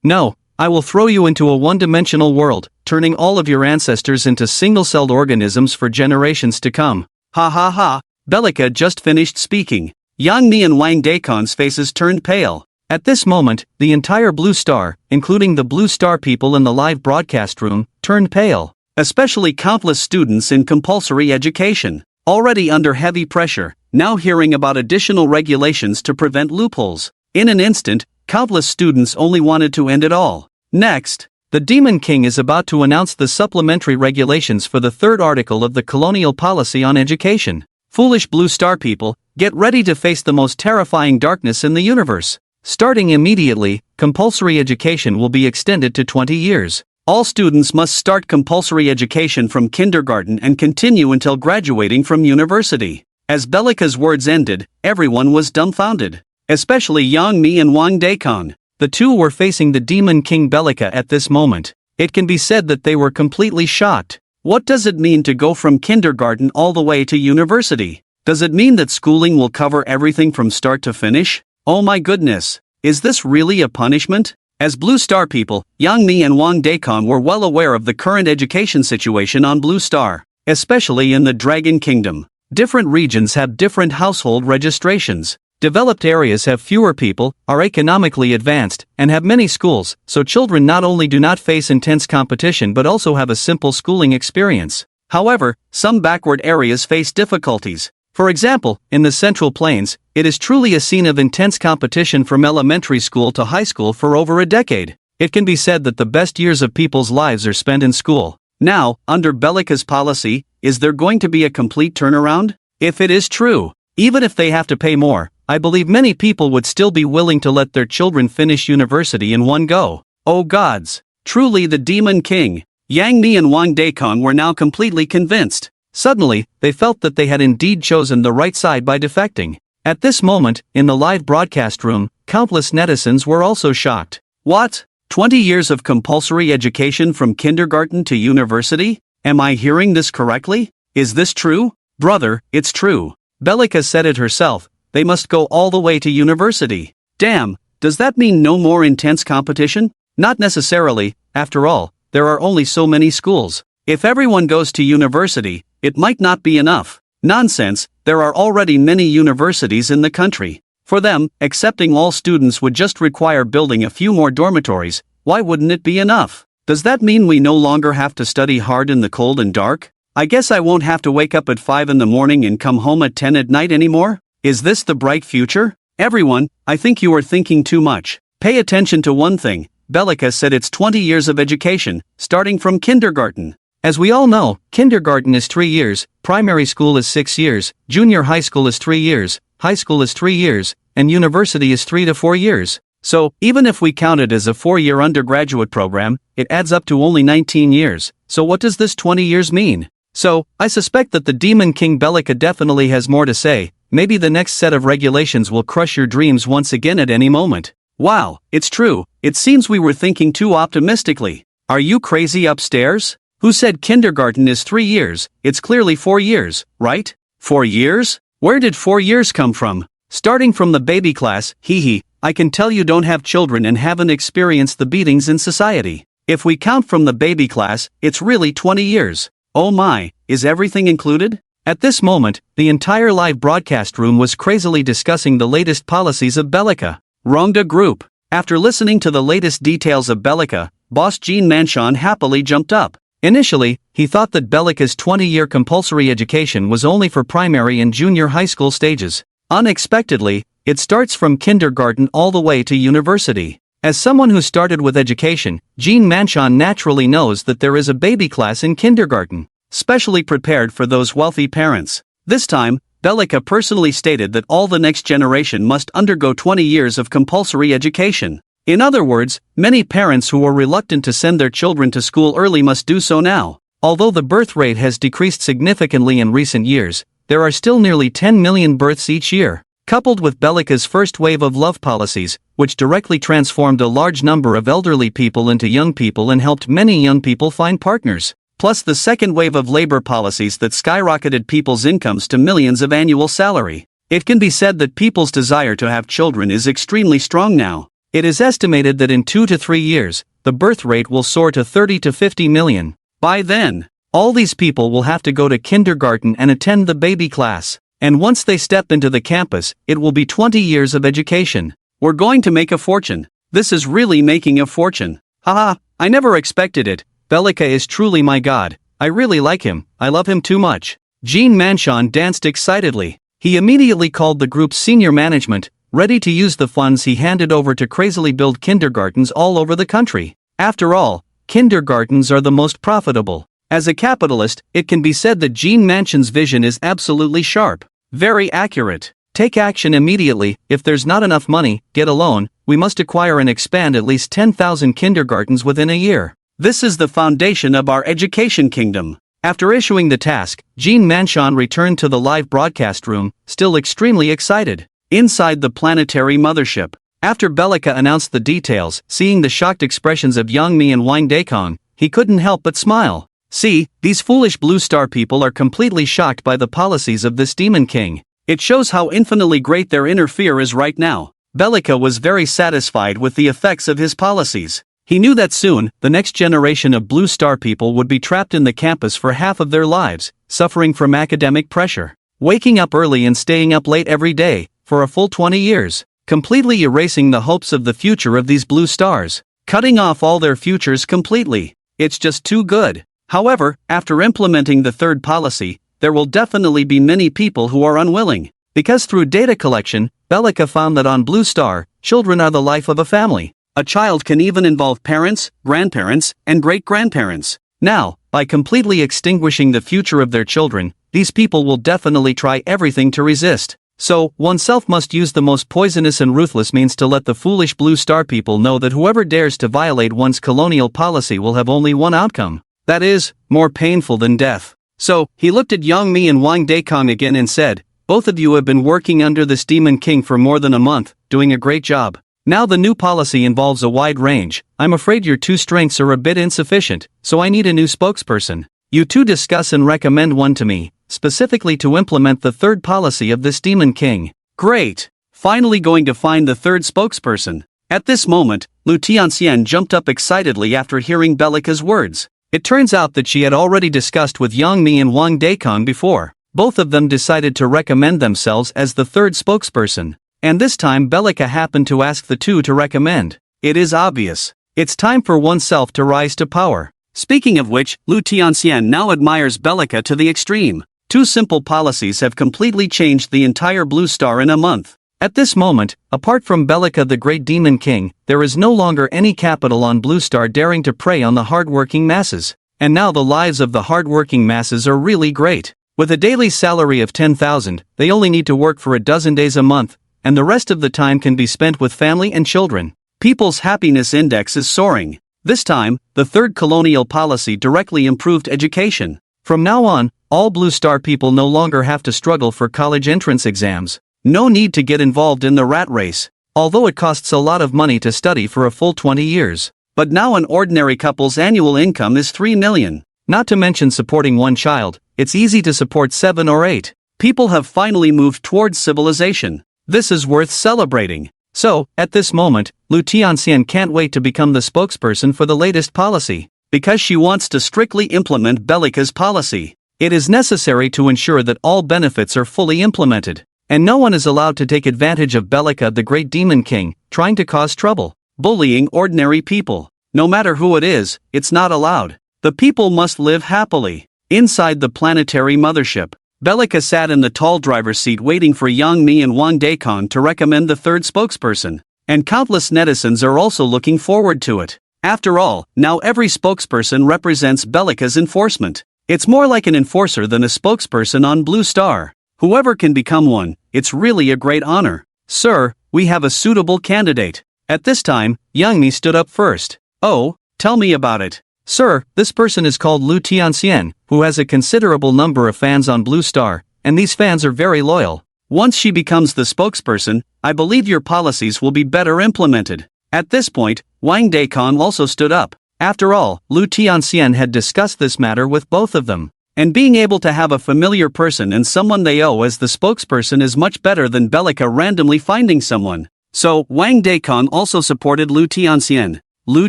No, I will throw you into a one-dimensional world, turning all of your ancestors into single-celled organisms for generations to come. Bellica just finished speaking. Yangi and Wang Daikong's faces turned pale. At this moment, the entire Blue Star, including the Blue Star people in the live broadcast room, turned pale. Especially countless students in compulsory education, already under heavy pressure, now hearing about additional regulations to prevent loopholes. In an instant, countless students only wanted to end it all. Next, the Demon King is about to announce the supplementary regulations for the third article of the colonial policy on education. Foolish Blue Star people, get ready to face the most terrifying darkness in the universe. Starting immediately, compulsory education will be extended to 20 years. All students must start compulsory education from kindergarten and continue until graduating from university. As Bellica's words ended, everyone was dumbfounded. Especially Yang Mi and Wang Daikong. The two were facing the Demon King Bellica at this moment. It can be said that they were completely shocked. What does it mean to go from kindergarten all the way to university? Does it mean that schooling will cover everything from start to finish? Oh my goodness! Is this really a punishment? As Blue Star people, Yangi and Wang Daikong were well aware of the current education situation on Blue Star, especially in the Dragon Kingdom. Different regions have different household registrations. Developed areas have fewer people, are economically advanced, and have many schools, so children not only do not face intense competition but also have a simple schooling experience. However, some backward areas face difficulties. For example, in the Central Plains, it is truly a scene of intense competition from elementary school to high school for over a decade. It can be said that the best years of people's lives are spent in school. Now, under Bellica's policy, is there going to be a complete turnaround? If it is true, even if they have to pay more, I believe many people would still be willing to let their children finish university in one go. Oh gods! Truly the Demon King! Yangi and Wang Daikong were now completely convinced. Suddenly, they felt that they had indeed chosen the right side by defecting. At this moment, in the live broadcast room, countless netizens were also shocked. What? 20 years of compulsory education from kindergarten to university? Am I hearing this correctly? Is this true? Brother, it's true. Bellica said it herself, they must go all the way to university. Damn, does that mean no more intense competition? Not necessarily, after all, there are only so many schools. If everyone goes to university, it might not be enough. Nonsense, there are already many universities in the country. For them, accepting all students would just require building a few more dormitories. Why wouldn't it be enough? Does that mean we no longer have to study hard in the cold and dark? I guess I won't have to wake up at 5 in the morning and come home at 10 at night anymore? Is this the bright future? Everyone, I think you are thinking too much. Pay attention to one thing. Bellica said it's 20 years of education, starting from kindergarten. As we all know, kindergarten is 3 years, primary school is 6 years, junior high school is 3 years, high school is 3 years, and university is 3 to 4 years. So, even if we count it as a 4-year undergraduate program, it adds up to only 19 years. So what does this 20 years mean? So, I suspect that the Demon King Bellica definitely has more to say. Maybe the next set of regulations will crush your dreams once again at any moment. Wow, it's true, it seems we were thinking too optimistically. Are you crazy upstairs? Who said kindergarten is 3 years? It's clearly 4 years, right? 4 years? Where did 4 years come from? Starting from the baby class, hee. I can tell you don't have children and haven't experienced the beatings in society. If we count from the baby class, it's really 20 years. Oh my, is everything included? At this moment, the entire live broadcast room was crazily discussing the latest policies of Bellica. Rongda Group. After listening to the latest details of Bellica, boss Jean Manchon happily jumped up. Initially, he thought that Bellica's 20-year compulsory education was only for primary and junior high school stages. Unexpectedly, it starts from kindergarten all the way to university. As someone who started with education, Jean Manchon naturally knows that there is a baby class in kindergarten, specially prepared for those wealthy parents. This time, Bellica personally stated that all the next generation must undergo 20 years of compulsory education. In other words, many parents who were reluctant to send their children to school early must do so now. Although the birth rate has decreased significantly in recent years, there are still nearly 10 million births each year. Coupled with Bellica's first wave of love policies, which directly transformed a large number of elderly people into young people and helped many young people find partners, plus the second wave of labor policies that skyrocketed people's incomes to millions of annual salary, it can be said that people's desire to have children is extremely strong now. It is estimated that in 2 to 3 years, the birth rate will soar to 30 to 50 million. By then, all these people will have to go to kindergarten and attend the baby class. And once they step into the campus, it will be 20 years of education. We're going to make a fortune. This is really making a fortune. Haha, I never expected it. Bellica is truly my god. I really like him. I love him too much. Jean Manchon danced excitedly. He immediately called the group's senior management, ready to use the funds he handed over to crazily build kindergartens all over the country. After all, kindergartens are the most profitable. As a capitalist, it can be said that Jean Manchon's vision is absolutely sharp. Very accurate. Take action immediately. If there's not enough money, get a loan. We must acquire and expand at least 10,000 kindergartens within a year. This is the foundation of our education kingdom. After issuing the task, Jean Manchon returned to the live broadcast room, still extremely excited. Inside the planetary mothership, after Bellica announced the details, seeing the shocked expressions of Yangi and Wang Daikong, he couldn't help but smile. See, these foolish Blue Star people are completely shocked by the policies of this Demon King. It shows how infinitely great their inner fear is right now. Bellica was very satisfied with the effects of his policies. He knew that soon, the next generation of Blue Star people would be trapped in the campus for half of their lives, suffering from academic pressure, waking up early and staying up late every day, for a full 20 years, completely erasing the hopes of the future of these Blue Stars, cutting off all their futures completely. It's just too good. However, after implementing the third policy, there will definitely be many people who are unwilling, because through data collection, Bellica found that on Blue Star, children are the life of a family. A child can even involve parents, grandparents, and great-grandparents. Now, by completely extinguishing the future of their children, these people will definitely try everything to resist. So, oneself must use the most poisonous and ruthless means to let the foolish Blue Star people know that whoever dares to violate one's colonial policy will have only one outcome. That is, more painful than death. So, he looked at Yangi and Wang Daikong again and said, "Both of you have been working under this Demon King for more than a month, doing a great job. Now the new policy involves a wide range. I'm afraid your two strengths are a bit insufficient, so I need a new spokesperson. You two discuss and recommend one to me, specifically to implement the third policy of this Demon King." Great! Finally going to find the third spokesperson. At this moment, Lu Tianxian jumped up excitedly after hearing Bellica's words. It turns out that she had already discussed with Yangi and Wang Daikong before. Both of them decided to recommend themselves as the third spokesperson. And this time Bellica happened to ask the two to recommend. It is obvious. It's time for oneself to rise to power. Speaking of which, Lu Tianxian now admires Bellica to the extreme. Two simple policies have completely changed the entire Blue Star in a month. At this moment, apart from Bellica the Great Demon King, there is no longer any capital on Blue Star daring to prey on the hardworking masses. And now the lives of the hardworking masses are really great. With a daily salary of 10,000, they only need to work for a dozen days a month, and the rest of the time can be spent with family and children. People's happiness index is soaring. This time, the third colonial policy directly improved education. From now on, all Blue Star people no longer have to struggle for college entrance exams. No need to get involved in the rat race, although it costs a lot of money to study for a full 20 years. But now an ordinary couple's annual income is 3 million. Not to mention supporting one child, it's easy to support 7 or 8. People have finally moved towards civilization. This is worth celebrating. So, at this moment, Lu Tianxian can't wait to become the spokesperson for the latest policy, because she wants to strictly implement Bellica's policy. It is necessary to ensure that all benefits are fully implemented, and no one is allowed to take advantage of Bellica the Great Demon King, trying to cause trouble, bullying ordinary people. No matter who it is, it's not allowed. The people must live happily. Inside the planetary mothership, Bellica sat in the tall driver's seat waiting for Yangi and Wang Daikong to recommend the third spokesperson, and countless netizens are also looking forward to it. After all, now every spokesperson represents Bellica's enforcement. It's more like an enforcer than a spokesperson on Blue Star. Whoever can become one, it's really a great honor. Sir, we have a suitable candidate. At this time, Yangi stood up first. Oh, tell me about it. Sir, this person is called Lu Tianxian, who has a considerable number of fans on Blue Star, and these fans are very loyal. Once she becomes the spokesperson, I believe your policies will be better implemented. At this point, Wang Daikong also stood up. After all, Lu Tianxian had discussed this matter with both of them. And being able to have a familiar person and someone they owe as the spokesperson is much better than Bellica randomly finding someone. So, Wang Daikong also supported Lu Tianxian. Lu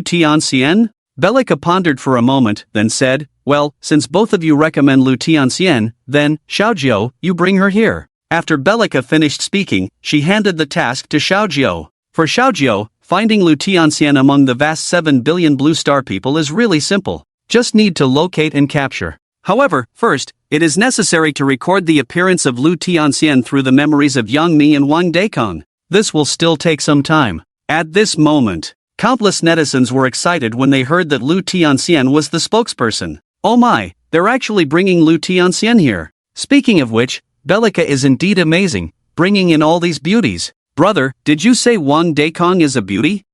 Tianxian? Bellica pondered for a moment, then said, "Well, since both of you recommend Lu Tianxian, then, Xiaojiu, you bring her here." After Bellica finished speaking, she handed the task to Xiaojiu. For Xiaojiu, finding Lu Tianxian among the vast 7 billion Blue Star people is really simple. Just need to locate and capture. However, first, it is necessary to record the appearance of Lu Tianxian through the memories of Yangi and Wang Daikong. This will still take some time. At this moment, countless netizens were excited when they heard that Lu Tianxian was the spokesperson. Oh my, they're actually bringing Lu Tianxian here. Speaking of which, Bellica is indeed amazing, bringing in all these beauties. Brother, did you say Wang Daikong is a beauty?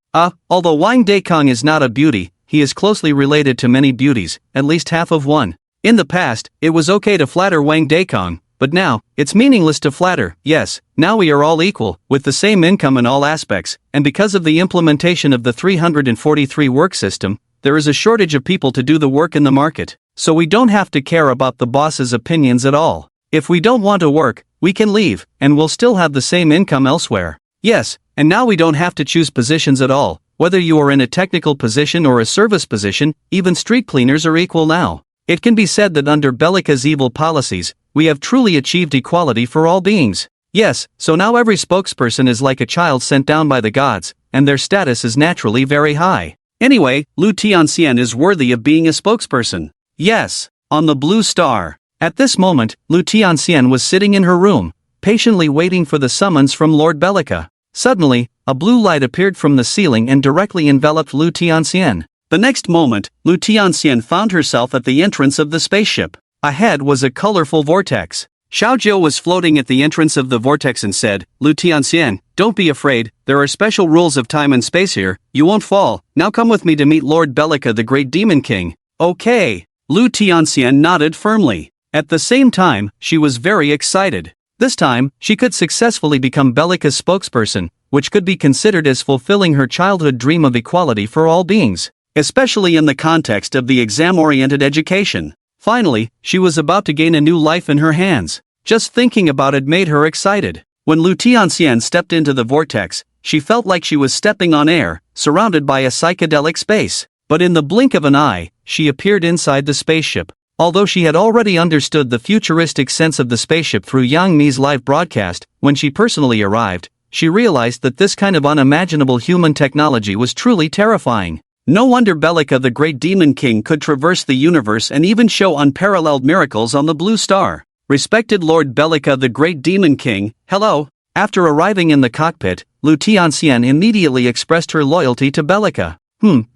Although Wang Daikong is not a beauty, he is closely related to many beauties, at least half of one. In the past, it was okay to flatter Wang Daikong, but now, it's meaningless to flatter. Yes, now we are all equal, with the same income in all aspects, and because of the implementation of the 343 work system, there is a shortage of people to do the work in the market, so we don't have to care about the boss's opinions at all. If we don't want to work, we can leave, and we'll still have the same income elsewhere. Yes, And now we don't have to choose positions at all, whether you are in a technical position or a service position, even street cleaners are equal now. It can be said that under Bellica's evil policies, we have truly achieved equality for all beings. Yes, so now every spokesperson is like a child sent down by the gods, and their status is naturally very high. Anyway, Lu Tianxian is worthy of being a spokesperson. Yes, on the blue star. At this moment, Lu Tianxian was sitting in her room, patiently waiting for the summons from Lord Bellica. Suddenly, a blue light appeared from the ceiling and directly enveloped Lu Tianxian. The next moment, Lu Tianxian found herself at the entrance of the spaceship. Ahead was a colorful vortex. Xiaojiu was floating at the entrance of the vortex and said, Lu Tianxian, don't be afraid, there are special rules of time and space here, you won't fall, now come with me to meet Lord Bellica the Great Demon King. Okay. Lu Tianxian nodded firmly. At the same time, she was very excited. This time, she could successfully become Bellica's spokesperson, which could be considered as fulfilling her childhood dream of equality for all beings, especially in the context of the exam-oriented education. Finally, she was about to gain a new life in her hands. Just thinking about it made her excited. When Lu Tianxian stepped into the vortex, she felt like she was stepping on air, surrounded by a psychedelic space. But in the blink of an eye, she appeared inside the spaceship. Although she had already understood the futuristic sense of the spaceship through Yang Mi's live broadcast, when she personally arrived, she realized that this kind of unimaginable human technology was truly terrifying. No wonder Bellica the Great Demon King could traverse the universe and even show unparalleled miracles on the blue star. Respected Lord Bellica the Great Demon King, hello. After arriving in the cockpit, Lu Tianxian immediately expressed her loyalty to Bellica.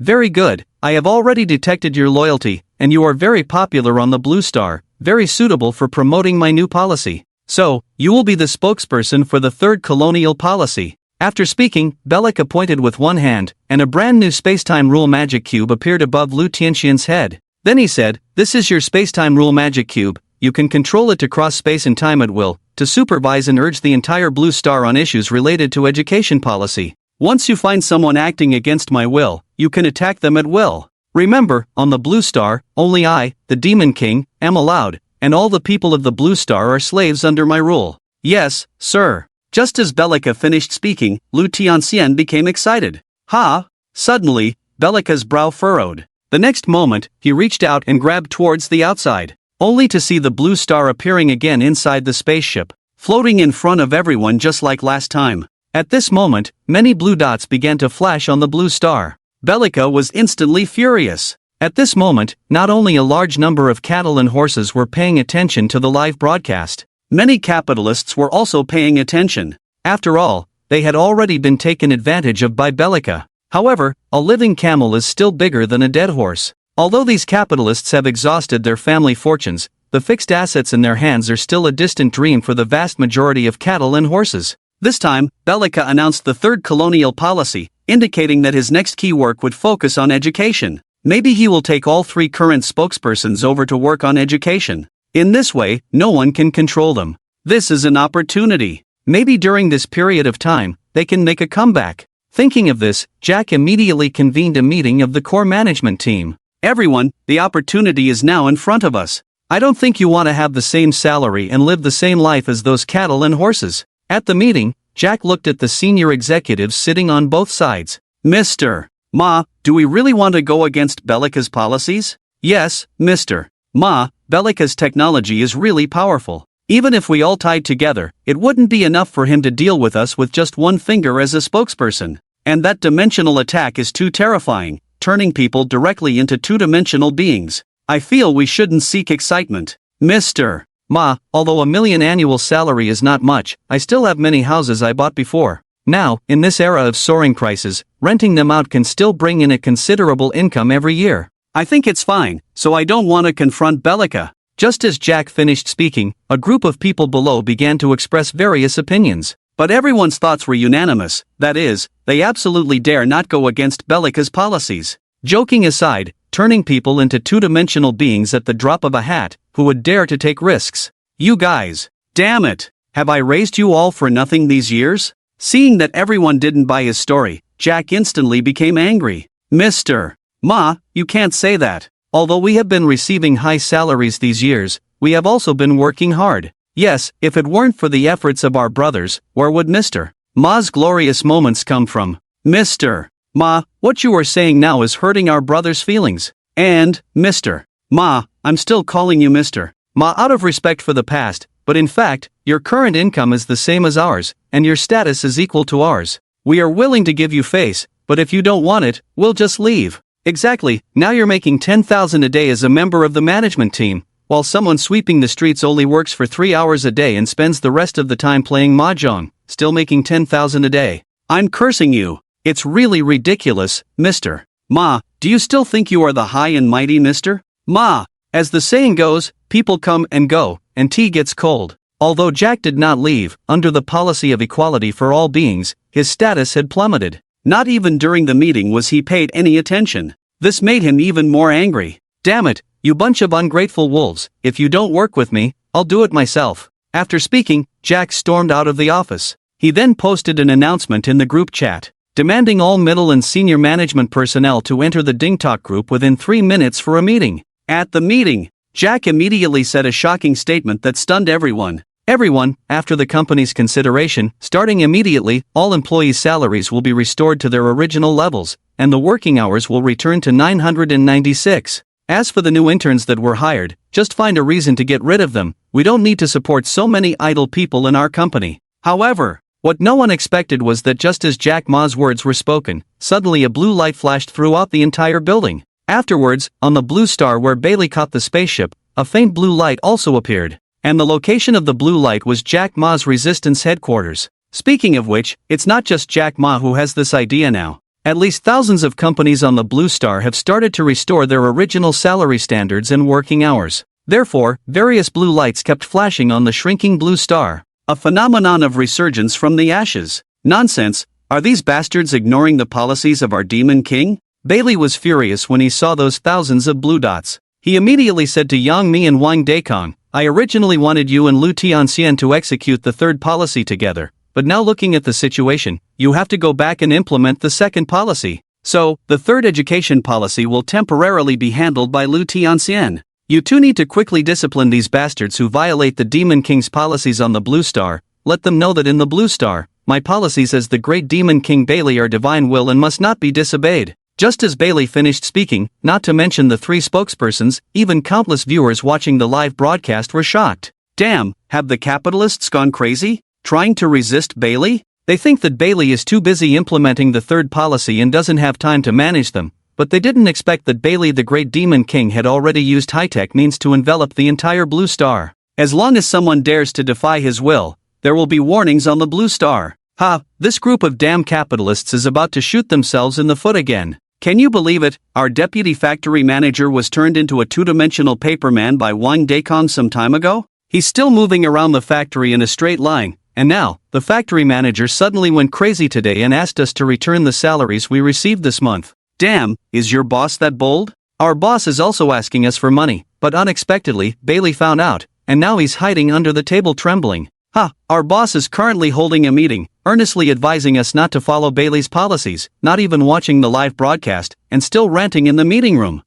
Very good, I have already detected your loyalty, and you are very popular on the blue star, very suitable for promoting my new policy. So, you will be the spokesperson for the third colonial policy. After speaking, Bellica pointed with one hand, and a brand new spacetime rule magic cube appeared above Lu Tianxian's head. Then he said, this is your spacetime rule magic cube, you can control it to cross space and time at will, to supervise and urge the entire blue star on issues related to education policy. Once you find someone acting against my will, you can attack them at will. Remember, on the blue star, only I, the Demon King, am allowed, and all the people of the blue star are slaves under my rule. Yes, sir. Just as Bellica finished speaking, Lu Tianxian became excited. Ha! Suddenly, Bellica's brow furrowed. The next moment, he reached out and grabbed towards the outside, only to see the blue star appearing again inside the spaceship, floating in front of everyone just like last time. At this moment, many blue dots began to flash on the blue star. Bellica was instantly furious. At this moment, not only a large number of cattle and horses were paying attention to the live broadcast, many capitalists were also paying attention. After all, they had already been taken advantage of by Bellica. However, a living camel is still bigger than a dead horse. Although these capitalists have exhausted their family fortunes, the fixed assets in their hands are still a distant dream for the vast majority of cattle and horses. This time, Bellica announced the third colonial policy, indicating that his next key work would focus on education. Maybe he will take all three current spokespersons over to work on education. In this way, no one can control them. This is an opportunity. Maybe during this period of time, they can make a comeback. Thinking of this, Jack immediately convened a meeting of the core management team. Everyone, the opportunity is now in front of us. I don't think you want to have the same salary and live the same life as those cattle and horses. At the meeting, Jack looked at the senior executives sitting on both sides. Mr. Ma, do we really want to go against Bellica's policies? Yes, Mr. Ma, Bellica's technology is really powerful. Even if we all tied together, it wouldn't be enough for him to deal with us with just one finger as a spokesperson. And that dimensional attack is too terrifying, turning people directly into two-dimensional beings. I feel we shouldn't seek excitement. Mr. Ma, although $1 million annual salary is not much, I still have many houses I bought before. Now, in this era of soaring prices, renting them out can still bring in a considerable income every year. I think it's fine, so I don't want to confront Bellica. Just as Jack finished speaking, a group of people below began to express various opinions. But everyone's thoughts were unanimous, that is, they absolutely dare not go against Bellica's policies. Joking aside, turning people into two-dimensional beings at the drop of a hat, who would dare to take risks. You guys, damn it, have I raised you all for nothing these years? Seeing that everyone didn't buy his story, Jack instantly became angry. Mr. Ma, you can't say that. Although we have been receiving high salaries these years, we have also been working hard. Yes, if it weren't for the efforts of our brothers, where would Mr. Ma's glorious moments come from Mr. Ma, what you are saying now is hurting our brother's feelings. And, Mr. Ma, I'm still calling you Mr. Ma out of respect for the past, but in fact, your current income is the same as ours, and your status is equal to ours. We are willing to give you face, but if you don't want it, we'll just leave. Exactly, now you're making 10,000 a day as a member of the management team, while someone sweeping the streets only works for 3 hours a day and spends the rest of the time playing mahjong, still making 10,000 a day. I'm cursing you. It's really ridiculous, Mr. Ma, do you still think you are the high and mighty Mr. Ma? As the saying goes, people come and go, and tea gets cold. Although Jack did not leave, under the policy of equality for all beings, his status had plummeted. Not even during the meeting was he paid any attention. This made him even more angry. Damn it, you bunch of ungrateful wolves, if you don't work with me, I'll do it myself. After speaking, Jack stormed out of the office. He then posted an announcement in the group chat, demanding all middle and senior management personnel to enter the Ding Talk group within 3 minutes for a meeting. At the meeting, Jack immediately said a shocking statement that stunned everyone. Everyone, after the company's consideration, starting immediately, all employees' salaries will be restored to their original levels, and the working hours will return to 996. As for the new interns that were hired, just find a reason to get rid of them. We don't need to support so many idle people in our company. However, what no one expected was that just as Jack Ma's words were spoken, suddenly a blue light flashed throughout the entire building. Afterwards, on the blue star where Bailey caught the spaceship, a faint blue light also appeared. And the location of the blue light was Jack Ma's resistance headquarters. Speaking of which, it's not just Jack Ma who has this idea now. At least thousands of companies on the blue star have started to restore their original salary standards and working hours. Therefore, various blue lights kept flashing on the shrinking blue star. A phenomenon of resurgence from the ashes. Nonsense, are these bastards ignoring the policies of our demon king? Bailey was furious when he saw those thousands of blue dots. He immediately said to Yangi and Wang Daikong, I originally wanted you and Lu Tianxian to execute the third policy together, but now looking at the situation, you have to go back and implement the second policy. So, the third education policy will temporarily be handled by Lu Tianxian. You two need to quickly discipline these bastards who violate the Demon King's policies on the Blue Star. Let them know that in the Blue Star, my policies as the great Demon King Bailey are divine will and must not be disobeyed. Just as Bailey finished speaking, not to mention the 3 spokespersons, even countless viewers watching the live broadcast were shocked. Damn, have the capitalists gone crazy? Trying to resist Bailey? They think that Bailey is too busy implementing the third policy and doesn't have time to manage them, but they didn't expect that Bailey the Great Demon King had already used high-tech means to envelop the entire Blue Star. As long as someone dares to defy his will, there will be warnings on the Blue Star. Ha, this group of damn capitalists is about to shoot themselves in the foot again. Can you believe it? Our deputy factory manager was turned into a two-dimensional paperman by Wang Daikong some time ago? He's still moving around the factory in a straight line, and now, the factory manager suddenly went crazy today and asked us to return the salaries we received this month. Damn, is your boss that bold? Our boss is also asking us for money, but unexpectedly, Bailey found out, and now he's hiding under the table trembling. Ha, our boss is currently holding a meeting, earnestly advising us not to follow Bailey's policies, not even watching the live broadcast, and still ranting in the meeting room.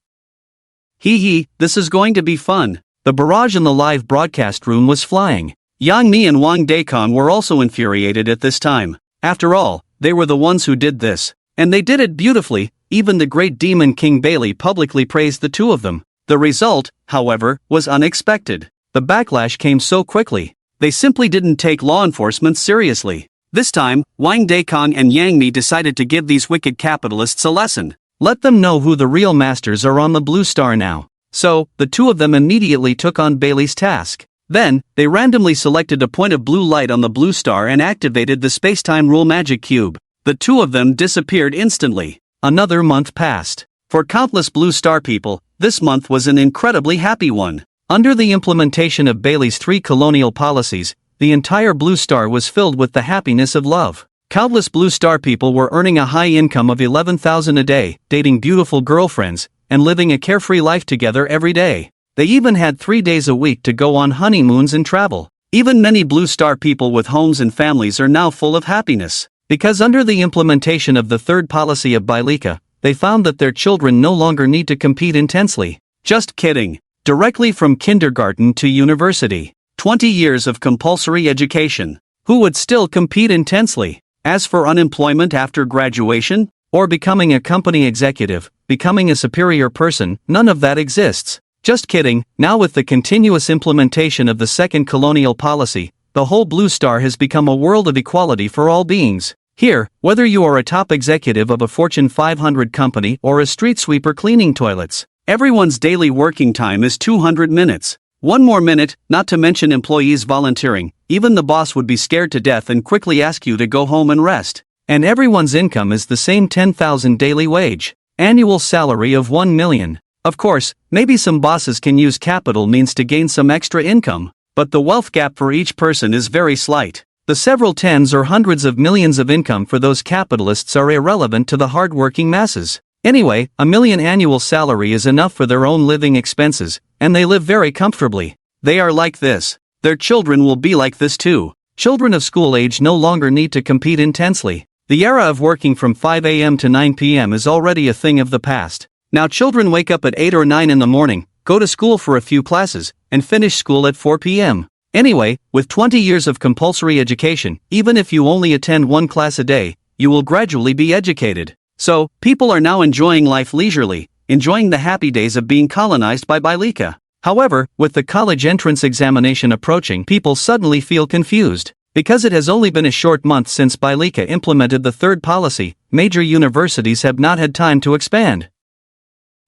Hee, this is going to be fun. The barrage in the live broadcast room was flying. Yangi and Wang Daikong were also infuriated at this time. After all, they were the ones who did this. And they did it beautifully. Even the great Demon King Bailey publicly praised the two of them. The result, however, was unexpected. The backlash came so quickly. They simply didn't take law enforcement seriously. This time, Wang Daikong and Yangi decided to give these wicked capitalists a lesson. Let them know who the real masters are on the Blue Star now. So, the two of them immediately took on Bailey's task. Then, they randomly selected a point of blue light on the Blue Star and activated the Spacetime Rule Magic Cube. The two of them disappeared instantly. Another month passed. For countless Blue Star people, this month was an incredibly happy one. Under the implementation of Bailey's 3 colonial policies, the entire Blue Star was filled with the happiness of love. Countless Blue Star people were earning a high income of 11,000 a day, dating beautiful girlfriends, and living a carefree life together every day. They even had 3 days a week to go on honeymoons and travel. Even many Blue Star people with homes and families are now full of happiness. Because under the implementation of the third policy of Bellica, they found that their children no longer need to compete intensely. Just kidding. Directly from kindergarten to university. 20 years of compulsory education. Who would still compete intensely? As for unemployment after graduation, or becoming a company executive, becoming a superior person, none of that exists. Just kidding. Now with the continuous implementation of the second colonial policy, the whole Blue Star has become a world of equality for all beings. Here, whether you are a top executive of a Fortune 500 company or a street sweeper cleaning toilets, everyone's daily working time is 200 minutes. One more minute, not to mention employees volunteering, even the boss would be scared to death and quickly ask you to go home and rest. And everyone's income is the same 10,000 daily wage. Annual salary of 1 million. Of course, maybe some bosses can use capital means to gain some extra income, but the wealth gap for each person is very slight. The several tens or hundreds of millions of income for those capitalists are irrelevant to the hard-working masses. Anyway, $1 million annual salary is enough for their own living expenses, and they live very comfortably. They are like this. Their children will be like this too. Children of school age no longer need to compete intensely. The era of working from 5 a.m. to 9 p.m. is already a thing of the past. Now children wake up at 8 or 9 in the morning, go to school for a few classes, and finish school at 4 p.m. Anyway, with 20 years of compulsory education, even if you only attend one class a day, you will gradually be educated. So, people are now enjoying life leisurely, enjoying the happy days of being colonized by Bellica. However, with the college entrance examination approaching, people suddenly feel confused. Because it has only been a short month since Bellica implemented the third policy, major universities have not had time to expand.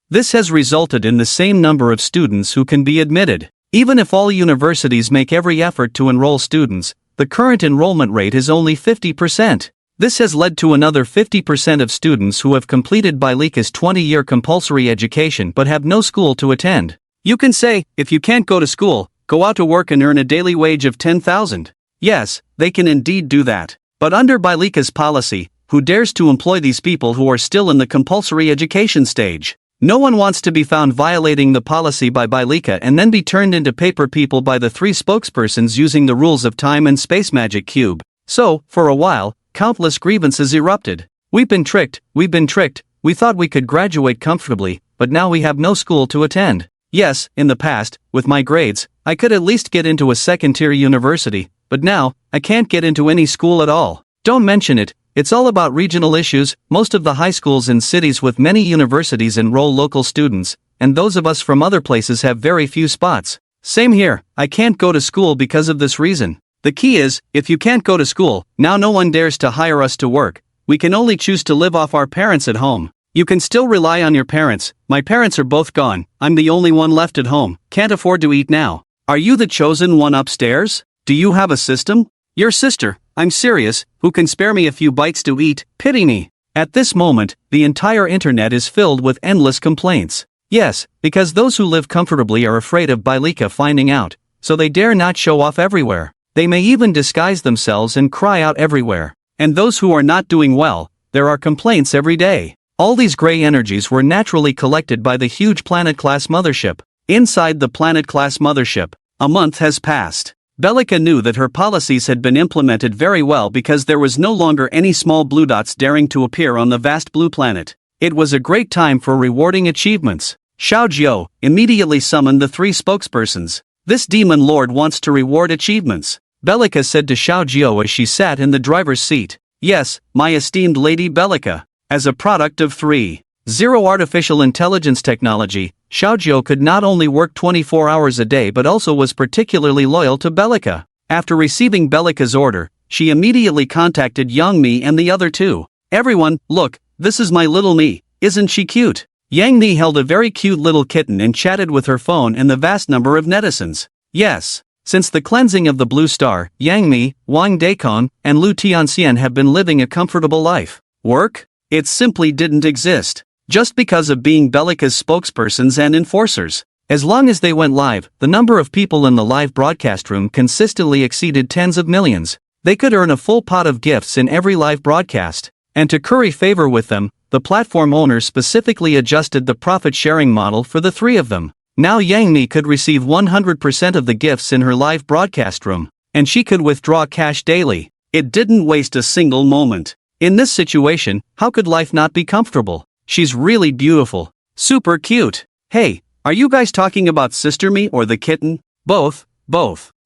This has resulted in the same number of students who can be admitted. Even if all universities make every effort to enroll students, the current enrollment rate is only 50%. This has led to another 50% of students who have completed Bellica's 20-year compulsory education but have no school to attend. You can say, if you can't go to school, go out to work and earn a daily wage of 10,000. Yes, they can indeed do that. But under Bellica's policy, who dares to employ these people who are still in the compulsory education stage? No one wants to be found violating the policy by Bellica and then be turned into paper people by the three spokespersons using the rules of time and space magic cube. So, for a while, countless grievances erupted. We've been tricked, we thought we could graduate comfortably, but now we have no school to attend. Yes, in the past, with my grades, I could at least get into a second-tier university, but now, I can't get into any school at all. Don't mention it, it's all about regional issues. Most of the high schools in cities with many universities enroll local students, and those of us from other places have very few spots. Same here, I can't go to school because of this reason. The key is, if you can't go to school, now no one dares to hire us to work. We can only choose to live off our parents at home. You can still rely on your parents. My parents are both gone, I'm the only one left at home, can't afford to eat now. Are you the chosen one upstairs? Do you have a system? Your sister, I'm serious, who can spare me a few bites to eat, pity me. At this moment, the entire internet is filled with endless complaints. Yes, because those who live comfortably are afraid of Bellica finding out, so they dare not show off everywhere. They may even disguise themselves and cry out everywhere. And those who are not doing well, there are complaints every day. All these gray energies were naturally collected by the huge planet-class mothership. Inside the planet-class mothership, a month has passed. Bellica knew that her policies had been implemented very well because there was no longer any small blue dots daring to appear on the vast blue planet. It was a great time for rewarding achievements. Xiao Jiao immediately summoned the three spokespersons. This demon lord wants to reward achievements. Bellica said to Xiao Jiao as she sat in the driver's seat. Yes, my esteemed Lady Bellica. As a product of 3.0 artificial intelligence technology, Xiao Jiao could not only work 24 hours a day but also was particularly loyal to Bellica. After receiving Bellica's order, she immediately contacted Yangi and the other two. Everyone, look, this is my little me, isn't she cute? Yangi held a very cute little kitten and chatted with her phone and the vast number of netizens. Yes. Since the cleansing of the Blue Star, Yangi, Wang Daikon, and Lu Tianxian have been living a comfortable life. Work? It simply didn't exist. Just because of being Bellica's spokespersons and enforcers. As long as they went live, the number of people in the live broadcast room consistently exceeded tens of millions. They could earn a full pot of gifts in every live broadcast. And to curry favor with them, the platform owners specifically adjusted the profit-sharing model for the three of them. Now Yangi could receive 100% of the gifts in her live broadcast room, and she could withdraw cash daily. It didn't waste a single moment. In this situation, how could life not be comfortable? She's really beautiful. Super cute. Hey, are you guys talking about Sister Me or the kitten? Both.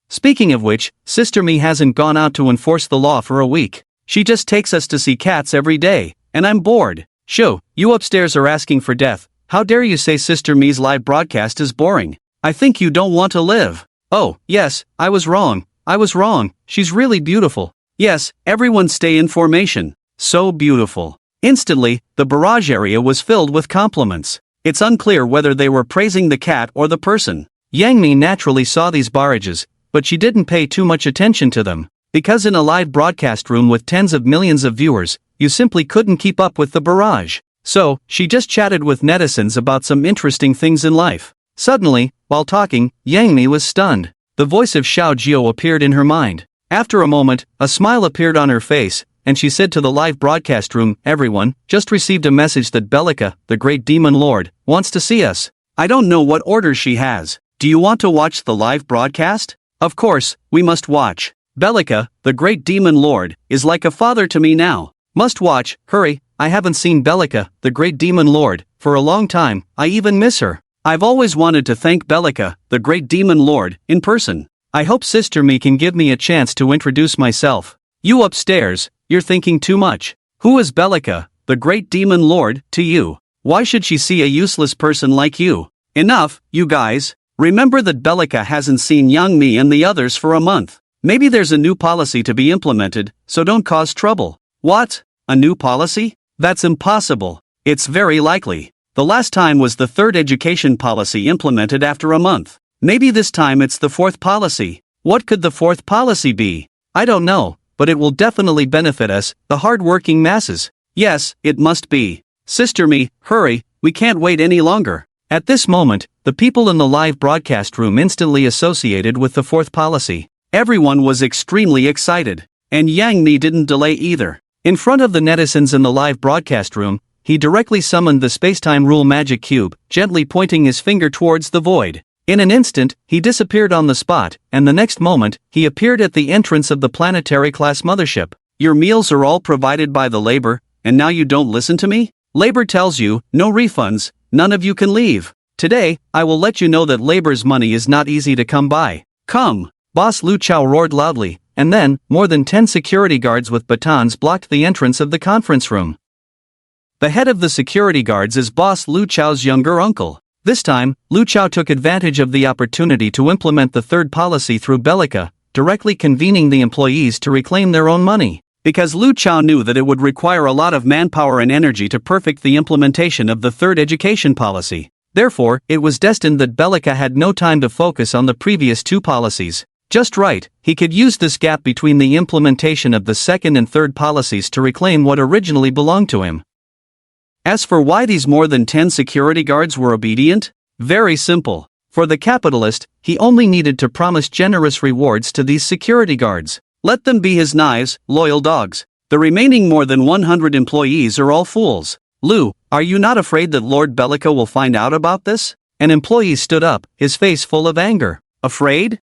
Speaking of which, Sister Me hasn't gone out to enforce the law for a week. She just takes us to see cats every day, and I'm bored. Shoo, you upstairs are asking for death. How dare you say Sister Me's live broadcast is boring? I think you don't want to live. Oh, yes, I was wrong. She's really beautiful. Yes, everyone stay in formation. So beautiful. Instantly, the barrage area was filled with compliments. It's unclear whether they were praising the cat or the person. Yangi naturally saw these barrages, but she didn't pay too much attention to them. Because in a live broadcast room with tens of millions of viewers, you simply couldn't keep up with the barrage. So, she just chatted with netizens about some interesting things in life. Suddenly, while talking, Yangi was stunned. The voice of Xiao Jiao appeared in her mind. After a moment, a smile appeared on her face, and she said to the live broadcast room, "Everyone, just received a message that Bellica, the great demon lord, wants to see us. I don't know what orders she has. Do you want to watch the live broadcast?" Of course, we must watch. Bellica, the great demon lord, is like a father to me now. Must watch, hurry, I haven't seen Bellica, the great demon lord, for a long time, I even miss her. I've always wanted to thank Bellica, the great demon lord, in person. I hope Sister Me can give me a chance to introduce myself. You upstairs, you're thinking too much. Who is Bellica, the great demon lord, to you? Why should she see a useless person like you? Enough, you guys. Remember that Bellica hasn't seen Yangi and the others for a month. Maybe there's a new policy to be implemented, so don't cause trouble. What? A new policy? That's impossible. It's very likely. The last time was the third education policy implemented after a month. Maybe this time it's the fourth policy. What could the fourth policy be? I don't know, but it will definitely benefit us, the hard-working masses. Yes, it must be. Sister Me, hurry, we can't wait any longer. At this moment, the people in the live broadcast room instantly associated with the fourth policy. Everyone was extremely excited. And Yangi didn't delay either. In front of the netizens in the live broadcast room, he directly summoned the spacetime rule magic cube, gently pointing his finger towards the void. In an instant, he disappeared on the spot, and the next moment, he appeared at the entrance of the planetary-class mothership. Your meals are all provided by the labor, and now you don't listen to me? Labor tells you, no refunds, none of you can leave. Today, I will let you know that labor's money is not easy to come by. Come! Boss Lu Chao roared loudly, and then, more than 10 security guards with batons blocked the entrance of the conference room. The head of the security guards is Boss Lu Chao's younger uncle. This time, Lu Chao took advantage of the opportunity to implement the third policy through Bellica, directly convening the employees to reclaim their own money. Because Lu Chao knew that it would require a lot of manpower and energy to perfect the implementation of the third education policy. Therefore, it was destined that Bellica had no time to focus on the previous two policies. Just right, he could use this gap between the implementation of the second and third policies to reclaim what originally belonged to him. As for why these more than 10 security guards were obedient? Very simple. For the capitalist, he only needed to promise generous rewards to these security guards. Let them be his knives, loyal dogs. The remaining more than 100 employees are all fools. Lu, are you not afraid that Lord Bellica will find out about this? An employee stood up, his face full of anger. Afraid?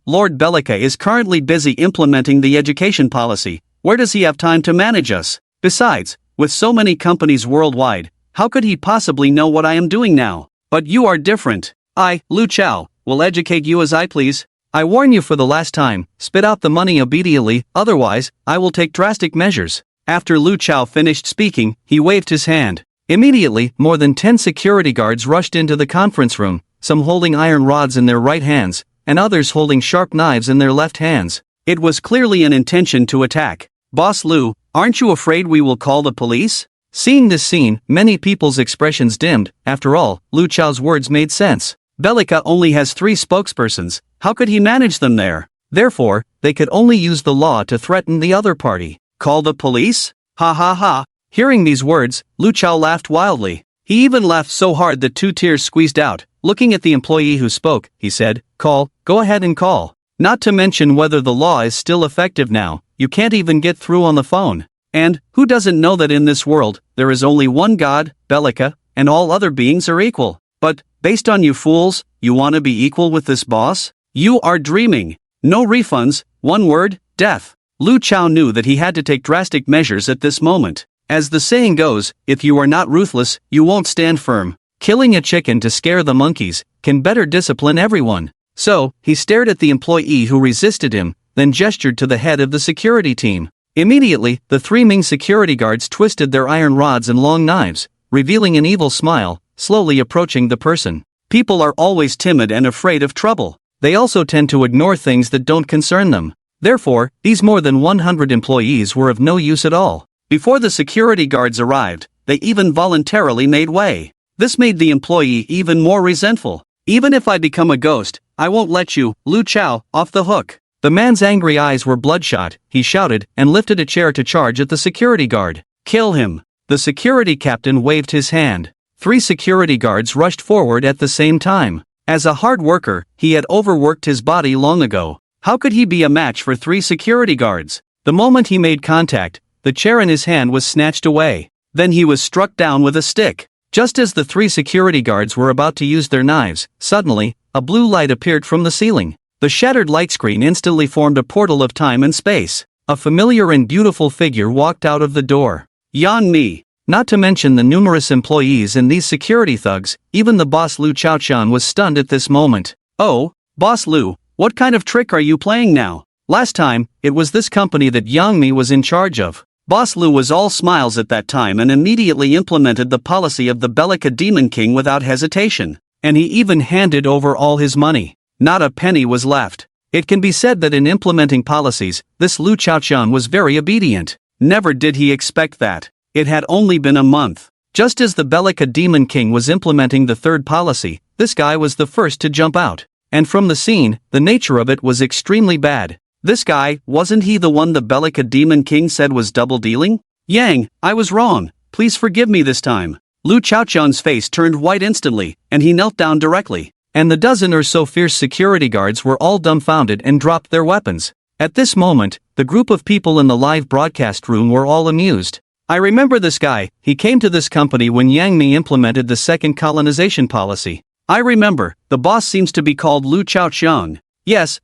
Lord Bellica is currently busy implementing the education policy. Where does he have time to manage us? Besides, with so many companies worldwide, how could he possibly know what I am doing now? But you are different. I, Lu Chao, will educate you as I please. I warn you for the last time, spit out the money immediately, otherwise, I will take drastic measures. After Lu Chao finished speaking, he waved his hand. Immediately, more than 10 security guards rushed into the conference room, some holding iron rods in their right hands, and others holding sharp knives in their left hands. It was clearly an intention to attack. Boss Lu, aren't you afraid we will call the police? Seeing this scene, many people's expressions dimmed. After all, Lu Chao's words made sense. Bellica only has 3 spokespersons, how could he manage them there? Therefore, they could only use the law to threaten the other party. Call the police? Ha ha ha. Hearing these words, Lu Chao laughed wildly. He even laughed so hard that 2 tears squeezed out. Looking at the employee who spoke, he said, go ahead and call. Not to mention whether the law is still effective now, you can't even get through on the phone. And, who doesn't know that in this world, there is only one God, Bellica, and all other beings are equal? But, based on you fools, you want to be equal with this boss? You are dreaming. No refunds, one word, death. Lu Chao knew that he had to take drastic measures at this moment. As the saying goes, if you are not ruthless, you won't stand firm. Killing a chicken to scare the monkeys can better discipline everyone. So, he stared at the employee who resisted him, then gestured to the head of the security team. Immediately, the three Ming security guards twisted their iron rods and long knives, revealing an evil smile, slowly approaching the person. People are always timid and afraid of trouble. They also tend to ignore things that don't concern them. Therefore, these more than 100 employees were of no use at all. Before the security guards arrived, they even voluntarily made way. This made the employee even more resentful. "Even if I become a ghost, I won't let you, Lu Chao, off the hook." The man's angry eyes were bloodshot. He shouted and lifted a chair to charge at the security guard. "Kill him." The security captain waved his hand. 3 security guards rushed forward at the same time. As a hard worker, he had overworked his body long ago. How could he be a match for 3 security guards? The moment he made contact, the chair in his hand was snatched away. Then he was struck down with a stick. Just as the 3 security guards were about to use their knives, suddenly, a blue light appeared from the ceiling. The shattered light screen instantly formed a portal of time and space. A familiar and beautiful figure walked out of the door. Yangi. Not to mention the numerous employees and these security thugs, even the boss Lu Chaochan was stunned at this moment. "Oh, Boss Lu, what kind of trick are you playing now? Last time, it was this company that Yangi was in charge of." Boss Lu was all smiles at that time and immediately implemented the policy of the Bellica Demon King without hesitation. And he even handed over all his money. Not a penny was left. It can be said that in implementing policies, this Lu Chaochan was very obedient. Never did he expect that. It had only been a month. Just as the Bellica Demon King was implementing the third policy, this guy was the first to jump out. And from the scene, the nature of it was extremely bad. This guy, wasn't he the one the Bellica Demon King said was double-dealing? "Yang, I was wrong. Please forgive me this time." Lu Chaochan's face turned white instantly, and he knelt down directly. And the dozen or so fierce security guards were all dumbfounded and dropped their weapons. At this moment, the group of people in the live broadcast room were all amused. "I remember this guy. He came to this company when Yangi implemented the second colonization policy. I remember, the boss seems to be called Lu Chaoqiang. Yes,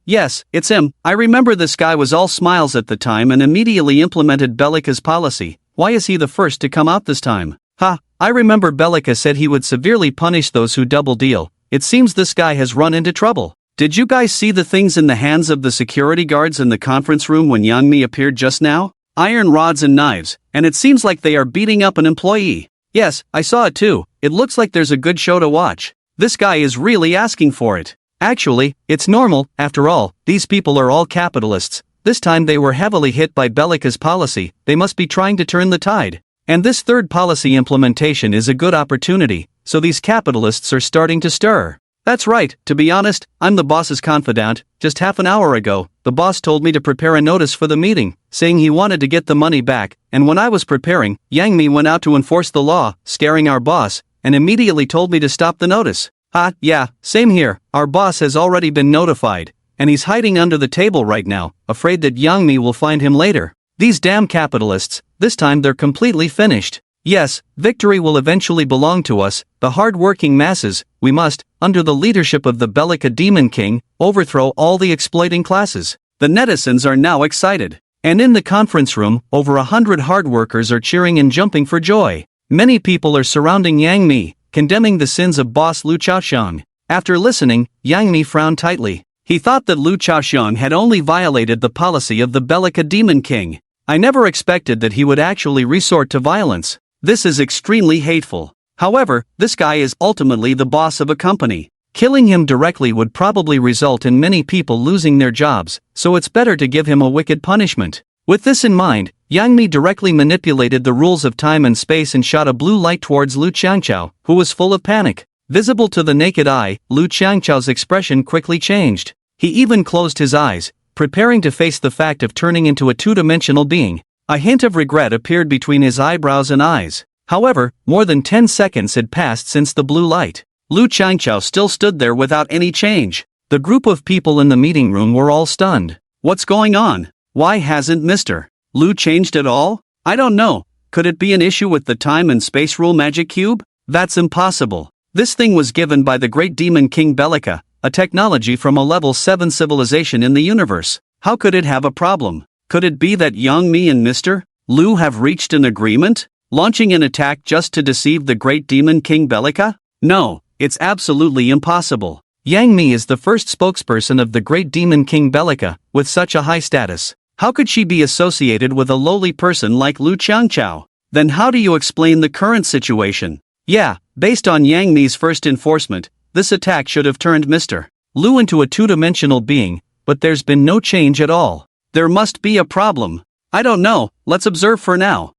it's him. I remember this guy was all smiles at the time and immediately implemented Bellica's policy. Why is he the first to come out this time? I remember Bellica said he would severely punish those who double deal. It seems this guy has run into trouble." Did you guys see the things in the hands of the security guards in the conference room when Yangi appeared just now? Iron rods and knives, and it seems like they are beating up an employee. Yes, I saw it too. It looks like there's a good show to watch. This guy is really asking for it. Actually, it's normal. After all, these people are all capitalists. This time they were heavily hit by Bellica's policy. They must be trying to turn the tide. And this third policy implementation is a good opportunity, so these capitalists are starting to stir. That's right. To be honest, I'm the boss's confidant. Just half an hour ago, the boss told me to prepare a notice for the meeting, saying he wanted to get the money back, and when I was preparing, Yangi went out to enforce the law, scaring our boss, and immediately told me to stop the notice. Yeah, same here. Our boss has already been notified, and he's hiding under the table right now, afraid that Yangi will find him later. These damn capitalists, this time they're completely finished. Yes, victory will eventually belong to us, the hard-working masses. We must, under the leadership of the Bellica Demon King, overthrow all the exploiting classes. The netizens are now excited. And in the conference room, over 100 hard workers are cheering and jumping for joy. Many people are surrounding Yangi, condemning the sins of boss Lu Chaoxiang. After listening, Yangi frowned tightly. He thought that Lu Chaoxiang had only violated the policy of the Bellica Demon King. I never expected that he would actually resort to violence. This is extremely hateful. However, this guy is ultimately the boss of a company. Killing him directly would probably result in many people losing their jobs, so it's better to give him a wicked punishment. With this in mind, Yangi directly manipulated the rules of time and space and shot a blue light towards Lu Changchao, who was full of panic. Visible to the naked eye, Lu Changchao's expression quickly changed. He even closed his eyes, preparing to face the fact of turning into a two-dimensional being. A hint of regret appeared between his eyebrows and eyes. However, more than 10 seconds had passed since the blue light. Lu Changchao still stood there without any change. The group of people in the meeting room were all stunned. What's going on? Why hasn't Mr. Lu changed at all? I don't know. Could it be an issue with the time and space rule magic cube? That's impossible. This thing was given by the great demon king Bellica, a technology from a level 7 civilization in the universe. How could it have a problem? Could it be that Yangi and Mr. Lu have reached an agreement, launching an attack just to deceive the great demon king Bellica? No, it's absolutely impossible. Yangi is the first spokesperson of the great demon king Bellica, with such a high status. How could she be associated with a lowly person like Lu Changchao? Then how do you explain the current situation? Yeah, based on Yang Mi's first enforcement, this attack should have turned Mr. Lu into a two-dimensional being, but there's been no change at all. There must be a problem. I don't know, let's observe for now.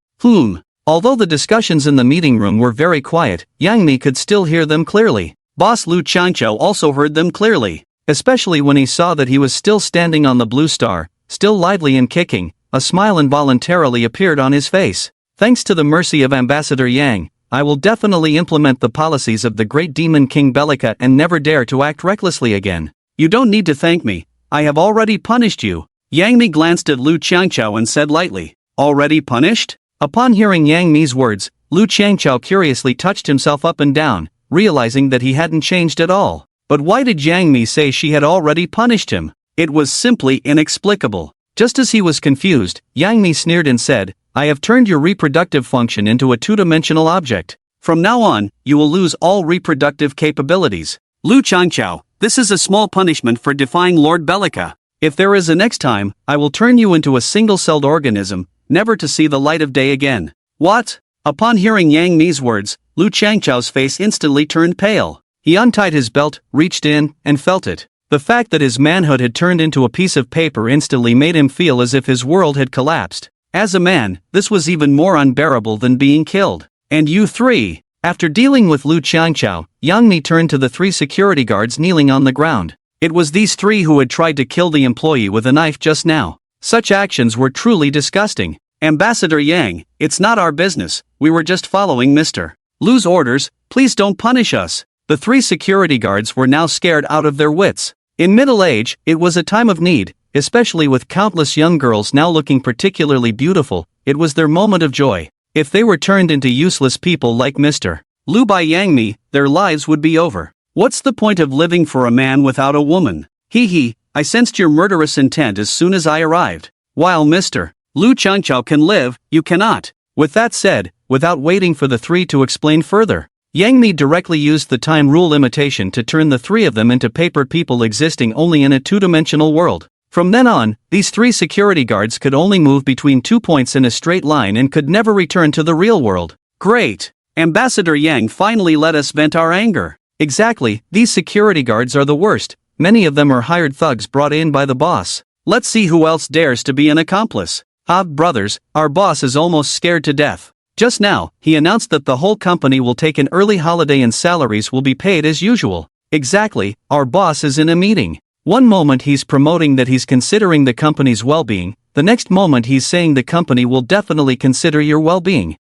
Although the discussions in the meeting room were very quiet, Yang Mi could still hear them clearly. Boss Lu Changchao also heard them clearly, especially when he saw that he was still standing on the blue star, still lively and kicking. A smile involuntarily appeared on his face. Thanks to the mercy of Ambassador Yang, I will definitely implement the policies of the great demon King Bellica and never dare to act recklessly again. You don't need to thank me, I have already punished you. Yang Mi glanced at Lu Changchao and said lightly, already punished? Upon hearing Yang Mi's words, Lu Changchao curiously touched himself up and down, realizing that he hadn't changed at all. But why did Yang Mi say she had already punished him? It was simply inexplicable. Just as he was confused, Yang Mi sneered and said, I have turned your reproductive function into a two-dimensional object. From now on, you will lose all reproductive capabilities. Lu Changchao, this is a small punishment for defying Lord Bellica. If there is a next time, I will turn you into a single-celled organism, never to see the light of day again. What? Upon hearing Yang Mi's words, Lu Changchao's face instantly turned pale. He untied his belt, reached in, and felt it. The fact that his manhood had turned into a piece of paper instantly made him feel as if his world had collapsed. As a man, this was even more unbearable than being killed. And you three? After dealing with Lu Changchao, Yang Mi turned to the three security guards kneeling on the ground. It was these three who had tried to kill the employee with a knife just now. Such actions were truly disgusting. Ambassador Yang, it's not our business, we were just following Mr. Lu's orders, please don't punish us. The three security guards were now scared out of their wits. In middle age, it was a time of need, especially with countless young girls now looking particularly beautiful, it was their moment of joy. If they were turned into useless people like Mr. Lu by Yang Mi, their lives would be over. What's the point of living for a man without a woman? I sensed your murderous intent as soon as I arrived. While Mr. Lu Changchao can live, you cannot. With that said, without waiting for the three to explain further, Yang Mi directly used the time rule limitation to turn the three of them into paper people existing only in a two-dimensional world. From then on, these three security guards could only move between 2 points in a straight line and could never return to the real world. Great! Ambassador Yang finally let us vent our anger. Exactly, these security guards are the worst. Many of them are hired thugs brought in by the boss. Let's see who else dares to be an accomplice. Brothers, our boss is almost scared to death. Just now, he announced that the whole company will take an early holiday and salaries will be paid as usual. Exactly, our boss is in a meeting. One moment he's promoting that he's considering the company's well-being, the next moment he's saying the company will definitely consider your well-being.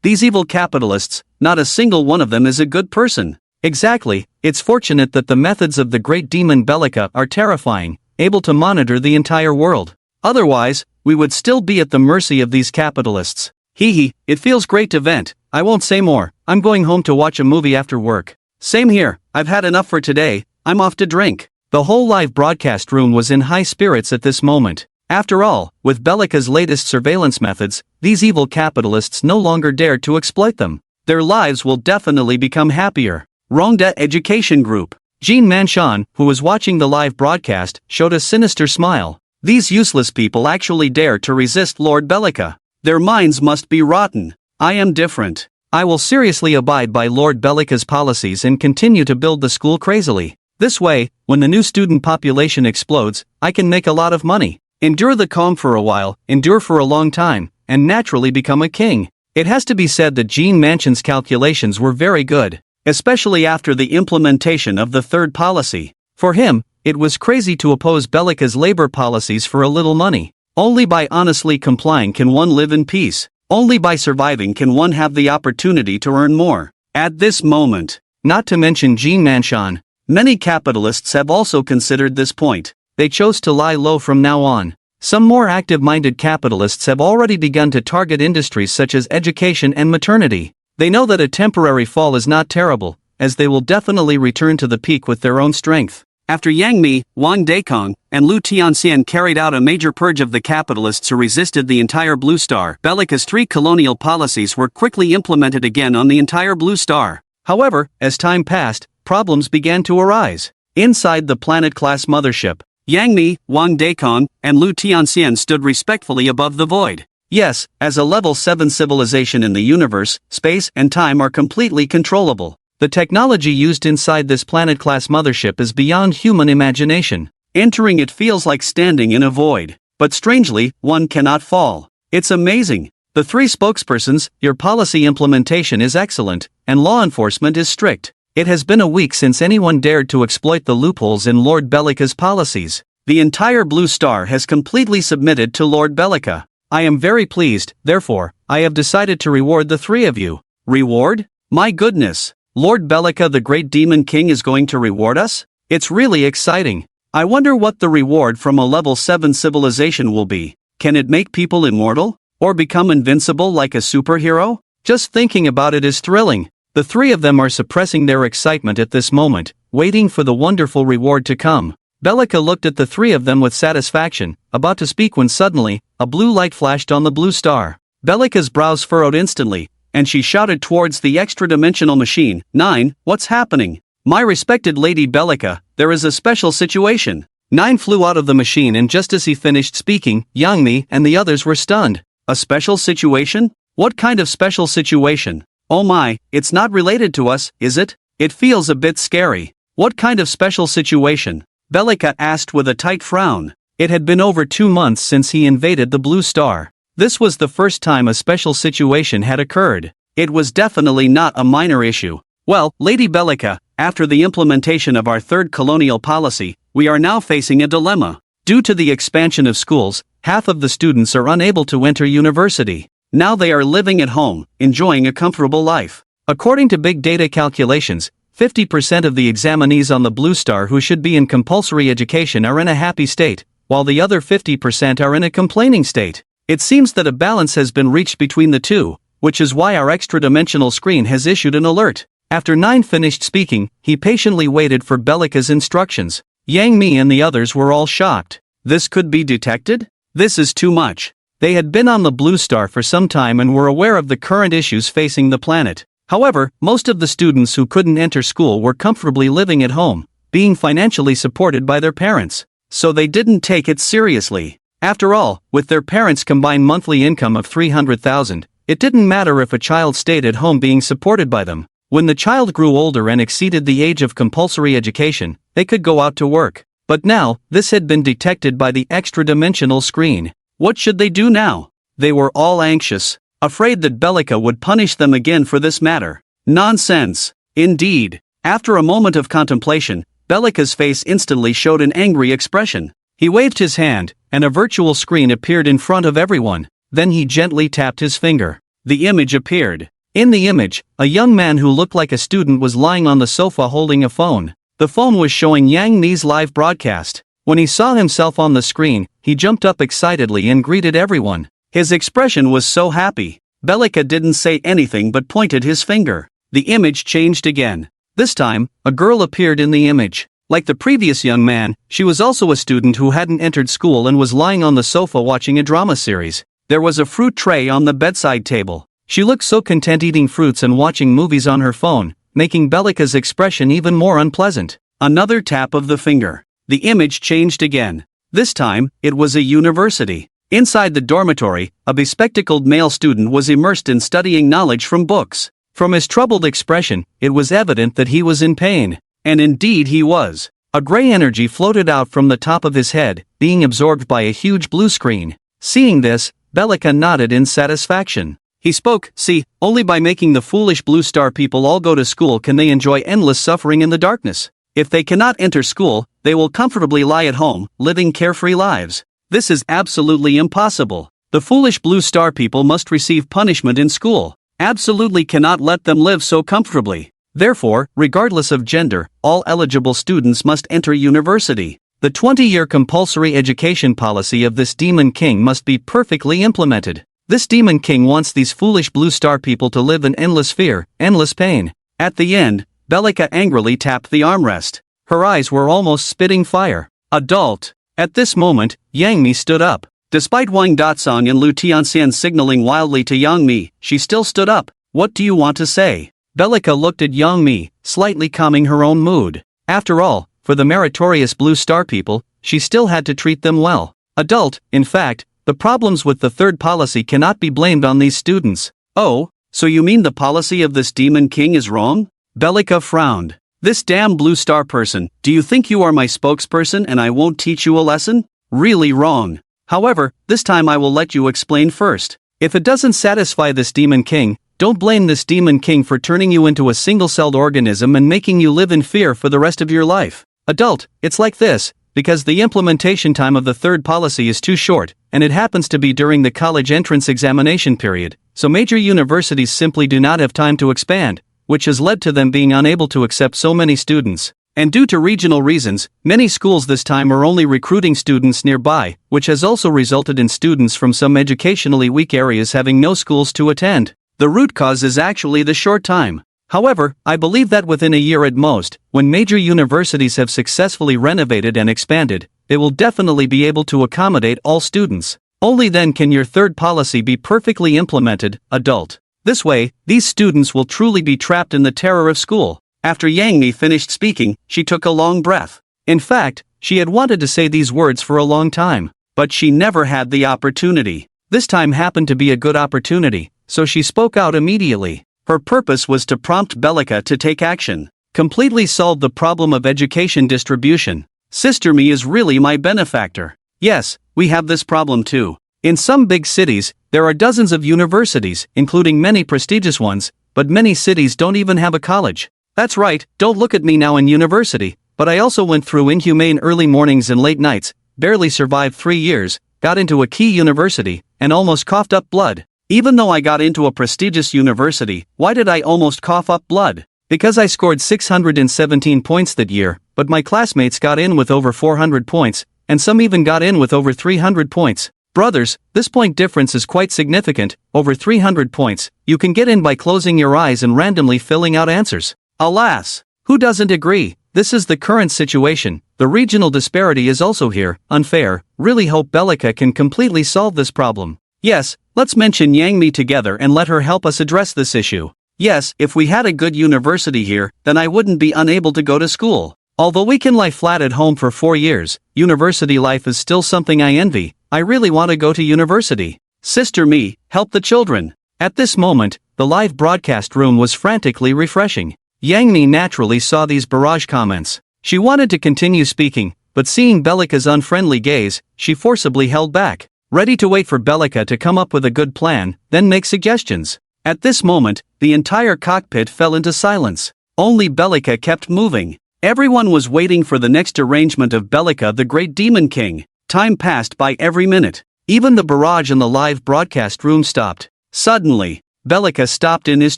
These evil capitalists, not a single one of them is a good person. Exactly, it's fortunate that the methods of the great demon Bellica are terrifying, able to monitor the entire world. Otherwise, we would still be at the mercy of these capitalists. It feels great to vent, I won't say more, I'm going home to watch a movie after work. Same here, I've had enough for today, I'm off to drink. The whole live broadcast room was in high spirits at this moment. After all, with Bellica's latest surveillance methods, these evil capitalists no longer dared to exploit them. Their lives will definitely become happier. Rongda Education Group. Jean Manshan, who was watching the live broadcast, showed a sinister smile. These useless people actually dare to resist Lord Bellica. Their minds must be rotten. I am different. I will seriously abide by Lord Bellica's policies and continue to build the school crazily. This way, when the new student population explodes, I can make a lot of money. Endure the calm for a while, endure for a long time, and naturally become a king. It has to be said that Jean Manshan's calculations were very good, especially after the implementation of the third policy. For him, it was crazy to oppose Bellica's labor policies for a little money. Only by honestly complying can one live in peace. Only by surviving can one have the opportunity to earn more. At this moment, not to mention Jean Manshan, many capitalists have also considered this point. They chose to lie low from now on. Some more active-minded capitalists have already begun to target industries such as education and maternity. They know that a temporary fall is not terrible, as they will definitely return to the peak with their own strength. After Yang Mi, Wang Daikong, and Lu Tianxian carried out a major purge of the capitalists who resisted the entire Blue Star, Bellica's three colonial policies were quickly implemented again on the entire Blue Star. However, as time passed, problems began to arise. Inside the planet-class mothership, Yangi, Wang Daikon, and Lu Tianxian stood respectfully above the void. Yes, as a level 7 civilization in the universe, space and time are completely controllable. The technology used inside this planet-class mothership is beyond human imagination. Entering it feels like standing in a void. But strangely, one cannot fall. It's amazing. The 3 spokespersons, your policy implementation is excellent, and law enforcement is strict. It has been a week since anyone dared to exploit the loopholes in Lord Bellica's policies. The entire Blue Star has completely submitted to Lord Bellica. I am very pleased, therefore, I have decided to reward the 3 of you. Reward? My goodness! Lord Bellica the Great Demon King is going to reward us? It's really exciting. I wonder what the reward from a level 7 civilization will be. Can it make people immortal? Or become invincible like a superhero? Just thinking about it is thrilling. The 3 of them are suppressing their excitement at this moment, waiting for the wonderful reward to come. Bellica looked at the 3 of them with satisfaction, about to speak when suddenly, a blue light flashed on the Blue Star. Bellica's brows furrowed instantly, and she shouted towards the extra-dimensional machine, 9, what's happening? My respected Lady Bellica, there is a special situation. 9 flew out of the machine, and just as he finished speaking, Yangi and the others were stunned. A special situation? What kind of special situation? Oh my, it's not related to us, is it? It feels a bit scary. What kind of special situation? Bellica asked with a tight frown. It had been over 2 months since he invaded the Blue Star. This was the first time a special situation had occurred. It was definitely not a minor issue. Well, Lady Bellica, after the implementation of our 3rd colonial policy, we are now facing a dilemma. Due to the expansion of schools, half of the students are unable to enter university. Now they are living at home, enjoying a comfortable life. According to big data calculations, 50% of the examinees on the Blue Star who should be in compulsory education are in a happy state, while the other 50% are in a complaining state. It seems that a balance has been reached between the two, which is why our extra-dimensional screen has issued an alert. After 9 finished speaking, he patiently waited for Bellica's instructions. Yangi and the others were all shocked. This could be detected? This is too much. They had been on the Blue Star for some time and were aware of the current issues facing the planet. However, most of the students who couldn't enter school were comfortably living at home, being financially supported by their parents. So they didn't take it seriously. After all, with their parents' combined monthly income of 300,000, it didn't matter if a child stayed at home being supported by them. When the child grew older and exceeded the age of compulsory education, they could go out to work. But now, this had been detected by the extra-dimensional screen. What should they do now? They were all anxious, afraid that Bellica would punish them again for this matter. Nonsense. Indeed. After a moment of contemplation, Bellica's face instantly showed an angry expression. He waved his hand, and a virtual screen appeared in front of everyone. Then he gently tapped his finger. The image appeared. In the image, a young man who looked like a student was lying on the sofa holding a phone. The phone was showing Yangi's live broadcast. When he saw himself on the screen, he jumped up excitedly and greeted everyone. His expression was so happy. Bellica didn't say anything but pointed his finger. The image changed again. This time, a girl appeared in the image. Like the previous young man, she was also a student who hadn't entered school and was lying on the sofa watching a drama series. There was a fruit tray on the bedside table. She looked so content eating fruits and watching movies on her phone, making Bellica's expression even more unpleasant. Another tap of the finger. The image changed again. This time, it was a university. Inside the dormitory, a bespectacled male student was immersed in studying knowledge from books. From his troubled expression, it was evident that he was in pain. And indeed he was. A gray energy floated out from the top of his head, being absorbed by a huge blue screen. Seeing this, Bellica nodded in satisfaction. He spoke, see, only by making the foolish Blue Star people all go to school can they enjoy endless suffering in the darkness. If they cannot enter school, they will comfortably lie at home, living carefree lives. This is absolutely impossible. The foolish Blue Star people must receive punishment in school. Absolutely cannot let them live so comfortably. Therefore, regardless of gender, all eligible students must enter university. The 20-year compulsory education policy of this Demon King must be perfectly implemented. This Demon King wants these foolish Blue Star people to live in endless fear, endless pain. At the end, Bellica angrily tapped the armrest. Her eyes were almost spitting fire. Adult. At this moment, Yangi stood up. Despite Wang Datsong and Lu Tianxian signaling wildly to Yangi, she still stood up. What do you want to say? Bellica looked at Yangi, slightly calming her own mood. After all, for the meritorious Blue Star people, she still had to treat them well. Adult, in fact, the problems with the third policy cannot be blamed on these students. Oh, so you mean the policy of this demon king is wrong? Bellica frowned. This damn blue star person, do you think you are my spokesperson and I won't teach you a lesson? Really wrong. However, this time I will let you explain first. If it doesn't satisfy this demon king, don't blame this demon king for turning you into a single-celled organism and making you live in fear for the rest of your life. Adult, it's like this, because the implementation time of the third policy is too short, and it happens to be during the college entrance examination period, so major universities simply do not have time to expand, which has led to them being unable to accept so many students. And due to regional reasons, many schools this time are only recruiting students nearby, which has also resulted in students from some educationally weak areas having no schools to attend. The root cause is actually the short time. However, I believe that within a year at most, when major universities have successfully renovated and expanded, they will definitely be able to accommodate all students. Only then can your third policy be perfectly implemented, adult. This way, these students will truly be trapped in the terror of school. After Yangi finished speaking, she took a long breath. In fact, she had wanted to say these words for a long time, but she never had the opportunity. This time happened to be a good opportunity, so she spoke out immediately. Her purpose was to prompt Bellica to take action, completely solve the problem of education distribution. Sister Me is really my benefactor. Yes, we have this problem too. In some big cities, there are dozens of universities, including many prestigious ones, but many cities don't even have a college. That's right, don't look at me now in university, but I also went through inhumane early mornings and late nights, barely survived 3 years, got into a key university, and almost coughed up blood. Even though I got into a prestigious university, why did I almost cough up blood? Because I scored 617 points that year, but my classmates got in with over 400 points, and some even got in with over 300 points. Brothers, this point difference is quite significant, over 300 points, you can get in by closing your eyes and randomly filling out answers. Alas! Who doesn't agree? This is the current situation. The regional disparity is also here, unfair. Really hope Bellica can completely solve this problem. Yes, let's mention Yangi together and let her help us address this issue. Yes, if we had a good university here, then I wouldn't be unable to go to school. Although we can lie flat at home for 4 years, university life is still something I envy. I really want to go to university. Sister Me, help the children. At this moment, the live broadcast room was frantically refreshing. Yangi naturally saw these barrage comments. She wanted to continue speaking, but seeing Bellica's unfriendly gaze, she forcibly held back, ready to wait for Bellica to come up with a good plan, then make suggestions. At this moment, the entire cockpit fell into silence. Only Bellica kept moving. Everyone was waiting for the next arrangement of Bellica the Great Demon King. Time passed by every minute. Even the barrage in the live broadcast room stopped. Suddenly, Bellica stopped in his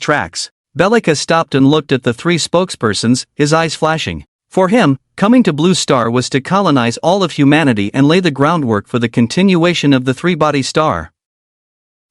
tracks. Bellica stopped and looked at the 3 spokespersons, his eyes flashing. For him, coming to Blue Star was to colonize all of humanity and lay the groundwork for the continuation of the 3-body star.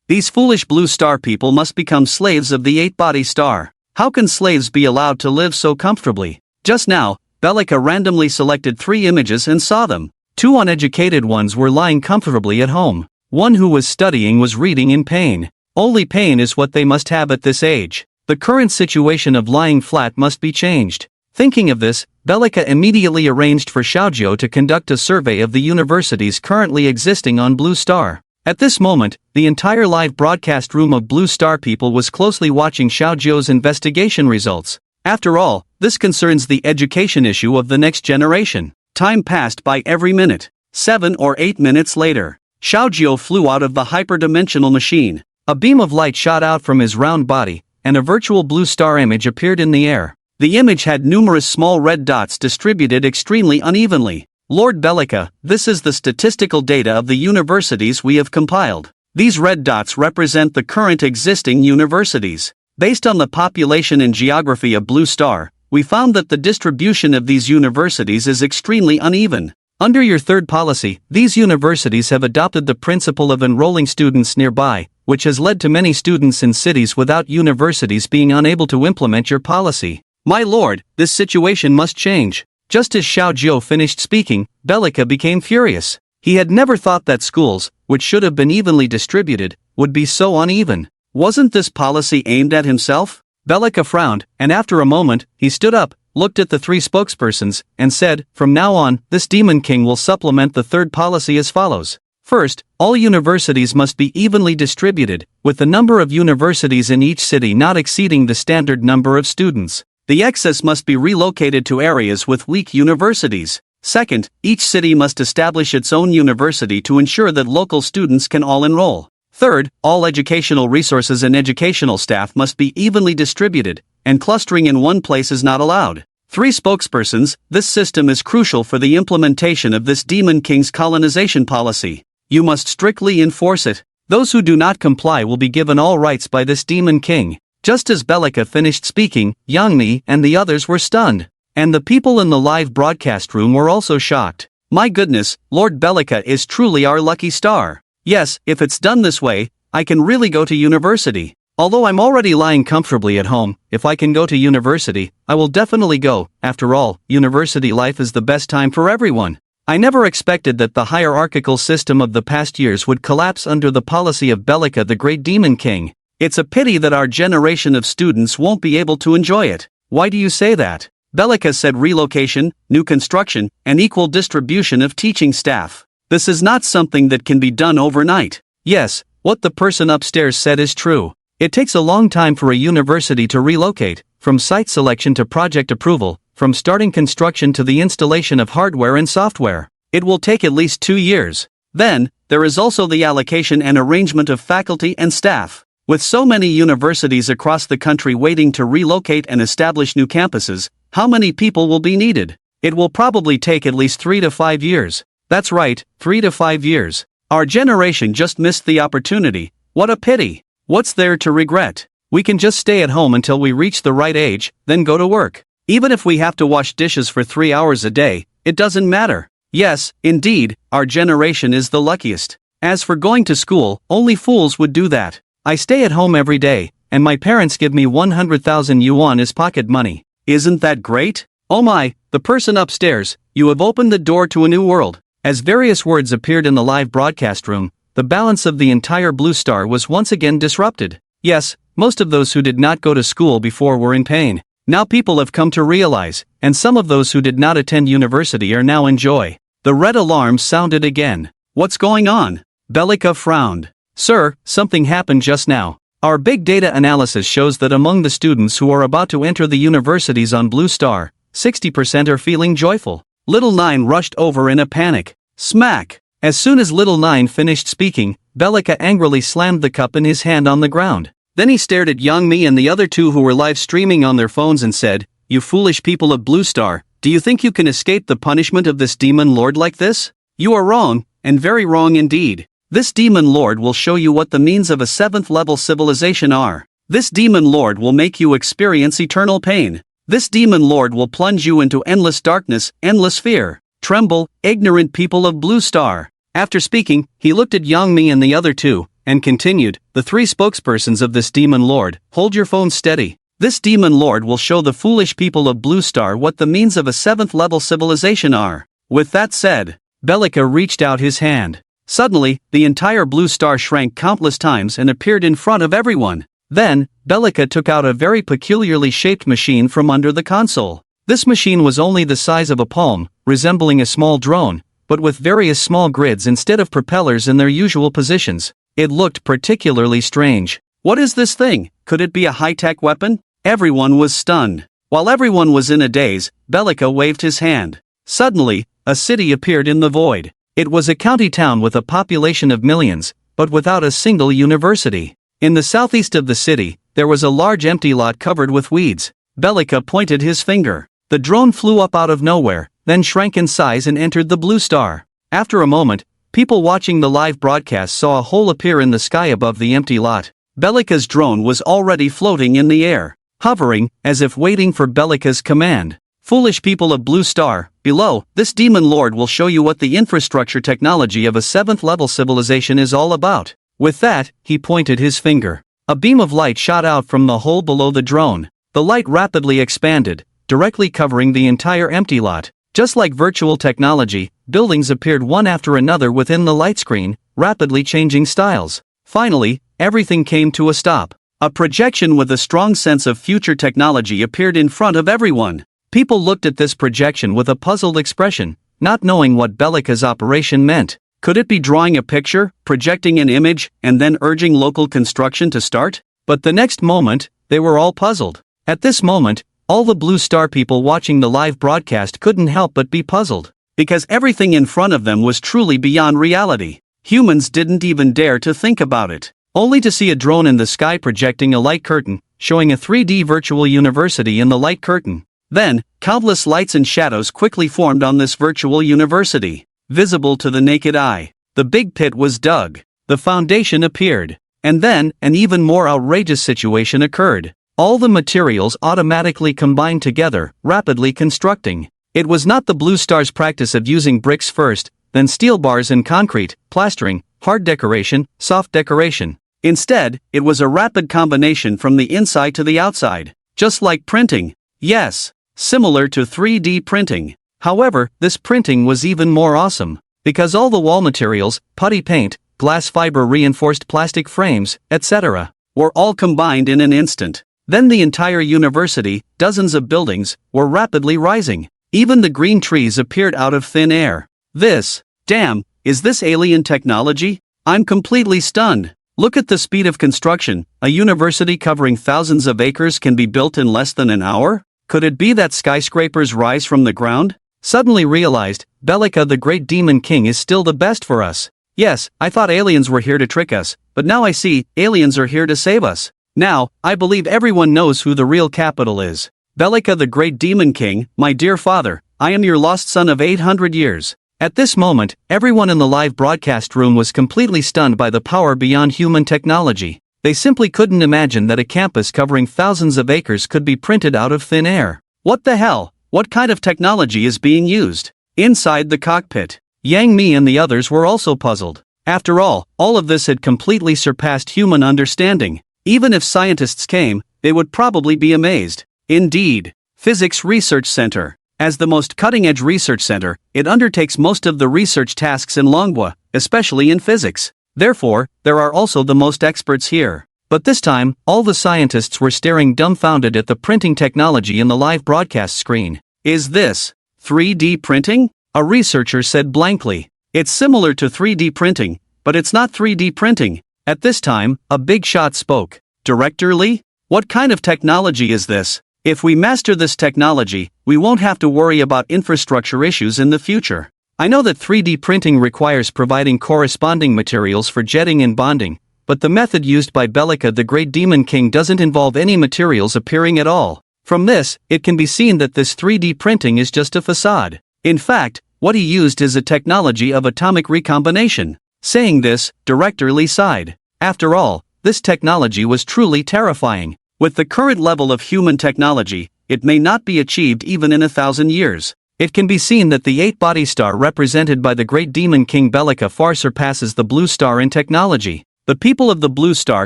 These foolish Blue Star people must become slaves of the 8-body star. How can slaves be allowed to live so comfortably? Just now, Bellica randomly selected 3 images and saw them. 2 uneducated ones were lying comfortably at home. One who was studying was reading in pain. Only pain is what they must have at this age. The current situation of lying flat must be changed. Thinking of this, Bellica immediately arranged for Xiaojio to conduct a survey of the universities currently existing on Blue Star. At this moment, the entire live broadcast room of Blue Star people was closely watching Xiaojio's investigation results. After all, this concerns the education issue of the next generation. Time passed by every minute. 7 or 8 minutes later, Xiaojio flew out of the hyperdimensional machine. A beam of light shot out from his round body, and a virtual blue star image appeared in the air. The image had numerous small red dots distributed extremely unevenly. Lord Bellica, this is the statistical data of the universities we have compiled. These red dots represent the current existing universities. Based on the population and geography of Blue Star, we found that the distribution of these universities is extremely uneven. Under your third policy, these universities have adopted the principle of enrolling students nearby, which has led to many students in cities without universities being unable to implement your policy. My lord, this situation must change. Just as Xiaojio finished speaking, Bellica became furious. He had never thought that schools, which should have been evenly distributed, would be so uneven. Wasn't this policy aimed at himself? Bellica frowned, and after a moment, he stood up, looked at the three spokespersons, and said, "From now on, this demon king will supplement the third policy as follows. First, all universities must be evenly distributed, with the number of universities in each city not exceeding the standard number of students. The excess must be relocated to areas with weak universities. Second, each city must establish its own university to ensure that local students can all enroll. Third, all educational resources and educational staff must be evenly distributed, and clustering in one place is not allowed." Three spokespersons, this system is crucial for the implementation of this demon king's colonization policy. You must strictly enforce it. Those who do not comply will be given all rights by this demon king. Just as Bellica finished speaking, Yangi and the others were stunned. And the people in the live broadcast room were also shocked. My goodness, Lord Bellica is truly our lucky star. Yes, if it's done this way, I can really go to university. Although I'm already lying comfortably at home, if I can go to university, I will definitely go. After all, university life is the best time for everyone. I never expected that the hierarchical system of the past years would collapse under the policy of Bellica the Great Demon King. It's a pity that our generation of students won't be able to enjoy it. Why do you say that? Bellica said relocation, new construction, and equal distribution of teaching staff. This is not something that can be done overnight. Yes, what the person upstairs said is true. It takes a long time for a university to relocate, from site selection to project approval, from starting construction to the installation of hardware and software. It will take at least 2 years. Then, there is also the allocation and arrangement of faculty and staff. With so many universities across the country waiting to relocate and establish new campuses, how many people will be needed? It will probably take at least 3 to 5 years. That's right, 3 to 5 years. Our generation just missed the opportunity. What a pity. What's there to regret? We can just stay at home until we reach the right age, then go to work. Even if we have to wash dishes for 3 hours a day, it doesn't matter. Yes, indeed, our generation is the luckiest. As for going to school, only fools would do that. I stay at home every day, and my parents give me 100,000 yuan as pocket money. Isn't that great? Oh my, the person upstairs, you have opened the door to a new world. As various words appeared in the live broadcast room, the balance of the entire Blue Star was once again disrupted. Yes, most of those who did not go to school before were in pain. Now people have come to realize, and some of those who did not attend university are now in joy. The red alarm sounded again. What's going on? Bellica frowned. Sir, something happened just now. Our big data analysis shows that among the students who are about to enter the universities on Blue Star, 60% are feeling joyful. Little Nine rushed over in a panic. Smack! As soon as Little Nine finished speaking, Bellica angrily slammed the cup in his hand on the ground. Then he stared at Yangi and the other two who were live streaming on their phones and said, "You foolish people of Blue Star, do you think you can escape the punishment of this demon lord like this? You are wrong, and very wrong indeed. This demon lord will show you what the means of a 7th level civilization are. This demon lord will make you experience eternal pain. This demon lord will plunge you into endless darkness, endless fear. Tremble, ignorant people of Blue Star." After speaking, he looked at Yangi and the other two, and continued, "The three spokespersons of this demon lord, hold your phones steady. This demon lord will show the foolish people of Blue Star what the means of a 7th level civilization are." With that said, Bellica reached out his hand. Suddenly, the entire Blue Star shrank countless times and appeared in front of everyone. Then, Bellica took out a very peculiarly shaped machine from under the console. This machine was only the size of a palm, resembling a small drone, but with various small grids instead of propellers in their usual positions. It looked particularly strange. What is this thing? Could it be a high-tech weapon? Everyone was stunned. While everyone was in a daze, Bellica waved his hand. Suddenly, a city appeared in the void. It was a county town with a population of millions, but without a single university. In the southeast of the city, there was a large empty lot covered with weeds. Bellica pointed his finger. The drone flew up out of nowhere, then shrank in size and entered the Blue Star. After a moment, people watching the live broadcast saw a hole appear in the sky above the empty lot. Bellica's drone was already floating in the air, hovering, as if waiting for Bellica's command. "Foolish people of Blue Star, below, this demon lord will show you what the infrastructure technology of a 7th level civilization is all about." With that, he pointed his finger. A beam of light shot out from the hole below the drone. The light rapidly expanded, directly covering the entire empty lot. Just like virtual technology, buildings appeared one after another within the light screen, rapidly changing styles. Finally, everything came to a stop. A projection with a strong sense of future technology appeared in front of everyone. People looked at this projection with a puzzled expression, not knowing what Bellica's operation meant. Could it be drawing a picture, projecting an image, and then urging local construction to start? But the next moment, they were all puzzled. At this moment, all the Blue Star people watching the live broadcast couldn't help but be puzzled. Because everything in front of them was truly beyond reality. Humans didn't even dare to think about it. Only to see a drone in the sky projecting a light curtain, showing a 3D virtual university in the light curtain. Then, countless lights and shadows quickly formed on this virtual university, visible to the naked eye. The big pit was dug. The foundation appeared. And then, an even more outrageous situation occurred. All the materials automatically combined together, rapidly constructing. It was not the Blue Star's practice of using bricks first, then steel bars and concrete, plastering, hard decoration, soft decoration. Instead, it was a rapid combination from the inside to the outside. Just like printing. Yes, similar to 3D printing. However, this printing was even more awesome. Because all the wall materials, putty paint, glass fiber reinforced plastic frames, etc., were all combined in an instant. Then the entire university, dozens of buildings, were rapidly rising. Even the green trees appeared out of thin air. Is this alien technology? I'm completely stunned. Look at the speed of construction. A university covering thousands of acres can be built in less than an hour? Could it be that skyscrapers rise from the ground? Suddenly realized, Bellica the Great Demon King is still the best for us. Yes, I thought aliens were here to trick us, but now I see, aliens are here to save us. Now, I believe everyone knows who the real capital is. Bellica the Great Demon King, my dear father, I am your lost son of 800 years. At this moment, everyone in the live broadcast room was completely stunned by the power beyond human technology. They simply couldn't imagine that a campus covering thousands of acres could be printed out of thin air. What the hell? What kind of technology is being used? Inside the cockpit, Yangi and the others were also puzzled. After all of this had completely surpassed human understanding. Even if scientists came, they would probably be amazed. Indeed, Physics Research Center. As the most cutting-edge research center, it undertakes most of the research tasks in Manhwa, especially in physics. Therefore, there are also the most experts here. But this time, all the scientists were staring dumbfounded at the printing technology in the live broadcast screen. Is this 3D printing? A researcher said blankly. It's similar to 3D printing, but it's not 3D printing. At this time, a big shot spoke. Director Lee? What kind of technology is this? If we master this technology, we won't have to worry about infrastructure issues in the future. I know that 3D printing requires providing corresponding materials for jetting and bonding, but the method used by Bellica the Great Demon King doesn't involve any materials appearing at all. From this, it can be seen that this 3D printing is just a facade. In fact, what he used is a technology of atomic recombination. Saying this, Director Lee sighed. After all, this technology was truly terrifying. With the current level of human technology, it may not be achieved even in 1,000 years. It can be seen that the 8-body star represented by the Great Demon King Bellica far surpasses the Blue Star in technology. The people of the Blue Star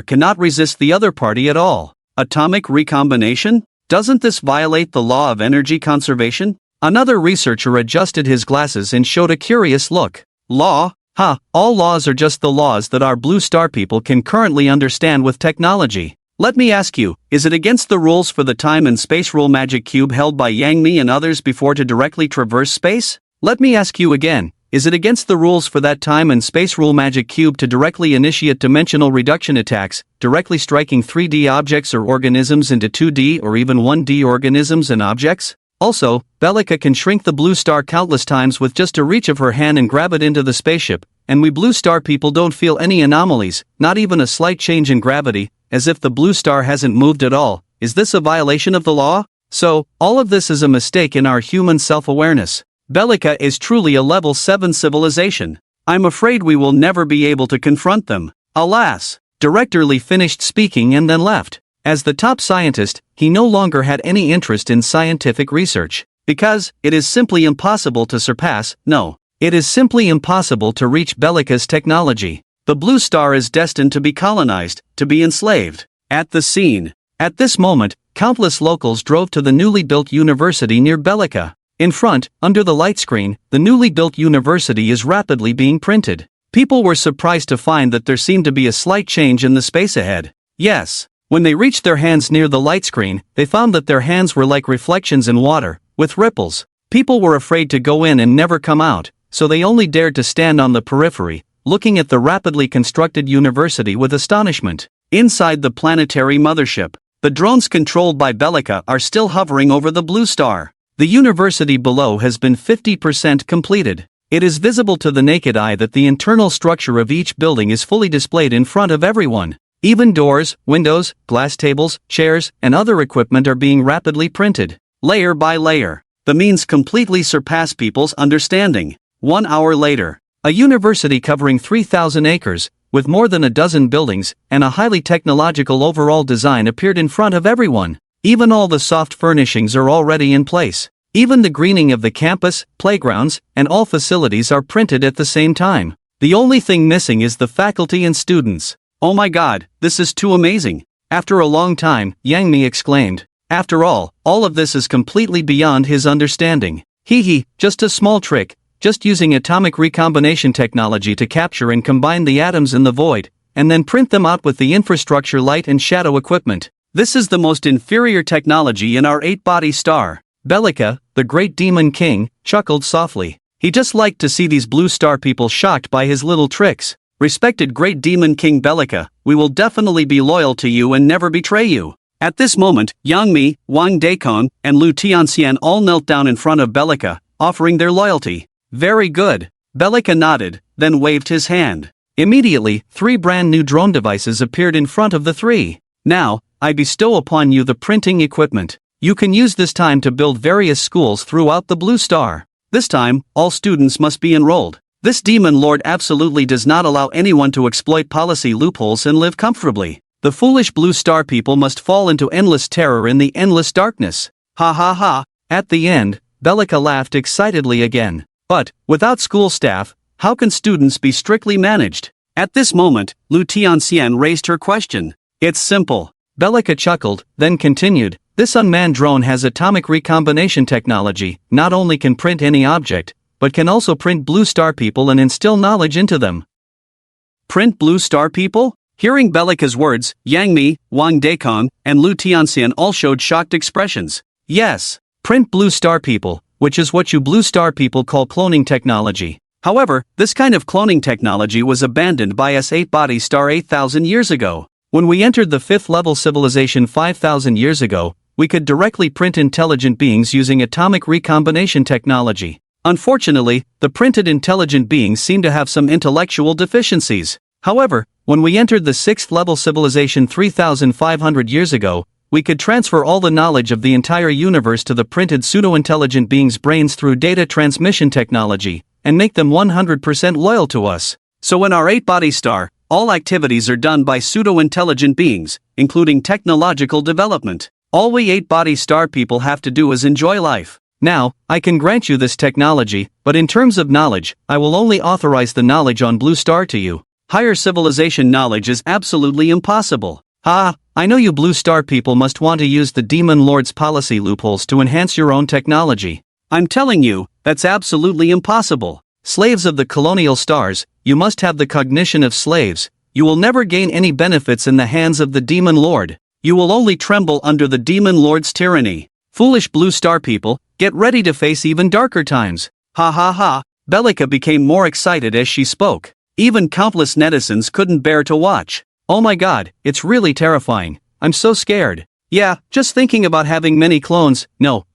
cannot resist the other party at all. Atomic recombination? Doesn't this violate the law of energy conservation? Another researcher adjusted his glasses and showed a curious look. Law? All laws are just the laws that our Blue Star people can currently understand with technology. Let me ask you, is it against the rules for the time and space rule magic cube held by Yangi and others before to directly traverse space? Let me ask you again, is it against the rules for that time and space rule magic cube to directly initiate dimensional reduction attacks, directly striking 3D objects or organisms into 2D or even 1D organisms and objects? Also, Bellica can shrink the Blue Star countless times with just a reach of her hand and grab it into the spaceship, and we Blue Star people don't feel any anomalies, not even a slight change in gravity, as if the Blue Star hasn't moved at all. Is this a violation of the law? So, all of this is a mistake in our human self-awareness. Bellica is truly a level 7 civilization. I'm afraid we will never be able to confront them. Alas! Director Lee finished speaking and then left. As the top scientist, he no longer had any interest in scientific research. Because, it is simply impossible to surpass, it is simply impossible to reach Bellica's technology. The Blue Star is destined to be colonized, to be enslaved. At the scene. At this moment, countless locals drove to the newly built university near Bellica. In front, under the light screen, the newly built university is rapidly being printed. People were surprised to find that there seemed to be a slight change in the space ahead. Yes. When they reached their hands near the light screen, they found that their hands were like reflections in water, with ripples. People were afraid to go in and never come out, so they only dared to stand on the periphery, looking at the rapidly constructed university with astonishment. Inside the planetary mothership, the drones controlled by Bellica are still hovering over the blue star. The university below has been 50% completed. It is visible to the naked eye that the internal structure of each building is fully displayed in front of everyone. Even doors, windows, glass tables, chairs, and other equipment are being rapidly printed, layer by layer. The means completely surpass people's understanding. 1 hour later, a university covering 3,000 acres, with more than a dozen buildings, and a highly technological overall design appeared in front of everyone. Even all the soft furnishings are already in place. Even the greening of the campus, playgrounds, and all facilities are printed at the same time. The only thing missing is the faculty and students. Oh my god, this is too amazing. After a long time, Yangi exclaimed. After all of this is completely beyond his understanding. Just a small trick, just using atomic recombination technology to capture and combine the atoms in the void, and then print them out with the infrastructure light and shadow equipment. This is the most inferior technology in our 8-body star. Bellica, the great demon king, chuckled softly. He just liked to see these blue star people shocked by his little tricks. Respected great demon king Bellica, we will definitely be loyal to you and never betray you. At this moment, Yangi, Wang Daikon, and Lu Tianxian all knelt down in front of Bellica, offering their loyalty. Very good. Bellica nodded, then waved his hand. Immediately, 3 brand new drone devices appeared in front of the 3. Now, I bestow upon you the printing equipment. You can use this time to build various schools throughout the blue star. This time, all students must be enrolled. This demon lord absolutely does not allow anyone to exploit policy loopholes and live comfortably. The foolish blue star people must fall into endless terror in the endless darkness. Ha ha ha. At the end, Bellica laughed excitedly again. But, without school staff, how can students be strictly managed? At this moment, Lu Tianxian raised her question. It's simple. Bellica chuckled, then continued. This unmanned drone has atomic recombination technology, not only can print any object, but can also print blue star people and instill knowledge into them. Print blue star people? Hearing Bellica's words, Yangi, Wang Daikon, and Lu Tianxian all showed shocked expressions. Yes, print blue star people, which is what you blue star people call cloning technology. However, this kind of cloning technology was abandoned by us 8-body star 8,000 years ago. When we entered the 5th level civilization 5,000 years ago, we could directly print intelligent beings using atomic recombination technology. Unfortunately, the printed intelligent beings seem to have some intellectual deficiencies. However, when we entered the 6th level civilization 3,500 years ago, we could transfer all the knowledge of the entire universe to the printed pseudo-intelligent beings' brains through data transmission technology, and make them 100% loyal to us. So in our 8-body star, all activities are done by pseudo-intelligent beings, including technological development. All we 8-body star people have to do is enjoy life. Now, I can grant you this technology, but in terms of knowledge, I will only authorize the knowledge on Blue Star to you. Higher civilization knowledge is absolutely impossible. I know you Blue Star people must want to use the Demon Lord's policy loopholes to enhance your own technology. I'm telling you, that's absolutely impossible. Slaves of the colonial stars, you must have the cognition of slaves. You will never gain any benefits in the hands of the Demon Lord. You will only tremble under the Demon Lord's tyranny. Foolish Blue Star people, get ready to face even darker times. Ha ha ha. Bellica became more excited as she spoke. Even countless netizens couldn't bear to watch. Oh my god, it's really terrifying. I'm so scared. Yeah, just thinking about having many clones,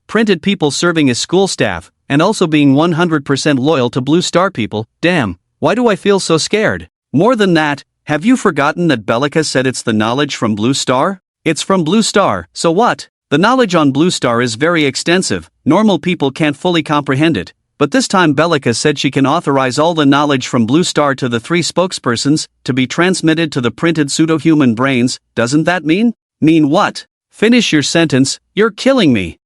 printed people serving as school staff, and also being 100% loyal to Blue Star people, damn, why do I feel so scared? More than that, have you forgotten that Bellica said it's the knowledge from Blue Star? It's from Blue Star, so what? The knowledge on Blue Star is very extensive, normal people can't fully comprehend it, but this time Bellica said she can authorize all the knowledge from Blue Star to the 3 spokespersons, to be transmitted to the printed pseudo-human brains. Doesn't that mean? Mean what? Finish your sentence, you're killing me.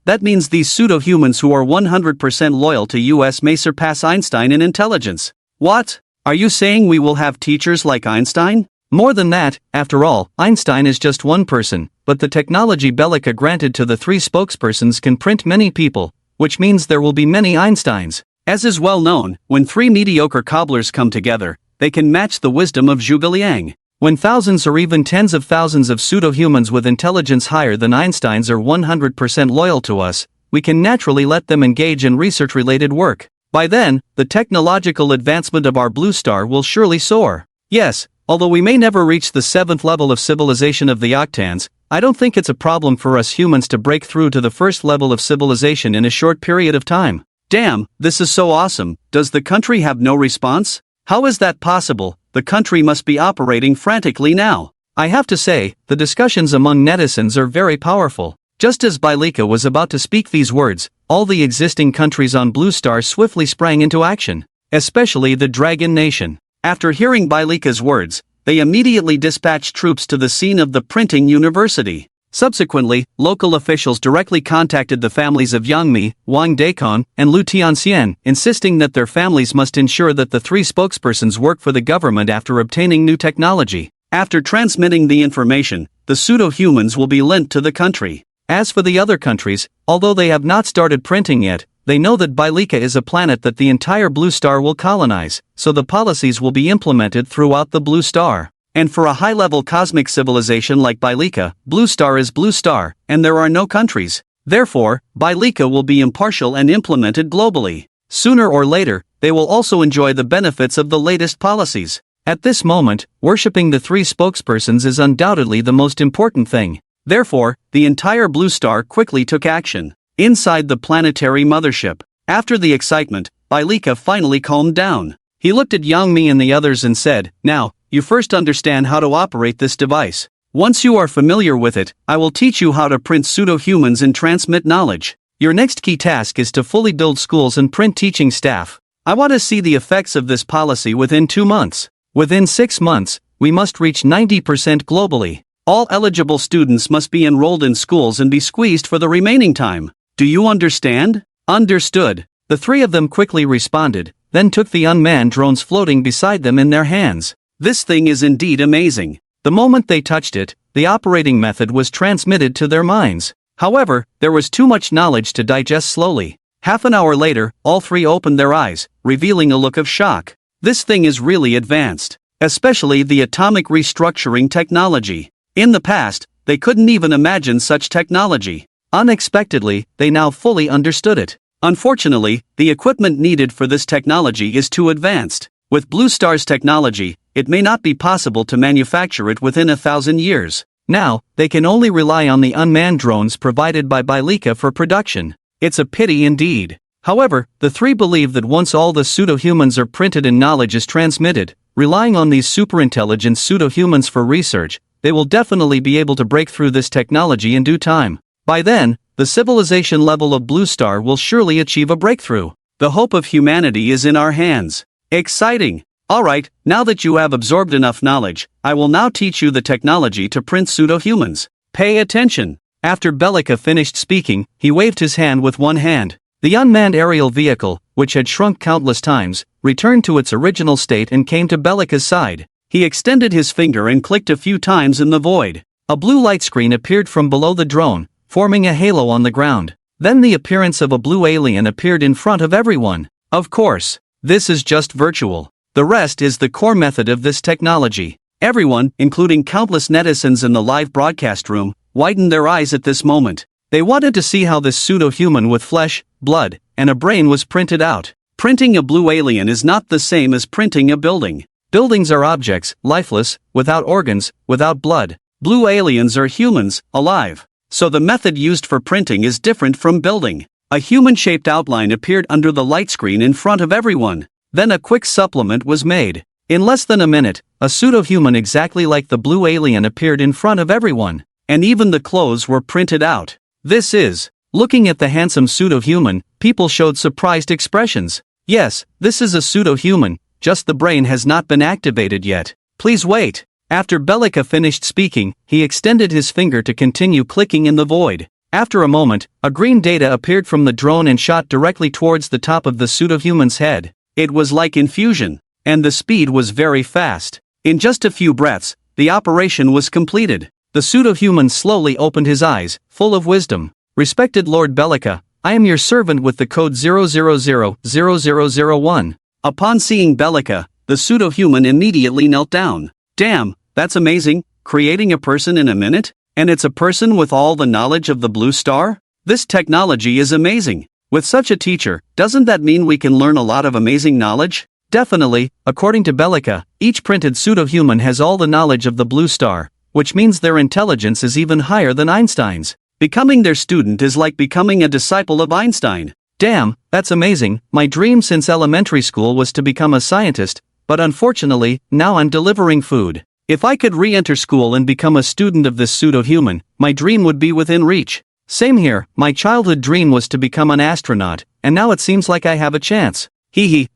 That means these pseudo-humans who are 100% loyal to us may surpass Einstein in intelligence. What? Are you saying we will have teachers like Einstein? More than that, after all, Einstein is just one person, but the technology Bellica granted to the 3 spokespersons can print many people, which means there will be many Einsteins. As is well known, when 3 mediocre cobblers come together, they can match the wisdom of Zhuge Liang. When thousands or even tens of thousands of pseudo-humans with intelligence higher than Einstein's are 100% loyal to us, we can naturally let them engage in research-related work. By then, the technological advancement of our blue star will surely soar. Yes, although we may never reach the 7th level of civilization of the Octans, I don't think it's a problem for us humans to break through to the first level of civilization in a short period of time. Damn, this is so awesome. Does the country have no response? How is that possible? The country must be operating frantically now. I have to say, the discussions among netizens are very powerful. Just as Bellica was about to speak these words, all the existing countries on Blue Star swiftly sprang into action, especially the Dragon Nation. After hearing Bellica's words, they immediately dispatched troops to the scene of the printing university. Subsequently, local officials directly contacted the families of Yangi, Wang Daikon, and Lu Tianxian, insisting that their families must ensure that the 3 spokespersons work for the government after obtaining new technology. After transmitting the information, the pseudo-humans will be lent to the country. As for the other countries, although they have not started printing yet, they know that Bellica is a planet that the entire Blue Star will colonize, so the policies will be implemented throughout the Blue Star. And for a high-level cosmic civilization like Bellica, Blue Star is Blue Star, and there are no countries. Therefore, Bellica will be impartial and implemented globally. Sooner or later, they will also enjoy the benefits of the latest policies. At this moment, worshipping the 3 spokespersons is undoubtedly the most important thing. Therefore, the entire Blue Star quickly took action. Inside the planetary mothership, after the excitement, Bellica finally calmed down. He looked at Yangi and the others and said, "Now, you first understand how to operate this device. Once you are familiar with it, I will teach you how to print pseudo-humans and transmit knowledge. Your next key task is to fully build schools and print teaching staff. I want to see the effects of this policy within 2 months. Within 6 months, we must reach 90% globally. All eligible students must be enrolled in schools and be squeezed for the remaining time. Do you understand?" "Understood." The 3 of them quickly responded, then took the unmanned drones floating beside them in their hands. This thing is indeed amazing. The moment they touched it, the operating method was transmitted to their minds. However, there was too much knowledge to digest slowly. Half an hour later, all 3 opened their eyes, revealing a look of shock. This thing is really advanced, especially the atomic restructuring technology. In the past, they couldn't even imagine such technology. Unexpectedly, they now fully understood it. Unfortunately, the equipment needed for this technology is too advanced. With Blue Star's technology, it may not be possible to manufacture it within 1,000 years. Now, they can only rely on the unmanned drones provided by Bellica for production. It's a pity indeed. However, the 3 believe that once all the pseudo-humans are printed and knowledge is transmitted, relying on these superintelligent pseudo-humans for research, they will definitely be able to break through this technology in due time. By then, the civilization level of Blue Star will surely achieve a breakthrough. The hope of humanity is in our hands. Exciting! Alright, now that you have absorbed enough knowledge, I will now teach you the technology to print pseudo-humans. Pay attention! After Bellica finished speaking, he waved his hand with one hand. The unmanned aerial vehicle, which had shrunk countless times, returned to its original state and came to Bellica's side. He extended his finger and clicked a few times in the void. A blue light screen appeared from below the drone, forming a halo on the ground. Then the appearance of a blue alien appeared in front of everyone. Of course, this is just virtual. The rest is the core method of this technology. Everyone, including countless netizens in the live broadcast room, widened their eyes at this moment. They wanted to see how this pseudo-human with flesh, blood, and a brain was printed out. Printing a blue alien is not the same as printing a building. Buildings are objects, lifeless, without organs, without blood. Blue aliens are humans, alive. So the method used for printing is different from building. A human-shaped outline appeared under the light screen in front of everyone. Then a quick supplement was made. In less than a minute, a pseudo-human exactly like the blue alien appeared in front of everyone. And even the clothes were printed out. This is. Looking at the handsome pseudo-human, people showed surprised expressions. Yes, this is a pseudo-human, just the brain has not been activated yet. Please wait. After Bellica finished speaking, he extended his finger to continue clicking in the void. After a moment, a green data appeared from the drone and shot directly towards the top of the pseudo-human's head. It was like infusion, and the speed was very fast. In just a few breaths, the operation was completed. The pseudo-human slowly opened his eyes, full of wisdom. "Respected Lord Bellica, I am your servant with the code 0000001. Upon seeing Bellica, the pseudo-human immediately knelt down. Damn, that's amazing, creating a person in a minute? And it's a person with all the knowledge of the Blue Star? This technology is amazing. With such a teacher, doesn't that mean we can learn a lot of amazing knowledge? Definitely, according to Bellica, each printed pseudo-human has all the knowledge of the blue star, which means their intelligence is even higher than Einstein's. Becoming their student is like becoming a disciple of Einstein. Damn, that's amazing. My dream since elementary school was to become a scientist, but unfortunately, now I'm delivering food. If I could re-enter school and become a student of this pseudo-human, my dream would be within reach. Same here, my childhood dream was to become an astronaut, and now it seems like I have a chance.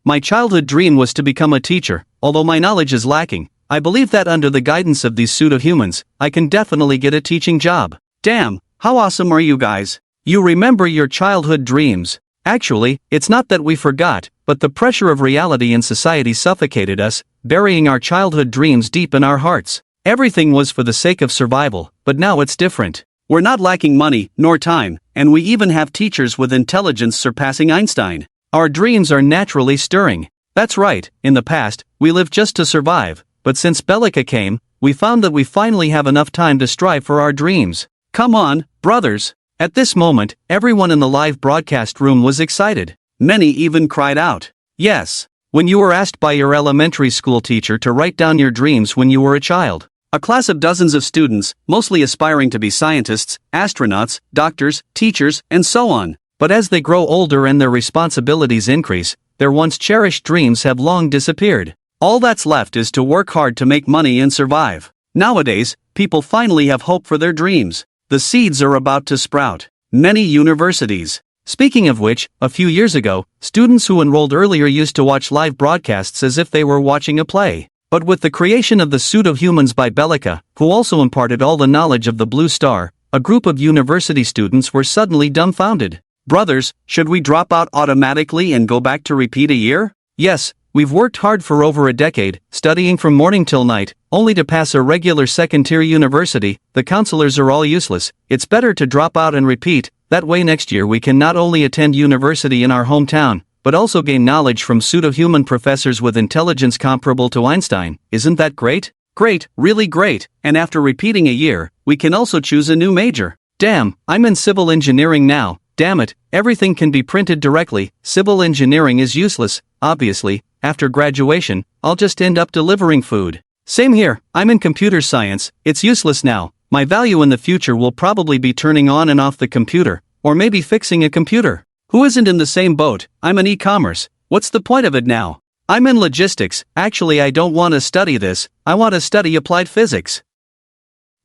My childhood dream was to become a teacher, although my knowledge is lacking. I believe that under the guidance of these pseudo-humans, I can definitely get a teaching job. Damn, how awesome are you guys? You remember your childhood dreams. Actually, it's not that we forgot, but the pressure of reality and society suffocated us, burying our childhood dreams deep in our hearts. Everything was for the sake of survival, but now it's different. We're not lacking money, nor time, and we even have teachers with intelligence surpassing Einstein. Our dreams are naturally stirring. That's right, in the past, we lived just to survive, but since Bellica came, we found that we finally have enough time to strive for our dreams. Come on, brothers! At this moment, everyone in the live broadcast room was excited. Many even cried out. Yes. When you were asked by your elementary school teacher to write down your dreams when you were a child. A class of dozens of students, mostly aspiring to be scientists, astronauts, doctors, teachers, and so on. But as they grow older and their responsibilities increase, their once cherished dreams have long disappeared. All that's left is to work hard to make money and survive. Nowadays, people finally have hope for their dreams. The seeds are about to sprout. Many universities. Speaking of which, a few years ago, students who enrolled earlier used to watch live broadcasts as if they were watching a play. But with the creation of the pseudo-humans by Bellica, who also imparted all the knowledge of the blue star, a group of university students were suddenly dumbfounded. Brothers, should we drop out automatically and go back to repeat a year? Yes, we've worked hard for over a decade, studying from morning till night, only to pass a regular second-tier university. The counselors are all useless. It's better to drop out and repeat. That way next year we can not only attend university in our hometown, but also gain knowledge from pseudo-human professors with intelligence comparable to Einstein. Isn't that great? Great, really great, and after repeating a year, we can also choose a new major. Damn, I'm in civil engineering now. Damn it, everything can be printed directly. Civil engineering is useless, obviously. After graduation, I'll just end up delivering food. Same here, I'm in computer science. It's useless now. My value in the future will probably be turning on and off the computer, or maybe fixing a computer. Who isn't in the same boat? I'm in e-commerce. What's the point of it now? I'm in logistics. Actually, I don't want to study this. I want to study applied physics.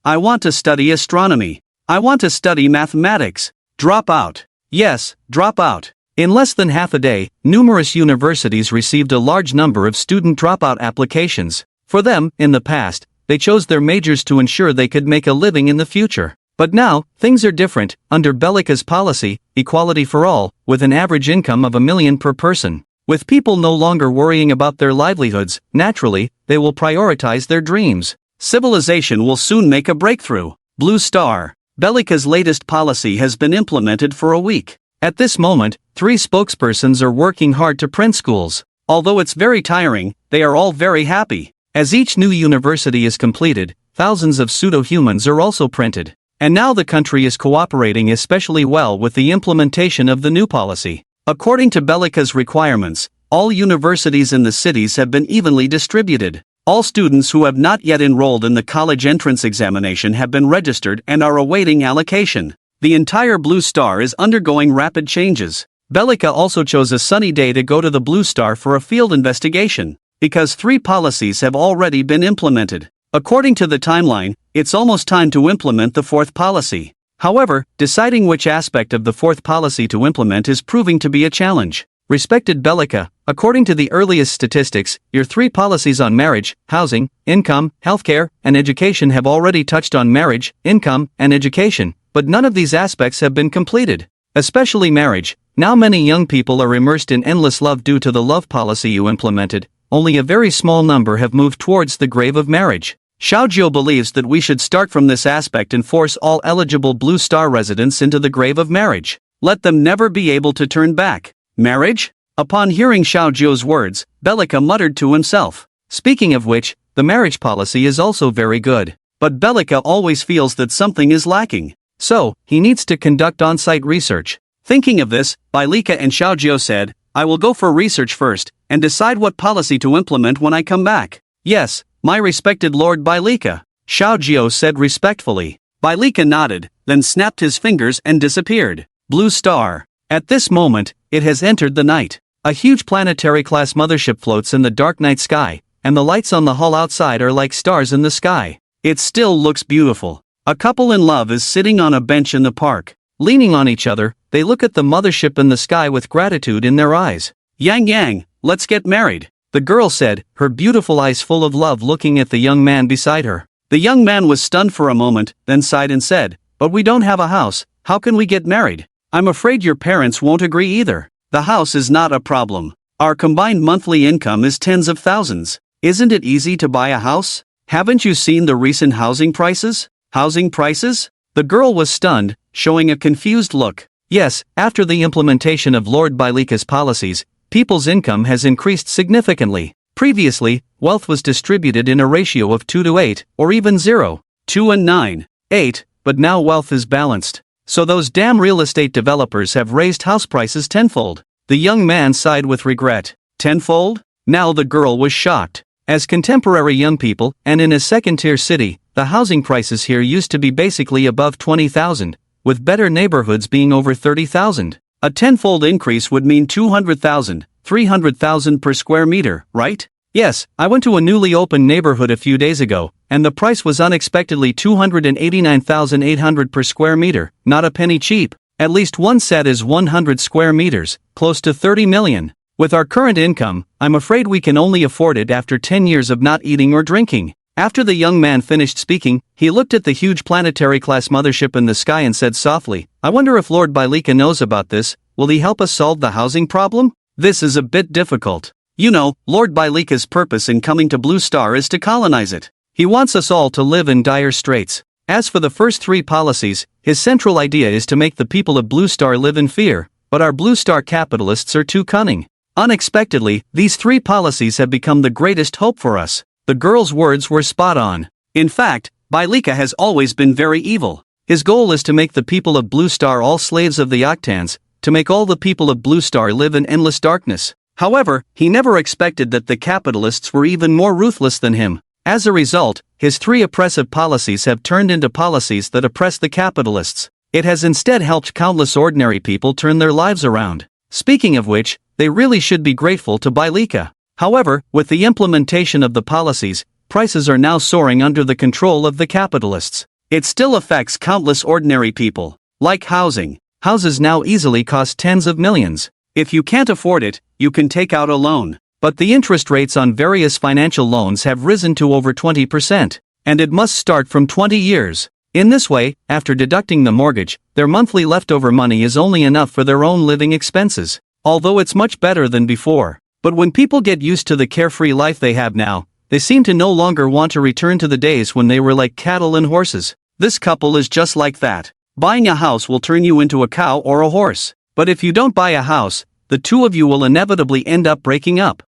I want to study astronomy. I want to study mathematics. Drop out. Yes, drop out. In less than half a day, numerous universities received a large number of student dropout applications. For them, in the past, they chose their majors to ensure they could make a living in the future. But now, things are different. Under Bellica's policy, equality for all, with an average income of $1 million per person. With people no longer worrying about their livelihoods, naturally, they will prioritize their dreams. Civilization will soon make a breakthrough. Blue Star. Bellica's latest policy has been implemented for a week. At this moment, 3 spokespersons are working hard to print schools. Although it's very tiring, they are all very happy. As each new university is completed, thousands of pseudo-humans are also printed. And now the country is cooperating especially well with the implementation of the new policy. According to Bellica's requirements, all universities in the cities have been evenly distributed. All students who have not yet enrolled in the college entrance examination have been registered and are awaiting allocation. The entire Blue Star is undergoing rapid changes. Bellica also chose a sunny day to go to the Blue Star for a field investigation, because 3 policies have already been implemented. According to the timeline, it's almost time to implement the 4th policy. However, deciding which aspect of the 4th policy to implement is proving to be a challenge. Respected Bellica, according to the earliest statistics, your 3 policies on marriage, housing, income, healthcare, and education have already touched on marriage, income, and education, but none of these aspects have been completed. Especially marriage. Now many young people are immersed in endless love due to the love policy you implemented. Only a very small number have moved towards the grave of marriage. Xiaojio believes that we should start from this aspect and force all eligible Blue Star residents into the grave of marriage. Let them never be able to turn back. Marriage? Upon hearing Xiaojio's words, Bellica muttered to himself. Speaking of which, the marriage policy is also very good. But Bellica always feels that something is lacking. So, he needs to conduct on-site research. Thinking of this, Bellica and Xiaojiu said, I will go for research first, and decide what policy to implement when I come back. Yes, my respected Lord Bellica, Xiaojiu said respectfully. Bellica nodded, then snapped his fingers and disappeared. Blue Star. At this moment, it has entered the night. A huge planetary-class mothership floats in the dark night sky, and the lights on the hull outside are like stars in the sky. It still looks beautiful. A couple in love is sitting on a bench in the park. Leaning on each other, they look at the mothership in the sky with gratitude in their eyes. Yang, let's get married, the girl said, her beautiful eyes full of love looking at the young man beside her. The young man was stunned for a moment, then sighed and said, but we don't have a house, how can we get married? I'm afraid your parents won't agree either. The house is not a problem. Our combined monthly income is tens of thousands. Isn't it easy to buy a house? Haven't you seen the recent housing prices? Housing prices? The girl was stunned, showing a confused look. Yes, after the implementation of Lord Bellica's policies, people's income has increased significantly. Previously, wealth was distributed in a ratio of 2 to 8, or even 0, 2 and 9, 8, but now wealth is balanced. So those damn real estate developers have raised house prices tenfold. The young man sighed with regret. Tenfold? Now the girl was shocked. As contemporary young people, and in a second-tier city, the housing prices here used to be basically above 20,000, with better neighborhoods being over 30,000. A tenfold increase would mean 200,000, 300,000 per square meter, right? Yes, I went to a newly opened neighborhood a few days ago, and the price was unexpectedly 289,800 per square meter, not a penny cheap. At least one set is 100 square meters, close to 30 million. With our current income, I'm afraid we can only afford it after 10 years of not eating or drinking. After the young man finished speaking, he looked at the huge planetary-class mothership in the sky and said softly, I wonder if Lord Bellica knows about this. Will he help us solve the housing problem? This is a bit difficult. You know, Lord Bellica's purpose in coming to Blue Star is to colonize it. He wants us all to live in dire straits. As for the first 3 policies, his central idea is to make the people of Blue Star live in fear, but our Blue Star capitalists are too cunning. Unexpectedly, these 3 policies have become the greatest hope for us. The girl's words were spot on. In fact, Bellica has always been very evil. His goal is to make the people of Blue Star all slaves of the Octans, to make all the people of Blue Star live in endless darkness. However, he never expected that the capitalists were even more ruthless than him. As a result, his 3 oppressive policies have turned into policies that oppress the capitalists. It has instead helped countless ordinary people turn their lives around. Speaking of which, they really should be grateful to Bellica. However, with the implementation of the policies, prices are now soaring under the control of the capitalists. It still affects countless ordinary people. Like housing. Houses now easily cost tens of millions. If you can't afford it, you can take out a loan. But the interest rates on various financial loans have risen to over 20%, and it must start from 20 years. In this way, after deducting the mortgage, their monthly leftover money is only enough for their own living expenses. Although it's much better than before. But when people get used to the carefree life they have now, they seem to no longer want to return to the days when they were like cattle and horses. This couple is just like that. Buying a house will turn you into a cow or a horse. But if you don't buy a house, the two of you will inevitably end up breaking up.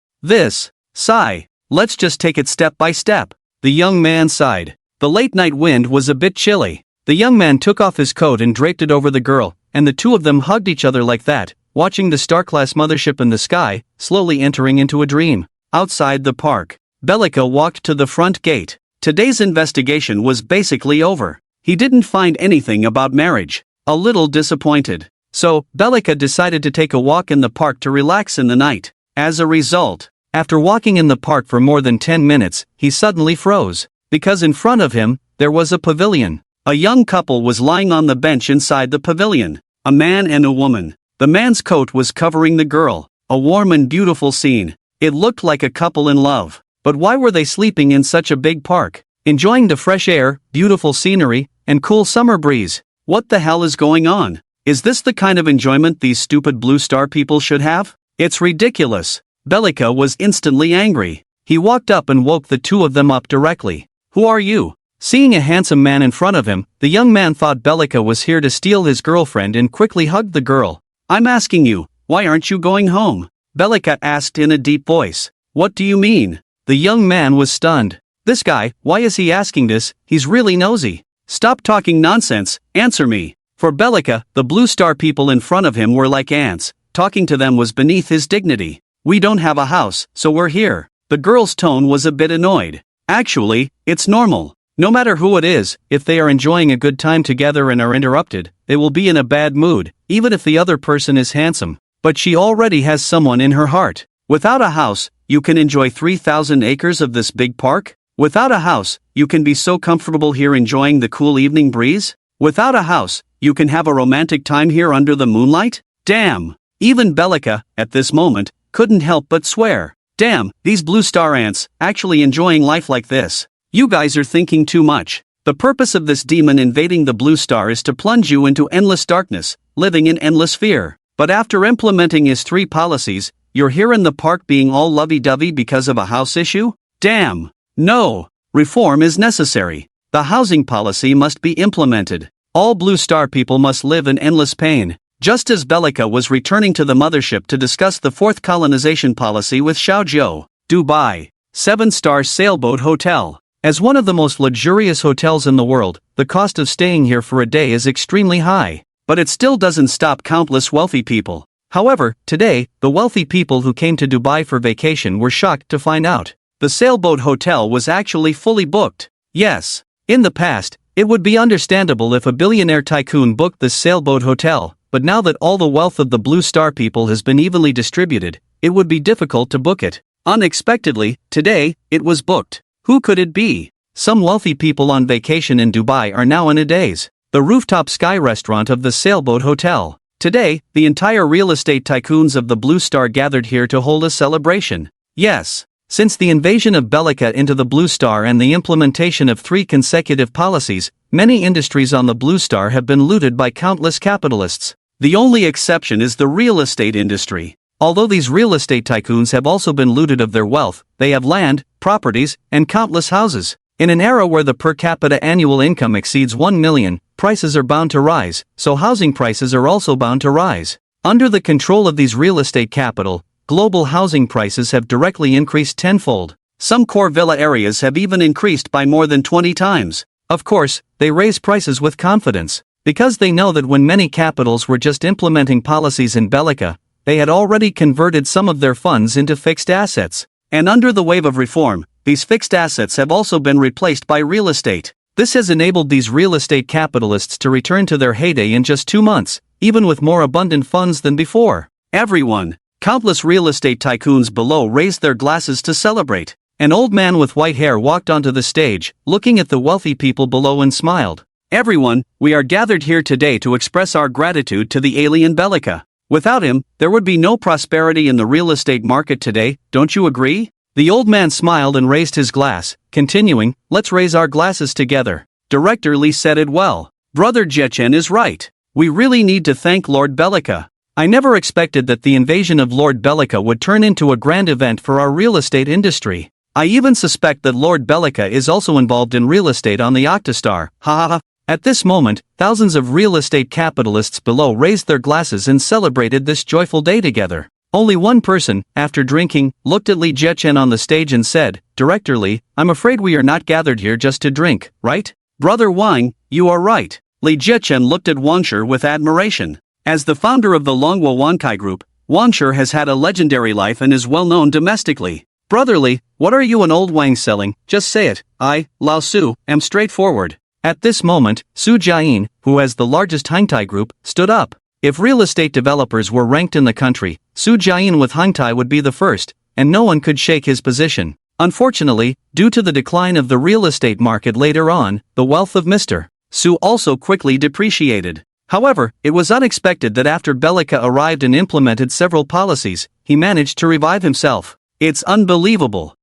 Sigh. Let's just take it step by step. The young man sighed. The late-night wind was a bit chilly. The young man took off his coat and draped it over the girl, and the two of them hugged each other like that, watching the star-class mothership in the sky, slowly entering into a dream. Outside the park, Bellica walked to the front gate. Today's investigation was basically over. He didn't find anything about marriage. A little disappointed. So, Bellica decided to take a walk in the park to relax in the night. As a result, after walking in the park for more than 10 minutes, he suddenly froze. Because in front of him, there was a pavilion. A young couple was lying on the bench inside the pavilion. A man and a woman. The man's coat was covering the girl. A warm and beautiful scene. It looked like a couple in love. But why were they sleeping in such a big park? Enjoying the fresh air, beautiful scenery, and cool summer breeze. What the hell is going on? Is this the kind of enjoyment these stupid Blue Star people should have? It's ridiculous. Bellica was instantly angry. He walked up and woke the two of them up directly. Who are you? Seeing a handsome man in front of him, the young man thought Bellica was here to steal his girlfriend and quickly hugged the girl. I'm asking you, why aren't you going home? Bellica asked in a deep voice. What do you mean? The young man was stunned. This guy, why is he asking this? He's really nosy. Stop talking nonsense, answer me. For Bellica, the Blue Star people in front of him were like ants. Talking to them was beneath his dignity. We don't have a house, so we're here. The girl's tone was a bit annoyed. Actually, it's normal. No matter who it is, if they are enjoying a good time together and are interrupted, they will be in a bad mood, even if the other person is handsome. But she already has someone in her heart. Without a house, you can enjoy 3,000 acres of this big park? Without a house, you can be so comfortable here enjoying the cool evening breeze? Without a house, you can have a romantic time here under the moonlight? Damn! Even Bellica, at this moment, couldn't help but swear. Damn, these Blue Star ants, actually enjoying life like this. You guys are thinking too much. The purpose of this demon invading the Blue Star is to plunge you into endless darkness, living in endless fear. But after implementing his 3 policies, you're here in the park being all lovey-dovey because of a house issue? Damn! No! Reform is necessary. The housing policy must be implemented. All Blue Star people must live in endless pain. Just as Bellica was returning to the mothership to discuss the 4th colonization policy with Xiaojiu, Dubai, 7-star sailboat hotel. As one of the most luxurious hotels in the world, the cost of staying here for a day is extremely high. But it still doesn't stop countless wealthy people. However, today, the wealthy people who came to Dubai for vacation were shocked to find out the sailboat hotel was actually fully booked. Yes, in the past, it would be understandable if a billionaire tycoon booked this sailboat hotel, but now that all the wealth of the Blue Star people has been evenly distributed, it would be difficult to book it. Unexpectedly, today, it was booked. Who could it be? Some wealthy people on vacation in Dubai are now in a daze. The rooftop sky restaurant of the sailboat hotel. Today, the entire real estate tycoons of the Blue Star gathered here to hold a celebration. Yes. Since the invasion of Bellica into the Blue Star and the implementation of 3 consecutive policies, many industries on the Blue Star have been looted by countless capitalists. The only exception is the real estate industry. Although these real estate tycoons have also been looted of their wealth, they have land, properties, and countless houses. In an era where the per capita annual income exceeds 1 million, prices are bound to rise, so housing prices are also bound to rise. Under the control of these real estate capital, global housing prices have directly increased tenfold. Some core villa areas have even increased by more than 20 times. Of course, they raise prices with confidence, because they know that when many capitals were just implementing policies in Bellica, they had already converted some of their funds into fixed assets. And under the wave of reform, these fixed assets have also been replaced by real estate. This has enabled these real estate capitalists to return to their heyday in just 2 months, even with more abundant funds than before. Everyone, countless real estate tycoons below raised their glasses to celebrate. An old man with white hair walked onto the stage, looking at the wealthy people below and smiled. Everyone, we are gathered here today to express our gratitude to the alien Bellica. Without him, there would be no prosperity in the real estate market today, don't you agree? The old man smiled and raised his glass, continuing, let's raise our glasses together. Director Lee said it well. Brother Rejection is right. We really need to thank Lord Bellica. I never expected that the invasion of Lord Bellica would turn into a grand event for our real estate industry. I even suspect that Lord Bellica is also involved in real estate on the Octastar, ha ha ha. At this moment, thousands of real estate capitalists below raised their glasses and celebrated this joyful day together. Only one person, after drinking, looked at Lee Jechen on the stage and said, Director Lee, I'm afraid we are not gathered here just to drink, right? Brother Wang, you are right. Lee Jechen looked at Wansher with admiration. As the founder of the Longhua Wankai Group, Wansher has had a legendary life and is well known domestically. Brother Lee, what are you and old Wang selling? Just say it. I, Lao Su, am straightforward. At this moment, Su Jiayin, who has the largest Hangtai group, stood up. If real estate developers were ranked in the country, Su Jiayin with Hangtai would be the first, and no one could shake his position. Unfortunately, due to the decline of the real estate market later on, the wealth of Mr. Su also quickly depreciated. However, it was unexpected that after Bellica arrived and implemented several policies, he managed to revive himself. It's unbelievable.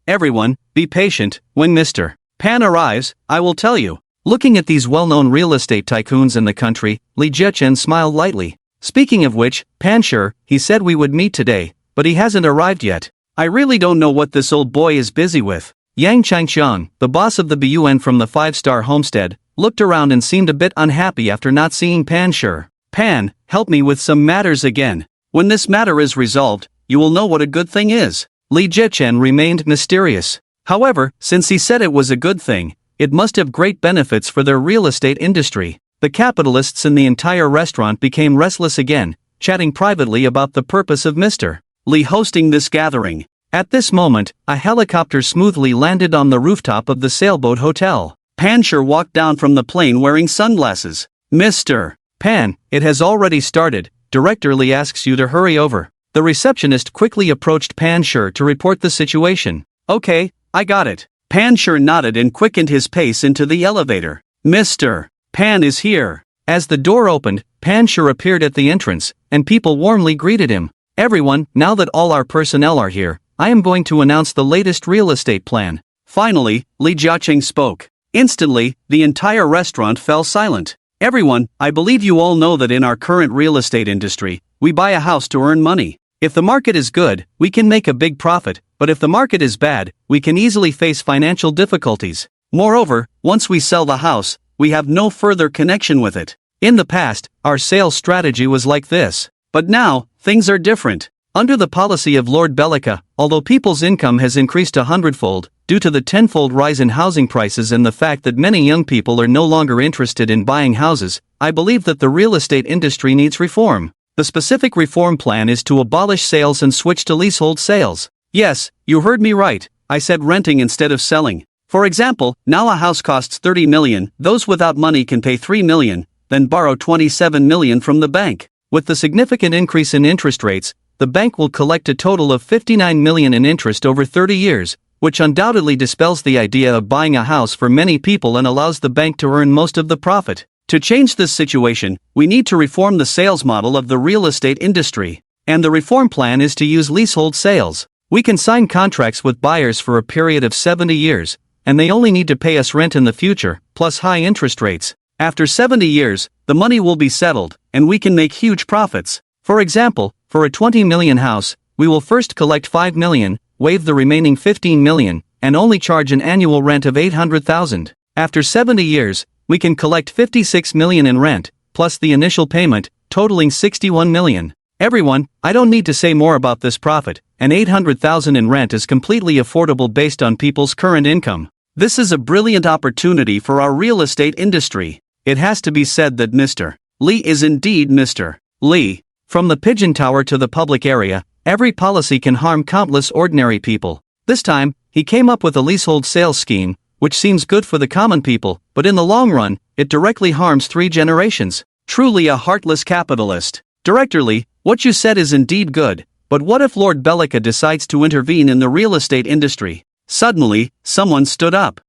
Everyone, be patient. When Mr. Pan arrives, I will tell you. Looking at these well-known real estate tycoons in the country, Lee Jechen smiled lightly. Speaking of which, Pan sure, he said we would meet today, but he hasn't arrived yet. I really don't know what this old boy is busy with. Yang Changxiang, the boss of the BUN from the 5-star homestead, looked around and seemed a bit unhappy after not seeing Pan sure. Pan, help me with some matters again. When this matter is resolved, you will know what a good thing is. Lee Jechen remained mysterious. However, since he said it was a good thing, it must have great benefits for their real estate industry. The capitalists in the entire restaurant became restless again, chatting privately about the purpose of Mr. Lee hosting this gathering. At this moment, a helicopter smoothly landed on the rooftop of the sailboat hotel. Panshur walked down from the plane wearing sunglasses. Mr. Pan, it has already started. Director Lee asks you to hurry over. The receptionist quickly approached Panshur to report the situation. Okay, I got it. Panshur nodded and quickened his pace into the elevator. Mr. Pan is here. As the door opened, Panshur appeared at the entrance, and people warmly greeted him. Everyone, now that all our personnel are here, I am going to announce the latest real estate plan. Finally, Li Jiaqing spoke. Instantly, the entire restaurant fell silent. Everyone, I believe you all know that in our current real estate industry, we buy a house to earn money. If the market is good, we can make a big profit, but if the market is bad, we can easily face financial difficulties. Moreover, once we sell the house, we have no further connection with it. In the past, our sales strategy was like this. But now, things are different. Under the policy of Lord Bellica, although people's income has increased 100-fold, due to the tenfold rise in housing prices and the fact that many young people are no longer interested in buying houses, I believe that the real estate industry needs reform. The specific reform plan is to abolish sales and switch to leasehold sales. Yes, you heard me right, I said renting instead of selling. For example, now a house costs 30 million, those without money can pay 3 million, then borrow 27 million from the bank. With the significant increase in interest rates, the bank will collect a total of 59 million in interest over 30 years, which undoubtedly dispels the idea of buying a house for many people and allows the bank to earn most of the profit. To change this situation, we need to reform the sales model of the real estate industry. And the reform plan is to use leasehold sales. We can sign contracts with buyers for a period of 70 years, and they only need to pay us rent in the future, plus high interest rates. After 70 years, the money will be settled, and we can make huge profits. For example, for a 20 million house, we will first collect 5 million, waive the remaining 15 million, and only charge an annual rent of 800,000. After 70 years, we can collect 56 million in rent, plus the initial payment, totaling 61 million. Everyone, I don't need to say more about this profit, and 800,000 in rent is completely affordable based on people's current income. This is a brilliant opportunity for our real estate industry. It has to be said that Mr. Lee is indeed Mr. Lee. From the pigeon tower to the public area, every policy can harm countless ordinary people. This time, he came up with a leasehold sales scheme, which seems good for the common people, but in the long run, it directly harms 3 generations. Truly a heartless capitalist. Director Lee, what you said is indeed good, but what if Lord Bellica decides to intervene in the real estate industry? Suddenly, someone stood up.